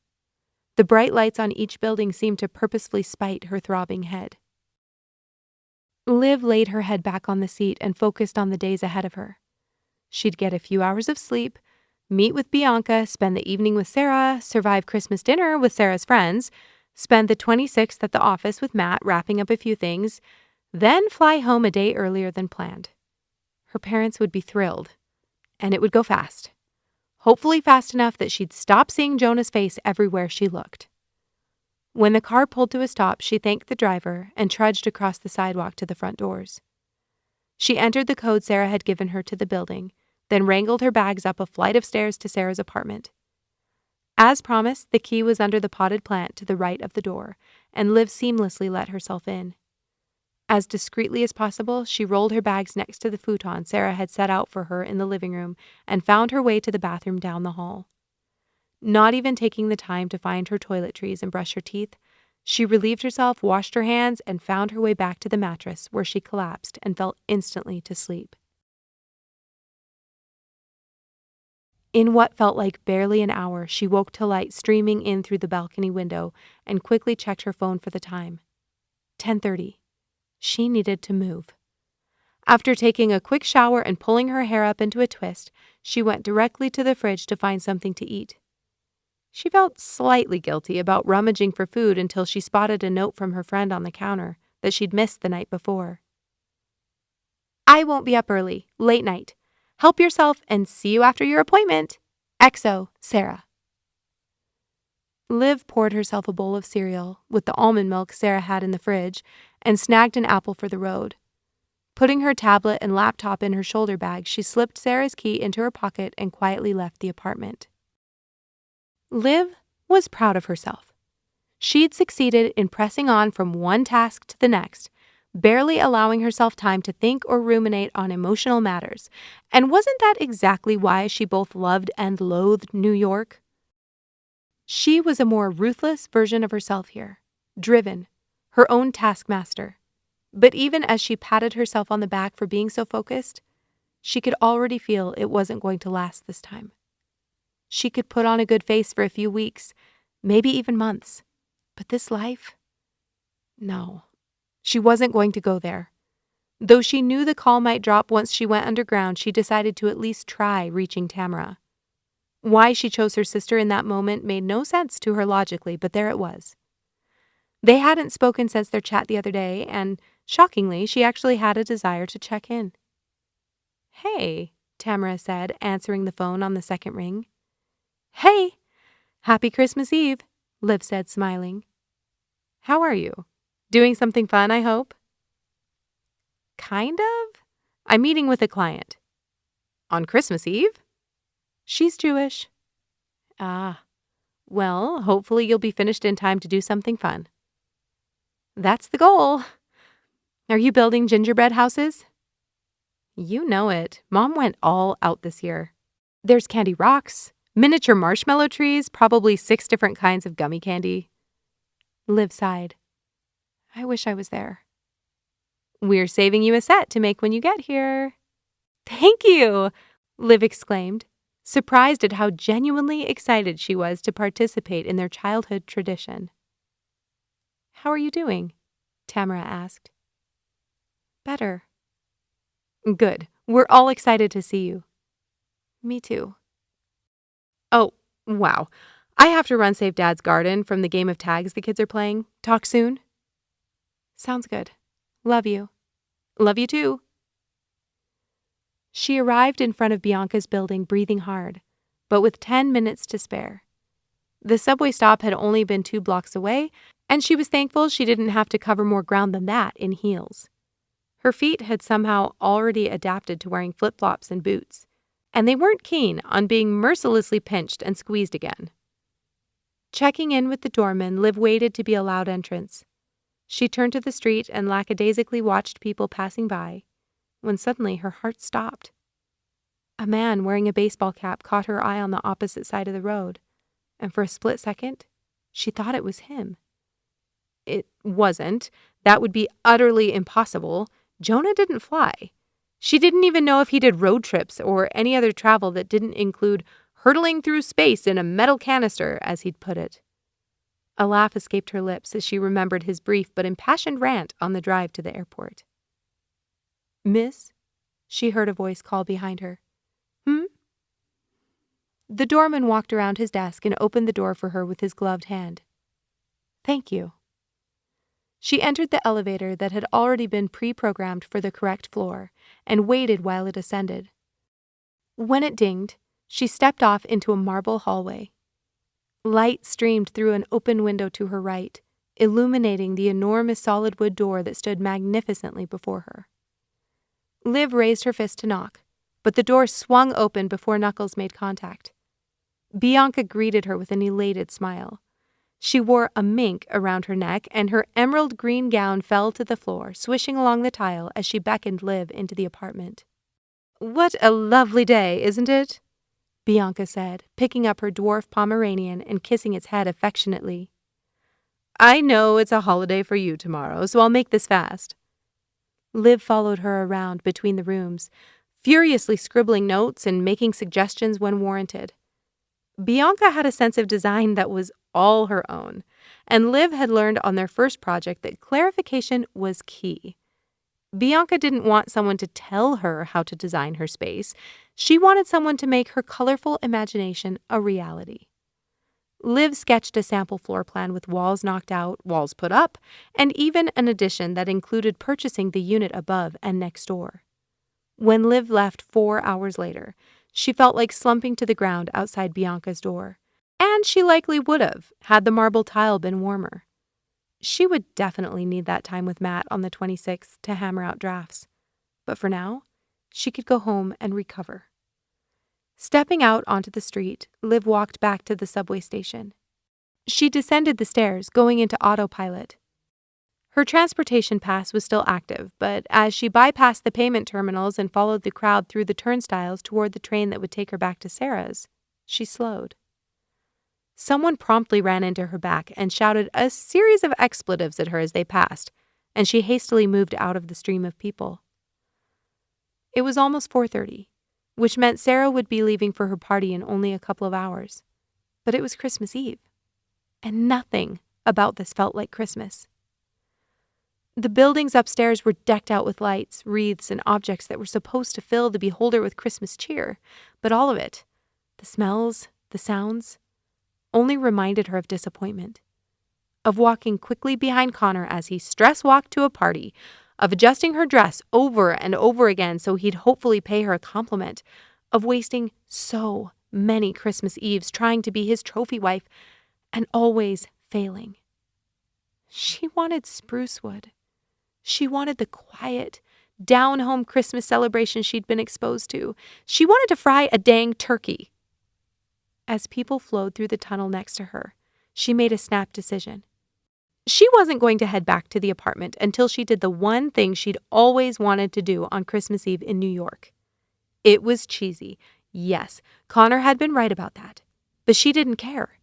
the bright lights on each building seemed to purposefully spite her throbbing head. Liv laid her head back on the seat and focused on the days ahead of her. She'd get a few hours of sleep, meet with Bianca, spend the evening with Sarah, survive Christmas dinner with Sarah's friends, spend the 26th at the office with Matt wrapping up a few things, then fly home a day earlier than planned. Her parents would be thrilled, and it would go fast. Hopefully fast enough that she'd stop seeing Jonah's face everywhere she looked. When the car pulled to a stop, she thanked the driver and trudged across the sidewalk to the front doors. She entered the code Sarah had given her to the building, then wrangled her bags up a flight of stairs to Sarah's apartment. As promised, the key was under the potted plant to the right of the door, and Liv seamlessly let herself in. As discreetly as possible, she rolled her bags next to the futon Sarah had set out for her in the living room and found her way to the bathroom down the hall. Not even taking the time to find her toiletries and brush her teeth, she relieved herself, washed her hands, and found her way back to the mattress where she collapsed and fell instantly to sleep. In what felt like barely an hour, she woke to light streaming in through the balcony window and quickly checked her phone for the time. 10:30. She needed to move. After taking a quick shower and pulling her hair up into a twist, she went directly to the fridge to find something to eat. She felt slightly guilty about rummaging for food until she spotted a note from her friend on the counter that she'd missed the night before. "I won't be up early. Late night. Help yourself and see you after your appointment. XO, Sarah." Liv poured herself a bowl of cereal with the almond milk Sarah had in the fridge and snagged an apple for the road. Putting her tablet and laptop in her shoulder bag, she slipped Sarah's key into her pocket and quietly left the apartment. Liv was proud of herself. She'd succeeded in pressing on from one task to the next, barely allowing herself time to think or ruminate on emotional matters. And wasn't that exactly why she both loved and loathed New York? She was a more ruthless version of herself here, driven, her own taskmaster. But even as she patted herself on the back for being so focused, she could already feel it wasn't going to last this time. She could put on a good face for a few weeks, maybe even months. But this life? No, she wasn't going to go there. Though she knew the call might drop once she went underground, she decided to at least try reaching Tamara. Why she chose her sister in that moment made no sense to her logically, but there it was. They hadn't spoken since their chat the other day, and Shockingly, she actually had a desire to check in. "Hey," Tamara said, answering the phone on the second ring. "Hey! Happy Christmas Eve," Liv said, smiling. "How are you? Doing something fun, I hope?" "Kind of. I'm meeting with a client." "On Christmas Eve?" "She's Jewish." "Ah. Well, hopefully you'll be finished in time to do something fun." "That's the goal. Are you building gingerbread houses?" "You know it. Mom went all out this year. There's candy rocks, miniature marshmallow trees, probably 6 different kinds of gummy candy." Liv sighed. "I wish I was there." "We're saving you a set to make when you get here." "Thank you," Liv exclaimed, surprised at how genuinely excited she was to participate in their childhood tradition. "How are you doing?" Tamara asked. "Better." "Good. We're all excited to see you." "Me too." "Oh, wow. I have to run save Dad's garden from the game of tags the kids are playing. Talk soon." "Sounds good. Love you." "Love you too." She arrived in front of Bianca's building breathing hard, but with 10 minutes to spare. The subway stop had only been 2 blocks away, and she was thankful she didn't have to cover more ground than that in heels. Her feet had somehow already adapted to wearing flip-flops and boots, and they weren't keen on being mercilessly pinched and squeezed again. Checking in with the doorman, Liv waited to be allowed entrance. She turned to the street and lackadaisically watched people passing by, when suddenly her heart stopped. A man wearing a baseball cap caught her eye on the opposite side of the road, and for a split second, she thought it was him. It wasn't. That would be utterly impossible. Jonah didn't fly. She didn't even know if he did road trips or any other travel that didn't include hurtling through space in a metal canister, as he'd put it. A laugh escaped her lips as she remembered his brief but impassioned rant on the drive to the airport. "Miss?" she heard a voice call behind her. "Hmm?" The doorman walked around his desk and opened the door for her with his gloved hand. "Thank you." She entered the elevator that had already been pre-programmed for the correct floor and waited while it ascended. When it dinged, she stepped off into a marble hallway. Light streamed through an open window to her right, illuminating the enormous solid wood door that stood magnificently before her. Liv raised her fist to knock, but the door swung open before knuckles made contact. Bianca greeted her with an elated smile. She wore a mink around her neck, and her emerald green gown fell to the floor, swishing along the tile as she beckoned Liv into the apartment. "What a lovely day, isn't it?" Bianca said, picking up her dwarf Pomeranian and kissing its head affectionately. "I know it's a holiday for you tomorrow, so I'll make this fast." Liv followed her around between the rooms, furiously scribbling notes and making suggestions when warranted. Bianca had a sense of design that was all her own, and Liv had learned on their first project that clarification was key. Bianca didn't want someone to tell her how to design her space. She wanted someone to make her colorful imagination a reality. Liv sketched a sample floor plan with walls knocked out, walls put up, and even an addition that included purchasing the unit above and next door. When Liv left 4 hours later, she felt like slumping to the ground outside Bianca's door. And she likely would have, had the marble tile been warmer. She would definitely need that time with Matt on the 26th to hammer out drafts. But for now, she could go home and recover. Stepping out onto the street, Liv walked back to the subway station. She descended the stairs, going into autopilot. Her transportation pass was still active, but as she bypassed the payment terminals and followed the crowd through the turnstiles toward the train that would take her back to Sarah's, she slowed. Someone promptly ran into her back and shouted a series of expletives at her as they passed, and she hastily moved out of the stream of people. It was almost 4:30, which meant Sarah would be leaving for her party in only a couple of hours. But it was Christmas Eve, and nothing about this felt like Christmas. The buildings upstairs were decked out with lights, wreaths, and objects that were supposed to fill the beholder with Christmas cheer, but all of it, the smells, the sounds, only reminded her of disappointment, of walking quickly behind Connor as he stress-walked to a party, of adjusting her dress over and over again so he'd hopefully pay her a compliment, of wasting so many Christmas Eves trying to be his trophy wife and always failing. She wanted sprucewood. She wanted the quiet, down-home Christmas celebration she'd been exposed to. She wanted to fry a dang turkey. As people flowed through the tunnel next to her, she made a snap decision. She wasn't going to head back to the apartment until she did the one thing she'd always wanted to do on Christmas Eve in New York. It was cheesy. Yes, Connor had been right about that. But she didn't care.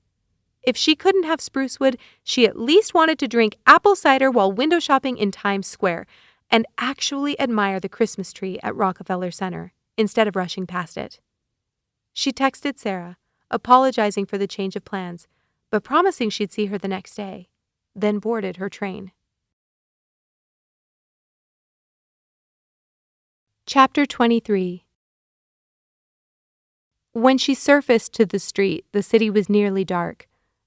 If she couldn't have sprucewood, she at least wanted to drink apple cider while window shopping in Times Square and actually admire the Christmas tree at Rockefeller Center instead of rushing past it. She texted Sarah, apologizing for the change of plans, but promising she'd see her the next day, then boarded her train. Chapter 23. When she surfaced to the street, the city was nearly dark,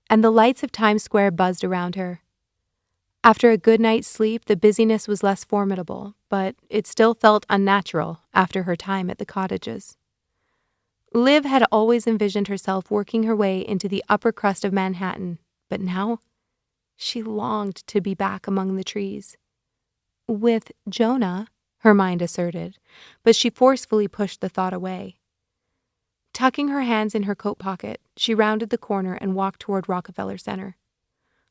and the lights of Times Square buzzed around her. After a good night's sleep, the busyness was less formidable, but it still felt unnatural after her time at the cottages. Liv had always envisioned herself working her way into the upper crust of Manhattan, but now she longed to be back among the trees. With Jonah, her mind asserted, but she forcefully pushed the thought away. Tucking her hands in her coat pocket, she rounded the corner and walked toward Rockefeller Center.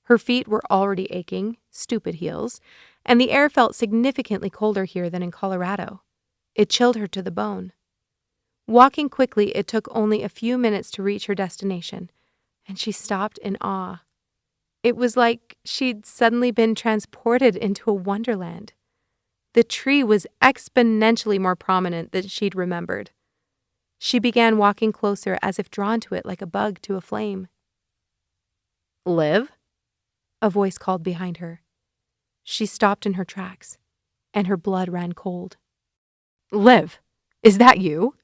Her feet were already aching, stupid heels, and the air felt significantly colder here than in Colorado. It chilled her to the bone. Walking quickly, it took only a few minutes to reach her destination, and she stopped in awe. It was like she'd suddenly been transported into a wonderland. The tree was exponentially more prominent than she'd remembered. She began walking closer as if drawn to it like a bug to a flame. "Liv?" A voice called behind her. She stopped in her tracks, and her blood ran cold. "Liv, is that you?"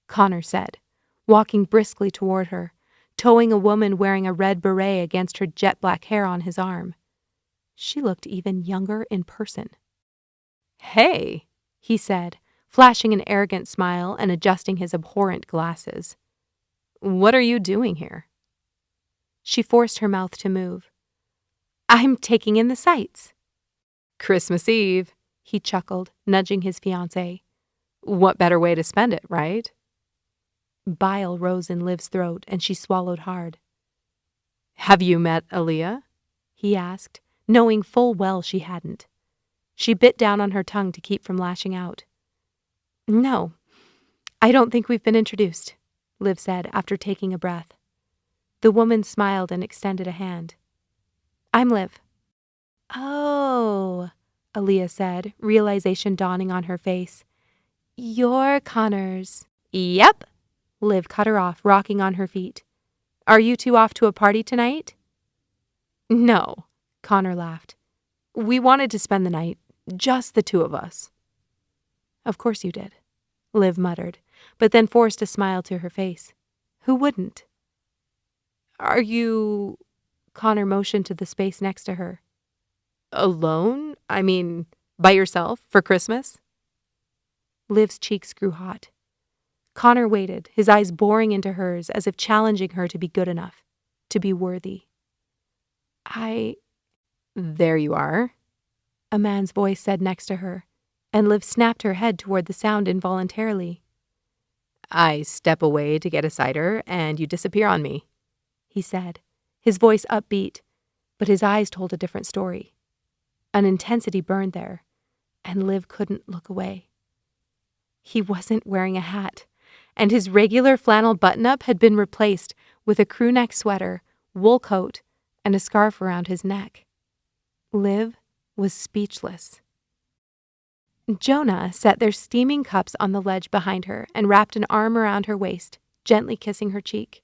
Connor said, walking briskly toward her, towing a woman wearing a red beret against her jet black hair on his arm. She looked even younger in person. "Hey," he said, flashing an arrogant smile and adjusting his abhorrent glasses. "What are you doing here?" She forced her mouth to move. "I'm taking in the sights." "Christmas Eve," he chuckled, nudging his fiancée. "What better way to spend it, right?" Bile rose in Liv's throat, and she swallowed hard. "Have you met Aaliyah?" he asked, knowing full well she hadn't. She bit down on her tongue to keep from lashing out. "No, I don't think we've been introduced," Liv said after taking a breath. The woman smiled and extended a hand. "I'm Liv." "Oh," Aaliyah said, realization dawning on her face. "You're Connor's." "Yep," Liv cut her off, rocking on her feet. "Are you two off to a party tonight?" "No," Connor laughed. "We wanted to spend the night, just the two of us." "Of course you did," Liv muttered, but then forced a smile to her face. Who wouldn't? "Are you—" Connor motioned to the space next to her. "Alone? I mean, by yourself for Christmas?" Liv's cheeks grew hot. Connor waited, his eyes boring into hers as if challenging her to be good enough, to be worthy. "There you are," a man's voice said next to her, and Liv snapped her head toward the sound involuntarily. "I step away to get a cider, and you disappear on me," he said, his voice upbeat, but his eyes told a different story. An intensity burned there, and Liv couldn't look away. He wasn't wearing a hat, and his regular flannel button-up had been replaced with a crew-neck sweater, wool coat, and a scarf around his neck. Liv was speechless. Jonah set their steaming cups on the ledge behind her and wrapped an arm around her waist, gently kissing her cheek.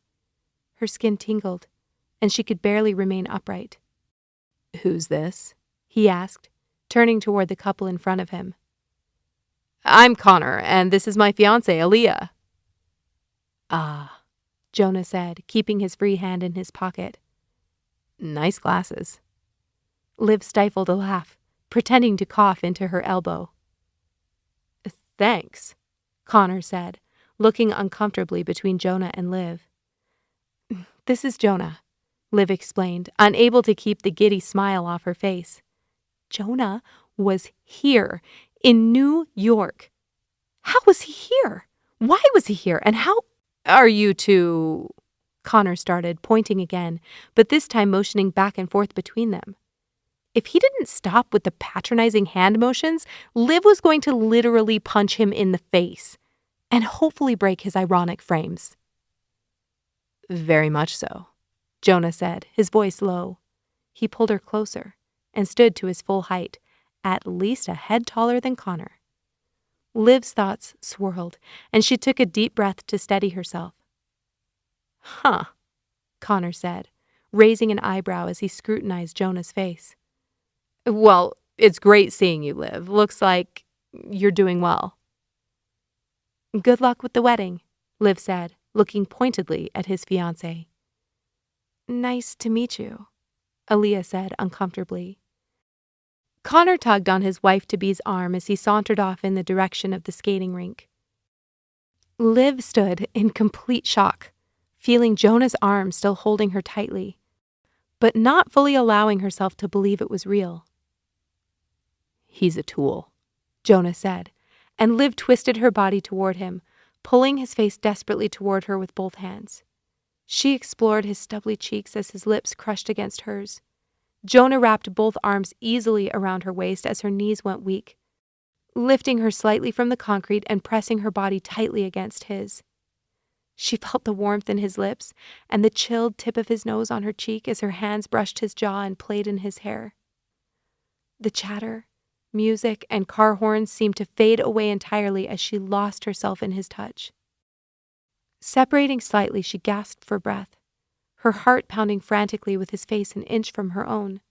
Her skin tingled, and she could barely remain upright. "Who's this?" he asked, turning toward the couple in front of him. "I'm Connor, and this is my fiancée, Aaliyah." "Ah," Jonah said, keeping his free hand in his pocket. "Nice glasses." Liv stifled a laugh. pretending to cough into her elbow. "Thanks," Connor said, looking uncomfortably between Jonah and Liv. "This is Jonah," Liv explained, unable to keep the giddy smile off her face. Jonah was here, in New York. How was he here? Why was he here? And how are you two? Connor started, pointing again, but this time motioning back and forth between them. If he didn't stop with the patronizing hand motions, Liv was going to literally punch him in the face and hopefully break his ironic frames. "Very much so," Jonah said, his voice low. He pulled her closer and stood to his full height, at least a head taller than Connor. Liv's thoughts swirled, and she took a deep breath to steady herself. "Huh," Connor said, raising an eyebrow as he scrutinized Jonah's face. "Well, it's great seeing you, Liv. Looks like you're doing well." "Good luck with the wedding," Liv said, looking pointedly at his fiancée. "Nice to meet you," Aaliyah said uncomfortably. Connor tugged on his wife-to-be's arm as he sauntered off in the direction of the skating rink. Liv stood in complete shock, feeling Jonah's arm still holding her tightly, but not fully allowing herself to believe it was real. "He's a tool," Jonah said, and Liv twisted her body toward him, pulling his face desperately toward her with both hands. She explored his stubbly cheeks as his lips crushed against hers. Jonah wrapped both arms easily around her waist as her knees went weak, lifting her slightly from the concrete and pressing her body tightly against his. She felt the warmth in his lips and the chilled tip of his nose on her cheek as her hands brushed his jaw and played in his hair. The chatter, music, and car horns seemed to fade away entirely as she lost herself in his touch. Separating slightly, she gasped for breath, her heart pounding frantically with his face an inch from her own.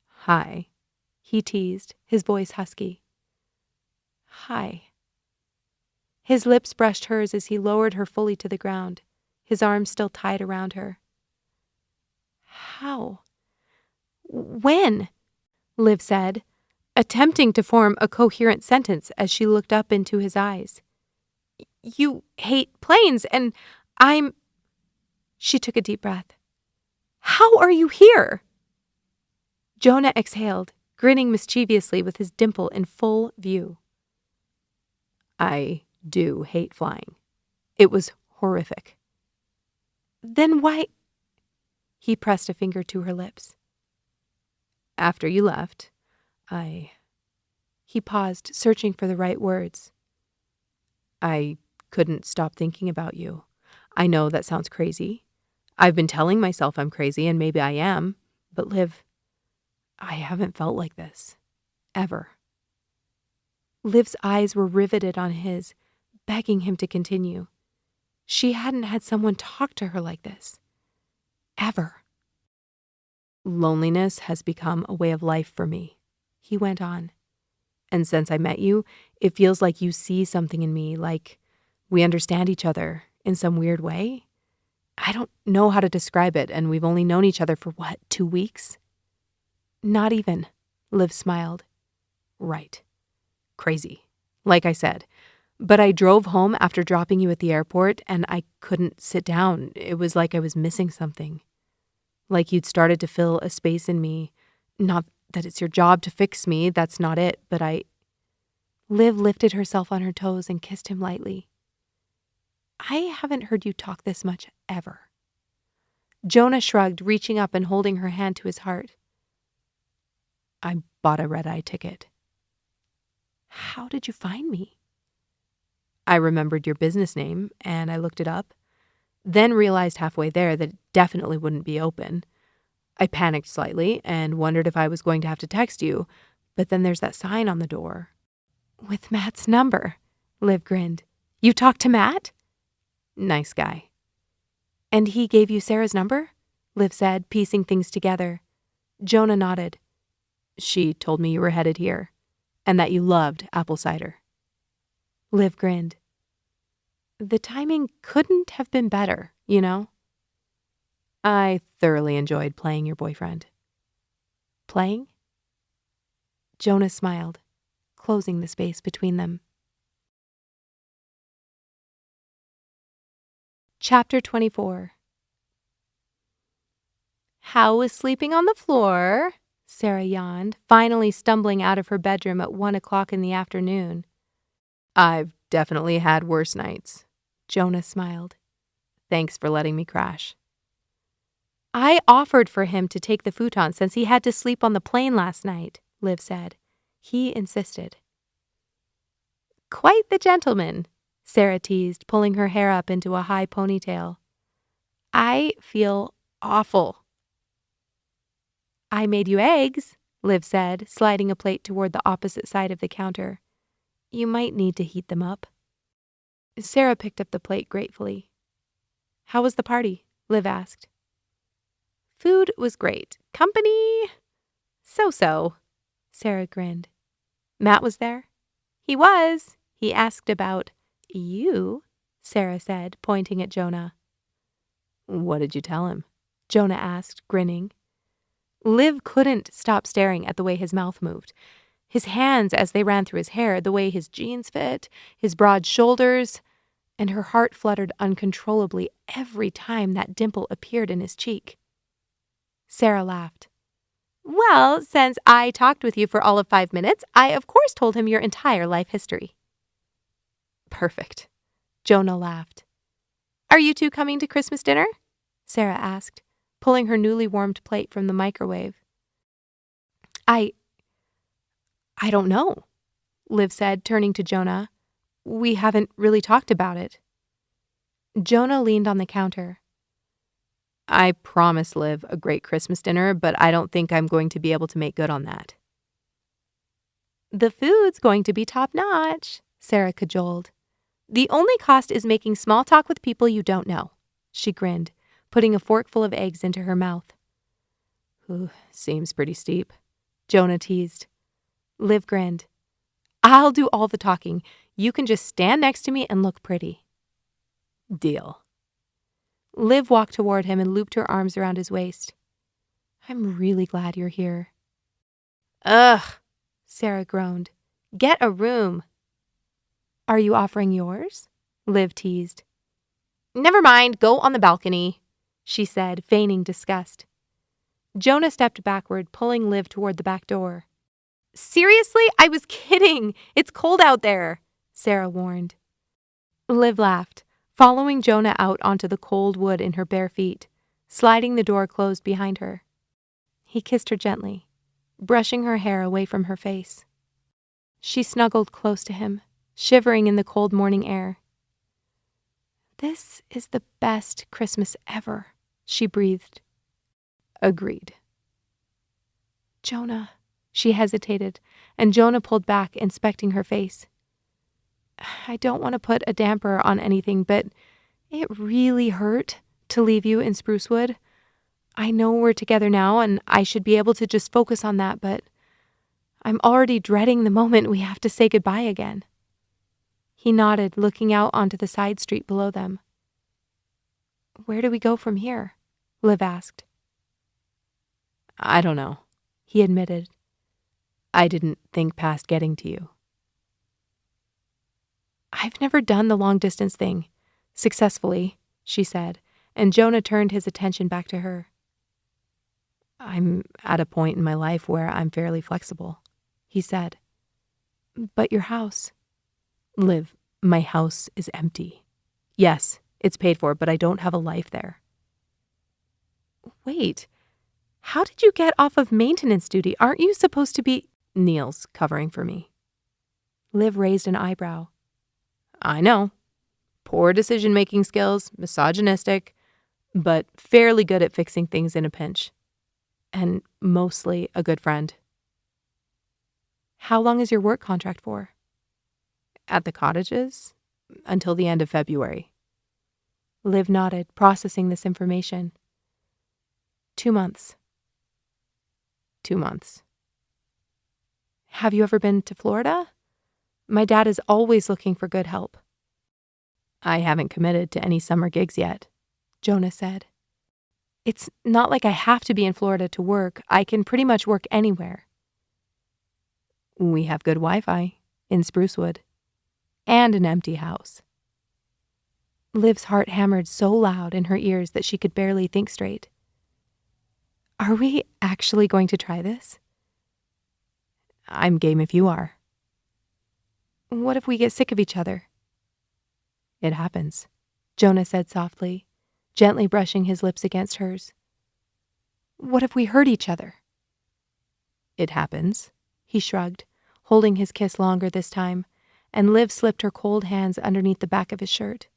"Hi," he teased, his voice husky. "Hi." His lips brushed hers as he lowered her fully to the ground, his arms still tied around her. "How? When?" Liv said, attempting to form a coherent sentence as she looked up into his eyes. "You hate planes, and I'm—" She took a deep breath. "How are you here?" Jonah exhaled, grinning mischievously with his dimple in full view. "I do hate flying. It was horrific." "Then why—" He pressed a finger to her lips. "After you left, He paused, searching for the right words. "I couldn't stop thinking about you. I know that sounds crazy. I've been telling myself I'm crazy, and maybe I am, but Liv, I haven't felt like this. Ever." Liv's eyes were riveted on his, begging him to continue. She hadn't had someone talk to her like this. Ever. "Loneliness has become a way of life for me," he went on. "And since I met you, it feels like you see something in me, like we understand each other in some weird way. I don't know how to describe it, and we've only known each other for, 2 weeks?" "Not even," Liv smiled. "Right. Crazy. Like I said. But I drove home after dropping you at the airport, and I couldn't sit down. It was like I was missing something. Like you'd started to fill a space in me. Not that it's your job to fix me, that's not it, but Liv lifted herself on her toes and kissed him lightly. "I haven't heard you talk this much ever." Jonah shrugged, reaching up and holding her hand to his heart. "I bought a red-eye ticket." "How did you find me?" "I remembered your business name, and I looked it up. Then realized halfway there that it definitely wouldn't be open. I panicked slightly and wondered if I was going to have to text you, but then there's that sign on the door." "With Matt's number," Liv grinned. "You talked to Matt?" "Nice guy." "And he gave you Sarah's number?" Liv said, piecing things together. Jonah nodded. "She told me you were headed here, and that you loved apple cider." Liv grinned. "The timing couldn't have been better, you know?" "I thoroughly enjoyed playing your boyfriend." "Playing?" Jonah smiled, closing the space between them. Chapter 24. How was sleeping on the floor? Sarah yawned, finally stumbling out of her bedroom at 1 o'clock in the afternoon. I've definitely had worse nights. Jonah smiled. Thanks for letting me crash. I offered for him to take the futon since he had to sleep on the plane last night, Liv said. He insisted. Quite the gentleman, Sarah teased, pulling her hair up into a high ponytail. I feel awful. I made you eggs, Liv said, sliding a plate toward the opposite side of the counter. You might need to heat them up. Sarah picked up the plate gratefully. How was the party? Liv asked. Food was great. Company? So-so. Sarah grinned. Matt was there? He was. He asked about you, Sarah said, pointing at Jonah. What did you tell him? Jonah asked, grinning. Liv couldn't stop staring at the way his mouth moved. His hands as they ran through his hair, the way his jeans fit, his broad shoulders, and her heart fluttered uncontrollably every time that dimple appeared in his cheek. Sarah laughed. Well, since I talked with you for all of 5 minutes, I of course told him your entire life history. Perfect. Jonah laughed. Are you two coming to Christmas dinner? Sarah asked, pulling her newly warmed plate from the microwave. I don't know, Liv said, turning to Jonah. We haven't really talked about it. Jonah leaned on the counter. I promised Liv a great Christmas dinner, but I don't think I'm going to be able to make good on that. The food's going to be top-notch, Sarah cajoled. The only cost is making small talk with people you don't know, she grinned, putting a forkful of eggs into her mouth. Ooh, seems pretty steep, Jonah teased. Liv grinned. I'll do all the talking. You can just stand next to me and look pretty. Deal. Liv walked toward him and looped her arms around his waist. I'm really glad you're here. Ugh, Sarah groaned. Get a room. Are you offering yours? Liv teased. Never mind, go on the balcony, she said, feigning disgust. Jonah stepped backward, pulling Liv toward the back door. Seriously? I was kidding. It's cold out there, Sarah warned. Liv laughed, following Jonah out onto the cold wood in her bare feet, sliding the door closed behind her. He kissed her gently, brushing her hair away from her face. She snuggled close to him, shivering in the cold morning air. This is the best Christmas ever, she breathed. Agreed. Jonah, she hesitated, and Jonah pulled back, inspecting her face. I don't want to put a damper on anything, but it really hurt to leave you in Sprucewood. I know we're together now, and I should be able to just focus on that, but I'm already dreading the moment we have to say goodbye again. He nodded, looking out onto the side street below them. Where do we go from here? Liv asked. I don't know, he admitted. I didn't think past getting to you. I've never done the long-distance thing successfully, she said, and Jonah turned his attention back to her. I'm at a point in my life where I'm fairly flexible, he said. But your house? Liv, my house is empty. Yes, it's paid for, but I don't have a life there. Wait, how did you get off of maintenance duty? Aren't you supposed to be... Neil's covering for me. Liv raised an eyebrow. I know. Poor decision-making skills, misogynistic, but fairly good at fixing things in a pinch. And mostly a good friend. How long is your work contract for? At the cottages? Until the end of February. Liv nodded, processing this information. 2 months. 2 months. Have you ever been to Florida? My dad is always looking for good help. I haven't committed to any summer gigs yet, Jonah said. It's not like I have to be in Florida to work. I can pretty much work anywhere. We have good Wi-Fi in Sprucewood and an empty house. Liv's heart hammered so loud in her ears that she could barely think straight. Are we actually going to try this? I'm game if you are. What if we get sick of each other? It happens, Jonah said softly, gently brushing his lips against hers. What if we hurt each other? It happens, He shrugged, holding his kiss longer this time, and Liv slipped her cold hands underneath the back of his shirt.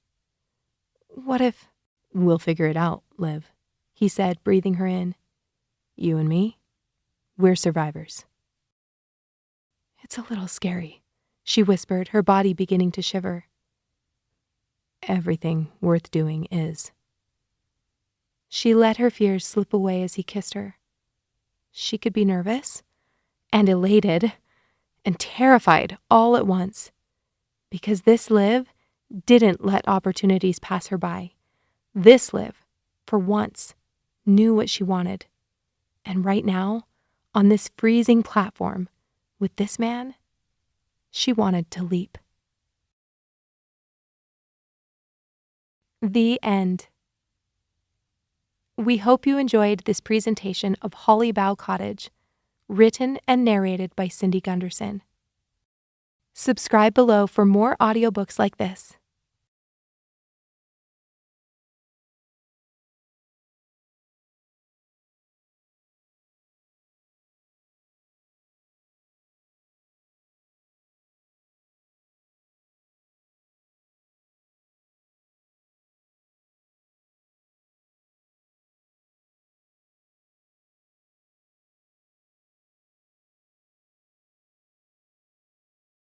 What if... We'll figure it out, Liv, he said, breathing her in. You and me, we're survivors. It's a little scary, she whispered, her body beginning to shiver. Everything worth doing is. She let her fears slip away as he kissed her. She could be nervous and elated and terrified all at once, because this Liv didn't let opportunities pass her by. This Liv, for once, knew what she wanted. And right now, on this freezing platform, with this man, she wanted to leap. The end. We hope you enjoyed this presentation of Holly Bough Cottage, written and narrated by Cindy Gunderson. Subscribe below for more audiobooks like this.